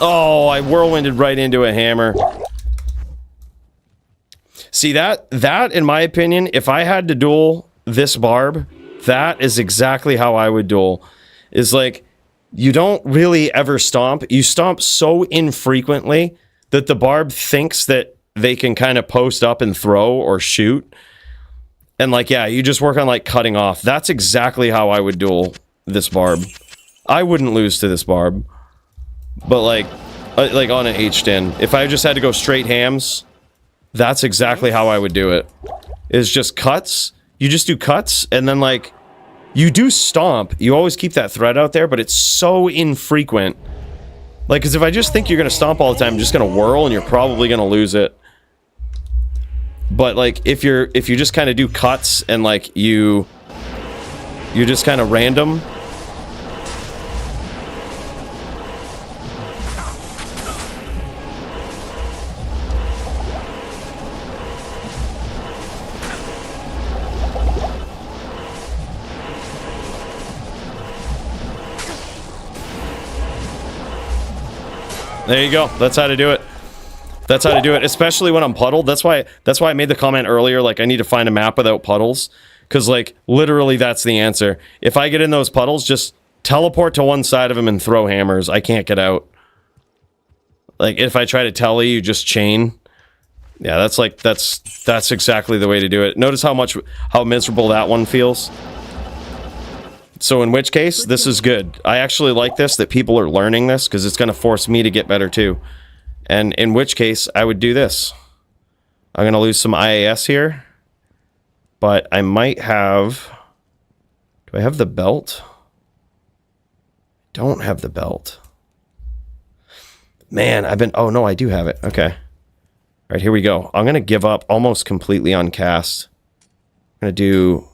Oh, I whirlwinded right into a hammer. See, that in my opinion, if I had to duel this barb, that is exactly how I would duel. Is like, you don't really ever stomp. You stomp so infrequently that the barb thinks that they can kind of post up and throw or shoot. And like, yeah, you just work on like cutting off. That's exactly how I would duel this barb. I wouldn't lose to this barb. But like on an H-din, if I just had to go straight hams, that's exactly how I would do it. Is just cuts. You just do cuts, and then like, you do stomp. You always keep that threat out there, but it's so infrequent. Like, because if I just think you're going to stomp all the time, I'm just going to whirl, and you're probably going to lose it. But like, if you just kind of do cuts, and like, you just kind of random. There you go. That's how to do it. That's how to do it, especially when I'm puddled. That's why I made the comment earlier, like, I need to find a map without puddles. Because, like, literally that's the answer. If I get in those puddles, just teleport to one side of them and throw hammers. I can't get out. Like, if I try to telly, you just chain. Yeah, that's exactly the way to do it. Notice how miserable that one feels. So in which case, this is good. I actually like this, that people are learning this, because it's going to force me to get better too. And in which case, I would do this. I'm going to lose some IAS here. But I might have... Do I have the belt? Don't have the belt. Man, oh no, I do have it. Okay. All right, here we go. I'm going to give up almost completely on cast. I'm going to do...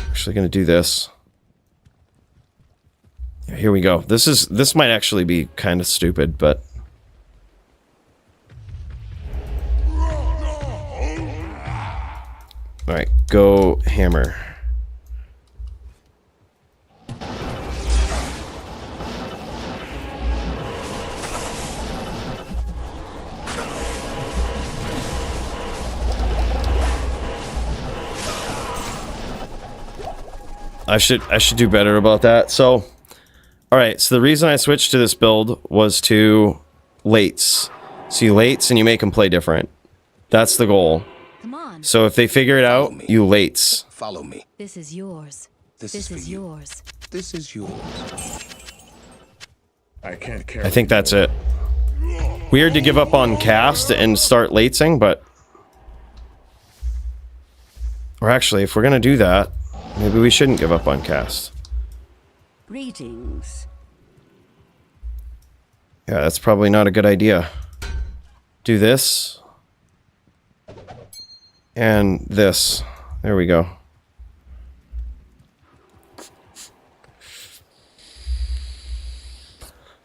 Actually going to do this. Yeah, here we go. This might actually be kind of stupid, but... Alright, go hammer. I should do better about that. So, alright, so the reason I switched to this build was to lates. So you lates and you make them play different. That's the goal. Come on. So if they figure it out, you lates. Follow me. This is yours. This This is is for you. yours. This is yours. I can't carry. I think that's it. Weird to give up on cast and start latesing, but... Or actually, if we're gonna do that, maybe we shouldn't give up on cast. Greetings. Yeah, that's probably not a good idea. Do this. And this. There we go.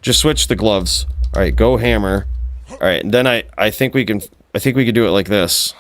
Just switch the gloves. Alright, go hammer. Alright, and then I think we can do it like this.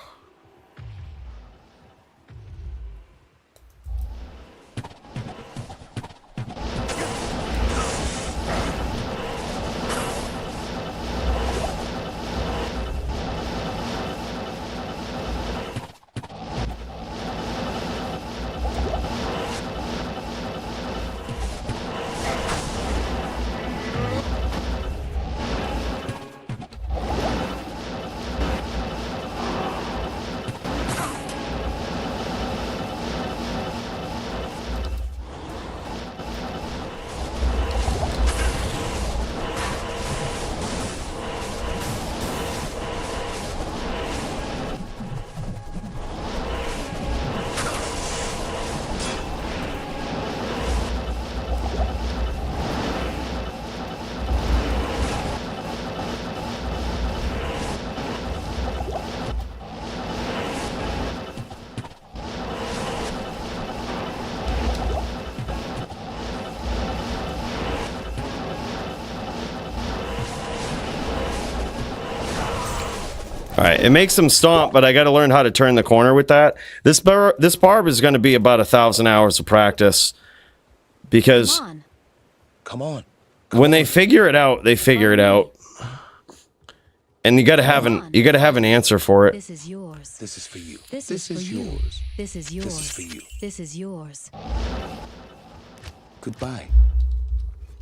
Alright, it makes them stomp, but I gotta learn how to turn the corner with that. This barb is gonna be about 1,000 hours of practice. Because... Come on. Come on. when they figure it out, they figure it out. And you gotta have an answer for it. This is yours. This is for you. This is yours. This is yours. This is for you. This is yours. Goodbye.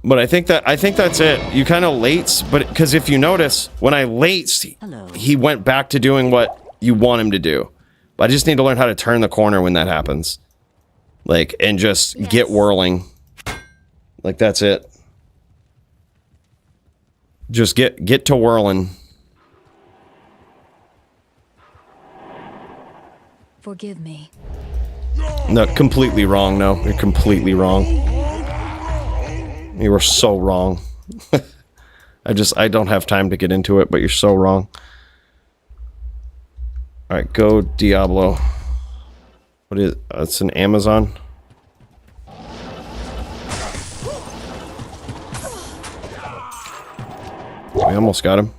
But I think that's it. You kind of lates, but because if you notice, when I lates, he went back to doing what you want him to do. But I just need to learn how to turn the corner when that happens. Like, and just get whirling. Like, that's it. Just get to whirling. Forgive me. No, completely wrong. No, you're completely wrong. You were so wrong. I don't have time to get into it, but you're so wrong. All right, go Diablo. What is? It's an Amazon. We almost got him.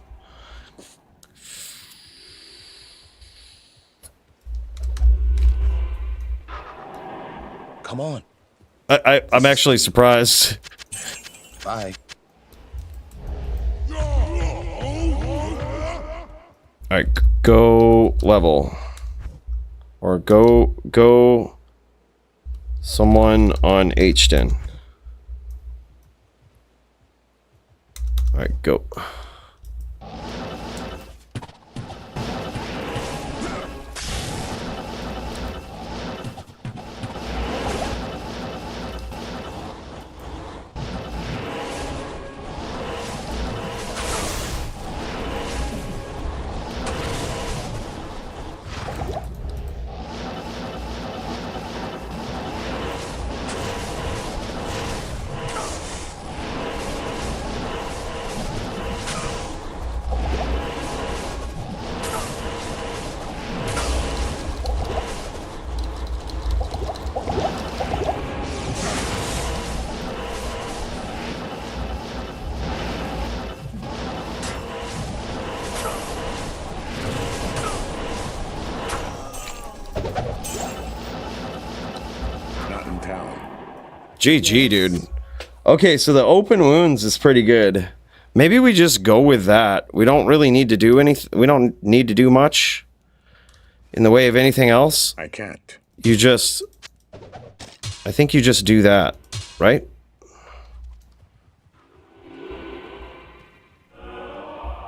Come on. I'm actually surprised. Bye. Alright, go level. Or go someone on H10. Alright, go. GG, dude. Okay, so the open wounds is pretty good. Maybe we just go with that. We don't really need to do anything. We don't need to do much in the way of anything else. I can't. You just... I think you just do that, right?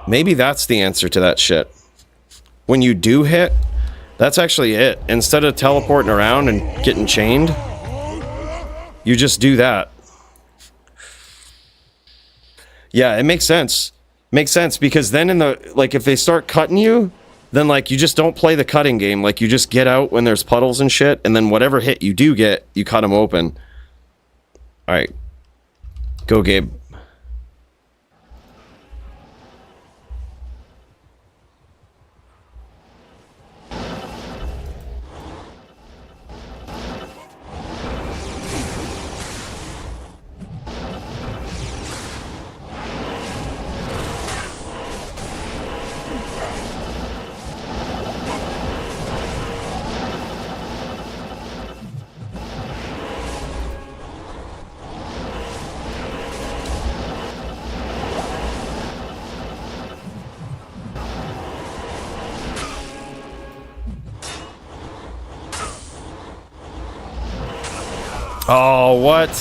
Maybe that's the answer to that shit. When you do hit, that's actually it. Instead of teleporting around and getting chained, you just do that. Yeah, it makes sense. Makes sense because then in the, like, if they start cutting you, then, like, you just don't play the cutting game. Like, you just get out when there's puddles and shit, and then whatever hit you do get, you cut them open. Alright. Go, Gabe. Oh, what?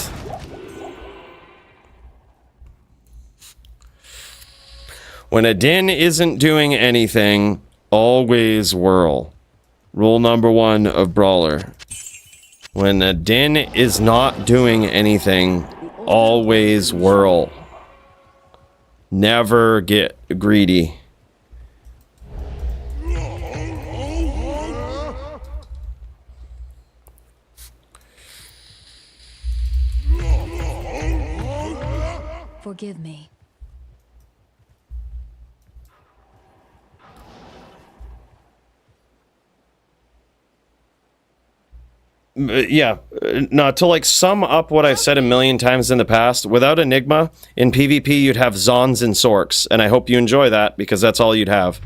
When a din isn't doing anything, always whirl. Rule number 1 of Brawler. When a din is not doing anything, always whirl. Never get greedy. Forgive me. Yeah, no, to like sum up what I've said a million times in the past, without Enigma, in PvP you'd have Zons and Sorks, and I hope you enjoy that, because that's all you'd have.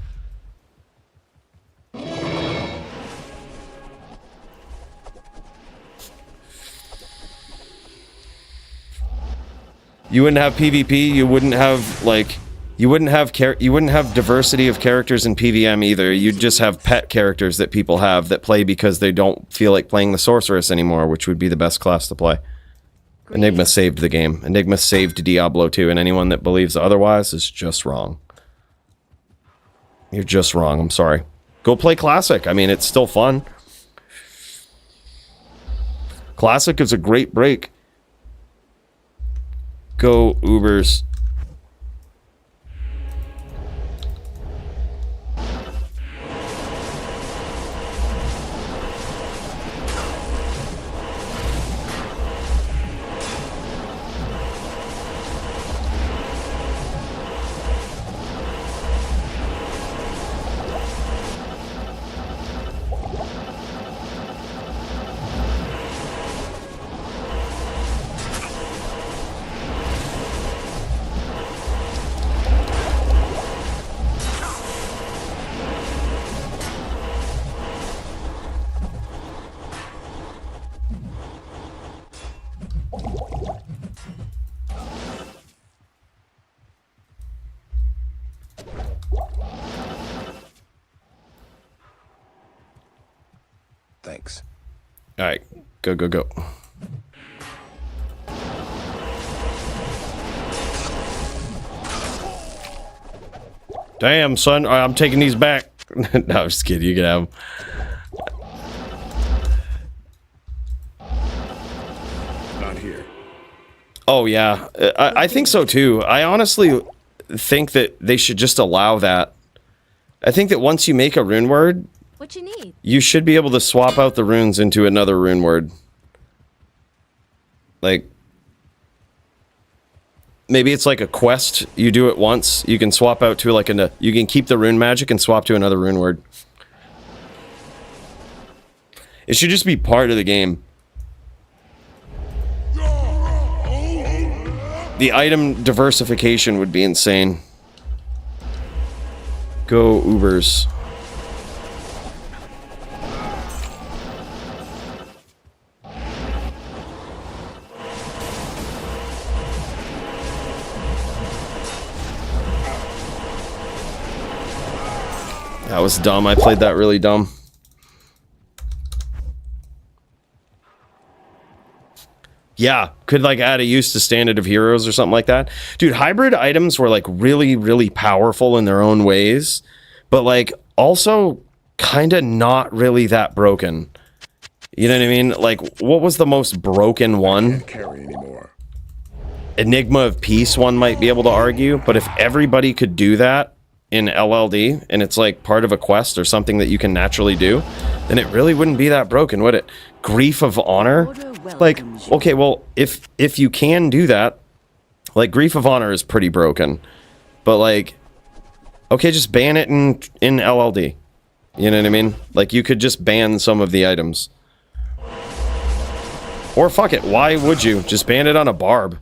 You wouldn't have PvP. You wouldn't have like, you wouldn't have diversity of characters in PvM either. You'd just have pet characters that people have that play because they don't feel like playing the sorceress anymore, which would be the best class to play. Enigma saved the game. Enigma saved Diablo 2, and anyone that believes otherwise is just wrong. You're just wrong. I'm sorry. Go play Classic. I mean, it's still fun. Classic is a great break. Go Ubers. Thanks. All right, go, go, go. Damn, son, I'm taking these back. No, I'm just kidding. You can have them. Not here. Oh, yeah. I think so, too. I honestly think that they should just allow that. I think that once you make a rune word, What you need? you should be able to swap out the runes into another rune word. Like, maybe it's like a quest. You do it once. You can swap out to like you can keep the rune magic and swap to another rune word. It should just be part of the game. The item diversification would be insane. Go Ubers. That was dumb. I played that really dumb. Yeah, could like add a use to Standard of Heroes or something like that. Dude, hybrid items were like really, really powerful in their own ways, but like also kind of not really that broken. You know what I mean? Like, what was the most broken one? Can't carry anymore. Enigma of Peace, one might be able to argue, but if everybody could do that in LLD, and it's like part of a quest or something that you can naturally do, then it really wouldn't be that broken, would it? Grief of Honor? Like, okay, well, if you can do that, like, Grief of Honor is pretty broken, but like, okay, just ban it in LLD. You know what I mean? Like, you could just ban some of the items. Or fuck it, why would you? Just ban it on a barb.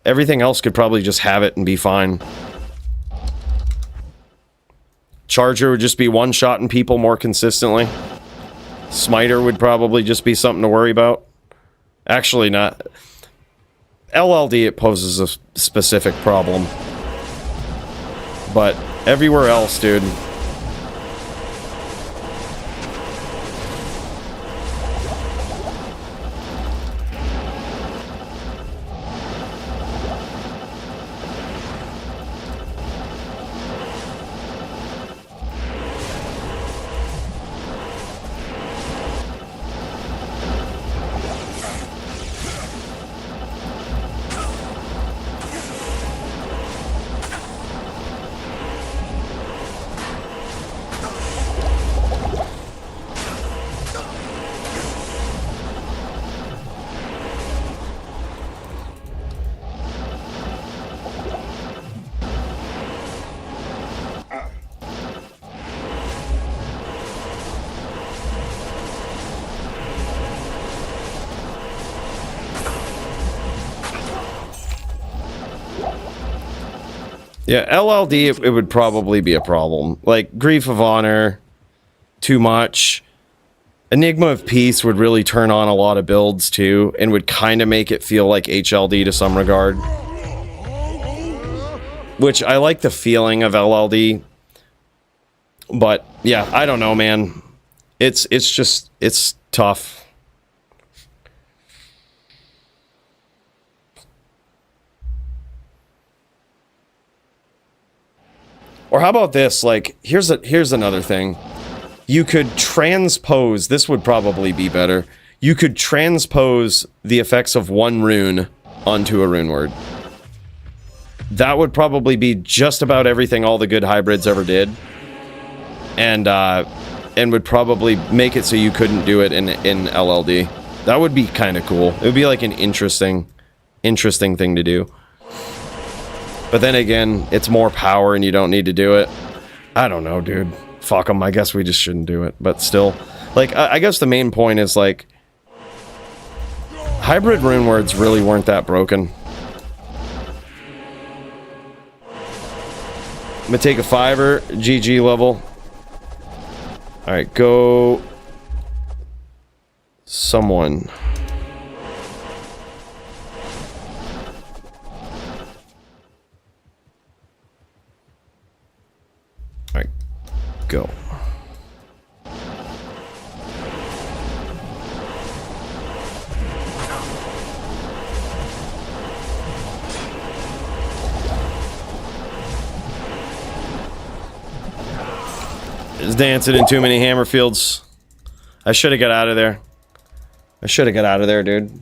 Everything else could probably just have it and be fine. Charger would just be one-shotting people more consistently. Smiter would probably just be something to worry about. Actually, not. LLD, it poses a specific problem. But everywhere else, dude. Yeah, LLD, it would probably be a problem. Like, Grief of Honor, too much. Enigma of Peace would really turn on a lot of builds, too, and would kind of make it feel like HLD to some regard. which I like the feeling of LLD. But yeah, I don't know, man. It's just, it's tough. Or how about this? Like, here's another thing. You could transpose, this would probably be better. You could transpose the effects of one rune onto a rune word. That would probably be just about everything all the good hybrids ever did. And would probably make it so you couldn't do it in LLD. That would be kind of cool. It would be like an interesting thing to do. But then again, it's more power and you don't need to do it. I don't know, dude. Fuck them. I guess we just shouldn't do it. But still, like, I guess the main point is, like, hybrid rune words really weren't that broken. I'm gonna take a 5er, GG level. Alright, go... someone. Alright, go. Just dancing in too many hammer fields. I should have got out of there. I should have got out of there, dude.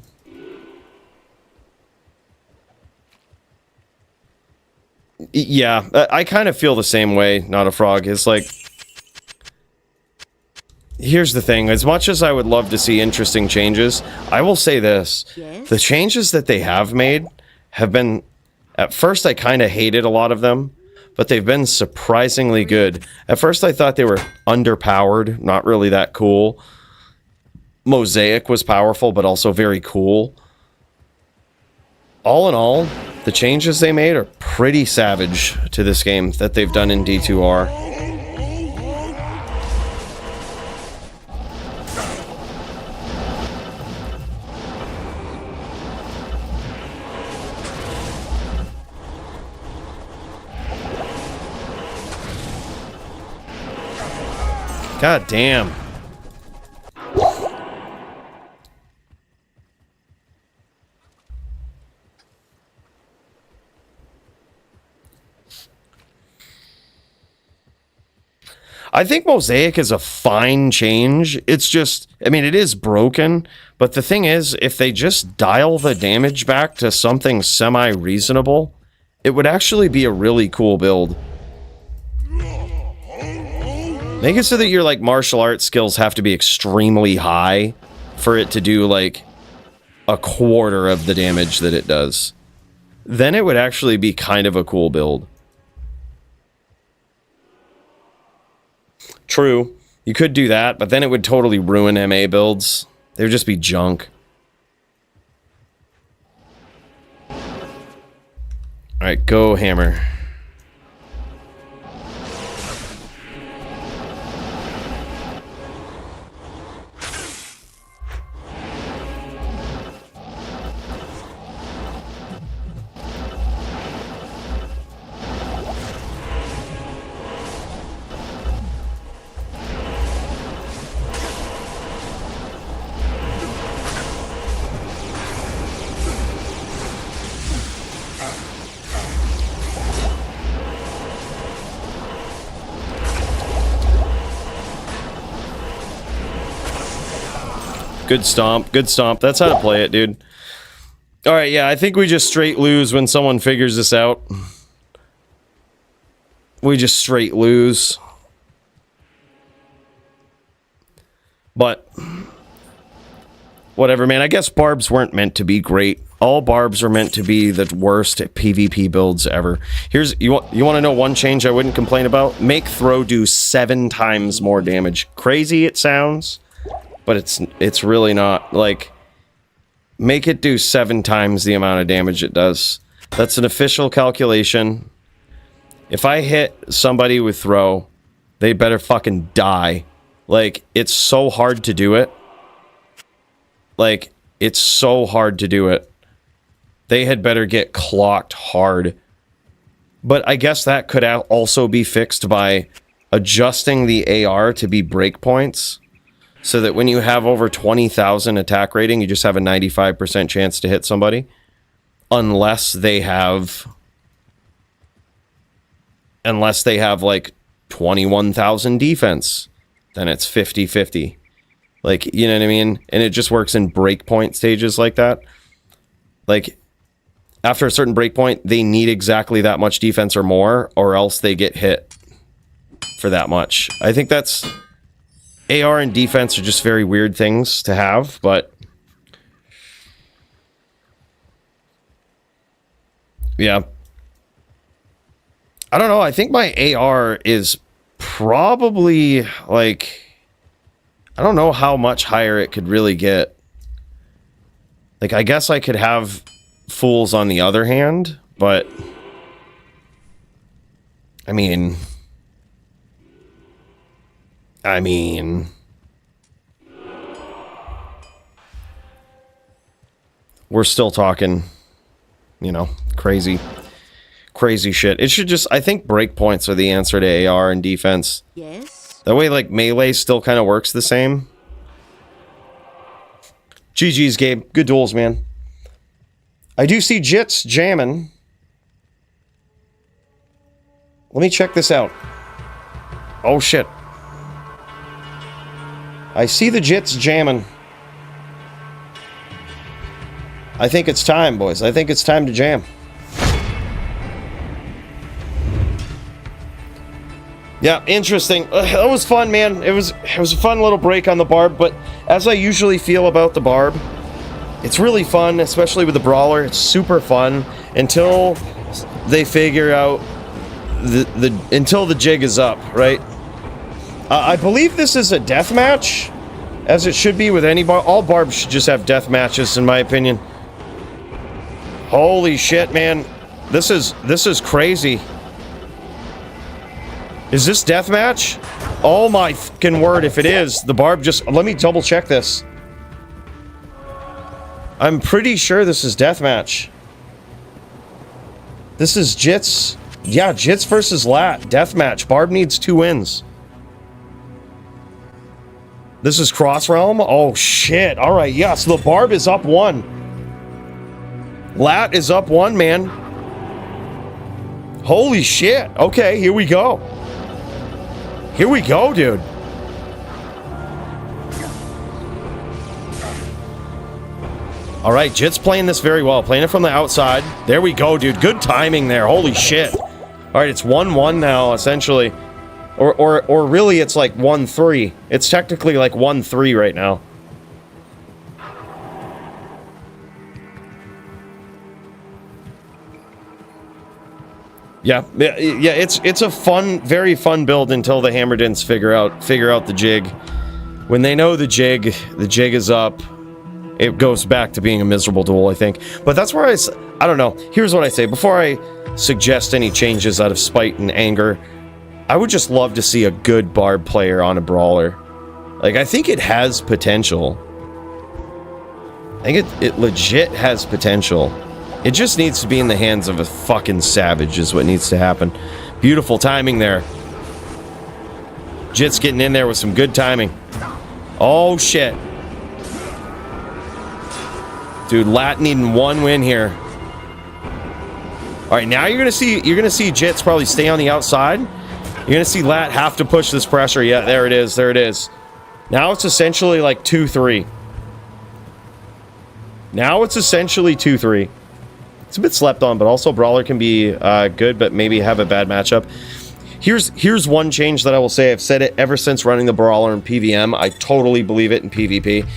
Yeah, I kind of feel the same way, Not a Frog. It's like... Here's the thing. As much as I would love to see interesting changes, I will say this. Yes? The changes that they have made have been... At first, I kind of hated a lot of them. But they've been surprisingly good. At first, I thought they were underpowered, not really that cool. Mosaic was powerful, but also very cool. All in all, the changes they made are pretty savage to this game that they've done in D2R. God damn. I think Mosaic is a fine change. It's just, I mean, it is broken, but the thing is, if they just dial the damage back to something semi-reasonable, it would actually be a really cool build. Make it so that your, like, martial arts skills have to be extremely high for it to do, like, a quarter of the damage that it does. Then it would actually be kind of a cool build. True, you could do that, but then it would totally ruin MA builds. They would just be junk. Alright, go hammer. Good stomp. Good stomp. That's how to play it, dude. Alright, yeah, I think we just straight lose when someone figures this out. We just straight lose. But... whatever, man. I guess barbs weren't meant to be great. All barbs are meant to be the worst PvP builds ever. Here's... You want to know one change I wouldn't complain about? Make throw do 7 times more damage. Crazy it sounds... but it's really not. Like, make it do 7 times the amount of damage it does. That's an official calculation. If I hit somebody with throw, they better fucking die. Like, it's so hard to do it. Like, it's so hard to do it. They had better get clocked hard. But I guess that could also be fixed by adjusting the AR to be breakpoints, so that when you have over 20,000 attack rating, you just have a 95% chance to hit somebody. Unless they have like 21,000 defense, then it's 50-50. Like, you know what I mean? And it just works in breakpoint stages like that. Like, after a certain breakpoint, they need exactly that much defense or more, or else they get hit for that much. I think that's... AR and defense are just very weird things to have, but... yeah. I don't know. I think my AR is probably, like... I don't know how much higher it could really get. Like, I guess I could have fools on the other hand, but... I mean... We're still talking, you know, crazy shit. It should just... I think breakpoints are the answer to AR and defense. Yes? That way, like, melee still kind of works the same. GG's, Gabe. Good duels, man. I do see Jits jamming. Let me check this out. Oh, shit. I see the Jits jamming. I think it's time, boys. I think it's time to jam. Yeah, interesting. That was fun, man. It was a fun little break on the Barb, but as I usually feel about the Barb, it's really fun, especially with the Brawler. It's super fun until they figure out until the jig is up, right? I believe this is a death match, as it should be with any Barb. All Barbs should just have death matches, in my opinion. Holy shit, man. This is crazy. Is this deathmatch? Oh my fucking word, if it is, the Barb just... Let me double check this. I'm pretty sure this is deathmatch. This is Jits. Yeah, Jits versus Lat. Deathmatch. Barb needs 2 wins. This is Cross Realm? Oh shit. Alright, yeah, so the Barb is up 1. Lat is up 1, man. Holy shit. Okay, here we go. Here we go, dude. All right, Jit's playing this very well. Playing it from the outside. There we go, dude. Good timing there. Holy shit. All right, it's 1-1 now, essentially. Or really, it's like 1-3. It's technically like 1-3 right now. Yeah, it's a fun, very fun build until the Hammerdins figure out the jig. When they know the jig is up, it goes back to being a miserable duel, I think. But that's where I don't know. Here's what I say. Before I suggest any changes out of spite and anger, I would just love to see a good Barb player on a Brawler. Like, I think it has potential. I think it legit has potential. It just needs to be in the hands of a fucking savage is what needs to happen. Beautiful timing there. Jit's getting in there with some good timing. Oh, shit. Dude, Lat needing 1 win here. Alright, now you're gonna see Jits probably stay on the outside. You're gonna see Lat have to push this pressure. Yeah, there it is. There it is. Now it's essentially like 2-3. Now it's essentially 2-3. It's a bit slept on, but also Brawler can be good, but maybe have a bad matchup. Here's one change that I will say. I've said it ever since running the Brawler in PVM. I totally believe it in PvP.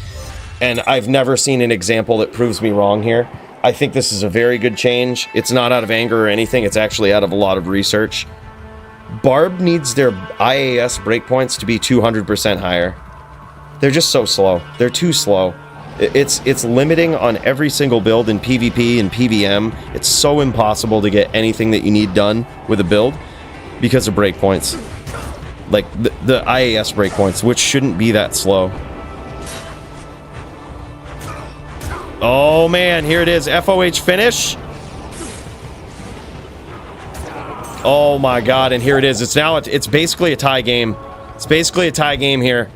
And I've never seen an example that proves me wrong here. I think this is a very good change. It's not out of anger or anything. It's actually out of a lot of research. Barb needs their IAS breakpoints to be 200% higher. They're just so slow. They're too slow. It's limiting on every single build in PvP and PVM. It's so impossible to get anything that you need done with a build because of breakpoints. Like the IAS breakpoints, which shouldn't be that slow. Oh man, here it is. FOH finish. Oh my god, and here it is. It's basically a tie game. It's basically a tie game here.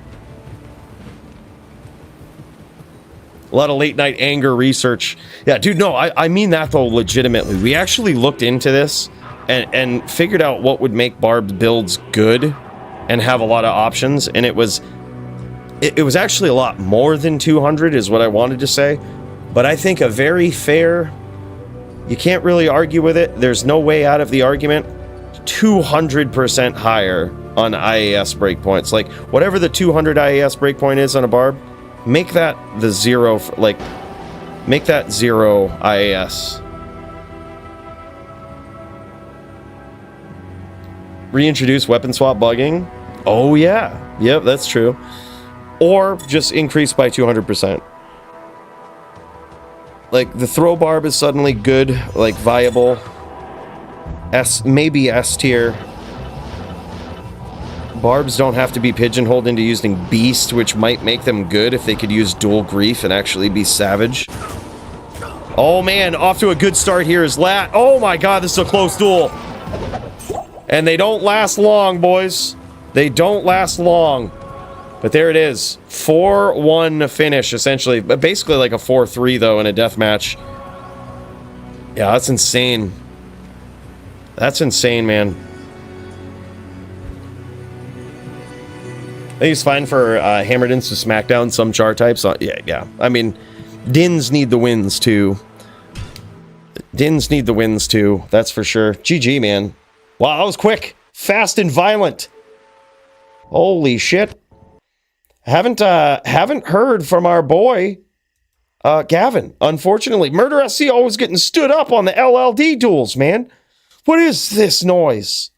A lot of late night anger research. Yeah, dude, no, I mean that though legitimately. We actually looked into this and figured out what would make Barb's builds good and have a lot of options, and it was actually a lot more than 200 is what I wanted to say, but I think a very fair, you can't really argue with it, there's no way out of the argument, 200% higher on IAS breakpoints. Like, whatever the 200 IAS breakpoint is on a Barb, make that the zero, make that 0 IAS. Reintroduce weapon swap bugging. Oh yeah, yep, that's true. Or just increase by 200%. Like, the throw barb is suddenly good, like, viable. Maybe S tier. Barbs don't have to be pigeonholed into using beast, which might make them good if they could use dual grief and actually be savage. Oh man, off to a good start here is Lat. Oh my god, this is a close duel. And they don't last long, boys. They don't last long. But there it is. 4-1 finish, essentially. But basically like a 4-3, though, in a deathmatch. Yeah, that's insane. That's insane, man. I think it's fine for Hammered Ins to smack down some char types. Yeah. I mean, Dins need the wins, too. Dins need the wins, too. That's for sure. GG, man. Wow, that was quick. Fast and violent. Holy shit. Haven't heard from our boy, Gavin. Unfortunately, Murder SC always getting stood up on the LLD duels, man. What is this noise?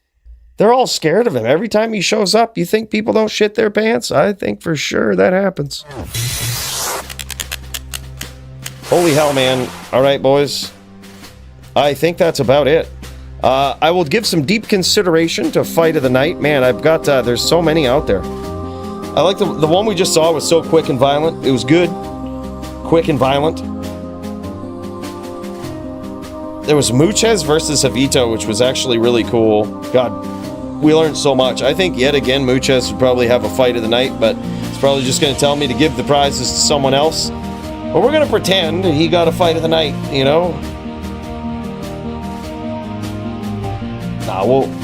They're all scared of him. Every time he shows up, you think people don't shit their pants? I think for sure that happens. Holy hell, man. All right, boys. I think that's about it. I will give some deep consideration to Fight of the Night. Man, I've got, there's so many out there. I like the one we just saw was so quick and violent. It was good. Quick and violent. There was Muchez versus Javito, which was actually really cool. God, we learned so much. I think, yet again, Muchez would probably have a Fight of the Night, but it's probably just going to tell me to give the prizes to someone else. But we're going to pretend he got a Fight of the Night, you know? Nah, well...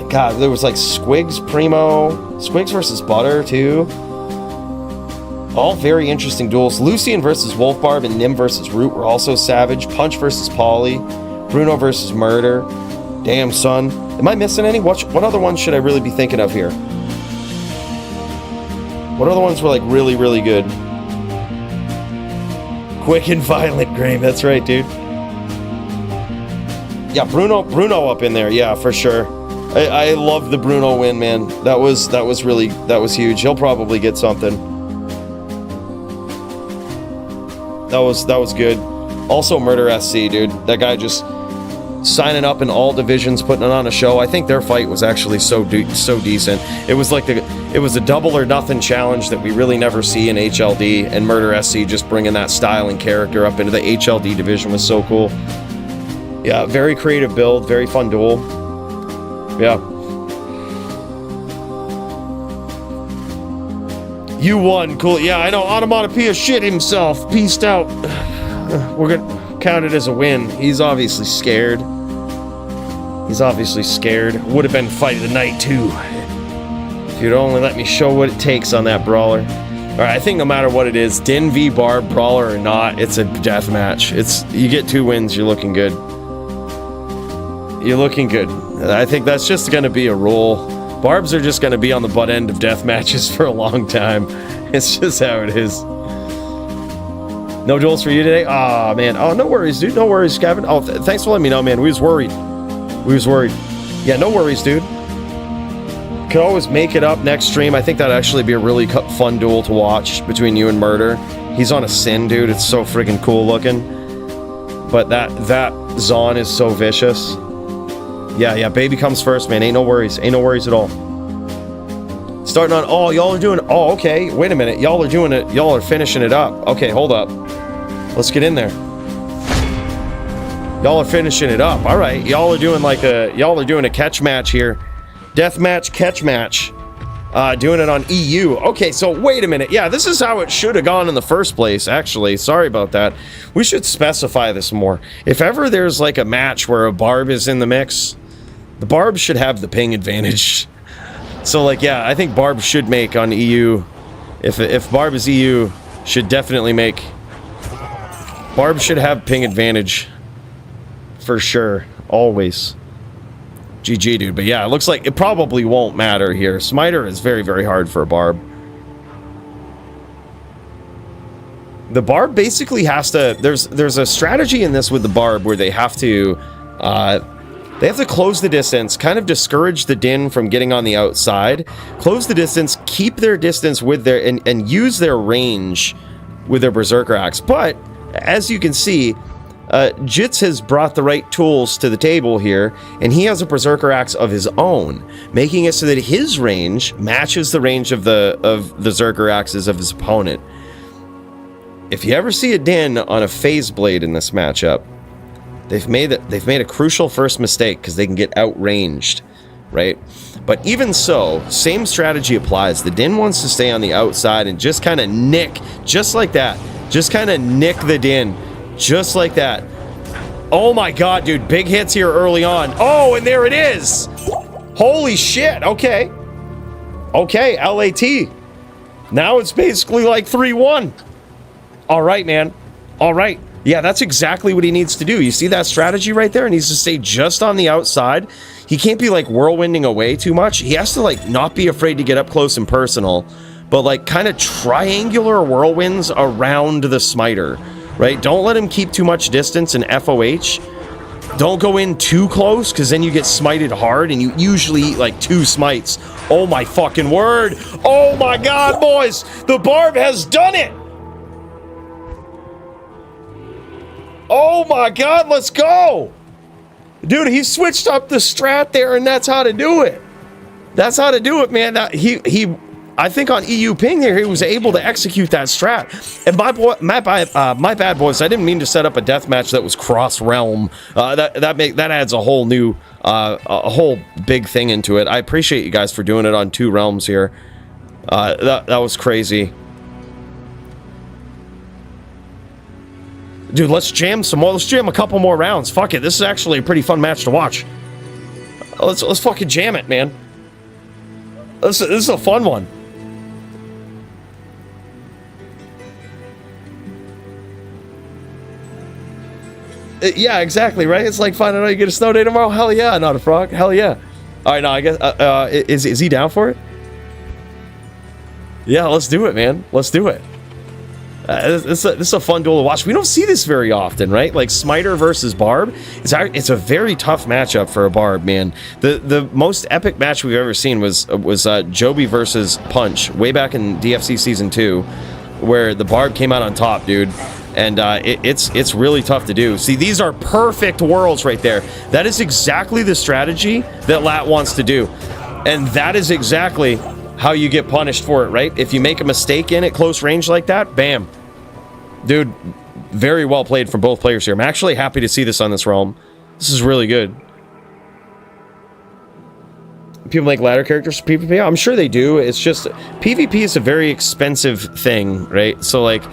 God, there was like Squigs, Primo, Squigs versus Butter, too. All very interesting duels. Lucian versus Wolfbarb and Nim versus Root were also savage. Punch versus Polly. Bruno versus Murder. Damn, son. Am I missing any? What other ones should I really be thinking of here? What other ones were like really, really good? Quick and violent, Graham. That's right, dude. Yeah, Bruno up in there. Yeah, for sure. I love the Bruno win, man. That was huge. He'll probably get something. That was good. Also, Murder SC, dude. That guy just signing up in all divisions, putting it on a show. I think their fight was actually so decent. It was like it was a double or nothing challenge that we really never see in HLD, and Murder SC just bringing that style and character up into the HLD division was so cool. Yeah, very creative build, very fun duel. Yeah. You won. Cool. Yeah, I know. Onomatopoeia shit himself. Peaced out. We're gonna count it as a win. He's obviously scared. Would have been Fight of the Night, too. If you'd only let me show what it takes on that brawler. Alright, I think no matter what it is, Din v Barb, brawler or not, it's a death match. You get 2 wins, you're looking good. You're looking good. I think that's just going to be a rule. Barbs are just going to be on the butt end of death matches for a long time. It's just how it is. No duels for you today? Aw, man. Oh, no worries, dude. No worries, Kevin. Oh, thanks for letting me know, man. We was worried. Yeah, no worries, dude. Could always make it up next stream. I think that'd actually be a really fun duel to watch between you and Murder. He's on a Sin, dude. It's so freaking cool looking. But that Zon is so vicious. Yeah, baby comes first, man. Ain't no worries at all. Starting on, oh, y'all are doing, oh, okay. Wait a minute. Y'all are doing it. Y'all are finishing it up. Okay, hold up. Let's get in there. Y'all are finishing it up. All right, y'all are doing a catch match here. Death match, catch match. Doing it on EU. Okay, so wait a minute. Yeah, this is how it should have gone in the first place, actually. Sorry about that. We should specify this more. If ever there's like a match where a barb is in the mix, the barb should have the ping advantage. So like, yeah, I think barb should make on EU. If barb is EU, should definitely make. Barb should have ping advantage. For sure. Always. GG, dude. But yeah, it looks like it probably won't matter here. Smiter is very, very hard for a barb. The barb basically has to... There's a strategy in this with the barb where they have to close the distance, kind of discourage the Din from getting on the outside, close the distance, keep their distance with their... and use their range with their Berserker Axe. But, as you can see... Jits has brought the right tools to the table here, and he has a Berserker Axe of his own, making it so that his range matches the range of the Berserker Axes of his opponent. If you ever see a Din on a Phase Blade in this matchup, they've made a crucial first mistake because they can get outranged, right? But even so, same strategy applies. The Din wants to stay on the outside and just kind of nick, just like that. Just kind of nick the Din. Just like that. Oh my god, dude. Big hits here early on. Oh, and there it is. Holy shit. Okay. Okay, LAT. Now it's basically like 3-1. All right, man. All right. Yeah, that's exactly what he needs to do. You see that strategy right there? He needs to stay just on the outside. He can't be like whirlwinding away too much. He has to like not be afraid to get up close and personal, but like kind of triangular whirlwinds around the smiter. Right? Don't let him keep too much distance in FOH. Don't go in too close, because then you get smited hard, and you usually eat like 2 smites. Oh my fucking word! Oh my god, boys! The barb has done it! Oh my god, let's go! Dude, he switched up the strat there, and that's how to do it. That's how to do it, man. I think on EU ping there, he was able to execute that strat. And my bad, boys. I didn't mean to set up a death match that was cross realm. That adds a whole new, a whole big thing into it. I appreciate you guys for doing it on 2 realms here. That was crazy. Dude, let's jam some more. Let's jam a couple more rounds. Fuck it. This is actually a pretty fun match to watch. Let's fucking jam it, man. This is a fun one. Yeah, exactly, right? It's like finding out you get a snow day tomorrow. Hell yeah, not a frog. Hell yeah. All right, no, I guess, is he down for it? Yeah, let's do it, man. Let's do it. This is a fun duel to watch. We don't see this very often, right? Like Smiter versus Barb. It's a very tough matchup for a Barb, man. The most epic match we've ever seen was Joby versus Punch way back in DFC Season 2, where the Barb came out on top, dude. And it's really tough to do. See, these are perfect worlds right there. That is exactly the strategy that Lat wants to do. And that is exactly how you get punished for it, right? If you make a mistake in at close range like that, bam. Dude, very well played from both players here. I'm actually happy to see this on this realm. This is really good. People make ladder characters for PvP? I'm sure they do. It's just, PvP is a very expensive thing, right? So, like,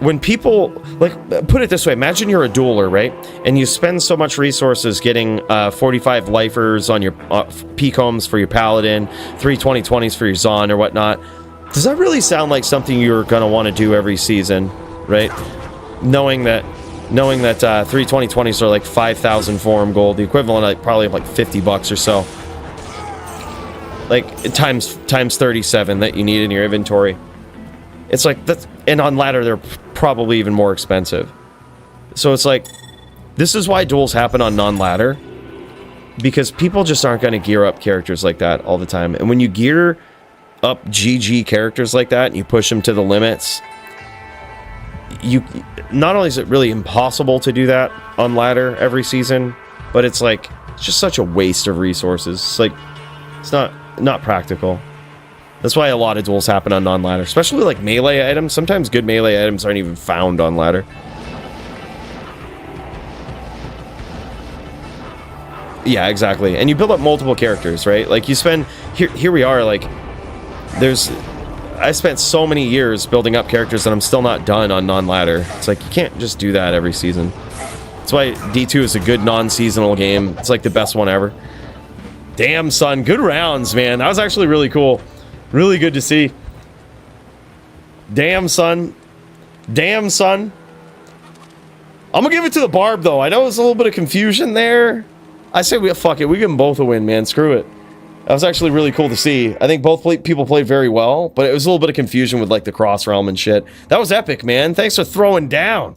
when people, like, put it this way, imagine you're a dueler, right? And you spend so much resources getting 45 lifers on your P-combs for your Paladin, 3 2020s for your Zon or whatnot. Does that really sound like something you're going to want to do every season, right? Knowing that 3 2020s are like 5,000 forum gold, the equivalent like probably of like $50 or so. Like times 37 that you need in your inventory. It's like that's, and on ladder they're probably even more expensive. So it's like, this is why duels happen on non-ladder, because people just aren't going to gear up characters like that all the time. And when you gear up GG characters like that and you push them to the limits, you not only is it really impossible to do that on ladder every season, but it's like, it's just such a waste of resources. It's like, it's not practical. That's why a lot of duels happen on non-ladder, especially like melee items. Sometimes good melee items aren't even found on ladder. Yeah, exactly. And you build up multiple characters, right? Like you spend here we are, like I spent so many years building up characters that I'm still not done on non-ladder. It's like you can't just do that every season. That's why D2 is a good non-seasonal game. It's like the best one ever. Damn, son, good rounds, man. That was actually really cool. Really good to see. Damn, son. Damn, son. I'm gonna give it to the Barb, though. I know there's a little bit of confusion there. I say fuck it. We give them both a win, man. Screw it. That was actually really cool to see. I think both people played very well, but it was a little bit of confusion with like the cross realm and shit. That was epic, man. Thanks for throwing down.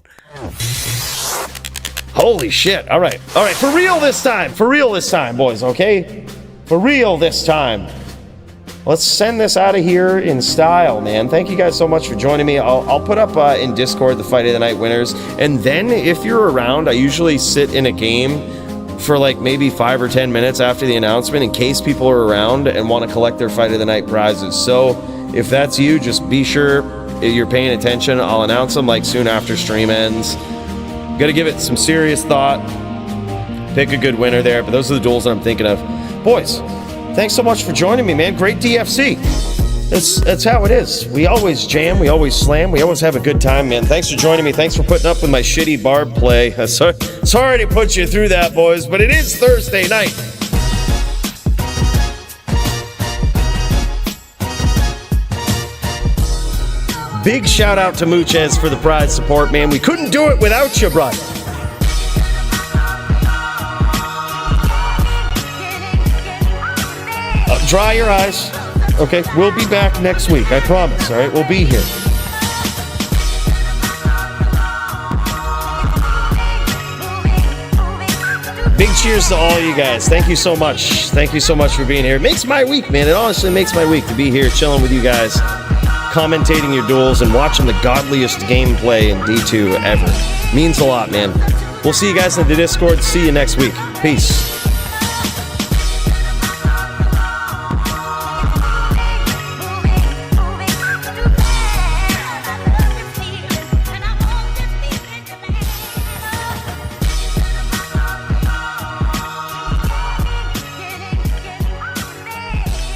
Holy shit. All right. All right. For real this time. For real this time, boys, okay? For real this time. Let's send this out of here in style, man. Thank you guys so much for joining me. I'll put up in Discord the Fight of the Night winners. And then if you're around, I usually sit in a game for like maybe 5 or 10 minutes after the announcement in case people are around and want to collect their Fight of the Night prizes. So if that's you, just be sure you're paying attention. I'll announce them like soon after stream ends. Gotta give it some serious thought. Pick a good winner there, but those are the duels that I'm thinking of. Boys, thanks so much for joining me, man. Great DFC. That's how it is. We always jam, we always slam, we always have a good time, man. Thanks for joining me. Thanks for putting up with my shitty Barb play. Sorry to put you through that, boys, but it is Thursday night. Big shout out to Muchez for the prize support, man. We couldn't do it without you, brother. Dry your eyes. Okay, we'll be back next week. I promise, all right? We'll be here. Big cheers to all you guys. Thank you so much. Thank you so much for being here. It makes my week, man. It honestly makes my week to be here chilling with you guys, commentating your duels, and watching the godliest gameplay in D2 ever. Means a lot, man. We'll see you guys in the Discord. See you next week. Peace.